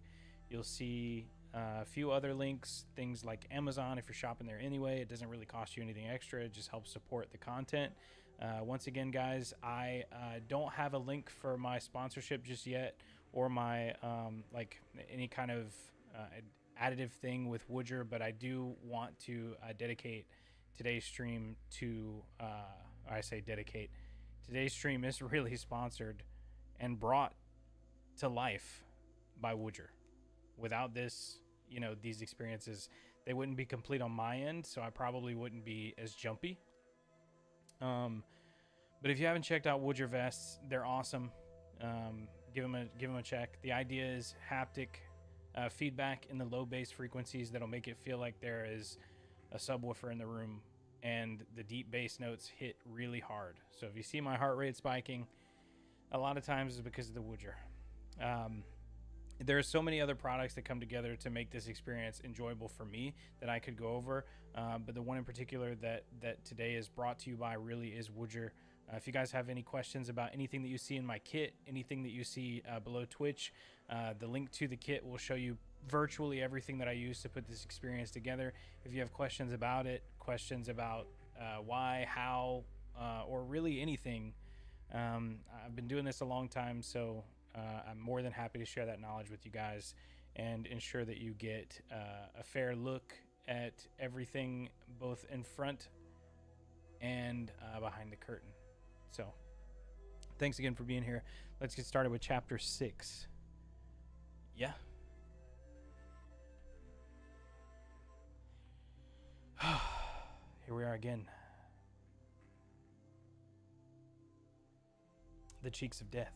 You'll see a few other links, things like Amazon. If you're shopping there anyway, it doesn't really cost you anything extra. It just helps support the content. Once again, guys, I don't have a link for my sponsorship just yet, or my like any kind of additive thing with Woodger, but I do want to dedicate today's stream to I say dedicate. Today's stream is really sponsored and brought to life by Woodger. Without this, these experiences, they wouldn't be complete on my end, so I probably wouldn't be as jumpy. But if you haven't checked out Woodger vests, they're awesome. Give them a check. The idea is haptic feedback in the low bass frequencies that'll make it feel like there is a subwoofer in the room, and the deep bass notes hit really hard. So if you see my heart rate spiking, a lot of times it's because of the Woodger. There are so many other products that come together to make this experience enjoyable for me that I could go over, but the one in particular that today is brought to you by really is Woodger. If you guys have any questions about anything that you see in my kit, anything that you see below Twitch, the link to the kit will show you virtually everything that I use to put this experience together. If you have questions about it, questions about why, how, or really anything, I've been doing this a long time, so I'm more than happy to share that knowledge with you guys and ensure that you get a fair look at everything both in front and behind the curtain. So thanks again for being here. Let's get started with chapter 6. Yeah. Here we are again. The cheeks of death.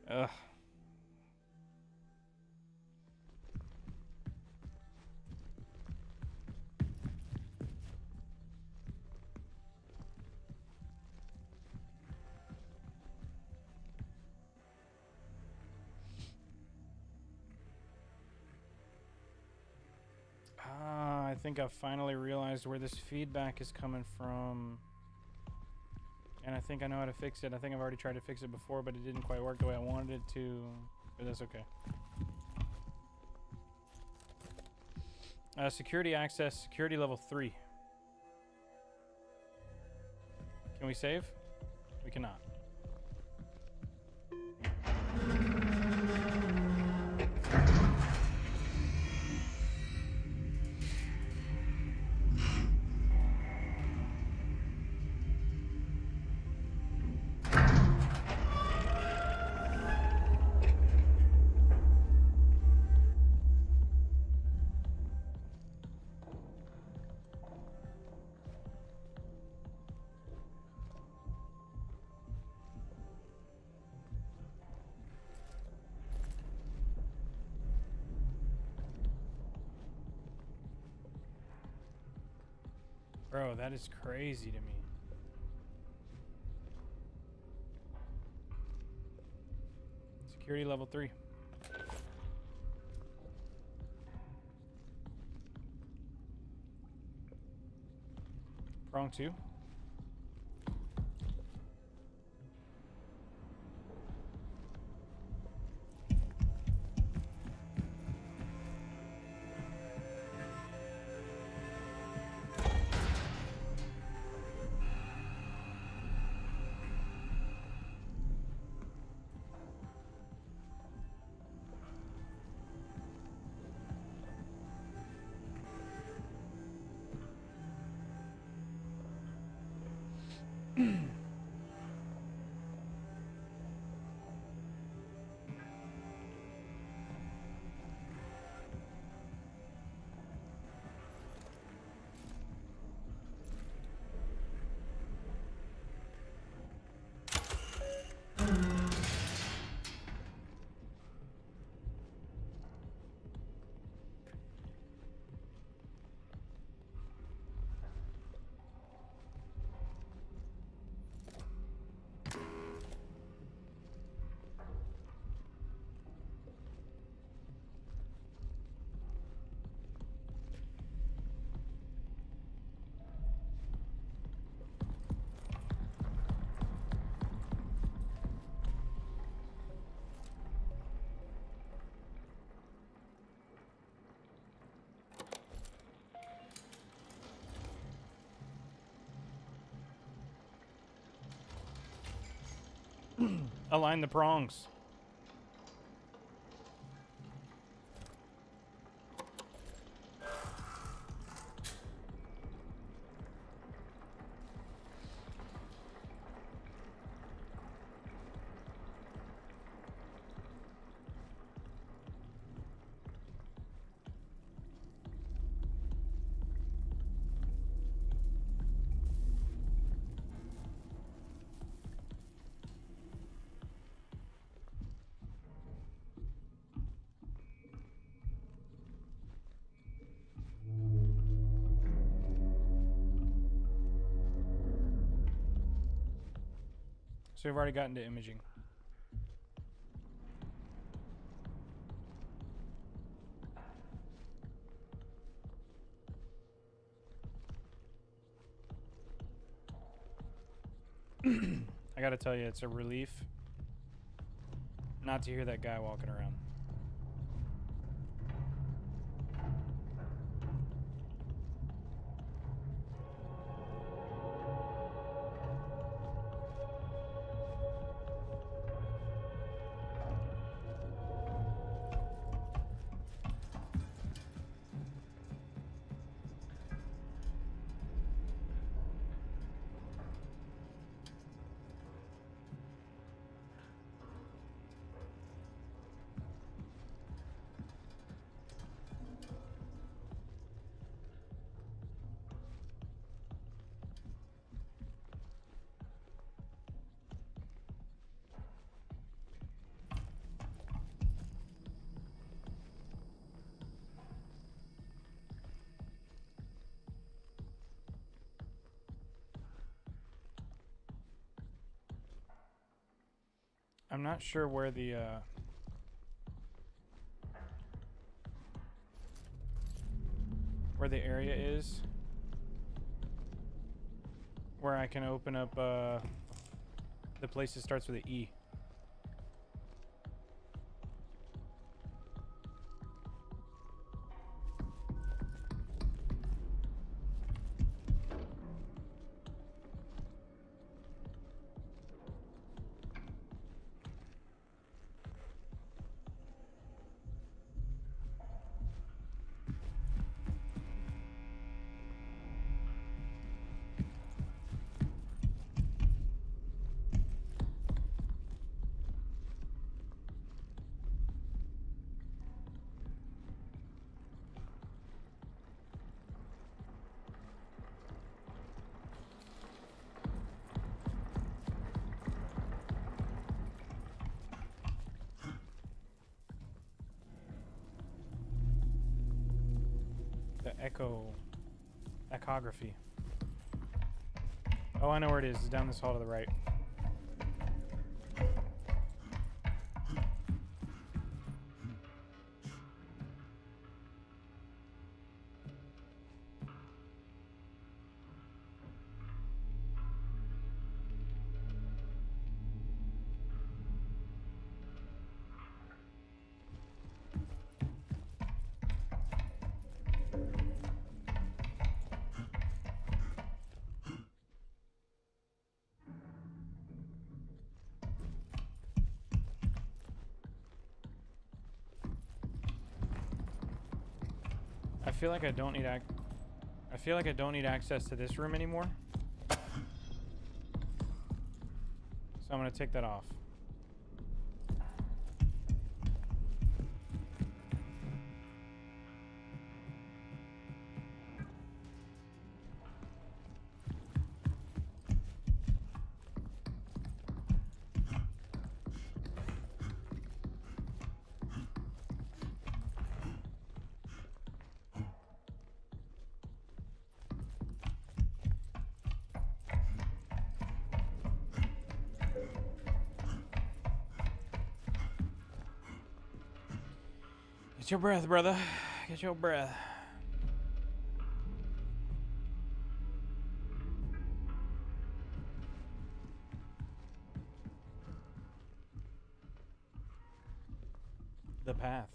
Ugh. I think I've finally realized where this feedback is coming from. And I think I know how to fix it. I think I've already tried to fix it before, but it didn't quite work the way I wanted it to. But that's okay. Security access, security level 3. Can we save? We cannot. Bro, that is crazy to me. Security level 3. Prong 2. Align the prongs. So we've already gotten to imaging. I gotta tell you, it's a relief not to hear that guy walking around. I'm not sure where the area is where I can open up the place that starts with an E. Echography. Oh, I know where it is. It's down this hall to the right. I feel like I don't need access to this room anymore. So I'm gonna take that off. Get your breath, brother. Get your breath. The path.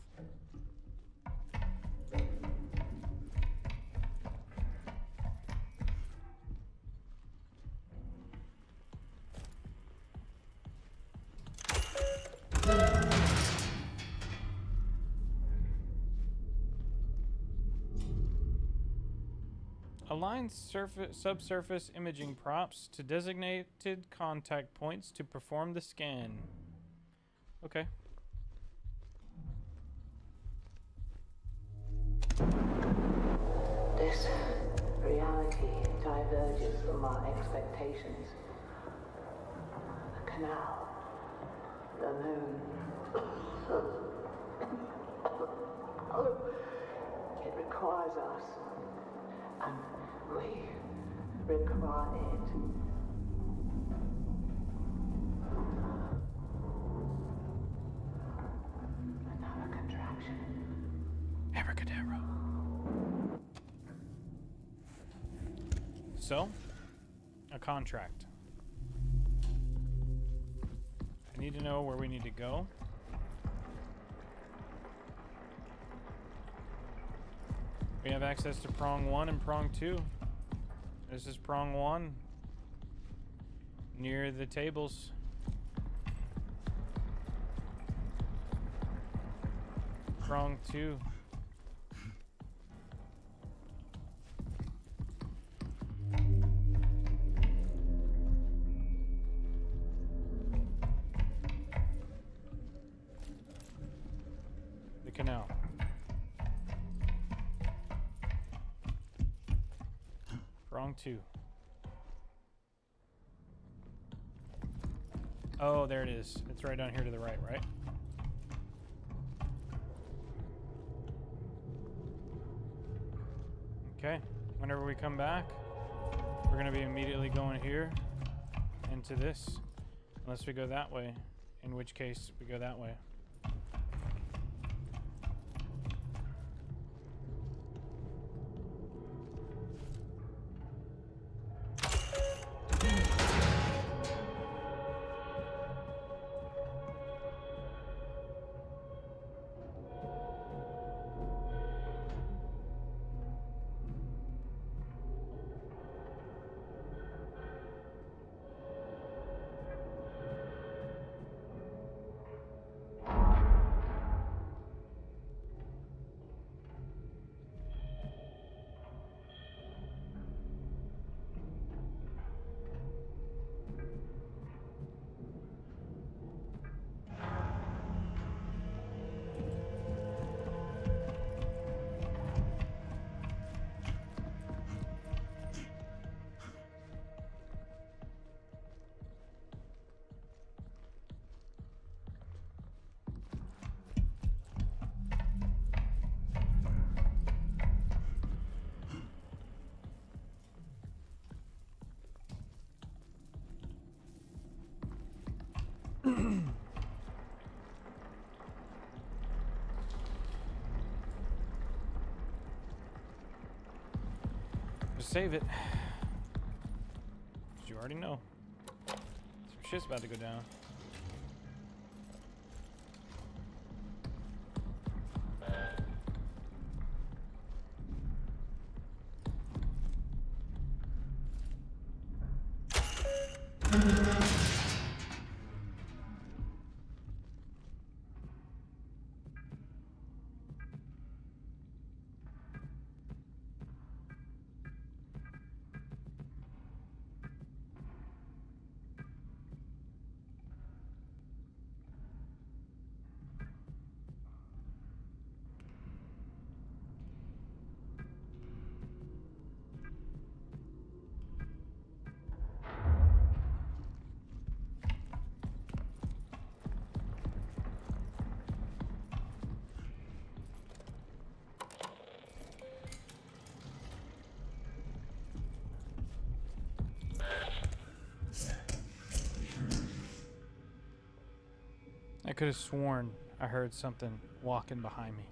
Align subsurface imaging props to designated contact points to perform the scan. Okay. This reality diverges from our expectations. The canal, the moon. It requires us, and we require it. Another contraction. Abracadabra. So, a contract. I need to know where we need to go. We have access to prong 1 and prong 2. This is prong 1. Near the tables. Prong 2. The canal. Prong 2. Oh, there it is. It's right down here to the right, right? Okay. Whenever we come back, we're going to be immediately going here into this. Unless we go that way. In which case, we go that way. Just save it. You already know. Some shit's about to go down. I could have sworn I heard something walking behind me.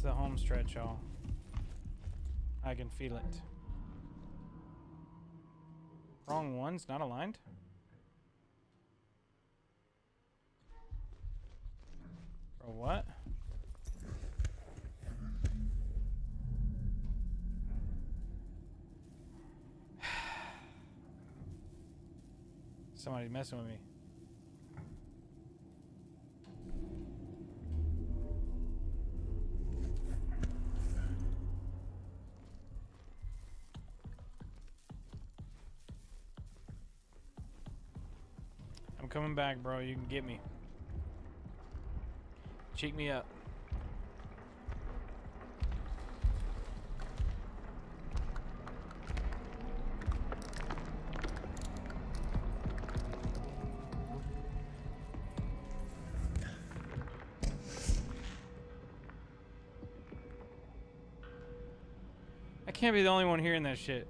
the home stretch, y'all. I can feel it. Wrong one's not aligned? Or what? Somebody's messing with me. I'm coming back, bro. You can get me. Cheek me up. I can't be the only one hearing that shit.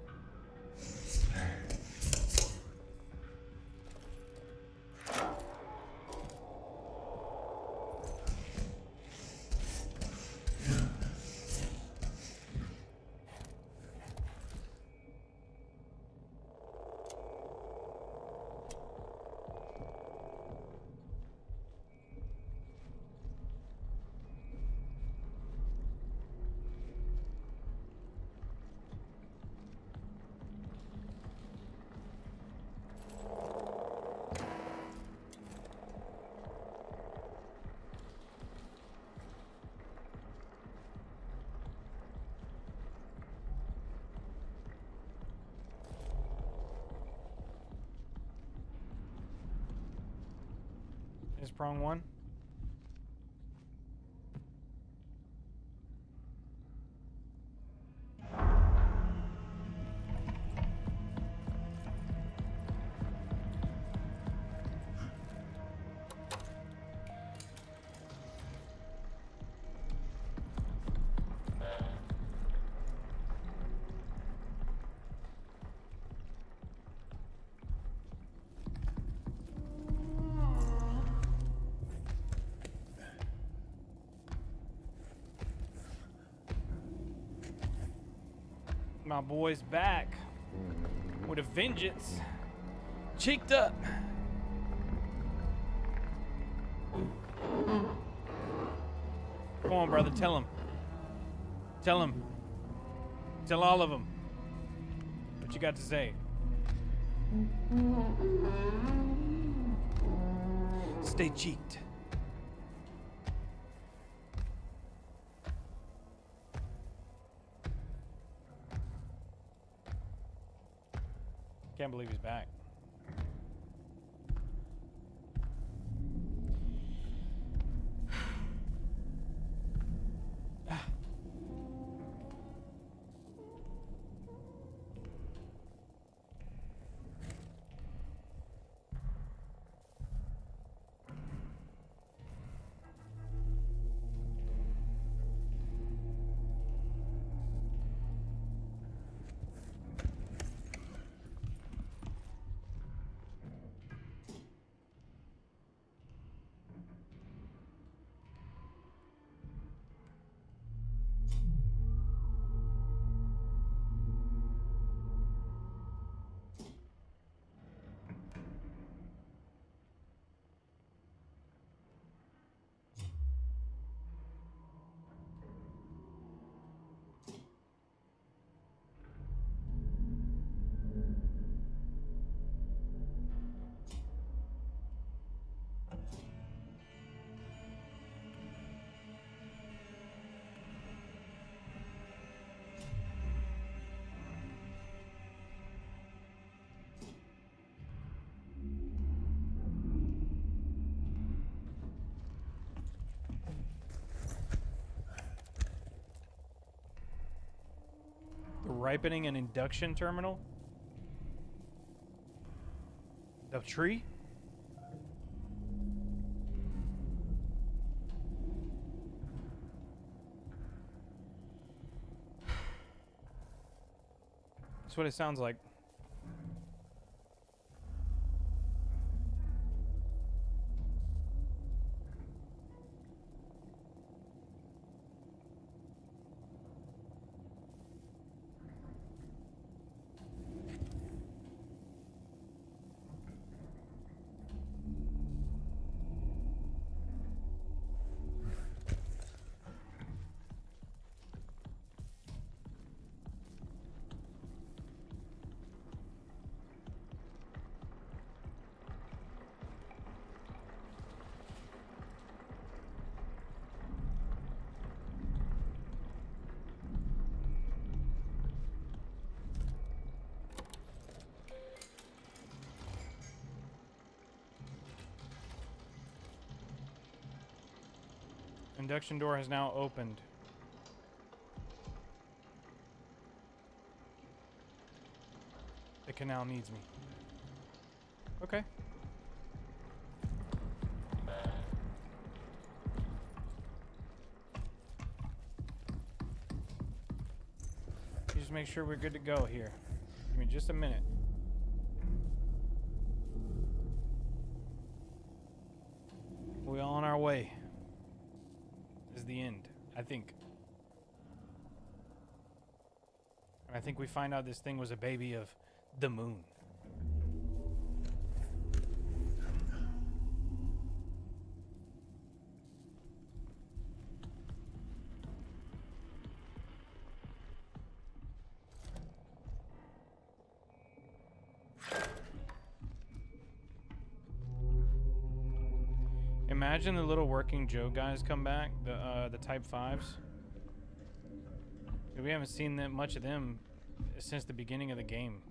Is prong one? My boy's back with a vengeance. Cheeked up. Come on, brother. Tell him. Tell him. Tell all of them what you got to say. Stay cheeked. Can't believe he's back. Ripening and induction terminal? The tree? That's what it sounds like. Induction door has now opened. The canal needs me. Okay. Just make sure we're good to go here. Give me just a minute. We're on our way. This is the end, I think. And I think we find out this thing was a baby of the moon. Imagine the little working Joe guys come back, the Type 5s. We haven't seen that much of them since the beginning of the game.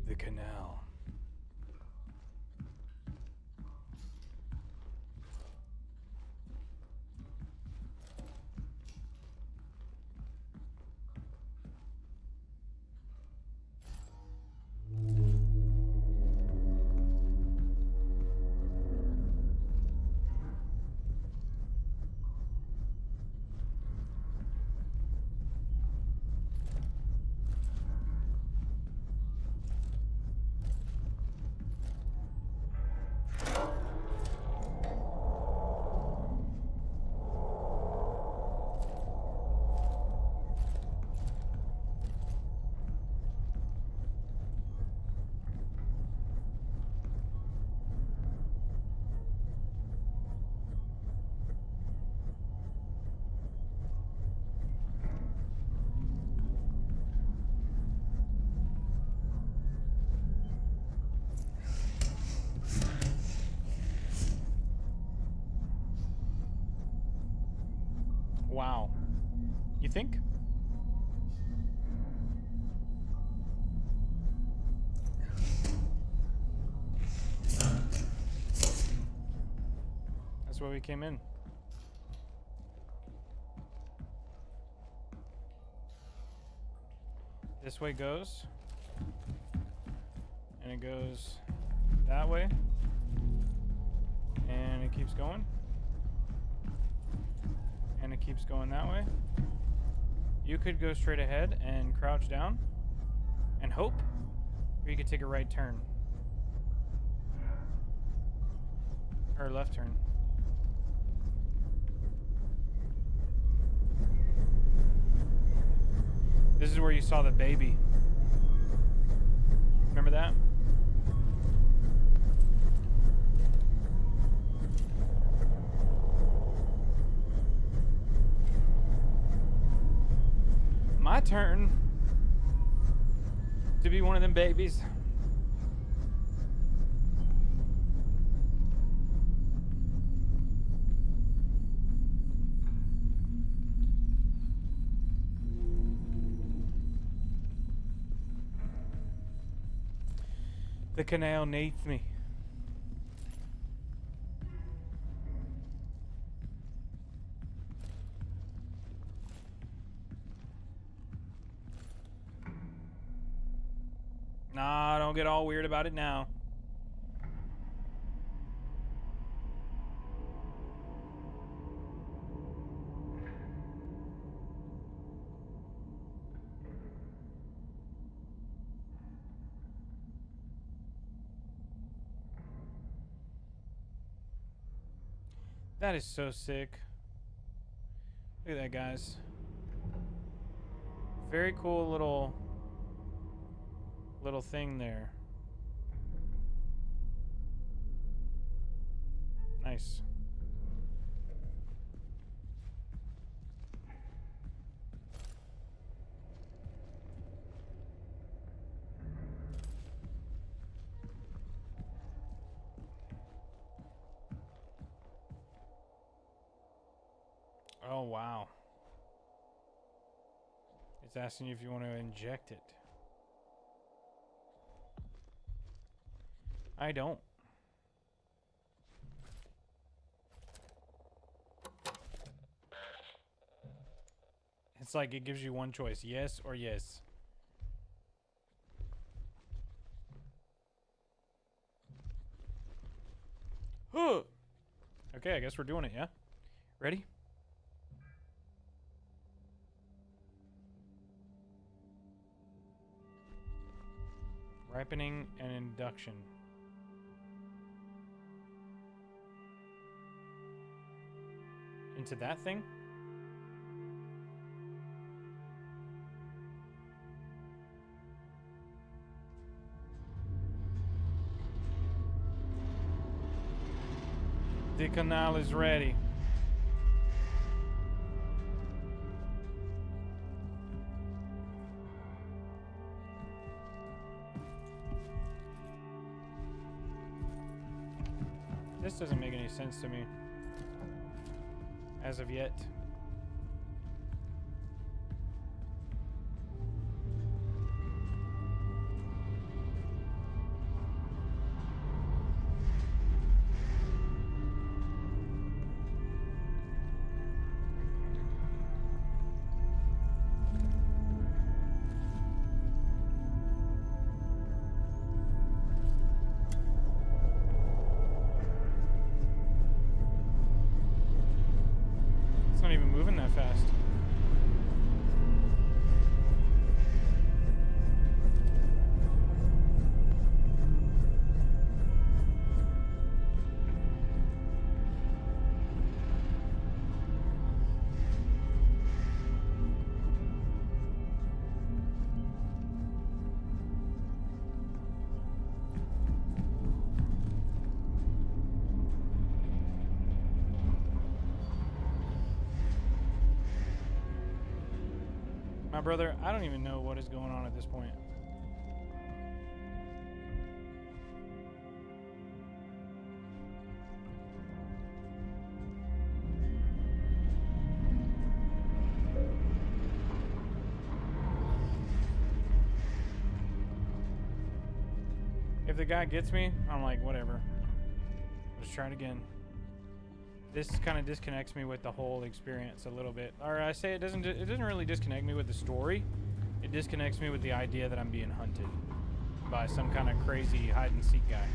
The canal. Wow. You think? That's where we came in. This way goes. And it goes that way. And it keeps going. And it keeps going that way. You could go straight ahead and crouch down and hope, or you could take a right turn. Or left turn. This is where you saw the baby. Remember that? My turn to be one of them babies. The canal needs me. Nah, don't get all weird about it now. That is so sick. Look at that, guys. Very cool little thing there. Nice. Oh, wow. It's asking you if you want to inject it. I don't. It's like it gives you one choice, yes or yes. Okay, I guess we're doing it, yeah? Ready? Ripening and induction. Into that thing? The canal is ready. This doesn't make any sense to me. As of yet. Not even moving that fast. My brother, I don't even know what is going on at this point. If the guy gets me, I'm like, whatever. Let's try it again. This kind of disconnects me with the whole experience a little bit. Or I say it doesn't really disconnect me with the story. It disconnects me with the idea that I'm being hunted by some kind of crazy hide and seek guy.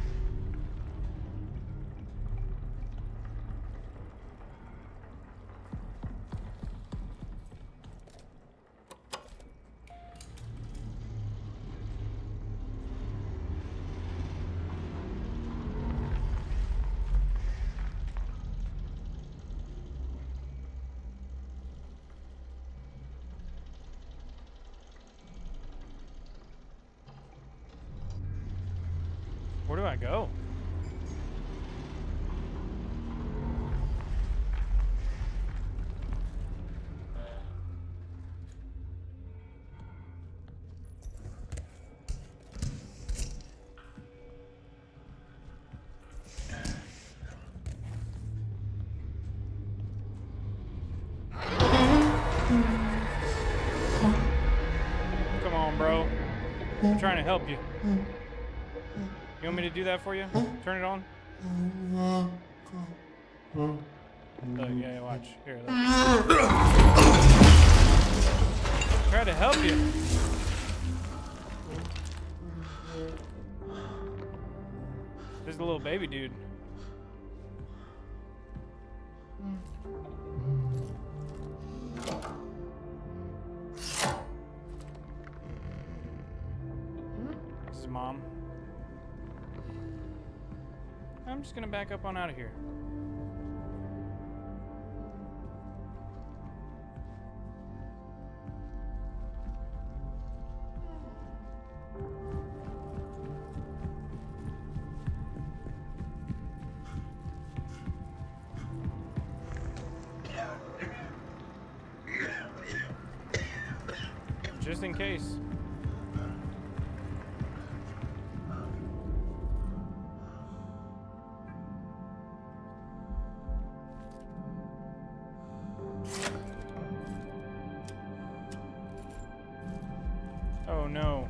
Where do I go? Come on, bro. I'm trying to help you. You want me to do that for you? Turn it on? Look, yeah, watch. Here, look. Try to help you. There's a little baby dude. This is Mom. I'm just gonna back up on out of here. Just in case. Oh no.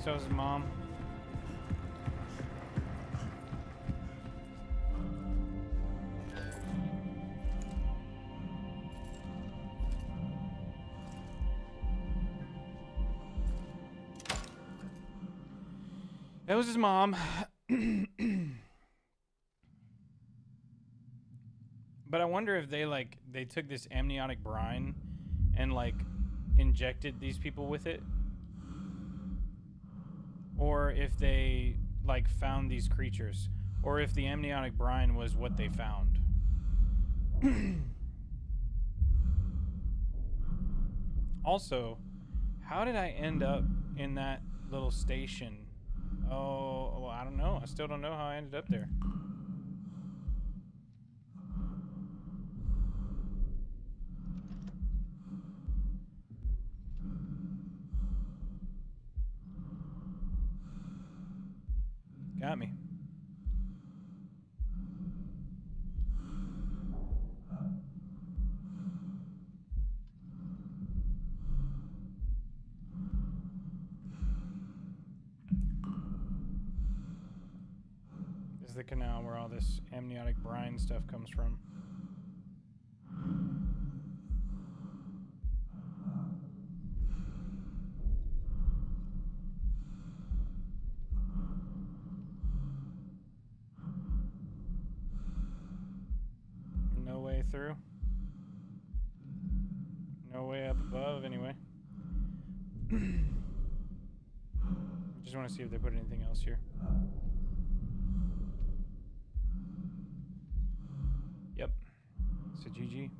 that was his mom. That was his mom. But I wonder if they took this amniotic brine and injected these people with it, or if they found these creatures, or if the amniotic brine was what they found. Also, how did I end up in that little station? Oh, well, I don't know. I still don't know how I ended up there. Got me. This is the canal where all this amniotic brine stuff comes from. No way through. No way up above, anyway. Just want to see if they put anything else here. Yep. It's a GG.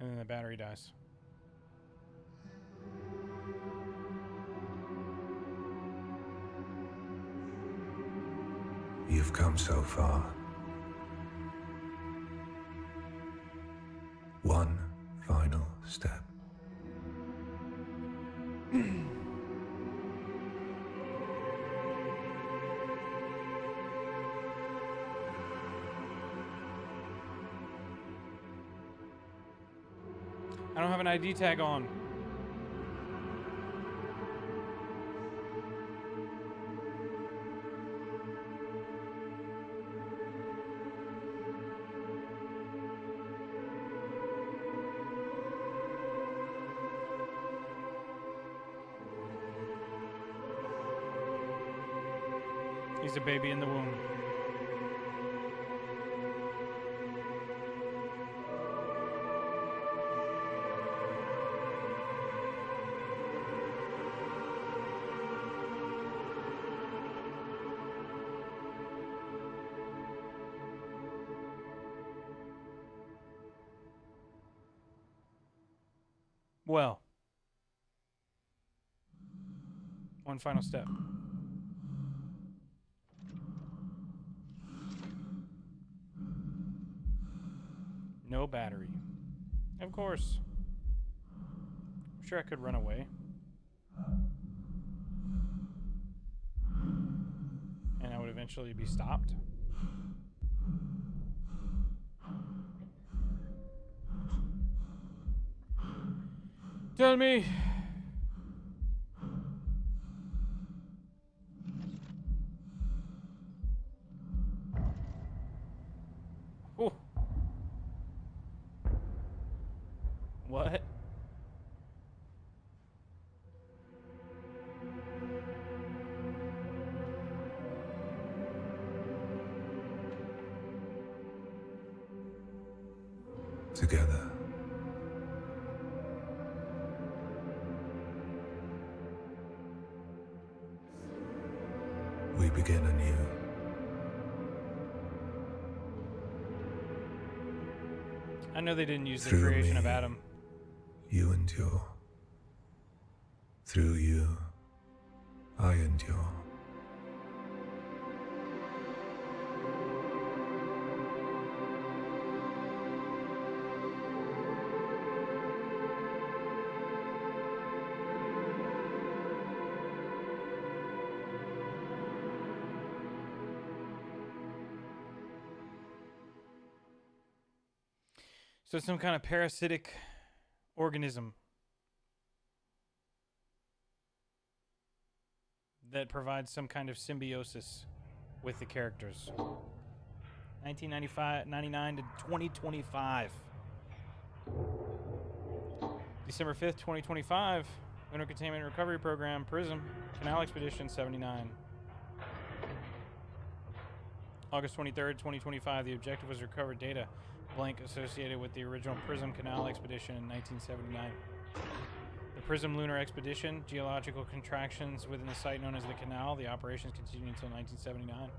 And then the battery dies. You've come so far. One final step. I don't have an ID tag on. He's a baby in the womb. Well, one final step. No battery. Of course. I'm sure I could run away. And I would eventually be stopped. Tell me. Oh. What? Together. We begin anew. I know they didn't use the Through creation me, of Adam. You endure. Through you, I endure. So some kind of parasitic organism that provides some kind of symbiosis with the characters. 1999 to 2025. December 5th, 2025. Lunar Containment Recovery Program, PRISM, Canal Expedition 79. August 23rd, 2025. The objective was to recover data blank associated with the original PRISM Canal Expedition in 1979. The PRISM Lunar Expedition, geological contractions within the site known as the Canal. The operations continued until 1979.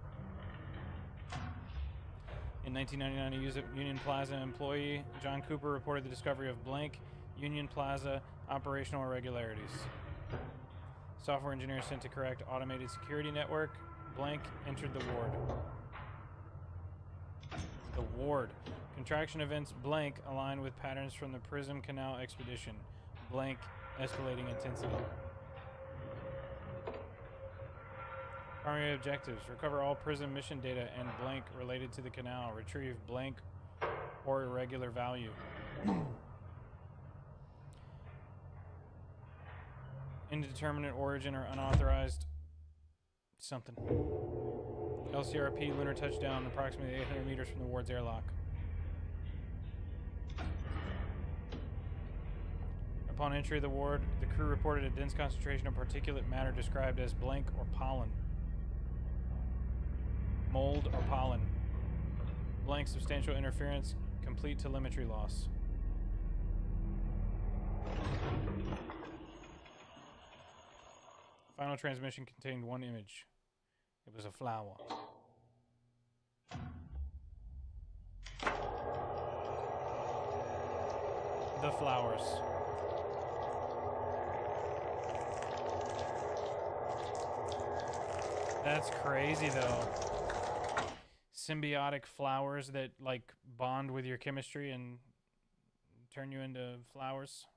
In 1999, a Union Plaza employee, John Cooper, reported the discovery of blank Union Plaza operational irregularities. Software engineer sent to correct automated security network. Blank entered the ward. The ward. Contraction events blank align with patterns from the PRISM Canal Expedition. Blank escalating intensity. Primary objectives: recover all PRISM mission data and blank related to the canal. Retrieve blank or irregular value. Indeterminate origin or unauthorized something. LCRP lunar touchdown approximately 800 meters from the ward's airlock. Upon entry of the ward, the crew reported a dense concentration of particulate matter described as blank or pollen. Mold or pollen. Blank substantial interference, complete telemetry loss. Final transmission contained one image. It was a flower. The flowers. That's crazy though. Symbiotic flowers that like bond with your chemistry and turn you into flowers.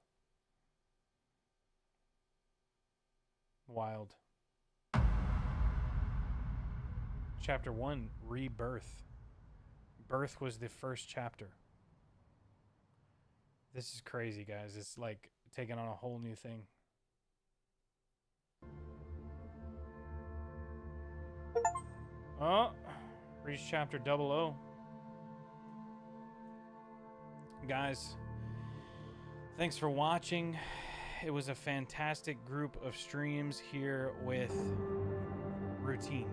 Wild. Chapter 1, Rebirth. Birth was the first chapter. This is crazy, guys. It's like taking on a whole new thing. Oh, reached chapter 00. Guys, thanks for watching. It was a fantastic group of streams here with Routine.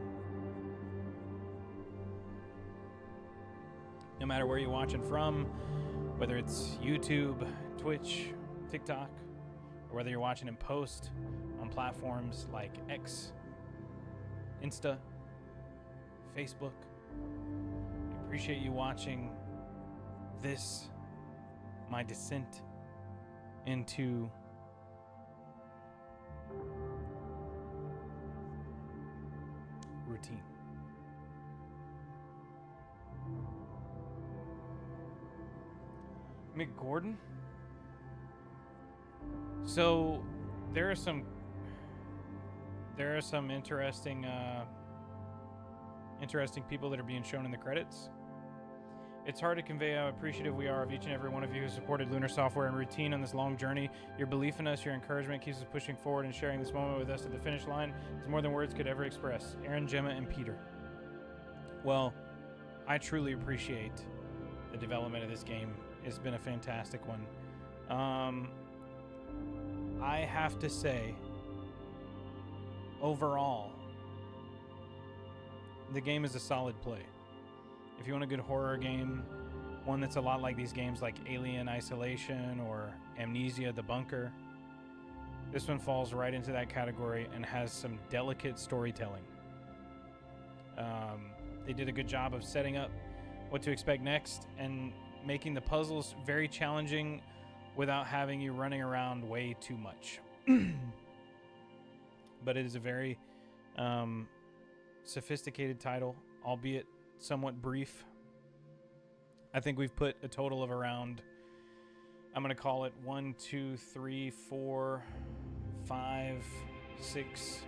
No matter where you're watching from, whether it's YouTube, Twitch, TikTok, or whether you're watching in post on platforms like X, Insta, Facebook, I appreciate you watching this, my descent into routine. Mick Gordon. So there are some interesting people that are being shown in the credits. It's hard to convey how appreciative we are of each and every one of you who supported Lunar Software and Routine on this long journey. Your belief in us, your encouragement keeps us pushing forward, and sharing this moment with us at the finish line is more than words could ever express. Aaron, Gemma, and Peter. Well, I truly appreciate the development of this game. It's been a fantastic one. I have to say, overall, the game is a solid play. If you want a good horror game, one that's a lot like these games like Alien Isolation or Amnesia The Bunker, this one falls right into that category and has some delicate storytelling. They did a good job of setting up what to expect next and making the puzzles very challenging without having you running around way too much. But it is a very sophisticated title, albeit somewhat brief. I think we've put a total of around, I'm going to call it 1, 2, 3, 4, 5, 6,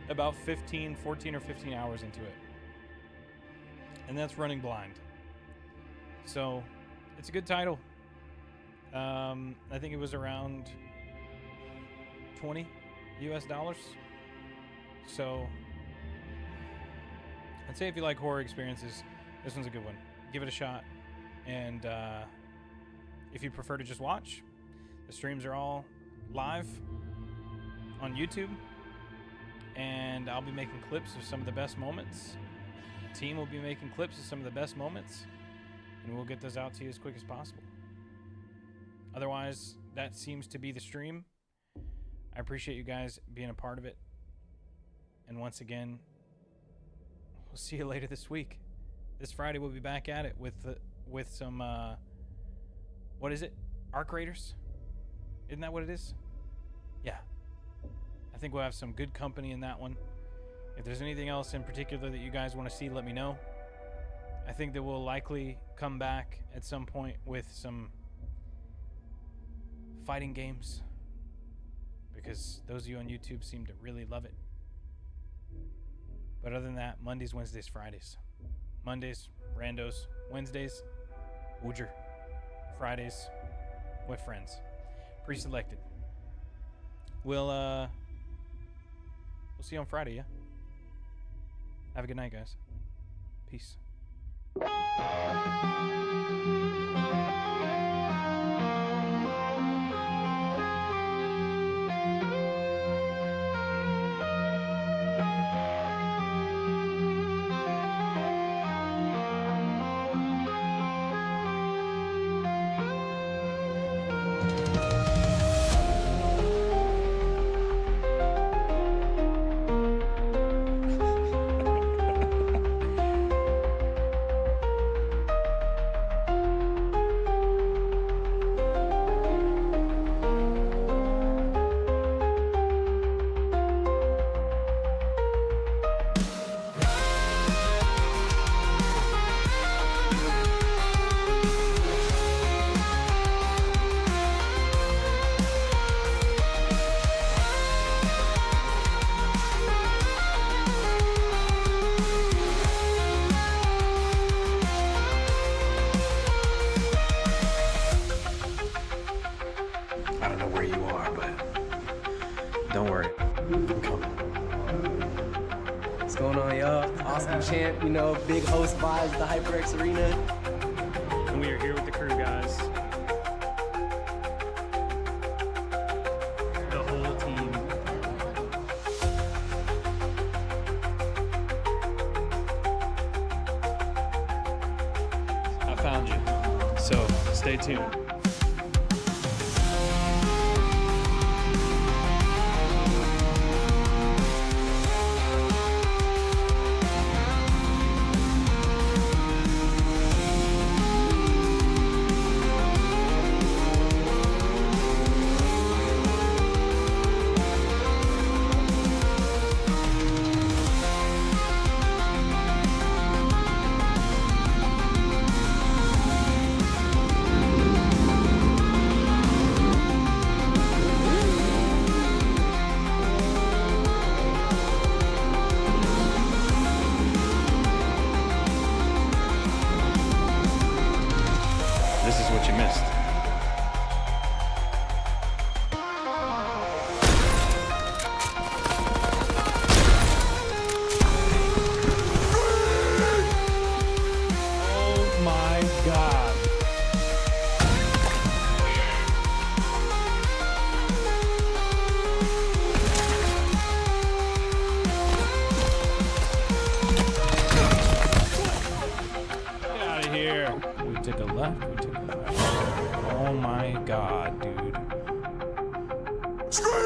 about 14 or 15 hours into it. and that's Running Blind. So it's a good title. I think it was around $20 US. So I'd say if you like horror experiences, this one's a good one. Give it a shot. And if you prefer to just watch, the streams are all live on YouTube. And I'll be making clips of some of the best moments. The team will be making clips of some of the best moments. And we'll get those out to you as quick as possible. Otherwise, that seems to be the stream. I appreciate you guys being a part of it. And once again, we'll see you later this week. This Friday, we'll be back at it with some, what is it? Arc Raiders? Isn't that what it is? Yeah. I think we'll have some good company in that one. If there's anything else in particular that you guys want to see, let me know. I think that we'll likely come back at some point with some fighting games, because those of you on YouTube seem to really love it. But other than that, Mondays, Wednesdays, Fridays. Mondays, randos. Wednesdays, Wooger. Fridays, with friends. Pre-selected. We'll see you on Friday, yeah? Have a good night, guys. Peace. Champ, you know, big host vibes, the HyperX Arena. And we are here with the crew, guys. The whole team. I found you. So stay tuned. Scream!